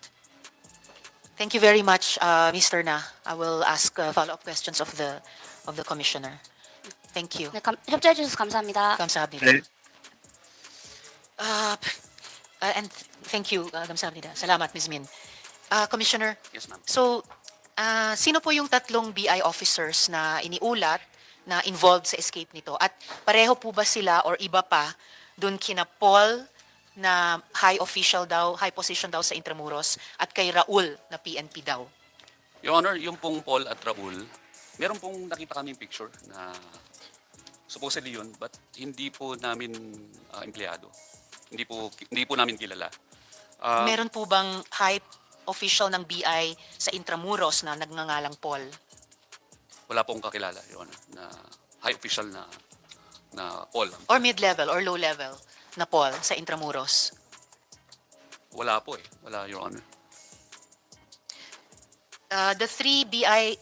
Thank you very much, Mr. Na. I will ask follow-up questions of the commissioner. Thank you. 네, 협조해 주셔서 감사합니다. 감사합니다. 네. And thank you, 감사합니다. Salamat, Ms. Min. Commissioner, Yes, ma'am. so sino po yung tatlong BI officers na iniulat na involved sa escape nito? At pareho po ba sila or iba pa dun kina Paul na high position daw sa Intramuros at kay Raul na PNP daw? Your Honor, yung pong Paul at Raul, meron pong nakita kaming picture na supposedly yun, but hindi po namin empleyado. Hindi po namin kilala. Meron po bang high official ng BI sa Intramuros na nagngangalang Paul? Wala pong kakilala, Your Honor, na high official na Paul. Or mid-level or low-level na Paul sa Intramuros? Wala po eh. Wala, Your Honor. The 3 BI,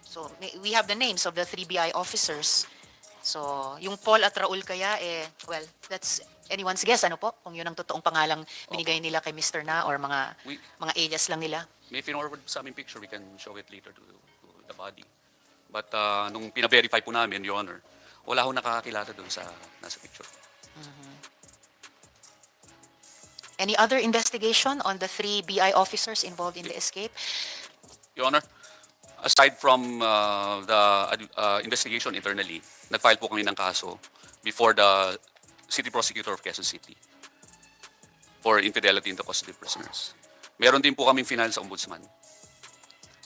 so we have the names of the 3 BI officers. So, yung Paul at Raul kaya, well, that's anyone's guess, ano po? Kung yun ang totoong pangalang binigay nila kay Mr. Na or mga alias lang nila. May forward sa aming picture, we can show it later to the body. But nung pina-verify po namin, Your Honor, wala ho nakakakilala dun sa nasa picture. Any other investigation on the 3 BI officers involved in the escape? Your Honor, aside from the investigation internally, nag-file po kami ng kaso before the City Prosecutor of Quezon City. for infidelity in the custody of prisoners. Meron din po kaming final sa Ombudsman.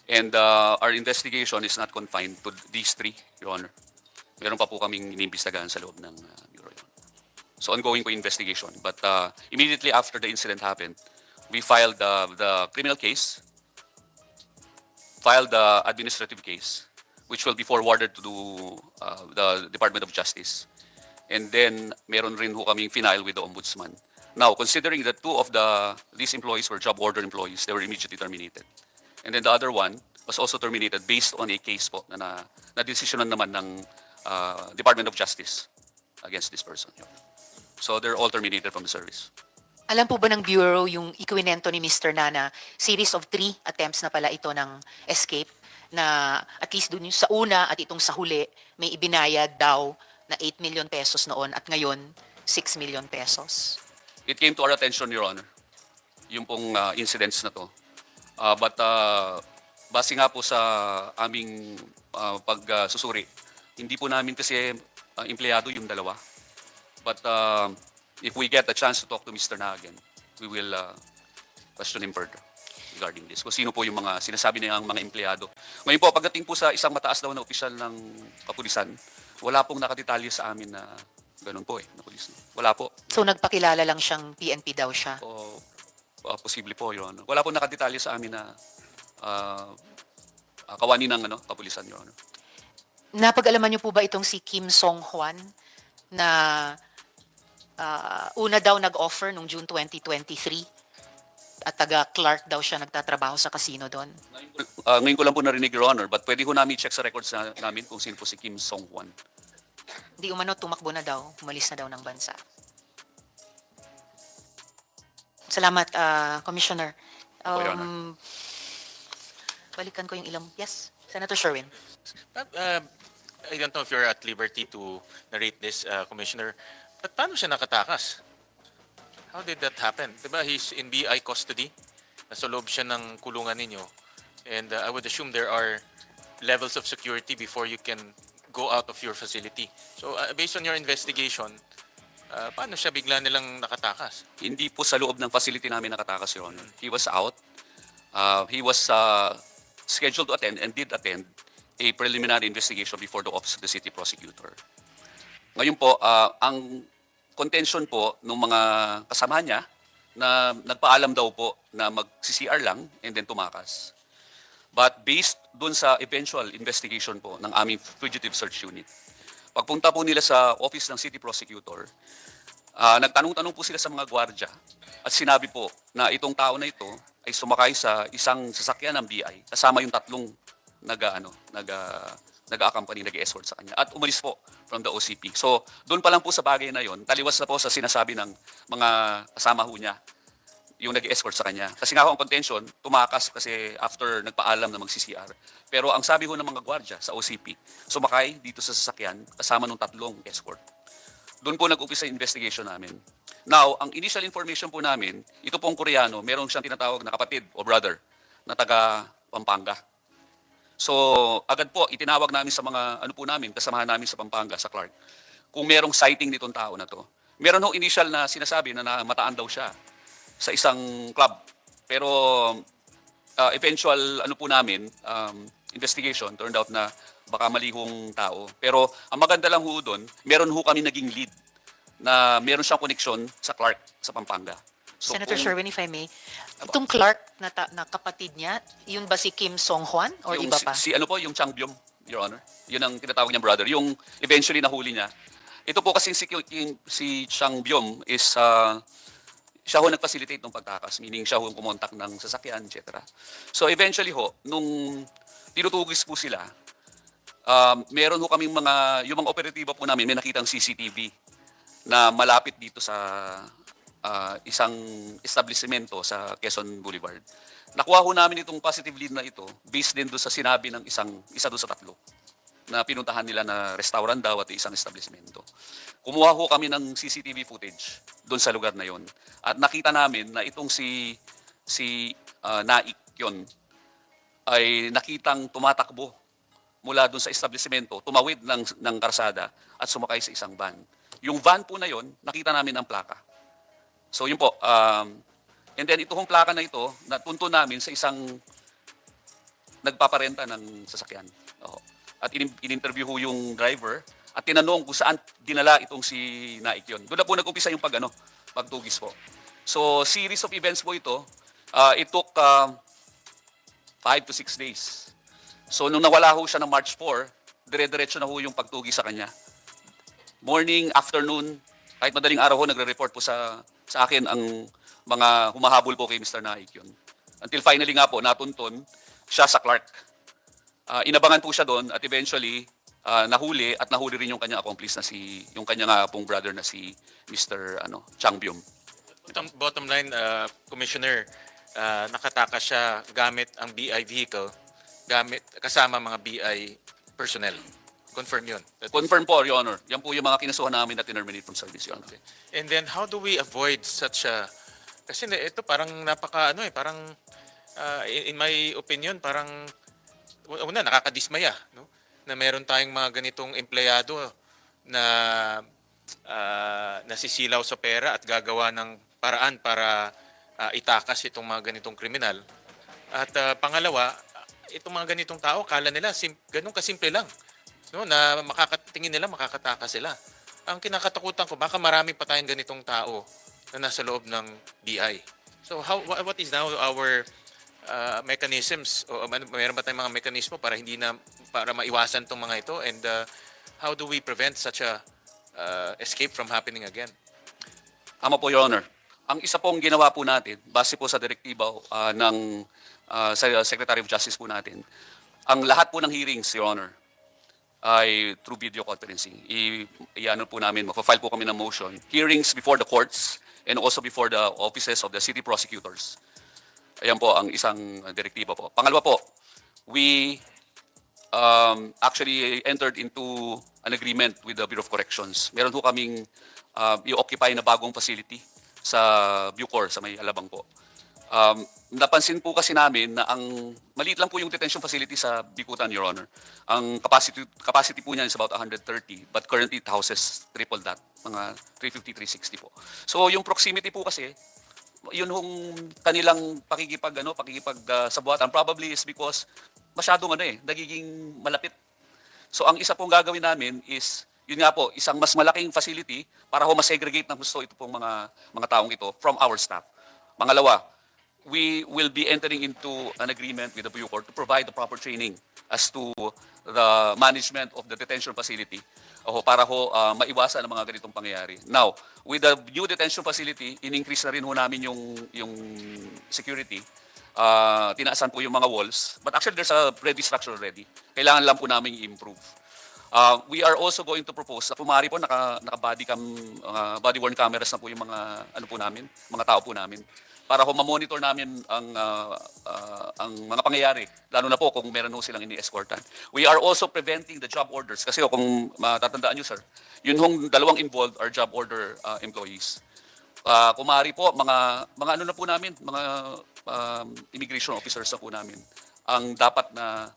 And our investigation is not confined to these three, Your Honor. Meron pa po kaming inimbestigahan sa loob ng Bureau, Your Honor. So ongoing po investigation. But immediately after the incident happened, we filed the criminal case, filed the administrative case, which will be forwarded to the Department of Justice. And then meron rin ho kaming final with the Ombudsman. Now, considering that two of these employees were job order employees, they were immediately terminated. And then the other one was also terminated based on a case po na desisyonan naman ng Department of Justice against this person. So they're all terminated from the service. Alam po ba ng Bureau yung ikwinento ni Mr. Nana, series of 3 attempts na pala ito ng escape, na at least dun yung sa una at itong sa huli, may ibinayad daw na 8 million pesos noon at ngayon 6 million pesos. It came to our attention, Your Honor, yung pong incidents na to. But base nga po sa aming pagsusuri, hindi po namin kasi empleyado yung dalawa. But if we get a chance to talk to Mr. Na again, we will question him further regarding this. Kung sino po yung mga sinasabi niyang mga empleyado. Ngayon po, pagdating po sa isang mataas daw na opisyal ng kapulisan, wala pong nakadetalye sa amin na ganun po na pulis. Wala po. So nagpakilala lang siyang PNP daw siya? Posible po, Your Honor. Wala pong nakadetalye sa amin na kawani ng kapulisan, Your Honor. Napag-alaman niyo po ba itong si Kim Song Hwan na una daw nag-offer noong June 2023 at taga Clark daw siya nagtatrabaho sa casino doon? Ngayon ko lang po narinig, Your Honor, but pwede ko namin check sa records namin kung sino po si Kim Song Hwan. Di umano, tumakbo na daw, umalis na daw ng bansa. Salamat, Commissioner. Your Honor. Balikan ko yung ilang... Yes, Senator Sherwin. I don't know if you're at liberty to narrate this, Commissioner, but paano siya nakatakas? How did that happen? Diba he's in BI custody? Nasa loob siya ng kulungan ninyo. And I would assume there are levels of security before you can go out of your facility. So based on your investigation, paano siya bigla nilang nakatakas? Hindi po sa loob ng facility namin nakatakas, Your Honor. He was out. He was scheduled to attend and did attend a preliminary investigation before the Office of the City Prosecutor. Ngayon po, ang contention po ng mga kasama niya na nagpaalam daw po na mag-CCR lang and then tumakas. But based dun sa eventual investigation po ng aming fugitive search unit, pagpunta po nila sa Office ng City Prosecutor, nagtanong-tanong po sila sa mga gwardya at sinabi po na itong tao na ito ay sumakay sa isang sasakyan ng BI kasama yung tatlong nag-accompany, nag-escort sa kanya at umalis po from the OCP. So doon pa lang po sa bagay na yon, taliwas na po sa sinasabi ng mga kasama ho niya yung nag-escort sa kanya. Kasi nga ho ang contention, tumakas kasi after nagpaalam na mag-CCR. Pero ang sabi ho ng mga gwardya sa OCP, sumakay dito sa sasakyan kasama ng tatlong escort. Doon po nag-umpisa yung investigation namin. Now, ang initial information po namin, ito pong Koreano, meron siyang tinatawag na kapatid o brother na taga Pampanga. So, agad po, itinawag namin sa mga, kasamahan namin sa Pampanga, sa Clark, kung merong sighting nitong tao na to. Meron hong initial na sinasabi na namataan daw siya sa isang club. Pero, eventual, investigation, turned out na baka malihong tao. Pero, ang maganda lang ho doon, meron ho kami naging lead na meron siyang koneksyon sa Clark, sa Pampanga. So, Senator Sherwin, if I may, itong Clark na kapatid niya, yun ba si Kim Song Hwan or iba pa? Yung Chang Byum, Your Honor. Yun ang tinatawag niyang brother. Yung eventually nahuli niya. Ito po kasi si Chang Byum is, siya ho nag-facilitate ng pagtakas, meaning siya ho yung kumontak ng sasakyan, etc. So eventually ho, nung tinutugis po sila, meron ho kaming yung mga operatiba po namin, may nakitang CCTV na malapit dito sa isang establishmento sa Quezon Boulevard. Nakuha ho namin itong positive lead na ito based din doon sa sinabi ng isa doon sa tatlo na pinuntahan nila na restaurant daw at isang establishmento. Kumuha ho kami ng CCTV footage doon sa lugar na yon at nakita namin na itong si Naik yon ay nakitang tumatakbo mula doon sa establishmento, tumawid ng karsada at sumakay sa isang van. Yung van po na yon, nakita namin ang plaka. So yun po. And then ito hong plaka na ito, natunto namin sa isang nagpaparenta ng sasakyan. Oo. At in-interview ho yung driver at tinanong kung saan dinala itong si Naik yun. Doon na po nag-umpisa yung pagtugis po. So series of events po ito. It took 5 to 6 days. So nung nawala ho siya ng March 4, dire-diretso na ho yung pagtugis sa kanya. Morning, afternoon, kahit madaling araw ho, nagre-report po sa akin ang mga humahabol po kay Mr. Naik yun. Until finally nga po, natunton siya sa Clark. Inabangan po siya doon at eventually nahuli at nahuli rin yung kanyang accomplice na yung kanyang pong brother na si Mr. Changbyum. Bottom line, Commissioner, nakatakas siya gamit ang BI vehicle, kasama mga BI personnel. Confirm yun. Confirm po, Your Honor. Yan po yung mga kinasuhan namin na terminate from service, Your Honor. And then how do we avoid such a, kasi ito parang parang in my opinion, parang una nakakadismaya, no? Na meron tayong mga ganitong empleyado na nasisilaw sa pera at gagawa ng paraan para itakas itong mga ganitong kriminal. At pangalawa, itong mga ganitong tao, kala nila ganun kasimple lang, no, na tingin nila makakatakas sila. Ang kinakatakutan ko, baka marami pa tayong ganitong tao na nasa loob ng BI. So what is now our mechanisms, o mayroon ba tayong mga mekanismo para para maiwasan tong mga ito, and how do we prevent such a escape from happening again? Tama po, Your Honor. Ang isa pong ginawa po natin, base po sa direktiba ng Secretary of Justice po natin, ang lahat po ng hearings, Your Honor, ay through video conferencing. I-ano po namin, mag-file po kami ng motion. Hearings before the courts and also before the offices of the city prosecutors. Ayan po ang isang direktiba po. Pangalawa po, we actually entered into an agreement with the Bureau of Corrections. Meron po kaming i-occupy na bagong facility sa Bucor, sa may Alabang po. Napansin po kasi namin na ang maliit lang po yung detention facility sa Bicutan, Your Honor. Ang capacity po niya is about 130, but currently it houses triple that, mga 350, 360 po. So yung proximity po kasi, yun yung kanilang pakikipag-sabuatan probably is because masyadong nagiging malapit. So ang isa pong gagawin namin is, yun nga po, isang mas malaking facility para ma-segregate ng gusto ito pong mga taong ito from our staff. Pangalawa, we will be entering into an agreement with the Bucor to provide the proper training as to the management of the detention facility para maiwasan ang mga ganitong pangyayari. Now, with the new detention facility, in-increase na rin namin yung security. Tinaasan po yung mga walls. But actually, there's a ready structure already. Kailangan lang po namin i-improve. We are also going to propose na pumari po naka-body worn cameras na po yung mga tao po namin para ma-monitor namin ang mga pangyayari, lalo na po kung meron silang ini-escortan. We are also preventing the job orders kasi kung matatandaan nyo, sir, yun dalawang involved are job order employees. Kumari po, mga na po namin, mga immigration officers na po namin ang dapat na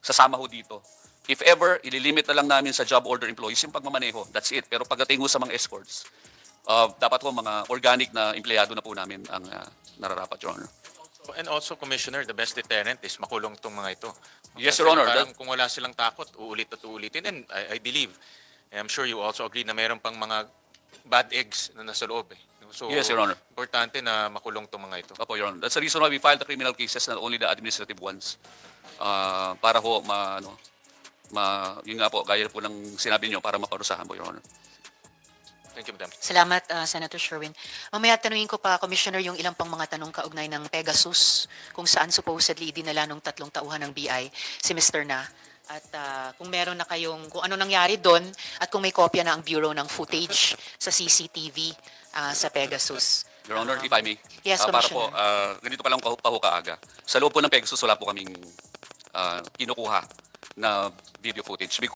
sasama ho dito. If ever, ililimit na lang namin sa job order employees yung pagmamaneho. That's it. Pero pagdating sa mga escorts, dapat mga organic na empleyado na po namin ang nararapat, Your Honor. And also, Commissioner, the best deterrent is makulong tong mga ito. Yes, Your Honor. Parang kung wala silang takot, uulit at uulitin. And I believe, I'm sure you also agree na meron pang mga bad eggs na nasa loob. So, Yes, Your Honor. Importante na makulong tong mga ito. Opo, Your Honor. That's the reason why we filed the criminal cases, not only the administrative ones. Para yun nga po, gaya po ng sinabi niyo, para maparusahan po, Your Honor. Thank you, Madam. Salamat, Senator Sherwin. Mamaya tanungin ko pa, Commissioner, yung ilang pang mga tanong kaugnay ng Pegasus, kung saan supposedly dinala ng 3 tauhan ng BI si Mr. Na. At kung meron na kung ano nangyari doon, at kung may kopya na ang Bureau ng footage sa CCTV sa Pegasus. Your Honor, if I may. Yes, para Commissioner. po, ganito pa lang kaaga. Sa loob po ng Pegasus, wala po kaming kinukuha na video footage.